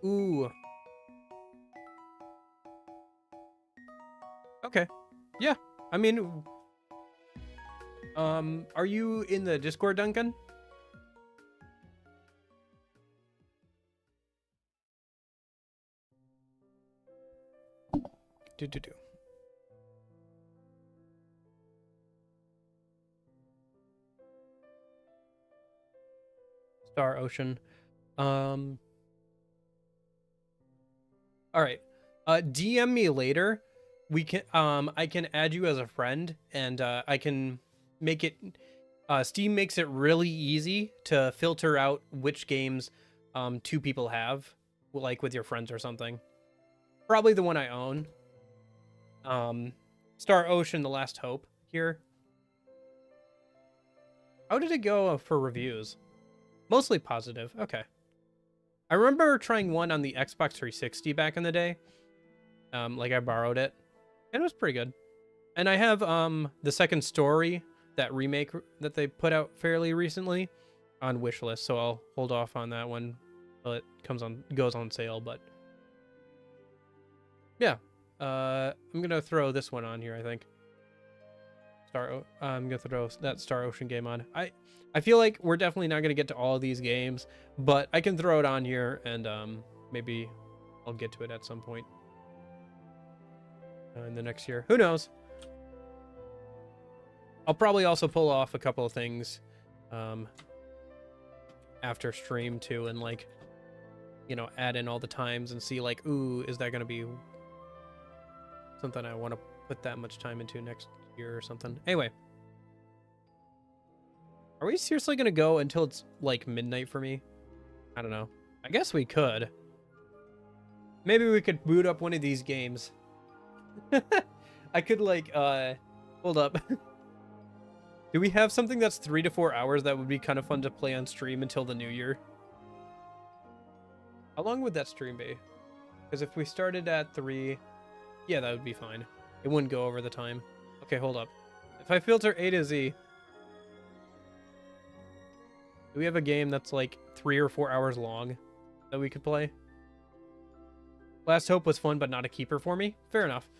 Ooh. Okay. Yeah. I mean, are you in the Discord, Duncan? Do. Star Ocean. All right. DM me later. We can I can add you as a friend, and I can make it Steam makes it really easy to filter out which games two people have, like with your friends or something. Probably the one I own. Star Ocean: The Last Hope here. How did it go for reviews? Mostly positive. Okay. I remember trying one on the Xbox 360 back in the day. Like I borrowed it, and it was pretty good. And I have the second story, that remake that they put out fairly recently, on wishlist, so I'll hold off on that one till it goes on sale. But yeah, I'm gonna throw this one on here. I think I'm gonna throw that Star Ocean game on. I feel like we're definitely not gonna get to all of these games, but I can throw it on here, and maybe I'll get to it at some point in the next year. Who knows? I'll probably also pull off a couple of things after stream too, and like, you know, add in all the times and see like, ooh, is that gonna be something I want to put that much time into next year or something? Anyway, are we seriously gonna go until it's like midnight for me? I don't know. I guess we could. Maybe we could boot up one of these games. I could like hold up. Do we have something that's 3 to 4 hours that would be kind of fun to play on stream until the new year? How long would that stream be? Because if we started at 3, yeah, that would be fine. It wouldn't go over the time. Okay, hold up. If I filter A to Z, do we have a game that's like 3 or 4 hours long that we could play? Last Hope was fun, but not a keeper for me. Fair enough.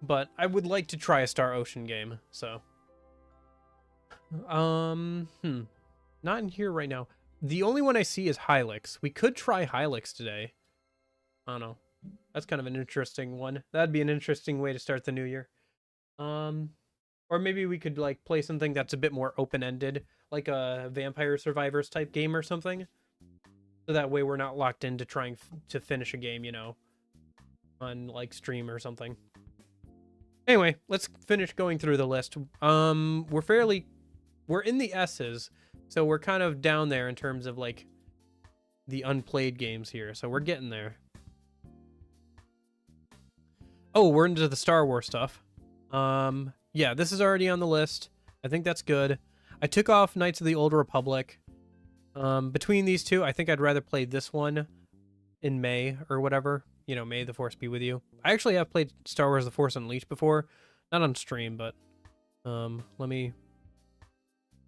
But I would like to try a Star Ocean game, so. Not in here right now. The only one I see is Hylix. We could try Hylix today. I don't know. That's kind of an interesting one. That'd be an interesting way to start the new year. Or maybe we could like play something that's a bit more open-ended, like a Vampire Survivors type game or something. So that way we're not locked into trying to finish a game, you know, on like stream or something. Anyway, let's finish going through the list. We're in the S's, so we're kind of down there in terms of like the unplayed games here. So we're getting there. Oh, we're into the Star Wars stuff. Yeah, this is already on the list. I think that's good. I took off Knights of the Old Republic. Between these two, I think I'd rather play this one in May or whatever. You know, may the Force be with you. I actually have played Star Wars: The Force Unleashed before. Not on stream, but let me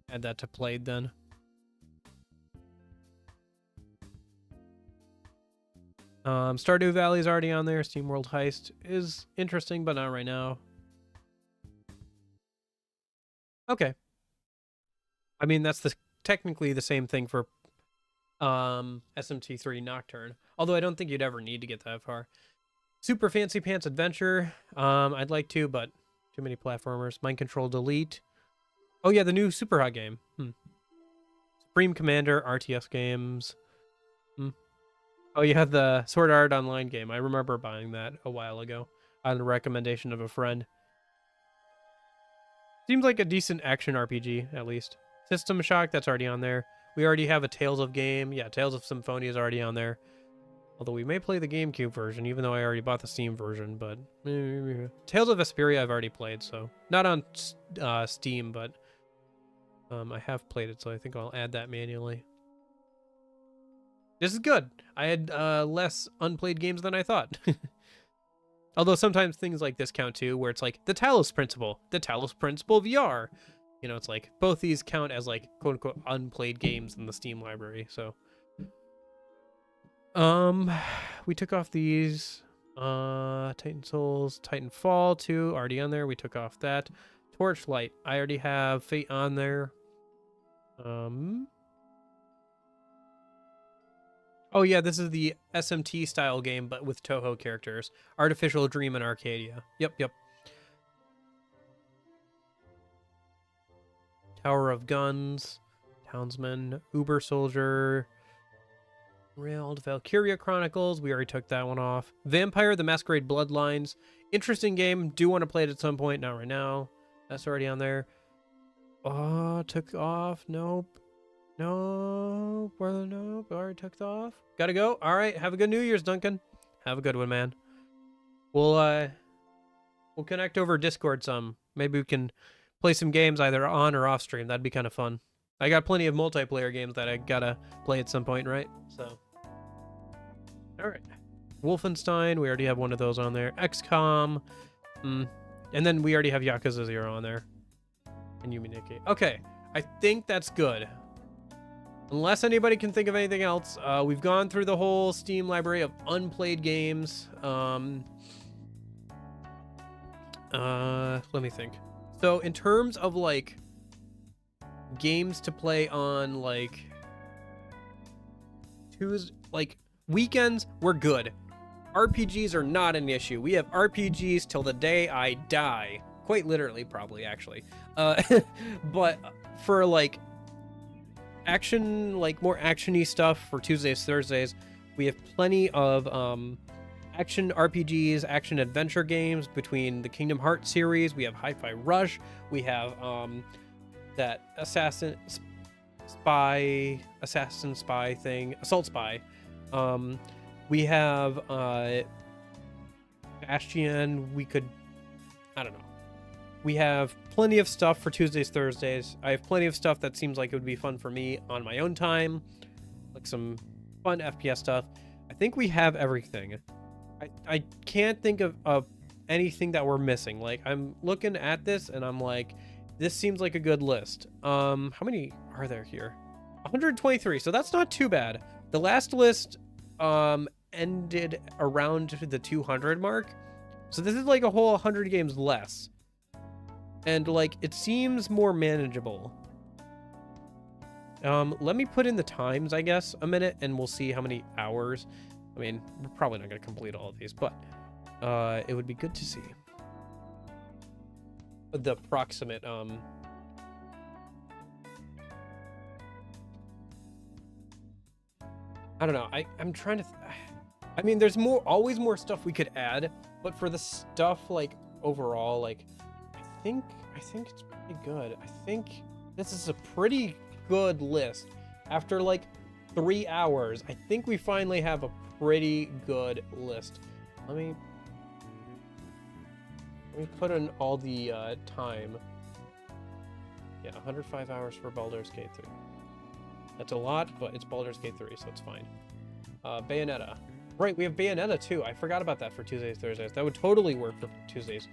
add that to played then. Stardew Valley is already on there. SteamWorld Heist is interesting, but not right now. Okay. I mean, that's technically the same thing for SMT3 Nocturne. Although I don't think you'd ever need to get that far. Super Fancy Pants Adventure. I'd like to, but too many platformers. Mind Control Delete. Oh yeah, the new Super Hot game. Supreme Commander, RTS games. Oh, you have the Sword Art Online game. I remember buying that a while ago on the recommendation of a friend. Seems like a decent action RPG, at least. System Shock, that's already on there. We already have a Tales of game. Yeah, Tales of Symphonia is already on there. Although we may play the GameCube version, even though I already bought the Steam version, but... Tales of Vesperia I've already played, so... Not on Steam, but... I have played it, so I think I'll add that manually. This is good. I had less unplayed games than I thought. Although sometimes things like this count too, where it's like the Talos Principle VR. You know, it's like both these count as like quote unquote unplayed games in the Steam library. So, we took off these Titan Souls, Titanfall 2 already on there. We took off that Torchlight. I already have Fate on there. Oh yeah, this is the SMT style game, but with Toho characters. Artificial Dream and Arcadia. Yep. Tower of Guns, Townsman, Uber Soldier, Railed, Valkyria Chronicles. We already took that one off. Vampire: The Masquerade Bloodlines. Interesting game. Do want to play it at some point. Not right now. That's already on there. Oh, took off. Nope. Nope. Already took off. Gotta go. All right. Have a good New Year's, Duncan. Have a good one, man. We'll connect over Discord some. Maybe we can play some games either on or off stream. That'd be kind of fun. I got plenty of multiplayer games that I gotta play at some point, right? So, all right. Wolfenstein. We already have one of those on there. XCOM. And then we already have Yakuza 0 on there. And Yuminiki. Okay. I think that's good. Unless anybody can think of anything else, we've gone through the whole Steam library of unplayed games. Let me think. So in terms of like games to play on like Tuesday, like weekends, we're good. RPGs are not an issue. We have RPGs till the day I die. Quite literally, probably, actually. But for like action, like more actiony stuff for Tuesdays, Thursdays, we have plenty of action RPGs, action adventure games between the Kingdom Hearts series. We have Hi-Fi Rush. We have that Assassin Spy thing, Assault Spy. We have Bastion. We could, I don't know. We have plenty of stuff for Tuesdays, Thursdays. I have plenty of stuff that seems like it would be fun for me on my own time, like some fun FPS stuff. I think we have everything. I can't think of anything that we're missing. Like, I'm looking at this and I'm like, this seems like a good list. How many are there here? 123, so that's not too bad. The last list ended around the 200 mark, so this is like a whole 100 games less. And like, it seems more manageable. Let me put in the times, I guess, a minute, and we'll see how many hours. I mean, we're probably not going to complete all of these, but it would be good to see the approximate I don't know. I'm trying to I mean, there's always more stuff we could add, but for the stuff like overall, like I think it's pretty good. I think this is a pretty good list. After like 3 hours, I think we finally have a pretty good list. Let me put in all the time. Yeah, 105 hours for Baldur's Gate 3. That's a lot, but it's Baldur's Gate 3, so it's fine. Bayonetta. Right, we have Bayonetta too. I forgot about that for Tuesdays, Thursdays. That would totally work for Tuesdays,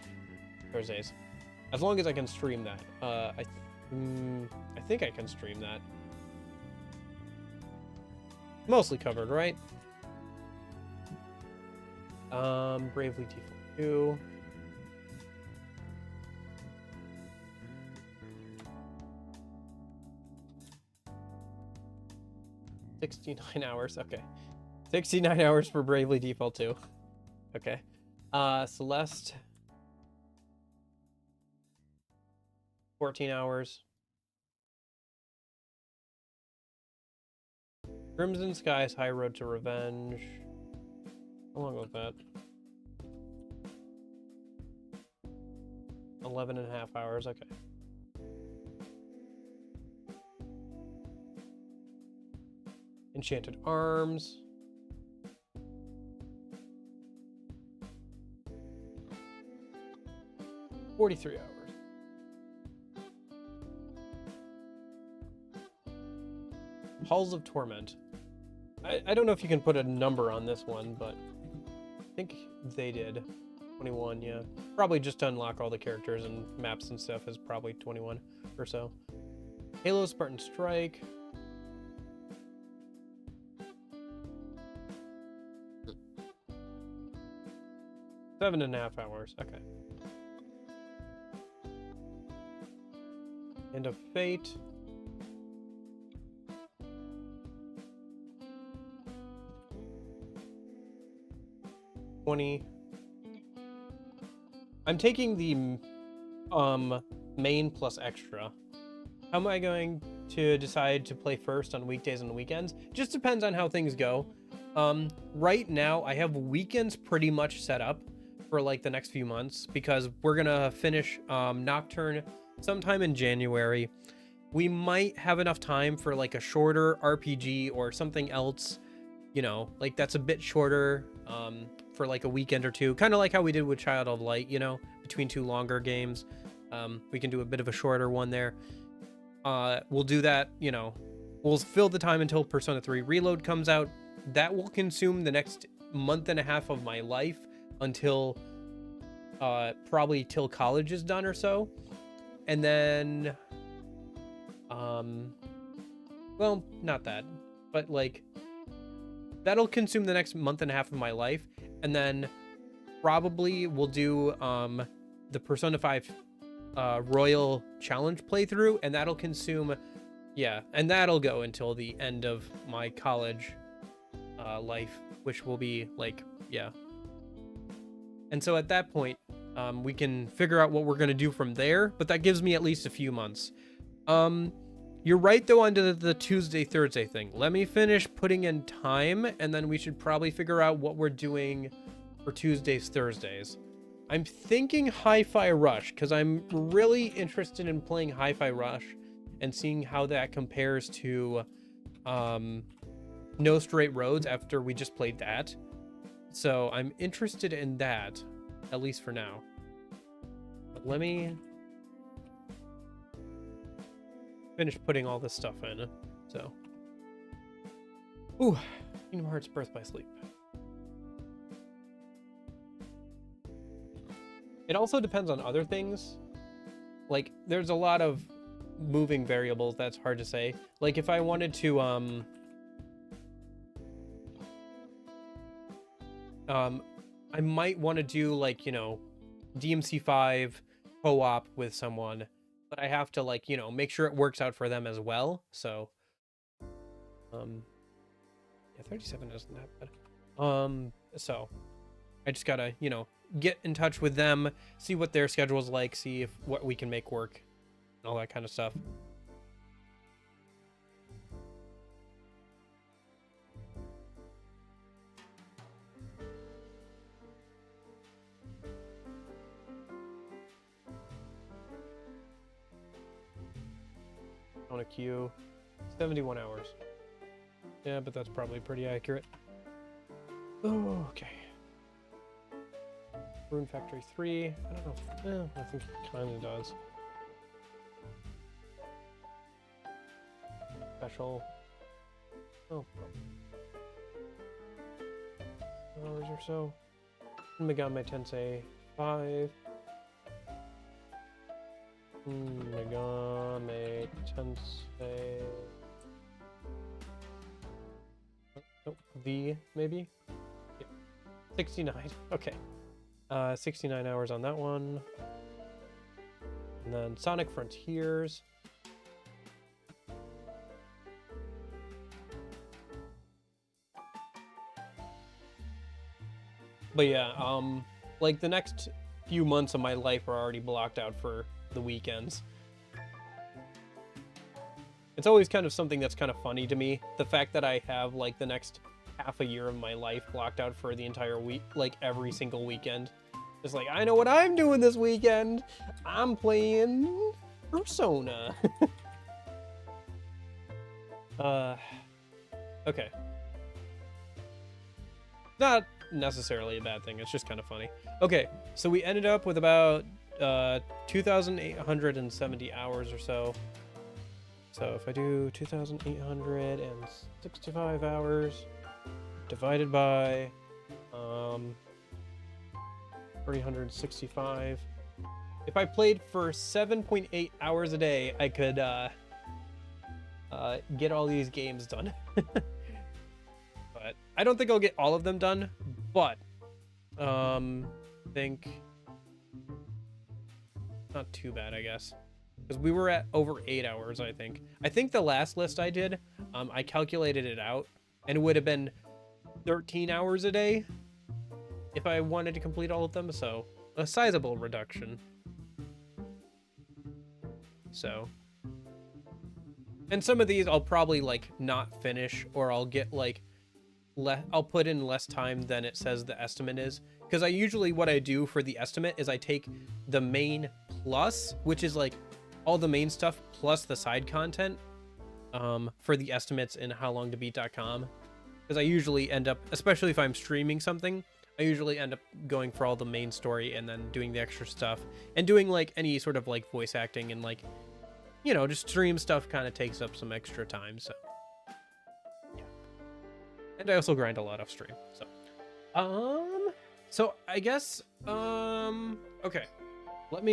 Thursdays. As long as I can stream that. I think I can stream that. Mostly covered, right? Bravely Default 2. $69 hours, okay. 69 hours for Bravely Default 2. Okay. Celeste. 14 hours. Crimson Skies, High Road to Revenge. How long was that? 11.5 hours, okay. Enchanted Arms. 43 hours. Halls of Torment. I don't know if you can put a number on this one, but I think they did. 21, yeah. Probably just to unlock all the characters and maps and stuff is probably 21 or so. Halo Spartan Strike. Seven and a half hours. Okay. End of Fate. I'm taking the main plus extra. How am I going to decide to play first on weekdays and weekends? Just depends on how things go. Right now I have weekends pretty much set up for like the next few months because we're gonna finish Nocturne sometime in January. We might have enough time for like a shorter RPG or something else, you know, like that's a bit shorter for like a weekend or two, kind of like how we did with Child of Light, you know, between two longer games. We can do a bit of a shorter one there. We'll do that, you know, we'll fill the time until Persona 3 Reload comes out. That will consume the next month and a half of my life until probably till college is done or so. And then well, not that, but like that'll consume the next month and a half of my life. And then probably we'll do the Persona 5 Royal Challenge playthrough, and that'll consume, yeah, and that'll go until the end of my college life, which will be like, yeah. And so at that point, we can figure out what we're going to do from there, but that gives me at least a few months. You're right, though, on the Tuesday, Thursday thing. Let me finish putting in time, and then we should probably figure out what we're doing for Tuesdays, Thursdays. I'm thinking Hi-Fi Rush, because I'm really interested in playing Hi-Fi Rush and seeing how that compares to No Straight Roads after we just played that. So I'm interested in that, at least for now. But let me finish putting all this stuff in. So, ooh, Kingdom Hearts Birth by Sleep. It also depends on other things. Like, there's a lot of moving variables that's hard to say. Like, if I wanted to I might want to do, like, you know, DMC5 co-op with someone, but I have to, like, you know, make sure it works out for them as well. So yeah, 37 isn't that bad. So I just gotta, you know, get in touch with them, see what their schedule's like, see if what we can make work and all that kind of stuff. On a queue, 71 hours. Yeah, but that's probably pretty accurate. Oh, okay. Rune Factory 3. I don't know. Yeah, I think it kind of does. Special. Oh. Hours or so. Megami Tensei 5. Megami Tensei. Oh, V, maybe? Yeah. 69. Okay. 69 hours on that one. And then Sonic Frontiers. But yeah, like the next few months of my life are already blocked out for the weekends. It's always kind of something that's kind of funny to me, the fact that I have like the next half a year of my life blocked out for the entire week, like every single weekend. It's like, I know what I'm doing this weekend. I'm playing Persona. Okay. Not necessarily a bad thing, it's just kind of funny. Okay, so we ended up with about 2,870 hours or so. So if I do 2,865 hours divided by 365. If I played for 7.8 hours a day, I could get all these games done. But I don't think I'll get all of them done, but think not too bad, I guess, because we were at over 8 hours. I think the last list I did, I calculated it out, and it would have been 13 hours a day if I wanted to complete all of them, so a sizable reduction. So, and some of these I'll probably like not finish, or I'll get like I'll put in less time than it says the estimate is, because I usually, what I do for the estimate is I take the main plus, which is like all the main stuff plus the side content, for the estimates in howlongtobeat.com, because I usually end up, especially if I'm streaming something, I usually end up going for all the main story and then doing the extra stuff, and doing like any sort of like voice acting and like, you know, just stream stuff kind of takes up some extra time. So yeah. And I also grind a lot off stream. So I guess okay. What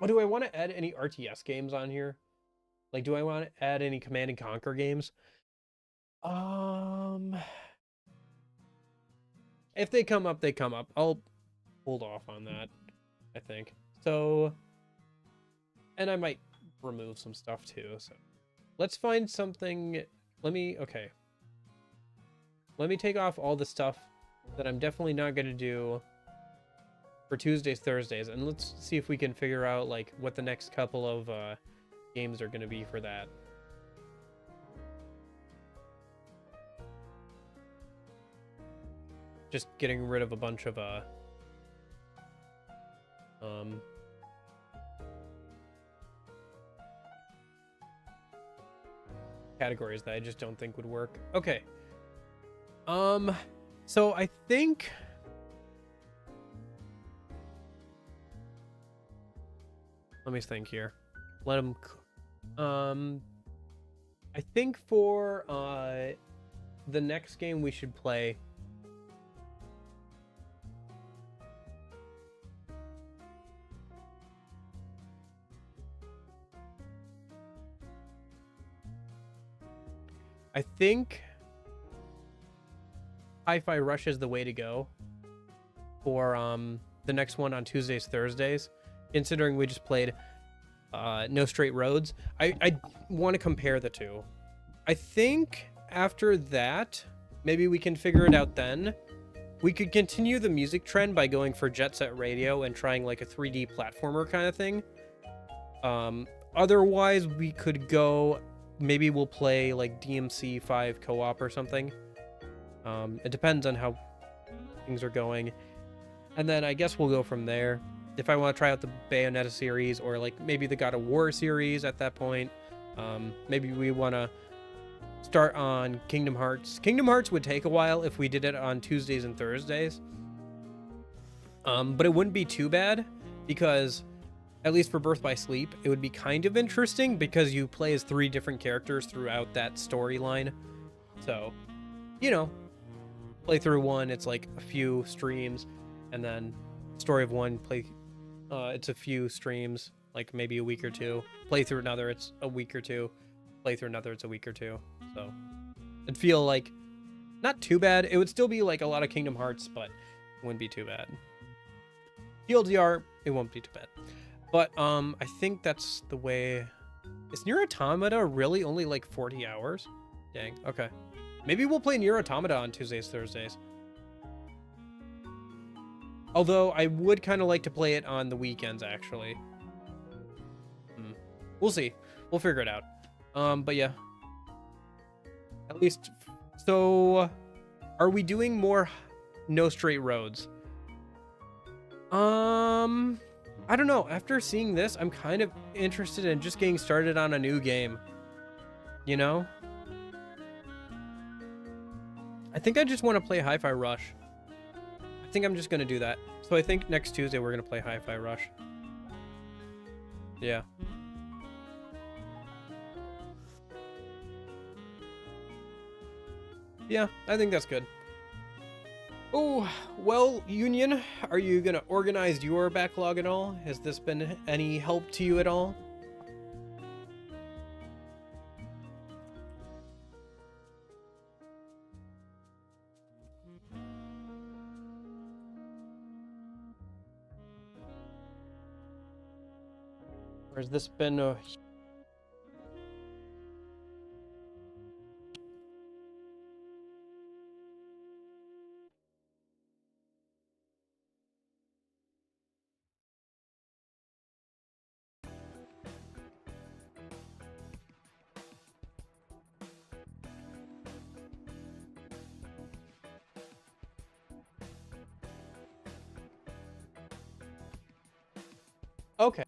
do I want to add? Any RTS games on here? Like, do I want to add any Command and Conquer games? If they come up, they come up. I'll hold off on that, I think. So, and I might remove some stuff too. So let's find something. Let me take off all the stuff that I'm definitely not going to do for Tuesdays, Thursdays, and let's see if we can figure out like what the next couple of games are going to be for that. Just getting rid of a bunch of categories that I just don't think would work. Okay. So I think let me think here. Let him I think for the next game we should play, I think Hi-Fi Rush is the way to go for the next one on Tuesdays, Thursdays, considering we just played No Straight Roads. I want to compare the two. I think after that, maybe we can figure it out then. We could continue the music trend by going for Jet Set Radio and trying like a 3D platformer kind of thing. Otherwise, we could go, maybe we'll play like DMC 5 co-op or something. It depends on how things are going. And then I guess we'll go from there. If I want to try out the Bayonetta series, or like maybe the God of War series at that point. Maybe we want to start on Kingdom Hearts. Kingdom Hearts would take a while if we did it on Tuesdays and Thursdays. But it wouldn't be too bad, because at least for Birth by Sleep, it would be kind of interesting because you play as 3 different characters throughout that storyline. So, you know, play through one, it's like a few streams, and then story of one, it's a few streams, like maybe a week or two. Play through another, it's a week or two. Play through another, it's a week or two. So it'd feel like not too bad. It would still be like a lot of Kingdom Hearts, but it wouldn't be too bad. TLDR, it won't be too bad. But I think that's the way. Is Nier Automata really only like 40 hours? Dang, okay. Maybe we'll play Nier Automata on Tuesdays, Thursdays. Although I would kind of like to play it on the weekends, actually. We'll see. We'll figure it out. But yeah. At least, so are we doing more No Straight Roads? I don't know. After seeing this, I'm kind of interested in just getting started on a new game. You know? I think I just want to play Hi-Fi Rush. I think I'm just going to do that. So I think next Tuesday we're gonna play Hi-Fi Rush. Yeah. Yeah, I think that's good. Oh, well, Union, are you gonna organize your backlog at all? Has this been any help to you at all? Or has this been a... Okay.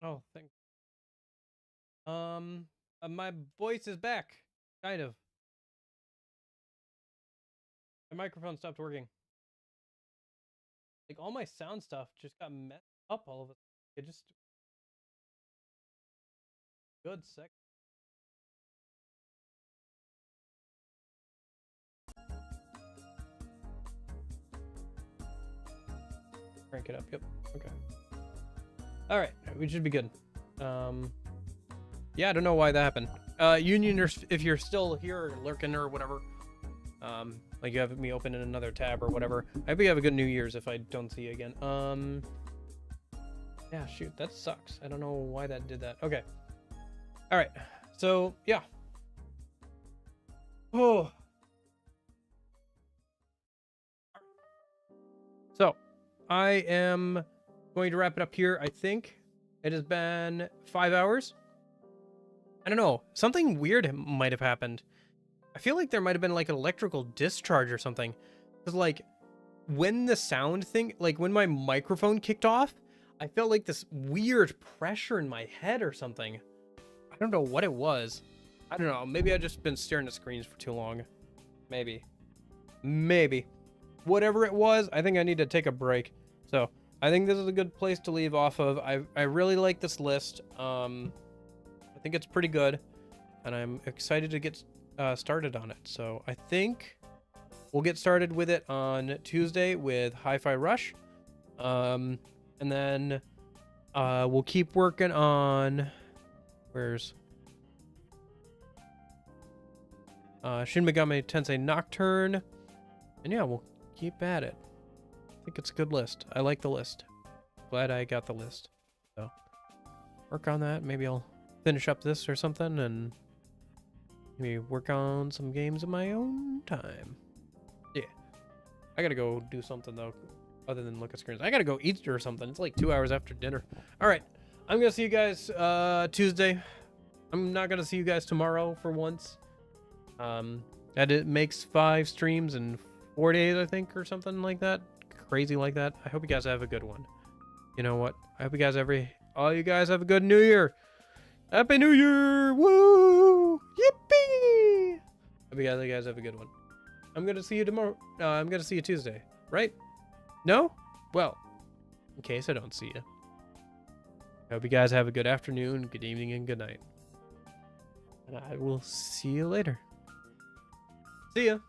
Oh, thanks. My voice is back. Kind of. My microphone stopped working. Like all my sound stuff just got messed up all of it. It just good sec. Crank it up. Yep. Okay. All right. We should be good. Yeah, I don't know why that happened. Unioners, if you're still here or lurking or whatever, like you have me open in another tab or whatever. I hope you have a good New Year's if I don't see you again. Yeah, shoot, that sucks. I don't know why that did that. Okay. All right. So, yeah. Oh. So, I am going to wrap it up here, I think. It has been 5 hours. I don't know. Something weird might have happened. I feel like there might have been like an electrical discharge or something. Because like when the sound thing, like when my microphone kicked off, I felt like this weird pressure in my head or something. I don't know what it was. I don't know. Maybe I've just been staring at screens for too long. Maybe. Whatever it was, I think I need to take a break. So I think this is a good place to leave off of. I really like this list. I think it's pretty good, and I'm excited to get started on it. So I think we'll get started with it on Tuesday with Hi-Fi Rush, and then we'll keep working on where's Shin Megami Tensei Nocturne, and yeah, we'll keep at it. I think it's a good list. I like the list. Glad I got the list. So work on that. Maybe I'll finish up this or something and maybe work on some games in my own time. Yeah. I gotta go do something though, other than look at screens. I gotta go eat or something. It's like 2 hours after dinner. All right. I'm gonna see you guys Tuesday. I'm not gonna see you guys tomorrow for once. And it makes 5 streams in 4 days, I think, or something like that. Crazy like that. I hope you guys have a good one. You know what? I hope you guys all you guys have a good New Year. Happy New Year! Woo! Yippee! Hope you guys have a good one. I'm gonna see you tomorrow. I'm gonna see you Tuesday, right? No? Well, in case I don't see you. I hope you guys have a good afternoon, good evening, and good night. And I will see you later. See ya!